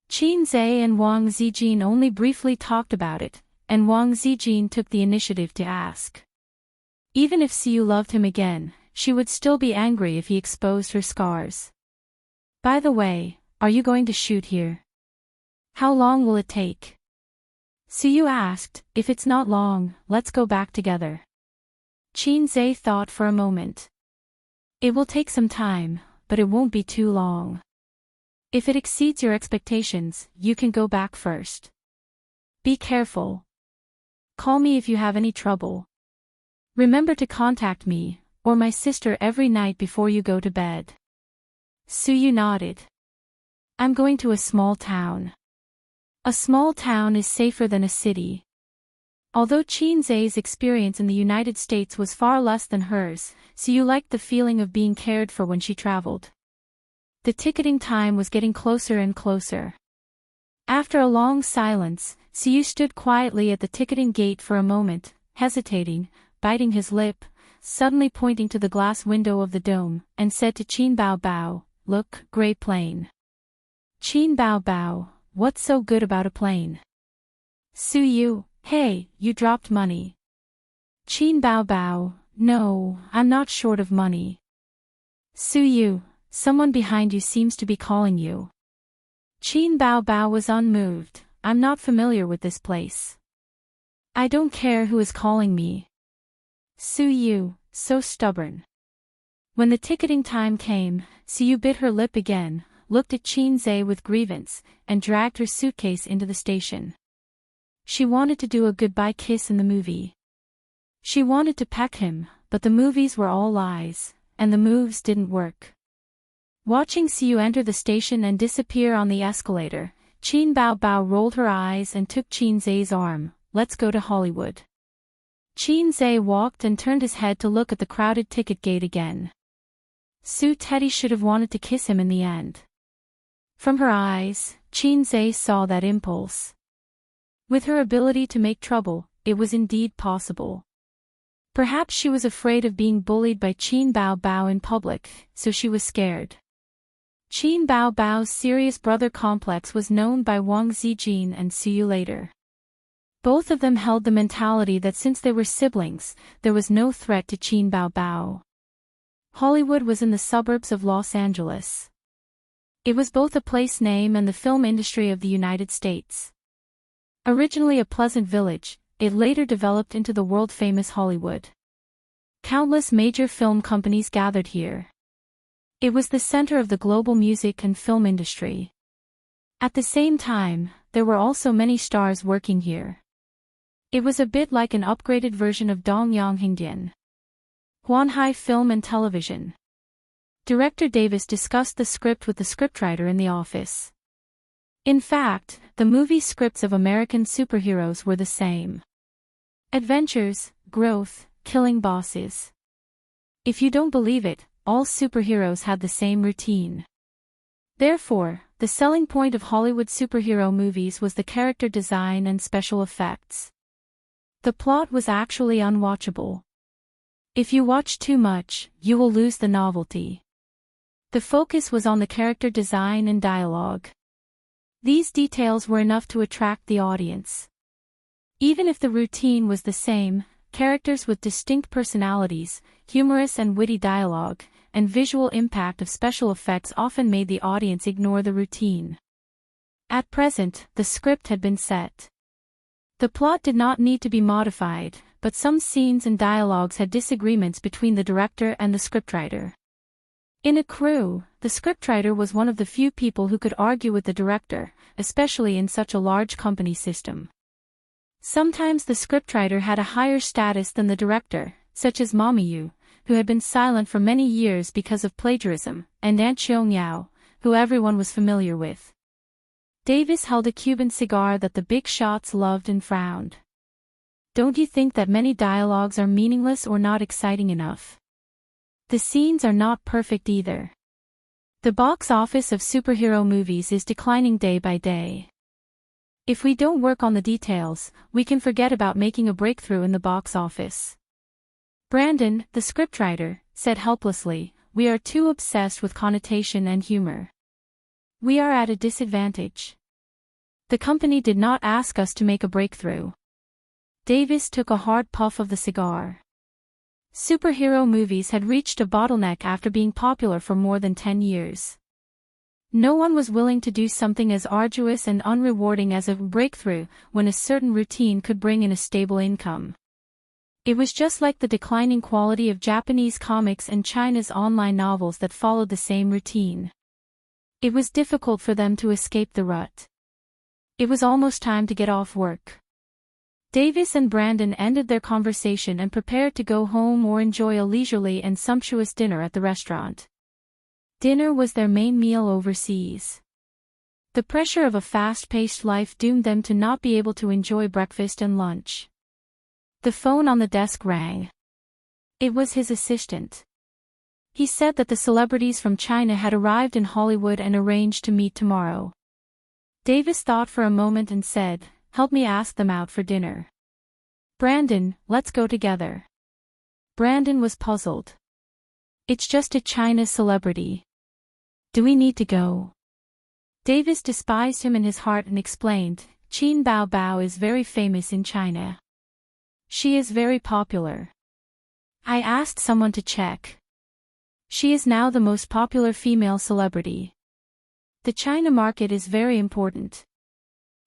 Qin Zhe and Wang Zijin only briefly talked about it, and Wang Zijin took the initiative to ask. Even if Suyu loved him again, she would still be angry if he exposed her scars. By the way, are you going to shoot here? How long will it take? Suyu asked. If it's not long, let's go back together. Qin Zhe thought for a moment. It will take some time, but it won't be too long. If it exceeds your expectations, you can go back first. Be careful. Call me if you have any trouble. Remember to contact me, or my sister every night before you go to bed. Suyu nodded. I'm going to a small town. A small town is safer than a city. Although Qin Zhe's experience in the United States was far less than hers, Suyu liked the feeling of being cared for when she traveled. The ticketing time was getting closer and closer. After a long silence, Suyu stood quietly at the ticketing gate for a moment, hesitating, biting his lip, suddenly pointing to the glass window of the dome, and said to Qin Bao, Look, gray plane. Qin Bao, what's so good about a plane? Suyu, hey, you dropped money. Qin Bao, no, I'm not short of money. Suyu, someone behind you seems to be calling you. Qin Bao was unmoved. I'm not familiar with this place. I don't care who is calling me. Suyu, so stubborn. When the ticketing time came, Suyu bit her lip again, looked at Qin Zhe with grievance, and dragged her suitcase into the station. She wanted to do a goodbye kiss in the movie. She wanted to peck him, but the movies were all lies, and the moves didn't work. Watching Suyu enter the station and disappear on the escalator, Qin Bao rolled her eyes and took Qin Zhe's arm. Let's go to Hollywood. Qin Zhe walked and turned his head to look at the crowded ticket gate again. Su Teddy should have wanted to kiss him in the end. From her eyes, Qin Zhe saw that impulse. With her ability to make trouble, it was indeed possible. Perhaps she was afraid of being bullied by Qin Bao in public, so she was scared. Qin Bao's serious brother complex was known by Wang Zijin and Suyu later. Both of them held the mentality that since they were siblings, there was no threat to Qin Bao. Hollywood was in the suburbs of Los Angeles. It was both a place name and the film industry of the United States. Originally a pleasant village, it later developed into the world-famous Hollywood. Countless major film companies gathered here. It was the center of the global music and film industry. At the same time, there were also many stars working here. It was a bit like an upgraded version of Dongyang Huanhai Film and Television. Director Davis discussed the script with the scriptwriter in the office. In fact, the movie scripts of American superheroes were the same. Adventures, growth, killing bosses. If you don't believe it, all superheroes had the same routine. Therefore, the selling point of Hollywood superhero movies was the character design and special effects. The plot was actually unwatchable. If you watch too much, you will lose the novelty. The focus was on the character design and dialogue. These details were enough to attract the audience. Even if the routine was the same, characters with distinct personalities, humorous and witty dialogue, and visual impact of special effects often made the audience ignore the routine. At present, the script had been set. The plot did not need to be modified, but some scenes and dialogues had disagreements between the director and the scriptwriter. In a crew, the scriptwriter was one of the few people who could argue with the director, especially in such a large company system. Sometimes the scriptwriter had a higher status than the director, such as Mamiyu, who had been silent for many years because of plagiarism, and Aunt Xiong, who everyone was familiar with. Davis held a Cuban cigar that the big shots loved and frowned. Don't you think that many dialogues are meaningless or not exciting enough? The scenes are not perfect either. The box office of superhero movies is declining day by day. If we don't work on the details, we can forget about making a breakthrough in the box office. Brandon, the scriptwriter, said helplessly, "We are too obsessed with connotation and humor. We are at a disadvantage. The company did not ask us to make a breakthrough." Davis took a hard puff of the cigar. Superhero movies had reached a bottleneck after being popular for more than 10 years. No one was willing to do something as arduous and unrewarding as a breakthrough when a certain routine could bring in a stable income. It was just like the declining quality of Japanese comics and China's online novels that followed the same routine. It was difficult for them to escape the rut. It was almost time to get off work. Davis and Brandon ended their conversation and prepared to go home or enjoy a leisurely and sumptuous dinner at the restaurant. Dinner was their main meal overseas. The pressure of a fast-paced life doomed them to not be able to enjoy breakfast and lunch. The phone on the desk rang. It was his assistant. He said that the celebrities from China had arrived in Hollywood and arranged to meet tomorrow. Davis thought for a moment and said, "Help me ask them out for dinner." "Brandon, let's go together." Brandon was puzzled. "It's just a China celebrity. Do we need to go?" Davis despised him in his heart and explained, "Qin Bao Bao is very famous in China. She is very popular. I asked someone to check. She is now the most popular female celebrity. The China market is very important.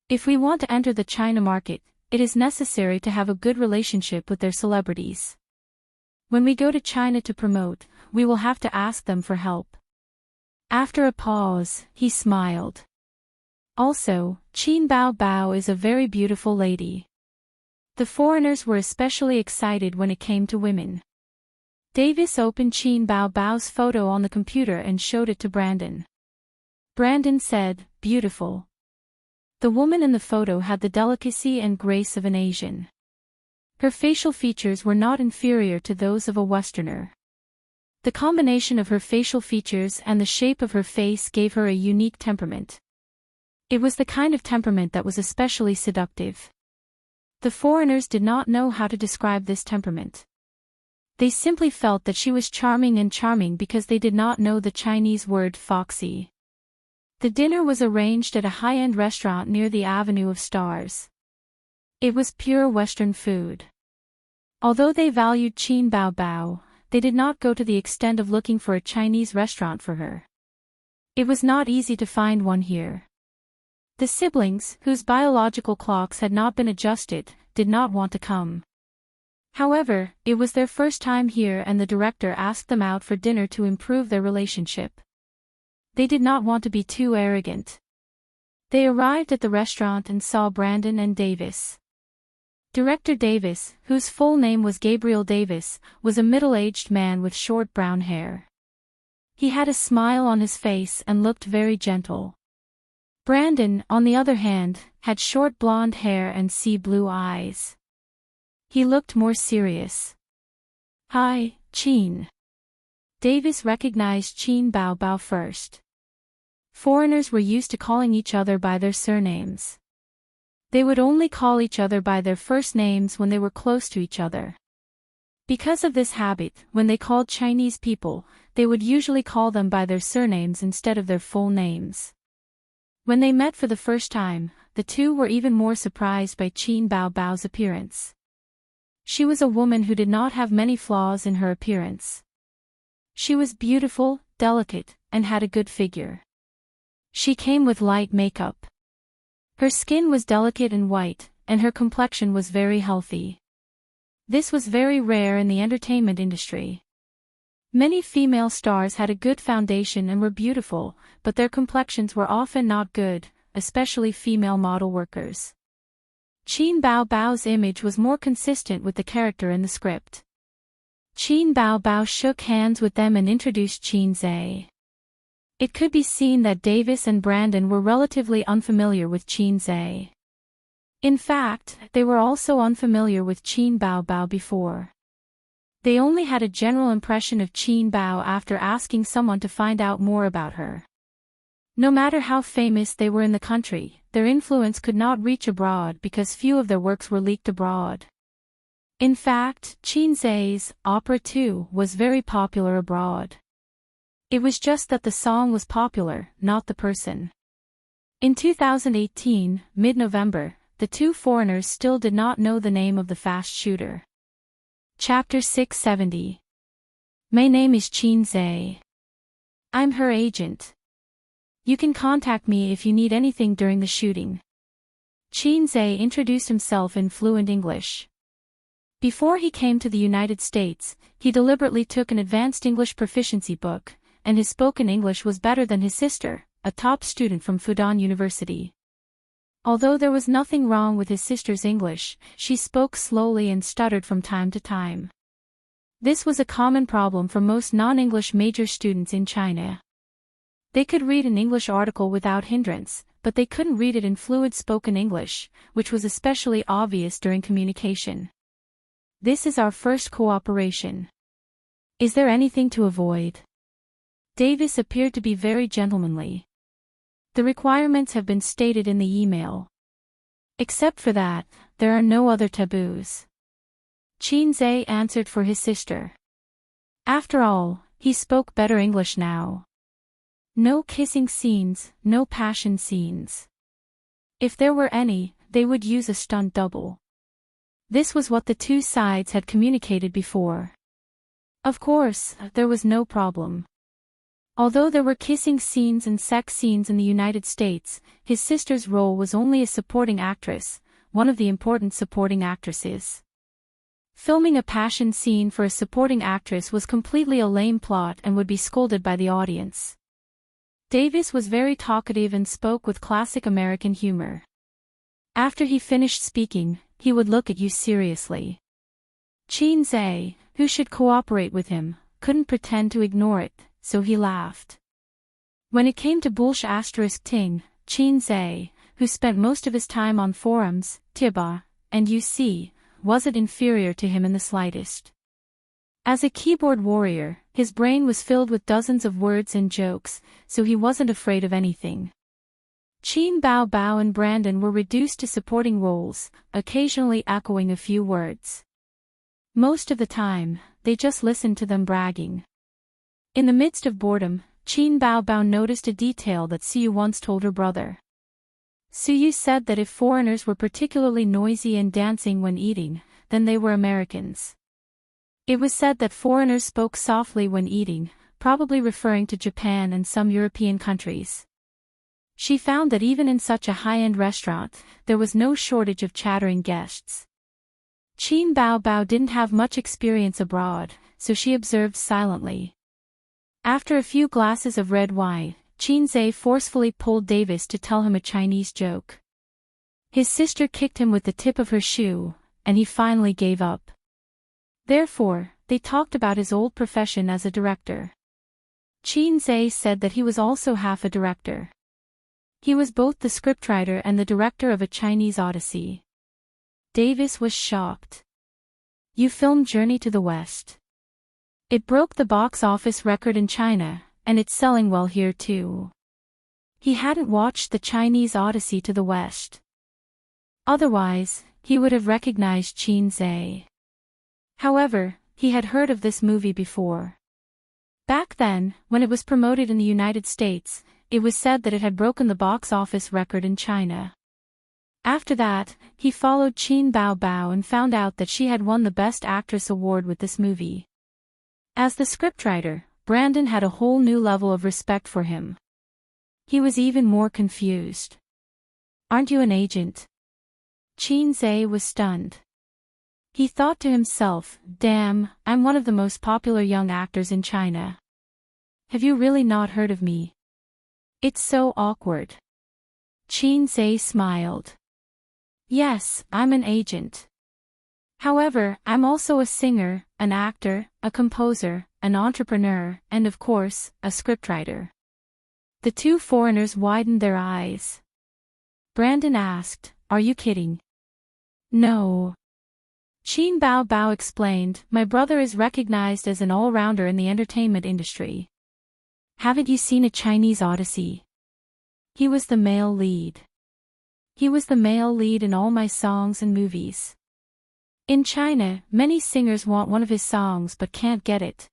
If we want to enter the China market, it is necessary to have a good relationship with their celebrities. When we go to China to promote, we will have to ask them for help." After a pause, he smiled. "Also, Qin Bao Bao is a very beautiful lady." The foreigners were especially excited when it came to women. Davis opened Qin Bao Bao's photo on the computer and showed it to Brandon. Brandon said, "Beautiful." The woman in the photo had the delicacy and grace of an Asian. Her facial features were not inferior to those of a Westerner. The combination of her facial features and the shape of her face gave her a unique temperament. It was the kind of temperament that was especially seductive. The foreigners did not know how to describe this temperament. They simply felt that she was charming because they did not know the Chinese word foxy. The dinner was arranged at a high-end restaurant near the Avenue of Stars. It was pure Western food. Although they valued Qin Bao Bao, they did not go to the extent of looking for a Chinese restaurant for her. It was not easy to find one here. The siblings, whose biological clocks had not been adjusted, did not want to come. However, it was their first time here and the director asked them out for dinner to improve their relationship. They did not want to be too arrogant. They arrived at the restaurant and saw Brandon and Davis. Director Davis, whose full name was Gabriel Davis, was a middle-aged man with short brown hair. He had a smile on his face and looked very gentle. Brandon, on the other hand, had short blonde hair and sea blue eyes. He looked more serious. "Hi, Chin." Davis recognized Chin Bao Bao first. Foreigners were used to calling each other by their surnames. They would only call each other by their first names when they were close to each other. Because of this habit, when they called Chinese people, they would usually call them by their surnames instead of their full names. When they met for the first time, the two were even more surprised by Chin Bao Bao's appearance. She was a woman who did not have many flaws in her appearance. She was beautiful, delicate, and had a good figure. She came with light makeup. Her skin was delicate and white, and her complexion was very healthy. This was very rare in the entertainment industry. Many female stars had a good foundation and were beautiful, but their complexions were often not good, especially female model workers. Chin Bao Bao's image was more consistent with the character in the script. Chin Bao Bao shook hands with them and introduced Chin Zhe. It could be seen that Davis and Brandon were relatively unfamiliar with Chin Zhe. In fact, they were also unfamiliar with Chin Bao Bao before. They only had a general impression of Chin Bao after asking someone to find out more about her. No matter how famous they were in the country, their influence could not reach abroad because few of their works were leaked abroad. In fact, Chin Zhe's opera too was very popular abroad. It was just that the song was popular, not the person. In 2018, mid-November, the two foreigners still did not know the name of the fast shooter. Chapter 670. My name is Chin Zhe. I'm her agent. You can contact me if you need anything during the shooting. Chin Zhe introduced himself in fluent English. Before he came to the United States, he deliberately took an advanced English proficiency book, and his spoken English was better than his sister, a top student from Fudan University. Although there was nothing wrong with his sister's English, she spoke slowly and stuttered from time to time. This was a common problem for most non-English major students in China. They could read an English article without hindrance, but they couldn't read it in fluid spoken English, which was especially obvious during communication. This is our first cooperation. Is there anything to avoid? Davis appeared to be very gentlemanly. The requirements have been stated in the email. Except for that, there are no other taboos. Chin Zhe answered for his sister. After all, he spoke better English now. No kissing scenes, no passion scenes. If there were any, they would use a stunt double. This was what the two sides had communicated before. Of course, there was no problem. Although there were kissing scenes and sex scenes in the United States, his sister's role was only a supporting actress, one of the important supporting actresses. Filming a passion scene for a supporting actress was completely a lame plot and would be scolded by the audience. Davis was very talkative and spoke with classic American humor. After he finished speaking, he would look at you seriously. Chin Zhe, who should cooperate with him, couldn't pretend to ignore it, so he laughed. When it came to Bullsh Ting, Chin Zhe, who spent most of his time on forums, Tiba, and UC, wasn't inferior to him in the slightest. As a keyboard warrior, his brain was filled with dozens of words and jokes, so he wasn't afraid of anything. Chin Bao Bao and Brandon were reduced to supporting roles, occasionally echoing a few words. Most of the time, they just listened to them bragging. In the midst of boredom, Chin Bao Bao noticed a detail that Suyu once told her brother. Suyu said that if foreigners were particularly noisy and dancing when eating, then they were Americans. It was said that foreigners spoke softly when eating, probably referring to Japan and some European countries. She found that even in such a high-end restaurant, there was no shortage of chattering guests. Qin Bao didn't have much experience abroad, so she observed silently. After a few glasses of red wine, Qin Zhe forcefully pulled Davis to tell him a Chinese joke. His sister kicked him with the tip of her shoe, and he finally gave up. Therefore, they talked about his old profession as a director. Qin Zhe said that he was also half a director. He was both the scriptwriter and the director of a Chinese Odyssey. Davis was shocked. You filmed Journey to the West. It broke the box office record in China, and it's selling well here too. He hadn't watched the Chinese Odyssey to the West. Otherwise, he would have recognized Qin Zhe. However, he had heard of this movie before. Back then, when it was promoted in the United States, it was said that it had broken the box office record in China. After that, he followed Qin Bao and found out that she had won the Best Actress award with this movie. As the scriptwriter, Brandon had a whole new level of respect for him. He was even more confused. Aren't you an agent? Qin Zhe was stunned. He thought to himself, damn, I'm one of the most popular young actors in China. Have you really not heard of me? It's so awkward. Qin Zhe smiled. Yes, I'm an agent. However, I'm also a singer, an actor, a composer, an entrepreneur, and of course, a scriptwriter. The two foreigners widened their eyes. Brandon asked, are you kidding? No. Qin Bao explained, my brother is recognized as an all-rounder in the entertainment industry. Haven't you seen a Chinese Odyssey? He was the male lead. He was the male lead in all my songs and movies. In China, many singers want one of his songs but can't get it.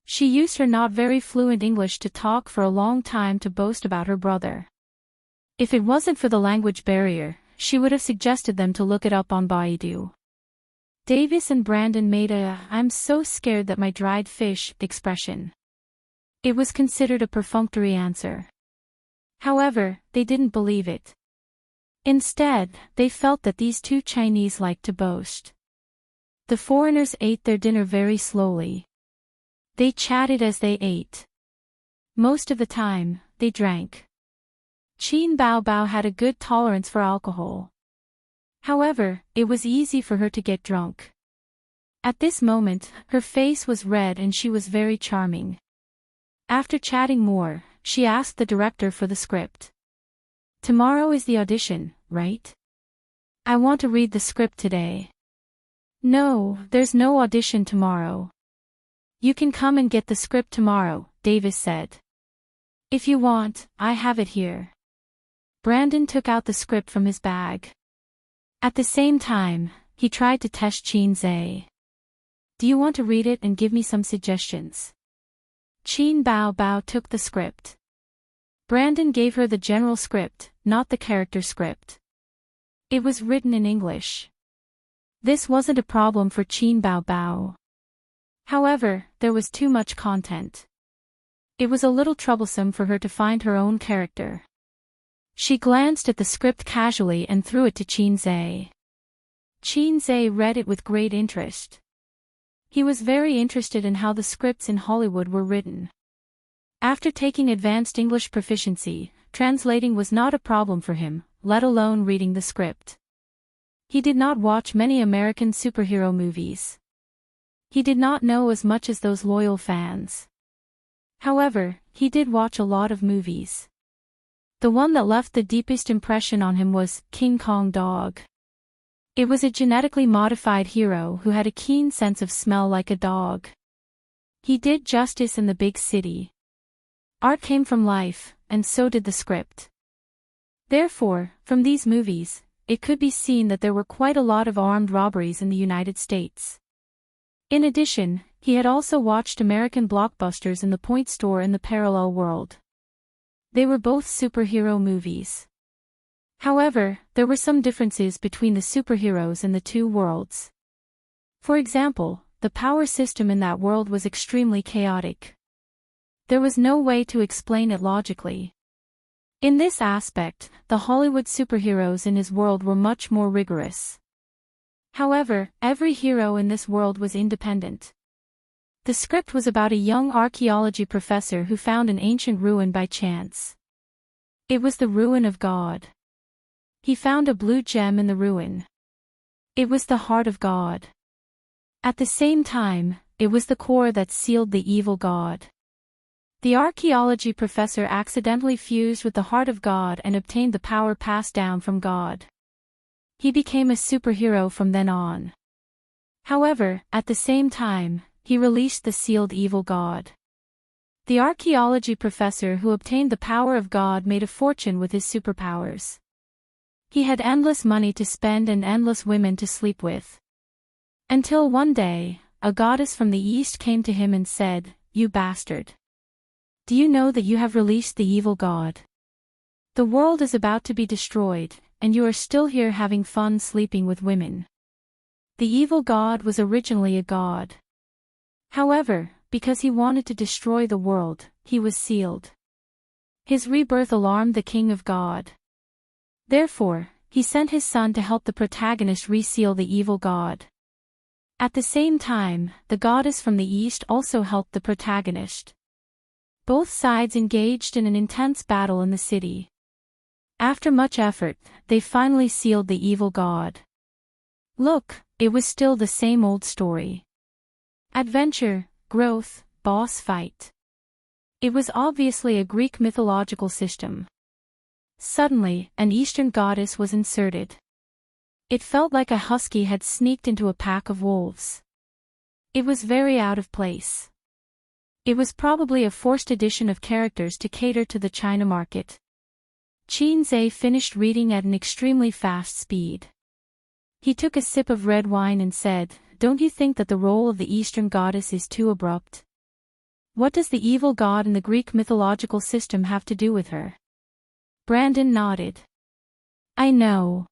She used her not very fluent English to talk for a long time to boast about her brother. If it wasn't for the language barrier, she would have suggested them to look it up on Baidu. Davis and Brandon made a "I'm so scared that my dried fish" expression. It was considered a perfunctory answer. However, they didn't believe it. Instead, they felt that these two Chinese liked to boast. The foreigners ate their dinner very slowly. They chatted as they ate. Most of the time, they drank. Qin Bao had a good tolerance for alcohol. However, it was easy for her to get drunk. At this moment, her face was red and she was very charming. After chatting more, she asked the director for the script. Tomorrow is the audition, right? I want to read the script today. No, there's no audition tomorrow. You can come and get the script tomorrow, Davis said. If you want, I have it here. Brandon took out the script from his bag. At the same time, he tried to test Qin Zhe. Do you want to read it and give me some suggestions? Qin Bao took the script. Brandon gave her the general script, not the character script. It was written in English. This wasn't a problem for Qin Bao. However, there was too much content. It was a little troublesome for her to find her own character. She glanced at the script casually and threw it to Qin Zhe. Qin Zhe read it with great interest. He was very interested in how the scripts in Hollywood were written. After taking advanced English proficiency, translating was not a problem for him, let alone reading the script. He did not watch many American superhero movies. He did not know as much as those loyal fans. However, he did watch a lot of movies. The one that left the deepest impression on him was King Kong Dog. It was a genetically modified hero who had a keen sense of smell like a dog. He did justice in the big city. Art came from life, and so did the script. Therefore, from these movies, it could be seen that there were quite a lot of armed robberies in the United States. In addition, he had also watched American blockbusters in the Point Store in the parallel world. They were both superhero movies. However, there were some differences between the superheroes in the two worlds. For example, the power system in that world was extremely chaotic. There was no way to explain it logically. In this aspect, the Hollywood superheroes in his world were much more rigorous. However, every hero in this world was independent. The script was about a young archaeology professor who found an ancient ruin by chance. It was the ruin of God. He found a blue gem in the ruin. It was the heart of God. At the same time, it was the core that sealed the evil God. The archaeology professor accidentally fused with the heart of God and obtained the power passed down from God. He became a superhero from then on. However, at the same time, he released the sealed evil God. The archaeology professor who obtained the power of God made a fortune with his superpowers. He had endless money to spend and endless women to sleep with. Until one day, a goddess from the east came to him and said, "You bastard. Do you know that you have released the evil God? The world is about to be destroyed, and you are still here having fun sleeping with women." The evil God was originally a god. However, because he wanted to destroy the world, he was sealed. His rebirth alarmed the king of God. Therefore, he sent his son to help the protagonist reseal the evil God. At the same time, the goddess from the east also helped the protagonist. Both sides engaged in an intense battle in the city. After much effort, they finally sealed the evil God. Look, it was still the same old story. Adventure, growth, boss fight. It was obviously a Greek mythological system. Suddenly, an Eastern goddess was inserted. It felt like a husky had sneaked into a pack of wolves. It was very out of place. It was probably a forced addition of characters to cater to the China market. Qin Zhe finished reading at an extremely fast speed. He took a sip of red wine and said, "Don't you think that the role of the Eastern goddess is too abrupt? What does the evil god in the Greek mythological system have to do with her?" Brandon nodded. "I know.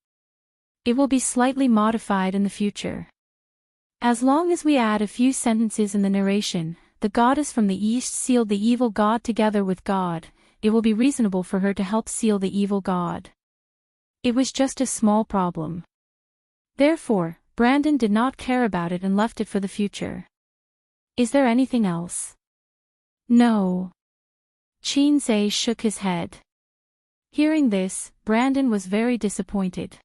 It will be slightly modified in the future. As long as we add a few sentences in the narration, the goddess from the east sealed the evil god together with God, it will be reasonable for her to help seal the evil god." It was just a small problem. Therefore, Brandon did not care about it and left it for the future. "Is there anything else?" "No." Qin Zhe shook his head. Hearing this, Brandon was very disappointed.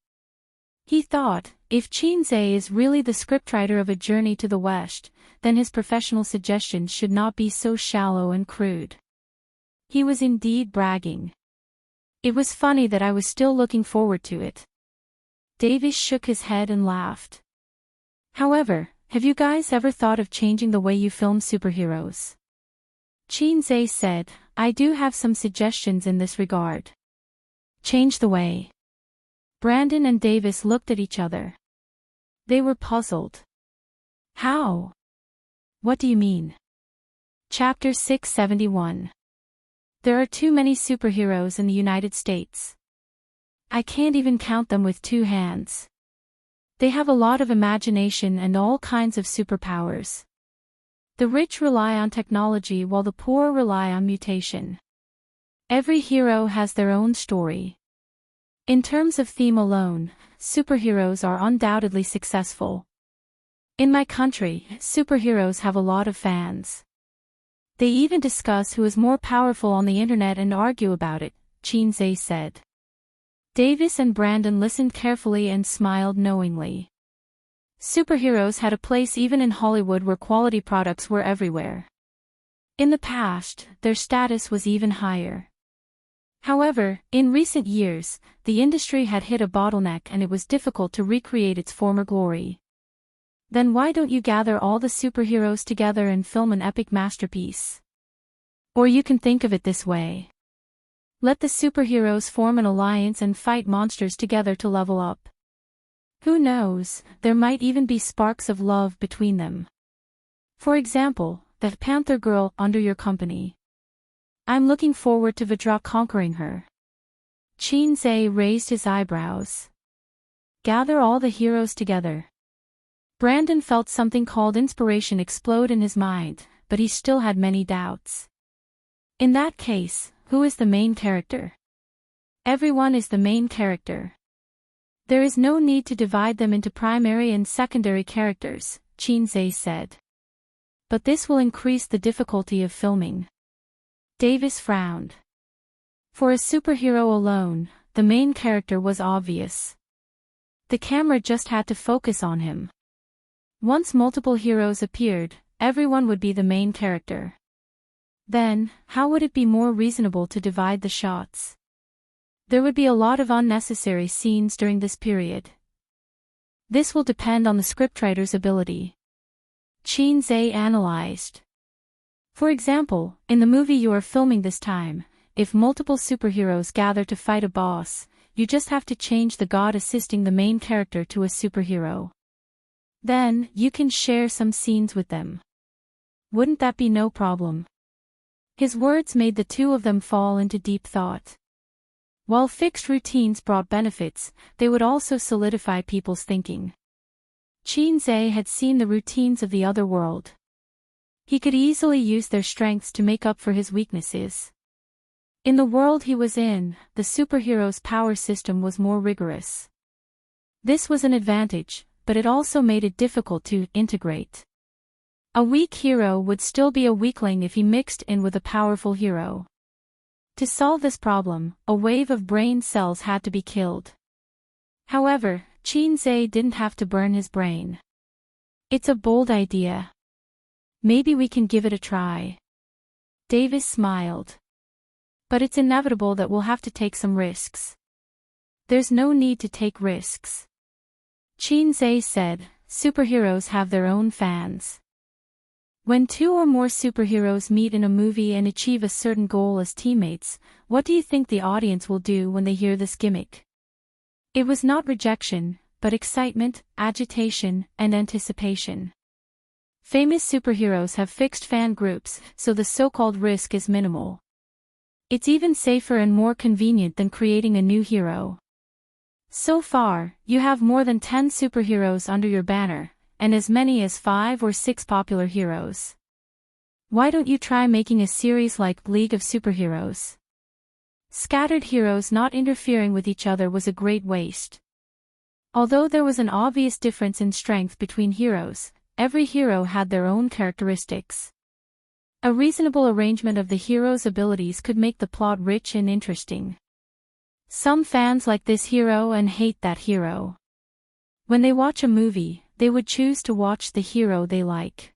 He thought, if Qin Zhe is really the scriptwriter of A Journey to the West, then his professional suggestions should not be so shallow and crude. He was indeed bragging. It was funny that I was still looking forward to it. Davis shook his head and laughed. "However, have you guys ever thought of changing the way you film superheroes?" Qin Zhe said, "I do have some suggestions in this regard." "Change the way." Brandon and Davis looked at each other. They were puzzled. "How? What do you mean?" Chapter 671. There are too many superheroes in the United States. I can't even count them with two hands. They have a lot of imagination and all kinds of superpowers. The rich rely on technology while the poor rely on mutation. Every hero has their own story. In terms of theme alone, superheroes are undoubtedly successful. In my country, superheroes have a lot of fans. They even discuss who is more powerful on the internet and argue about it, Qin Zhe said. Davis and Brandon listened carefully and smiled knowingly. Superheroes had a place even in Hollywood where quality products were everywhere. In the past, their status was even higher. However, in recent years, the industry had hit a bottleneck and it was difficult to recreate its former glory. Then why don't you gather all the superheroes together and film an epic masterpiece? Or you can think of it this way. Let the superheroes form an alliance and fight monsters together to level up. Who knows, there might even be sparks of love between them. For example, that Panther girl under your company. I'm looking forward to Vidra conquering her. Qin Zhe raised his eyebrows. Gather all the heroes together. Brandon felt something called inspiration explode in his mind, but he still had many doubts. In that case, who is the main character? Everyone is the main character. There is no need to divide them into primary and secondary characters, Qinzhe said. But this will increase the difficulty of filming. Davis frowned. For a superhero alone, the main character was obvious. The camera just had to focus on him. Once multiple heroes appeared, everyone would be the main character. Then, how would it be more reasonable to divide the shots? There would be a lot of unnecessary scenes during this period. This will depend on the scriptwriter's ability. Qinzhe analyzed. For example, in the movie you are filming this time, if multiple superheroes gather to fight a boss, you just have to change the god assisting the main character to a superhero. Then, you can share some scenes with them. Wouldn't that be no problem? His words made the two of them fall into deep thought. While fixed routines brought benefits, they would also solidify people's thinking. Qinzhe had seen the routines of the other world. He could easily use their strengths to make up for his weaknesses. In the world he was in, the superhero's power system was more rigorous. This was an advantage, but it also made it difficult to integrate. A weak hero would still be a weakling if he mixed in with a powerful hero. To solve this problem, a wave of brain cells had to be killed. However, Qinzhe didn't have to burn his brain. It's a bold idea. Maybe we can give it a try. Davis smiled. But it's inevitable that we'll have to take some risks. There's no need to take risks. Qinzhe said, superheroes have their own fans. When two or more superheroes meet in a movie and achieve a certain goal as teammates, what do you think the audience will do when they hear this gimmick? It was not rejection, but excitement, agitation, and anticipation. Famous superheroes have fixed fan groups, so the so-called risk is minimal. It's even safer and more convenient than creating a new hero. So far, you have more than 10 superheroes under your banner, and as many as 5 or 6 popular heroes. Why don't you try making a series like League of Superheroes? Scattered heroes not interfering with each other was a great waste. Although there was an obvious difference in strength between heroes, every hero had their own characteristics. A reasonable arrangement of the hero's abilities could make the plot rich and interesting. Some fans like this hero and hate that hero. When they watch a movie, they would choose to watch the hero they like.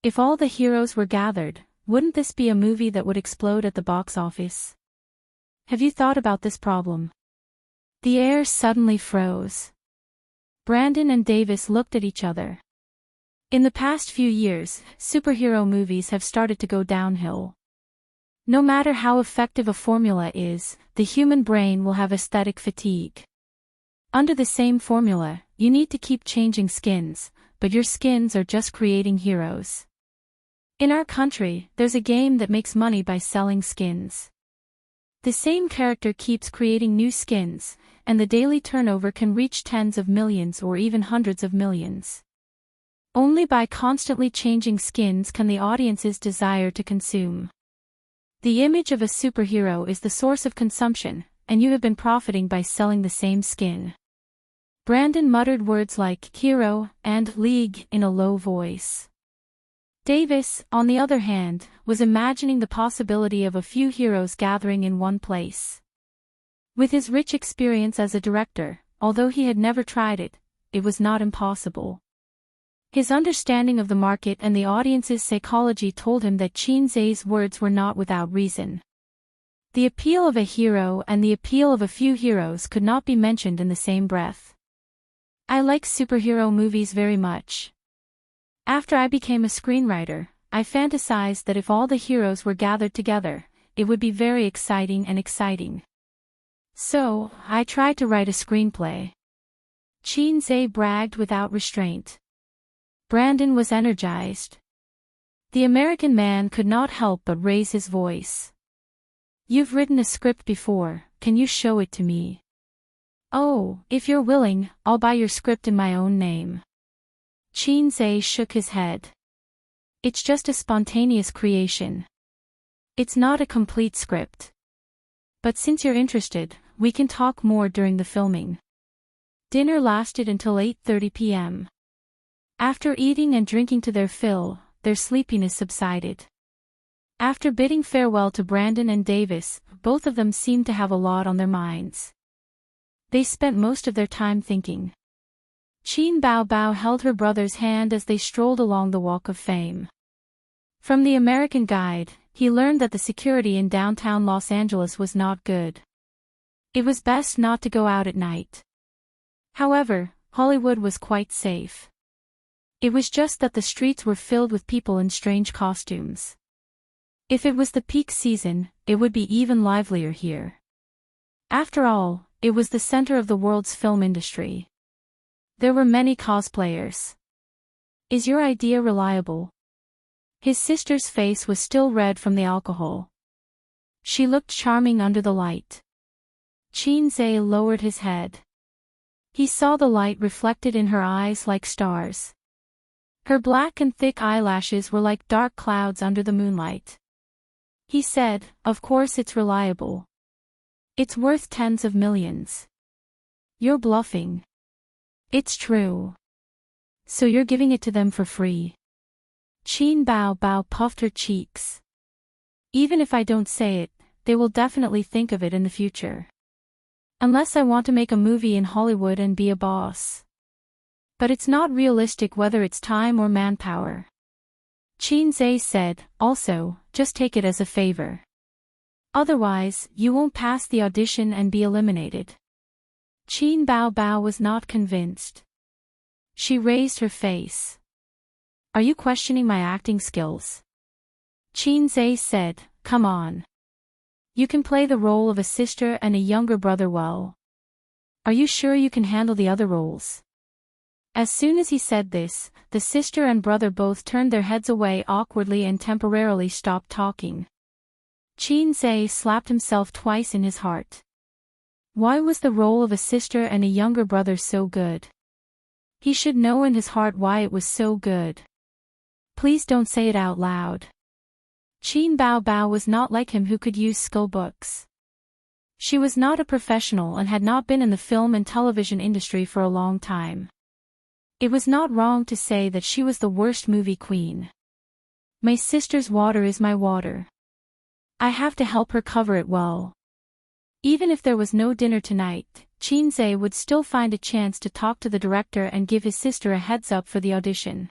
If all the heroes were gathered, wouldn't this be a movie that would explode at the box office? Have you thought about this problem? The air suddenly froze. Brandon and Davis looked at each other. In the past few years, superhero movies have started to go downhill. No matter how effective a formula is, the human brain will have aesthetic fatigue. Under the same formula, you need to keep changing skins, but your skins are just creating heroes. In our country, there's a game that makes money by selling skins. The same character keeps creating new skins, and the daily turnover can reach tens of millions or even hundreds of millions. Only by constantly changing skins can the audience's desire to consume. The image of a superhero is the source of consumption, and you have been profiting by selling the same skin. Brandon muttered words like hero and league in a low voice. Davis, on the other hand, was imagining the possibility of a few heroes gathering in one place. With his rich experience as a director, although he had never tried it, it was not impossible. His understanding of the market and the audience's psychology told him that Qinzhe's words were not without reason. The appeal of a hero and the appeal of a few heroes could not be mentioned in the same breath. I like superhero movies very much. After I became a screenwriter, I fantasized that if all the heroes were gathered together, it would be very exciting. So, I tried to write a screenplay. Qinzhe bragged without restraint. Brandon was energized. The American man could not help but raise his voice. You've written a script before, can you show it to me? Oh, if you're willing, I'll buy your script in my own name. Qinzhe shook his head. It's just a spontaneous creation. It's not a complete script. But since you're interested, we can talk more during the filming. Dinner lasted until 8:30 p.m. After eating and drinking to their fill, their sleepiness subsided. After bidding farewell to Brandon and Davis, both of them seemed to have a lot on their minds. They spent most of their time thinking. Qin Bao Bao held her brother's hand as they strolled along the Walk of Fame. From the American Guide, he learned that the security in downtown Los Angeles was not good. It was best not to go out at night. However, Hollywood was quite safe. It was just that the streets were filled with people in strange costumes. If it was the peak season, it would be even livelier here. After all, it was the center of the world's film industry. There were many cosplayers. Is your idea reliable? His sister's face was still red from the alcohol. She looked charming under the light. Qin Zhe lowered his head. He saw the light reflected in her eyes like stars. Her black and thick eyelashes were like dark clouds under the moonlight. He said, "Of course it's reliable. It's worth tens of millions. You're bluffing." "It's true." "So you're giving it to them for free?" Qin Bao Bao puffed her cheeks. "Even if I don't say it, they will definitely think of it in the future. Unless I want to make a movie in Hollywood and be a boss. But it's not realistic whether it's time or manpower." Qin Zhe said, "Also, just take it as a favor. Otherwise, you won't pass the audition and be eliminated." Qin Bao Bao was not convinced. She raised her face. "Are you questioning my acting skills?" Qin Zhe said, "Come on. You can play the role of a sister and a younger brother well. Are you sure you can handle the other roles?" As soon as he said this, the sister and brother both turned their heads away awkwardly and temporarily stopped talking. Qin Zhe slapped himself twice in his heart. Why was the role of a sister and a younger brother so good? He should know in his heart why it was so good. Please don't say it out loud. Qin Bao Bao was not like him who could use skill books. She was not a professional and had not been in the film and television industry for a long time. It was not wrong to say that she was the worst movie queen. My sister's water is my water. I have to help her cover it well. Even if there was no dinner tonight, Qin Zhe would still find a chance to talk to the director and give his sister a heads up for the audition.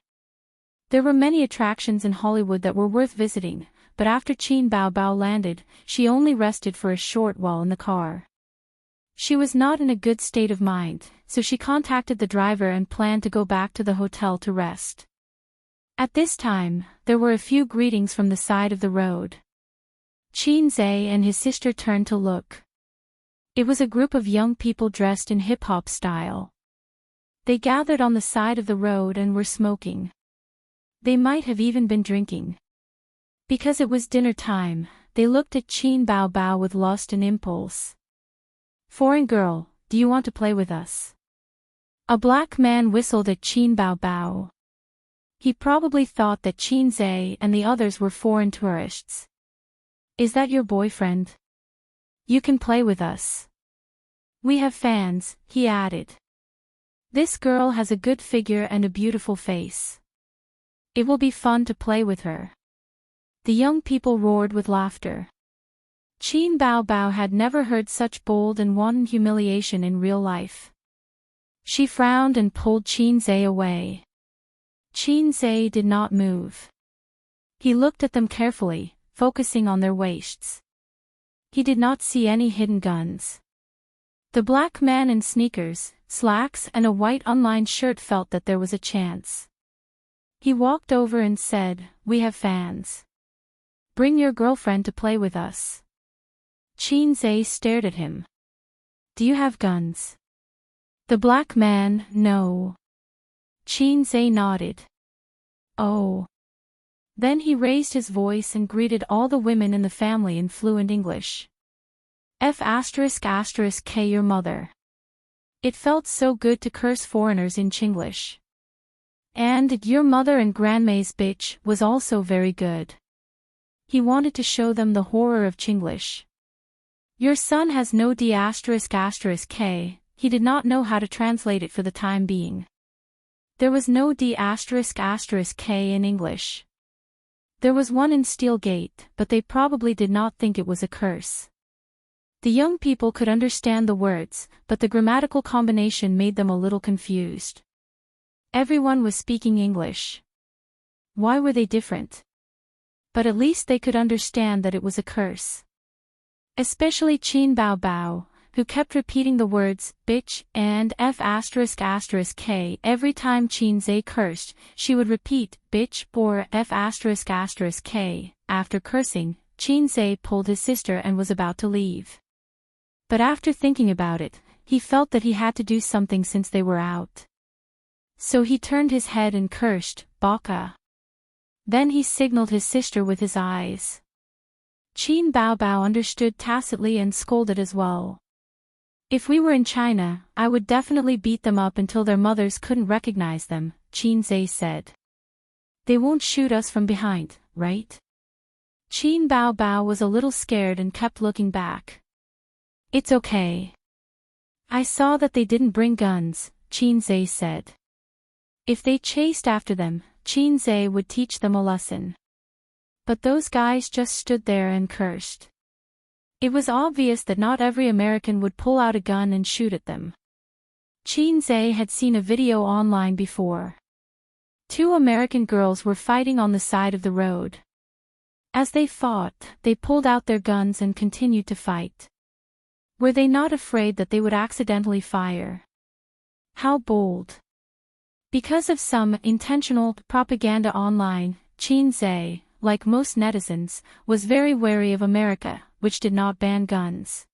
There were many attractions in Hollywood that were worth visiting, but after Qin Bao Bao landed, she only rested for a short while in the car. She was not in a good state of mind, so she contacted the driver and planned to go back to the hotel to rest. At this time, there were a few greetings from the side of the road. Qin Zhe and his sister turned to look. It was a group of young people dressed in hip-hop style. They gathered on the side of the road and were smoking. They might have even been drinking. Because it was dinner time, they looked at Qin Bao Bao with lust and impulse. "Foreign girl, do you want to play with us?" A black man whistled at Qin Bao Bao. He probably thought that Qin Zhe and the others were foreign tourists. "Is that your boyfriend? You can play with us. We have fans," he added. "This girl has a good figure and a beautiful face. It will be fun to play with her." The young people roared with laughter. Qin Bao Bao had never heard such bold and wanton humiliation in real life. She frowned and pulled Qin Zhe away. Qin Zhe did not move. He looked at them carefully, focusing on their waists. He did not see any hidden guns. The black man in sneakers, slacks and a white unlined shirt felt that there was a chance. He walked over and said, "We have fans. Bring your girlfriend to play with us." Qin Zhe stared at him. "Do you have guns?" The black man, "No." Qin Zhe nodded. "Oh." Then he raised his voice and greeted all the women in the family in fluent English. F***K your mother. It felt so good to curse foreigners in Chinglish. And your mother and grandma's bitch was also very good. He wanted to show them the horror of Chinglish. Your son has no D***K, he did not know how to translate it for the time being. There was no D***K in English. There was one in Steelgate, but they probably did not think it was a curse. The young people could understand the words, but the grammatical combination made them a little confused. Everyone was speaking English. Why were they different? But at least they could understand that it was a curse. Especially Qin Bao Bao, who kept repeating the words, bitch, and F***K every time Qin Zhe cursed, she would repeat, bitch, or F***K. After cursing, Qin Zhe pulled his sister and was about to leave. But after thinking about it, he felt that he had to do something since they were out. So he turned his head and cursed, Baka. Then he signaled his sister with his eyes. Qin Bao Bao understood tacitly and scolded as well. If we were in China, I would definitely beat them up until their mothers couldn't recognize them, Qin Zhe said. They won't shoot us from behind, right? Qin Bao Bao was a little scared and kept looking back. It's okay. I saw that they didn't bring guns, Qin Zhe said. If they chased after them, Qin Zhe would teach them a lesson. But those guys just stood there and cursed. It was obvious that not every American would pull out a gun and shoot at them. Qin Zhe had seen a video online before. Two American girls were fighting on the side of the road. As they fought, they pulled out their guns and continued to fight. Were they not afraid that they would accidentally fire? How bold! Because of some intentional propaganda online, Qin Zhe, like most netizens, was very wary of America, which did not ban guns.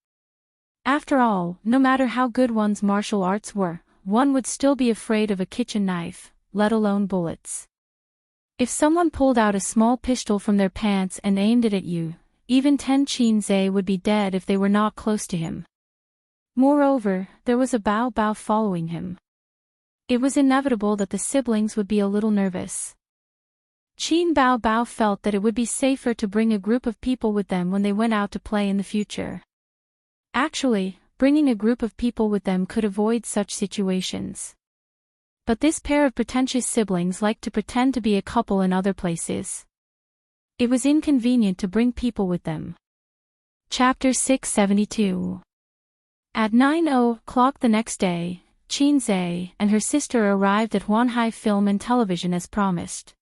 After all, no matter how good one's martial arts were, one would still be afraid of a kitchen knife, let alone bullets. If someone pulled out a small pistol from their pants and aimed it at you, even 10 Qin Zhe would be dead if they were not close to him. Moreover, there was a Bao Bao following him. It was inevitable that the siblings would be a little nervous. Qin Bao Bao felt that it would be safer to bring a group of people with them when they went out to play in the future. Actually, bringing a group of people with them could avoid such situations. But this pair of pretentious siblings liked to pretend to be a couple in other places. It was inconvenient to bring people with them. Chapter 672. At 9:00 the next day, Qin Zhe and her sister arrived at Huanhai Film and Television as promised.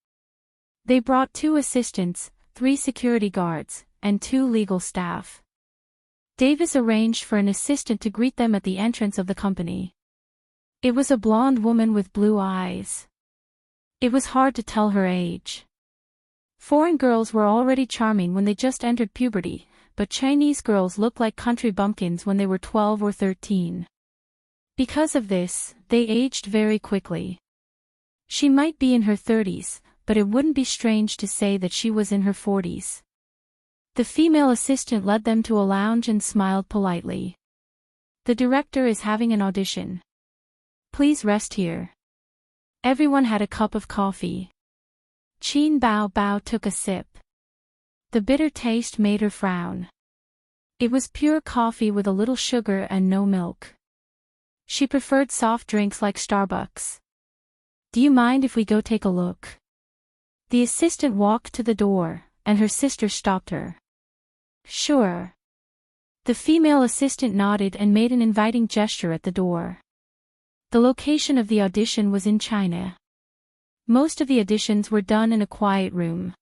They brought 2 assistants, 3 security guards, and 2 legal staff. Davis arranged for an assistant to greet them at the entrance of the company. It was a blonde woman with blue eyes. It was hard to tell her age. Foreign girls were already charming when they just entered puberty, but Chinese girls looked like country bumpkins when they were 12 or 13. Because of this, they aged very quickly. She might be in her 30s, but it wouldn't be strange to say that she was in her 40s. The female assistant led them to a lounge and smiled politely. The director is having an audition. Please rest here. Everyone had a cup of coffee. Qin Bao Bao took a sip. The bitter taste made her frown. It was pure coffee with a little sugar and no milk. She preferred soft drinks like Starbucks. Do you mind if we go take a look? The assistant walked to the door, and her sister stopped her. Sure. The female assistant nodded and made an inviting gesture at the door. The location of the audition was in China. Most of the auditions were done in a quiet room.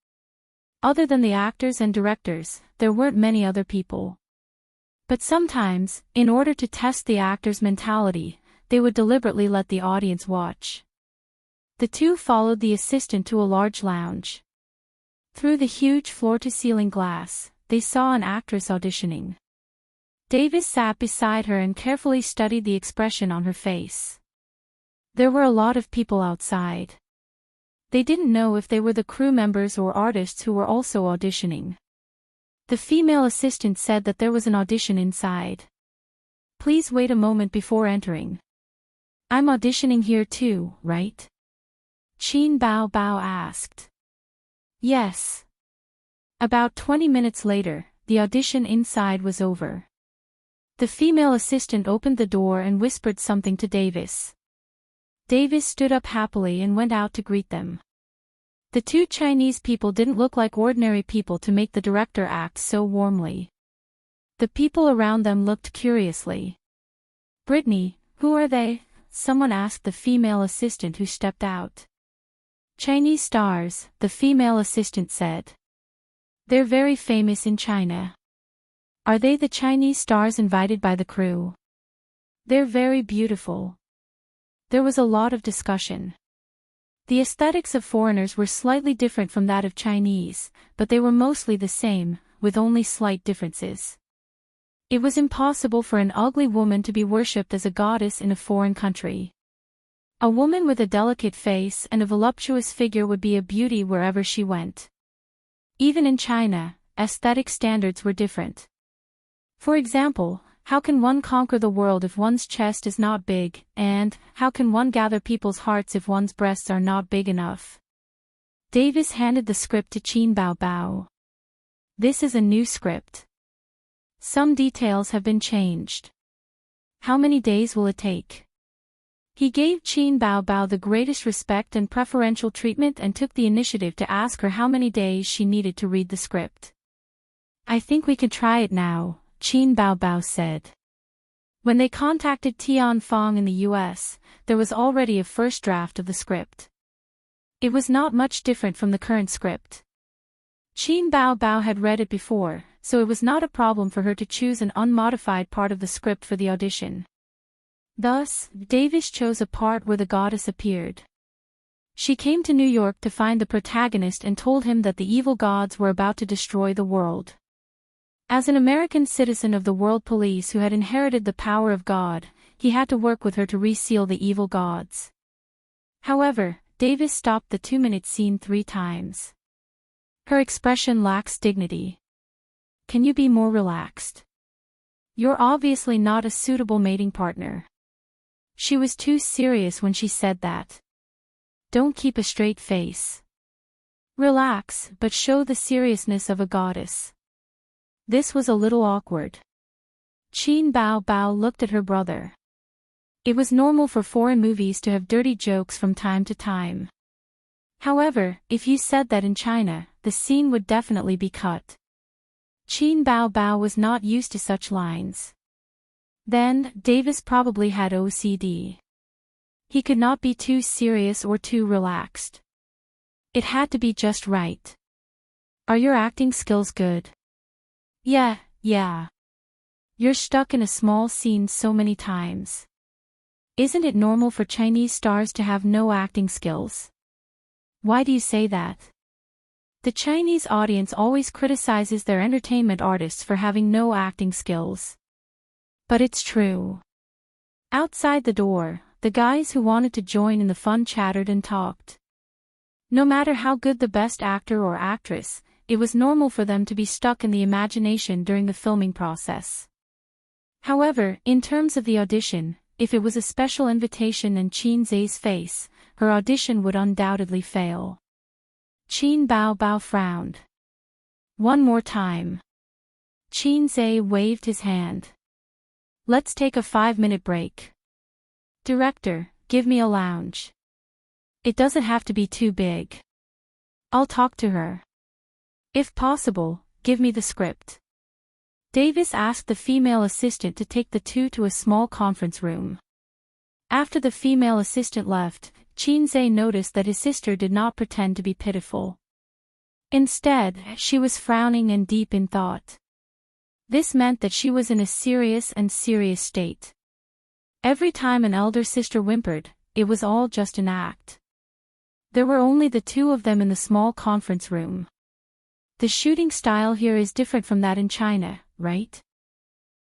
Other than the actors and directors, there weren't many other people. But sometimes, in order to test the actors' mentality, they would deliberately let the audience watch. The two followed the assistant to a large lounge. Through the huge floor-to-ceiling glass, they saw an actress auditioning. Davis sat beside her and carefully studied the expression on her face. There were a lot of people outside. They didn't know if they were the crew members or artists who were also auditioning. The female assistant said that there was an audition inside. Please wait a moment before entering. I'm auditioning here too, right? Qin Bao Bao asked. Yes. About 20 minutes later, the audition inside was over. The female assistant opened the door and whispered something to Davis. Davis stood up happily and went out to greet them. The two Chinese people didn't look like ordinary people to make the director act so warmly. The people around them looked curiously. "Brittany, who are they?" someone asked the female assistant who stepped out. "Chinese stars," the female assistant said. "They're very famous in China." "Are they the Chinese stars invited by the crew?" "They're very beautiful." There was a lot of discussion. The aesthetics of foreigners were slightly different from that of Chinese, but they were mostly the same, with only slight differences. It was impossible for an ugly woman to be worshipped as a goddess in a foreign country. A woman with a delicate face and a voluptuous figure would be a beauty wherever she went. Even in China, aesthetic standards were different. For example, how can one conquer the world if one's chest is not big, and how can one gather people's hearts if one's breasts are not big enough? Davis handed the script to Qin Bao. "This is a new script. Some details have been changed. How many days will it take?" He gave Qin Bao the greatest respect and preferential treatment and took the initiative to ask her how many days she needed to read the script. "I think we can try it now," Qin Bao said. When they contacted Tian Fong in the US, there was already a first draft of the script. It was not much different from the current script. Qin Bao had read it before, so it was not a problem for her to choose an unmodified part of the script for the audition. Thus, Davis chose a part where the goddess appeared. She came to New York to find the protagonist and told him that the evil gods were about to destroy the world. As an American citizen of the world police who had inherited the power of God, he had to work with her to reseal the evil gods. However, Davis stopped the 2-minute scene 3 times. "Her expression lacks dignity. Can you be more relaxed? You're obviously not a suitable mating partner." She was too serious when she said that. "Don't keep a straight face. Relax, but show the seriousness of a goddess." This was a little awkward. Qin Bao looked at her brother. It was normal for foreign movies to have dirty jokes from time to time. However, if you said that in China, the scene would definitely be cut. Qin Bao was not used to such lines. Then, Davis probably had OCD. He could not be too serious or too relaxed. It had to be just right. "Are your acting skills good?" Yeah. "You're stuck in a small scene so many times. Isn't it normal for Chinese stars to have no acting skills?" "Why do you say that?" The Chinese audience always criticizes their entertainment artists for having no acting skills. But it's true. Outside the door, the guys who wanted to join in the fun chattered and talked. No matter how good the best actor or actress, it was normal for them to be stuck in the imagination during the filming process. However, in terms of the audition, if it was a special invitation and Qin Zhe's face, her audition would undoubtedly fail. Qin Bao frowned. "One more time." Qin Zhe waved his hand. "Let's take a 5-minute break. Director, give me a lounge. It doesn't have to be too big. I'll talk to her. If possible, give me the script." Davis asked the female assistant to take the two to a small conference room. After the female assistant left, Qin Zhe noticed that his sister did not pretend to be pitiful. Instead, she was frowning and deep in thought. This meant that she was in a serious state. Every time an elder sister whimpered, it was all just an act. There were only the two of them in the small conference room. "The shooting style here is different from that in China, right?"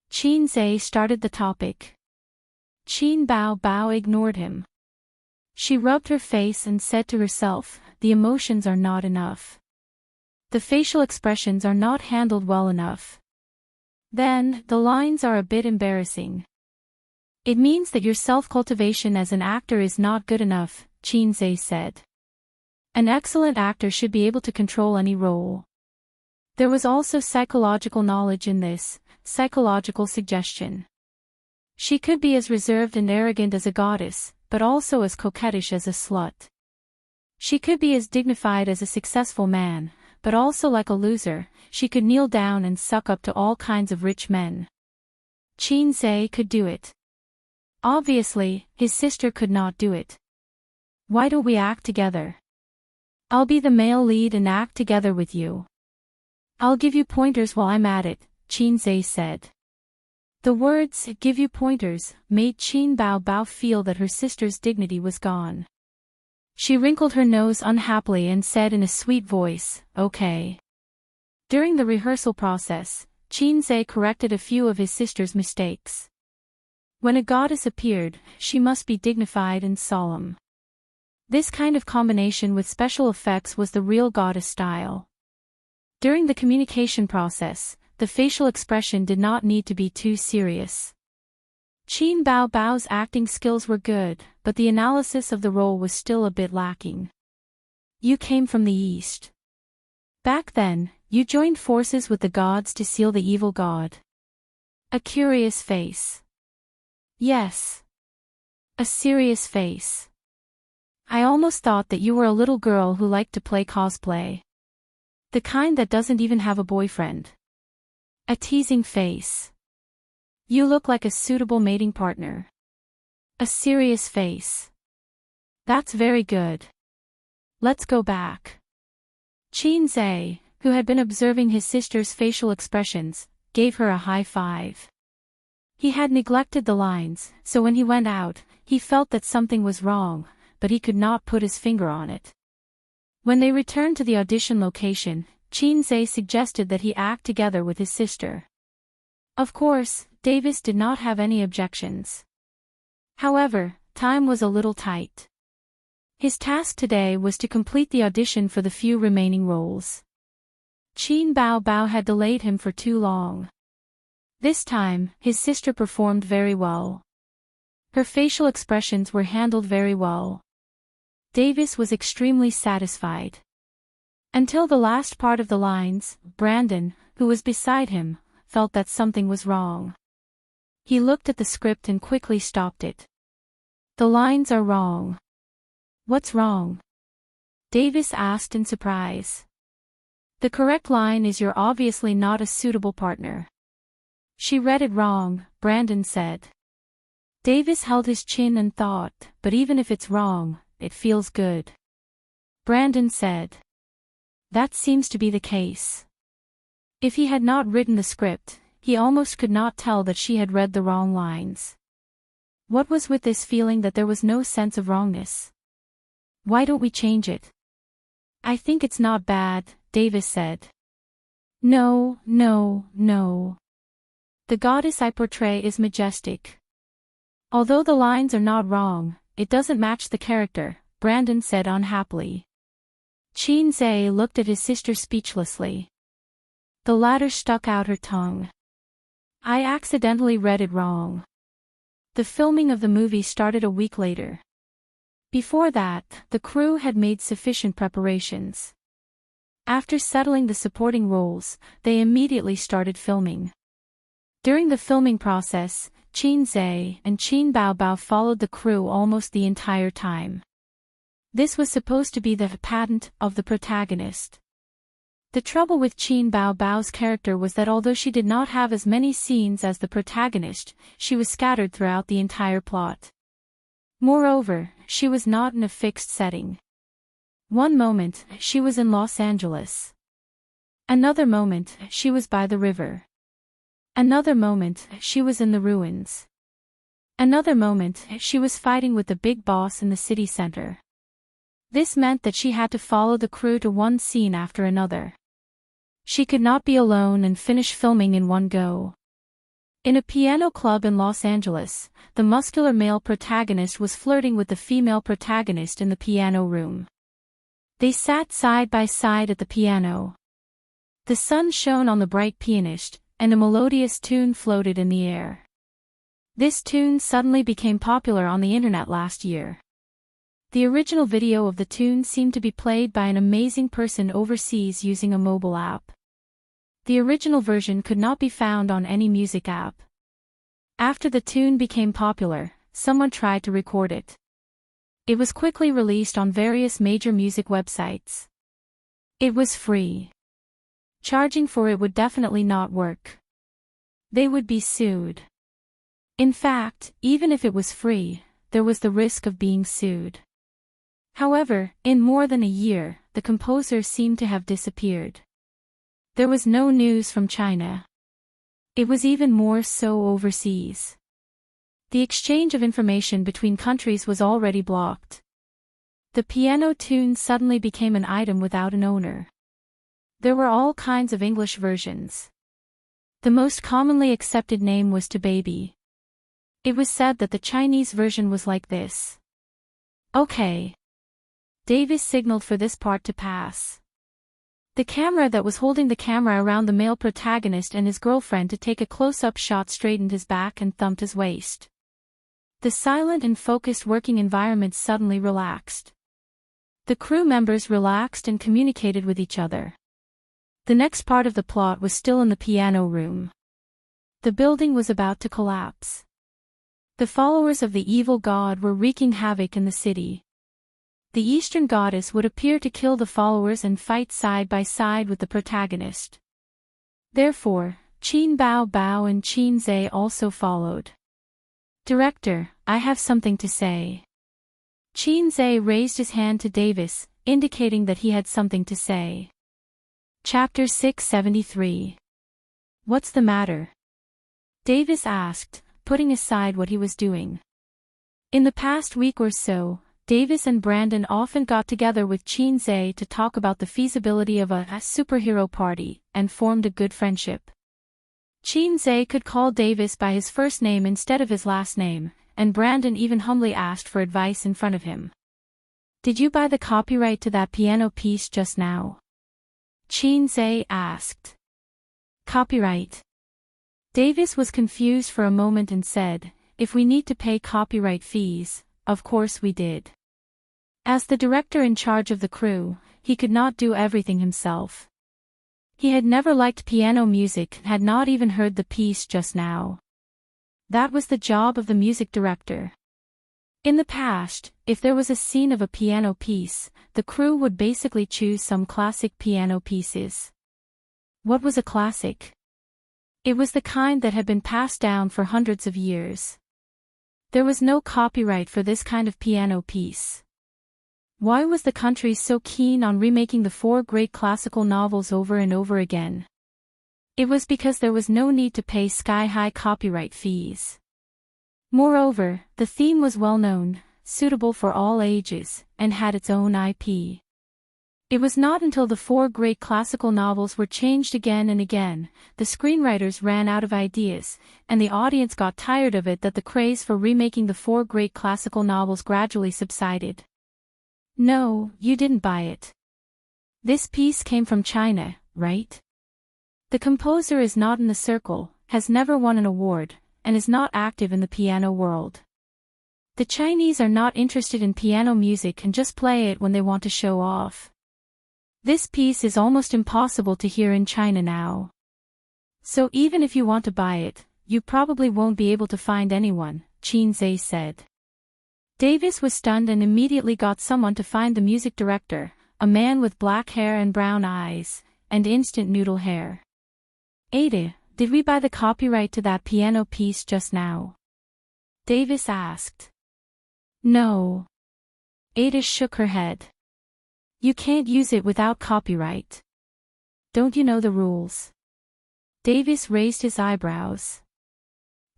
Qin Zhe started the topic. Qin Bao ignored him. She rubbed her face and said to herself, "The emotions are not enough. The facial expressions are not handled well enough. Then, the lines are a bit embarrassing. It means that your self-cultivation as an actor is not good enough," Qin Zhe said. "An excellent actor should be able to control any role." There was also psychological knowledge in this, psychological suggestion. She could be as reserved and arrogant as a goddess, but also as coquettish as a slut. She could be as dignified as a successful man, but also like a loser. She could kneel down and suck up to all kinds of rich men. Qin Zhe could do it. Obviously, his sister could not do it. Why don't we act together? I'll be the male lead and act together with you. I'll give you pointers while I'm at it, Qin Zhe said. The words, give you pointers, made Qin Bao feel that her sister's dignity was gone. She wrinkled her nose unhappily and said in a sweet voice, okay. During the rehearsal process, Qin Zhe corrected a few of his sister's mistakes. When a goddess appeared, she must be dignified and solemn. This kind of combination with special effects was the real goddess style. During the communication process, the facial expression did not need to be too serious. Qin Bao's acting skills were good, but the analysis of the role was still a bit lacking. You came from the East. Back then, you joined forces with the gods to seal the evil god. A curious face. Yes. A serious face. I almost thought that you were a little girl who liked to play cosplay. The kind that doesn't even have a boyfriend. A teasing face. You look like a suitable mating partner. A serious face. That's very good. Let's go back. Qin Zhe, who had been observing his sister's facial expressions, gave her a high five. He had neglected the lines, so when he went out, he felt that something was wrong, but he could not put his finger on it. When they returned to the audition location, Qin Zhe suggested that he act together with his sister. Of course, Davis did not have any objections. However, time was a little tight. His task today was to complete the audition for the few remaining roles. Qin Bao had delayed him for too long. This time, his sister performed very well. Her facial expressions were handled very well. Davis was extremely satisfied. Until the last part of the lines, Brandon, who was beside him, felt that something was wrong. He looked at the script and quickly stopped it. The lines are wrong. What's wrong? Davis asked in surprise. The correct line is you're obviously not a suitable partner. She read it wrong, Brandon said. Davis held his chin and thought, but even if it's wrong, it feels good. Brandon said. That seems to be the case. If he had not written the script, he almost could not tell that she had read the wrong lines. What was with this feeling that there was no sense of wrongness? Why don't we change it? I think it's not bad, Davis said. No. The goddess I portray is majestic. Although the lines are not wrong, it doesn't match the character, Brandon said unhappily. Qin Zhe looked at his sister speechlessly. The latter stuck out her tongue. I accidentally read it wrong. The filming of the movie started a week later. Before that, the crew had made sufficient preparations. After settling the supporting roles, they immediately started filming. During the filming process, Qin Zhe and Qin Bao followed the crew almost the entire time. This was supposed to be the patent of the protagonist. The trouble with Qin Bao's character was that although she did not have as many scenes as the protagonist, she was scattered throughout the entire plot. Moreover, she was not in a fixed setting. One moment, she was in Los Angeles. Another moment, she was by the river. Another moment, she was in the ruins. Another moment, she was fighting with the big boss in the city center. This meant that she had to follow the crew to one scene after another. She could not be alone and finish filming in one go. In a piano club in Los Angeles, the muscular male protagonist was flirting with the female protagonist in the piano room. They sat side by side at the piano. The sun shone on the bright pianist, and a melodious tune floated in the air. This tune suddenly became popular on the internet last year. The original video of the tune seemed to be played by an amazing person overseas using a mobile app. The original version could not be found on any music app. After the tune became popular, someone tried to record it. It was quickly released on various major music websites. It was free. Charging for it would definitely not work. They would be sued. In fact, even if it was free, there was the risk of being sued. However, in more than a year, the composer seemed to have disappeared. There was no news from China. It was even more so overseas. The exchange of information between countries was already blocked. The piano tune suddenly became an item without an owner. There were all kinds of English versions. The most commonly accepted name was To Baby. It was said that the Chinese version was like this. Okay. Davis signaled for this part to pass. The camera that was holding the camera around the male protagonist and his girlfriend to take a close-up shot straightened his back and thumped his waist. The silent and focused working environment suddenly relaxed. The crew members relaxed and communicated with each other. The next part of the plot was still in the piano room. The building was about to collapse. The followers of the evil god were wreaking havoc in the city. The Eastern goddess would appear to kill the followers and fight side by side with the protagonist. Therefore, Qin Bao Bao and Qin Zhe also followed. Director, I have something to say. Qin Zhe raised his hand to Davis, indicating that he had something to say. Chapter 673. What's the matter? Davis asked, putting aside what he was doing. In the past week or so, Davis and Brandon often got together with Qin Zhe to talk about the feasibility of a superhero party, and formed a good friendship. Qin Zhe could call Davis by his first name instead of his last name, and Brandon even humbly asked for advice in front of him. Did you buy the copyright to that piano piece just now? Qin Zhe asked. Copyright? Davis was confused for a moment and said, if we need to pay copyright fees, of course we did. As the director in charge of the crew, he could not do everything himself. He had never liked piano music and had not even heard the piece just now. That was the job of the music director. In the past, if there was a scene of a piano piece, the crew would basically choose some classic piano pieces. What was a classic? It was the kind that had been passed down for hundreds of years. There was no copyright for this kind of piano piece. Why was the country so keen on remaking the 4 great classical novels over and over again? It was because there was no need to pay sky-high copyright fees. Moreover, the theme was well-known, suitable for all ages, and had its own IP. It was not until the 4 great classical novels were changed again and again, the screenwriters ran out of ideas, and the audience got tired of it that the craze for remaking the 4 great classical novels gradually subsided. No, you didn't buy it. This piece came from China, right? The composer is not in the circle, has never won an award, and is not active in the piano world. The Chinese are not interested in piano music and just play it when they want to show off. This piece is almost impossible to hear in China now. So even if you want to buy it, you probably won't be able to find anyone, Qin Zhe said. Davis was stunned and immediately got someone to find the music director, a man with black hair and brown eyes, and instant noodle hair. Ada, did we buy the copyright to that piano piece just now? Davis asked. No. Ada shook her head. You can't use it without copyright. Don't you know the rules? Davis raised his eyebrows.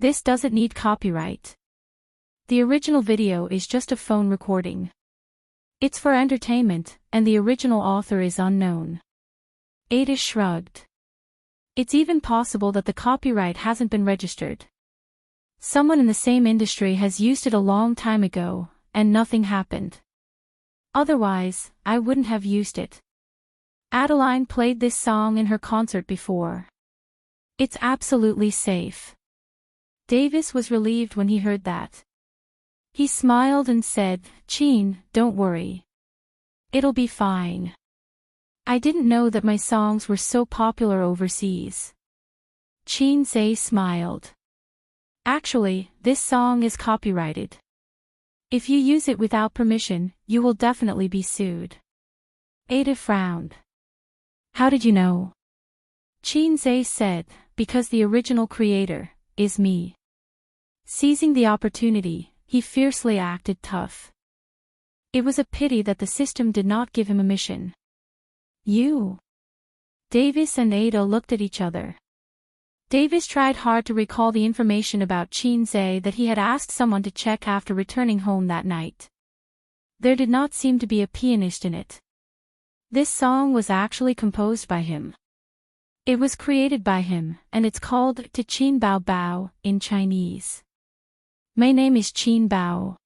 This doesn't need copyright. The original video is just a phone recording. It's for entertainment, and the original author is unknown. Ada shrugged. It's even possible that the copyright hasn't been registered. Someone in the same industry has used it a long time ago, and nothing happened. Otherwise, I wouldn't have used it. Adeline played this song in her concert before. It's absolutely safe. Davis was relieved when he heard that. He smiled and said, Qin, don't worry. It'll be fine. I didn't know that my songs were so popular overseas. Qin Zhe smiled. Actually, this song is copyrighted. If you use it without permission, you will definitely be sued. Ada frowned. How did you know? Qin Zhe said, because the original creator is me. Seizing the opportunity, he fiercely acted tough. It was a pity that the system did not give him a mission. You. Davis and Ada looked at each other. Davis tried hard to recall the information about Qin Zhe that he had asked someone to check after returning home that night. There did not seem to be a pianist in it. This song was actually composed by him. It was created by him, and it's called To Qin Bao Bao in Chinese. My name is Qin Bao.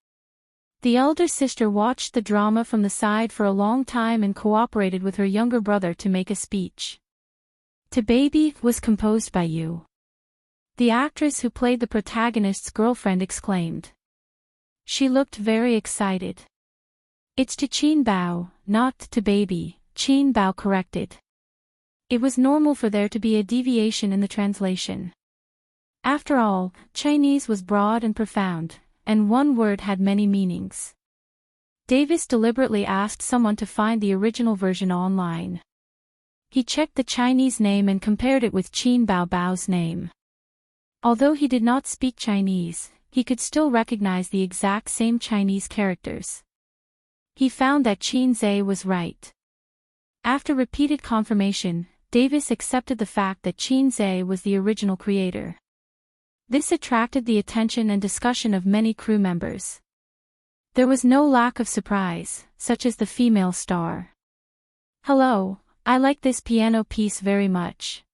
The elder sister watched the drama from the side for a long time and cooperated with her younger brother to make a speech. To Baby was composed by you. The actress who played the protagonist's girlfriend exclaimed. She looked very excited. It's To Qin Bao, not To Baby, Qin Bao corrected. It was normal for there to be a deviation in the translation. After all, Chinese was broad and profound, and one word had many meanings. Davis deliberately asked someone to find the original version online. He checked the Chinese name and compared it with Qin Bao Bao's name. Although he did not speak Chinese, he could still recognize the exact same Chinese characters. He found that Qin Zhe was right. After repeated confirmation, Davis accepted the fact that Qin Zhe was the original creator. This attracted the attention and discussion of many crew members. There was no lack of surprise, such as the female star. Hello, I like this piano piece very much.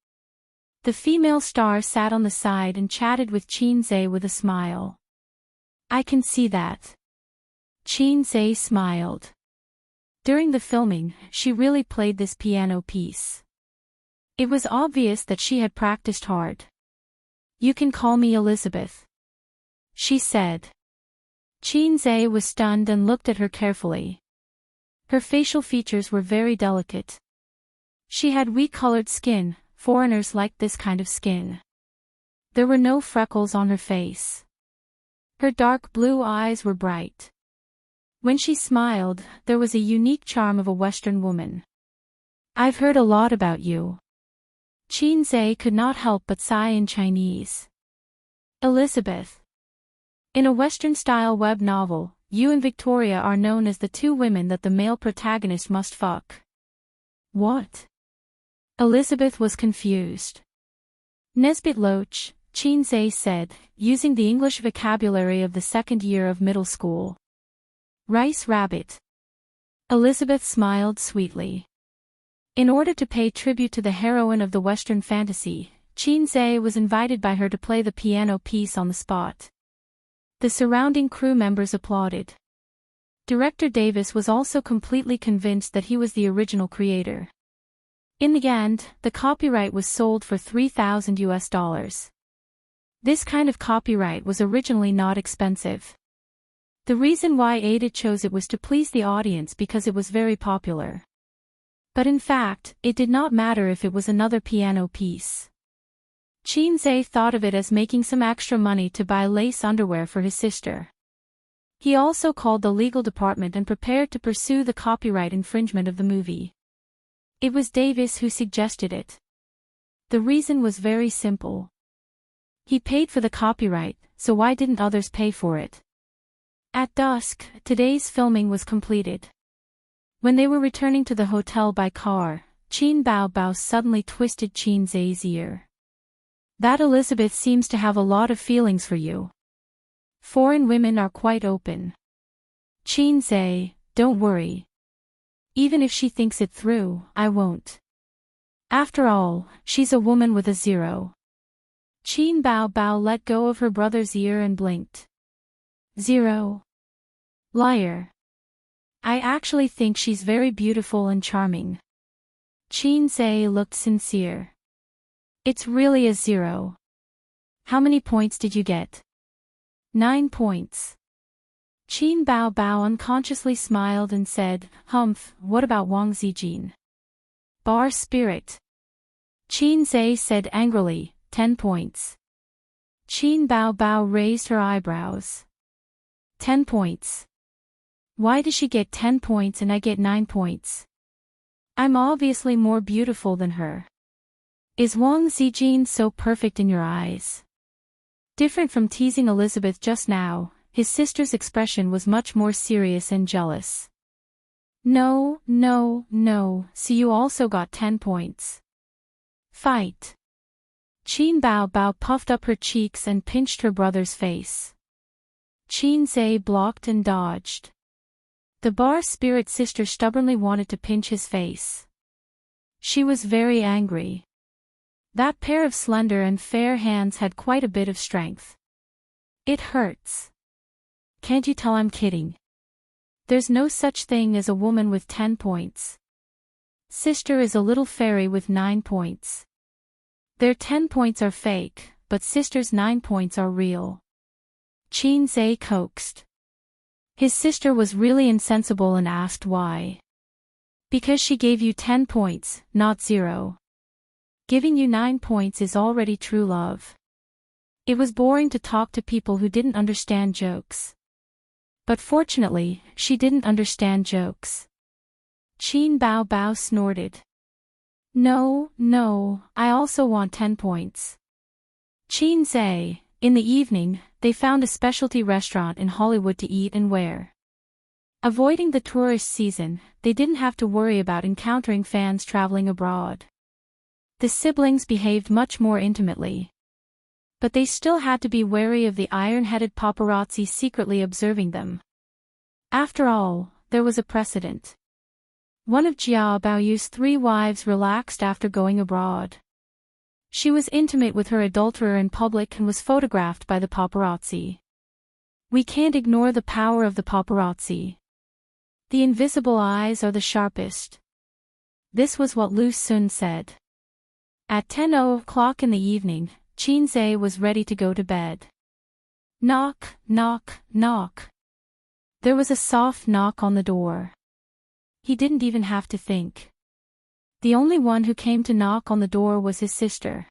The female star sat on the side and chatted with Qin Zhe with a smile. I can see that. Qin Zhe smiled. During the filming, she really played this piano piece. It was obvious that she had practiced hard. You can call me Elizabeth, she said. Qin Zhe was stunned and looked at her carefully. Her facial features were very delicate. She had wheat-colored skin, foreigners liked this kind of skin. There were no freckles on her face. Her dark blue eyes were bright. When she smiled, there was a unique charm of a Western woman. I've heard a lot about you. Qin Zhe could not help but sigh in Chinese. Elizabeth. In a Western-style web novel, you and Victoria are known as the two women that the male protagonist must fuck. What? Elizabeth was confused. Nesbit Loach, Qin Zhe said, using the English vocabulary of the second year of middle school. Rice rabbit. Elizabeth smiled sweetly. In order to pay tribute to the heroine of the Western fantasy, Qin Zhe was invited by her to play the piano piece on the spot. The surrounding crew members applauded. Director Davis was also completely convinced that he was the original creator. In the end, the copyright was sold for $3,000. This kind of copyright was originally not expensive. The reason why Ada chose it was to please the audience because it was very popular. But in fact, it did not matter if it was another piano piece. Qin Zhe thought of it as making some extra money to buy lace underwear for his sister. He also called the legal department and prepared to pursue the copyright infringement of the movie. It was Davis who suggested it. The reason was very simple. He paid for the copyright, so why didn't others pay for it? At dusk, today's filming was completed. When they were returning to the hotel by car, Qin Bao Bao suddenly twisted Qin Zhe's ear. That Elizabeth seems to have a lot of feelings for you. Foreign women are quite open. Qin Zhe, don't worry. Even if she thinks it through, I won't. After all, she's a woman with a zero. Qin Bao Bao let go of her brother's ear and blinked. Zero. Liar. I actually think she's very beautiful and charming. Qin Zhe looked sincere. It's really a zero. How many points did you get? 9 points. Qin Bao Bao unconsciously smiled and said, Humph, what about Wang Zijin? Bar spirit. Qin Zhe said angrily, 10 points. Qin Bao Bao raised her eyebrows. 10 points. Why does she get 10 points and I get 9 points? I'm obviously more beautiful than her. Is Wang Zijin so perfect in your eyes? Different from teasing Elizabeth just now, his sister's expression was much more serious and jealous. No, so you also got 10 points. Fight. Qin Bao Bao puffed up her cheeks and pinched her brother's face. Qin Zhe blocked and dodged. The bar spirit sister stubbornly wanted to pinch his face. She was very angry. That pair of slender and fair hands had quite a bit of strength. It hurts. Can't you tell I'm kidding? There's no such thing as a woman with 10 points. Sister is a little fairy with 9 points. Their 10 points are fake, but sister's 9 points are real. Qin Zhe coaxed. His sister was really insensible and asked why. Because she gave you 10 points, not 0. Giving you 9 points is already true love. It was boring to talk to people who didn't understand jokes. But fortunately, she didn't understand jokes. Qin Bao Bao snorted. No, I also want 10 points. Qin Zhe, in the evening, they found a specialty restaurant in Hollywood to eat and wear. Avoiding the tourist season, they didn't have to worry about encountering fans traveling abroad. The siblings behaved much more intimately. But they still had to be wary of the iron-headed paparazzi secretly observing them. After all, there was a precedent. One of Jia Baoyu's 3 wives relaxed after going abroad. She was intimate with her adulterer in public and was photographed by the paparazzi. We can't ignore the power of the paparazzi. The invisible eyes are the sharpest. This was what Lu Sun said. At 10:00 in the evening, Qin Zhe was ready to go to bed. Knock, knock, knock. There was a soft knock on the door. He didn't even have to think. The only one who came to knock on the door was his sister.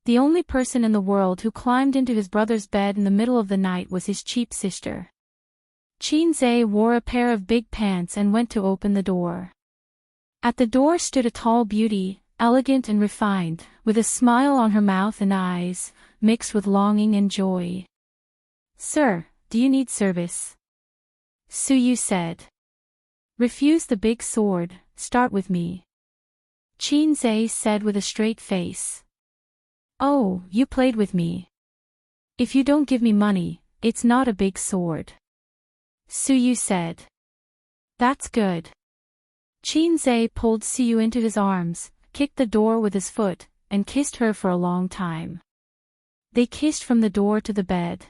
The only person in the world who climbed into his brother's bed in the middle of the night was his cheap sister. Qin Zhe wore a pair of big pants and went to open the door. At the door stood a tall beauty, elegant and refined, with a smile on her mouth and eyes, mixed with longing and joy. Sir, do you need service? Su Yu said. Refuse the big sword, start with me. Qin Zhe said with a straight face. Oh, you played with me. If you don't give me money, it's not a big sword. Su Yu said. That's good. Qin Zhe pulled Su Yu into his arms, kicked the door with his foot, and kissed her for a long time. They kissed from the door to the bed.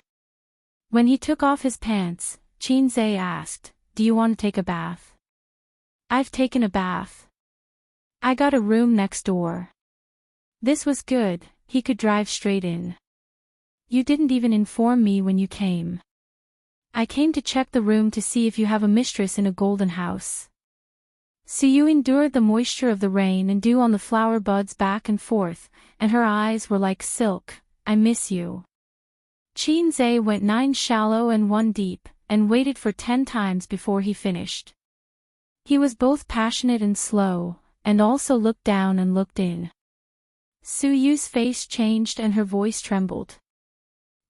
When he took off his pants, Qin Zhe asked, Do you want to take a bath? I've taken a bath. I got a room next door. This was good, he could drive straight in. You didn't even inform me when you came. I came to check the room to see if you have a mistress in a golden house. Su Yu endured the moisture of the rain and dew on the flower buds back and forth, and her eyes were like silk. I miss you. Qin Zhe went 9 shallow and 1 deep, and waited for 10 times before he finished. He was both passionate and slow, and also looked down and looked in. Su Yu's face changed and her voice trembled.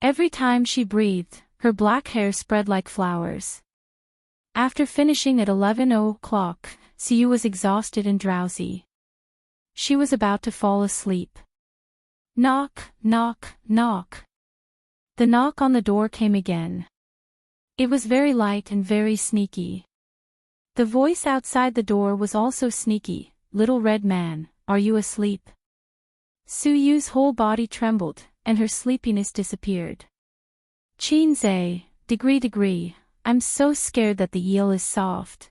Every time she breathed, her black hair spread like flowers. After finishing at 11:00, Su Yu was exhausted and drowsy. She was about to fall asleep. Knock, knock, knock. The knock on the door came again. It was very light and very sneaky. The voice outside the door was also sneaky. Little red man, are you asleep? Su Yu's whole body trembled, and her sleepiness disappeared. Qin Zhe, degree, I'm so scared that the eel is soft.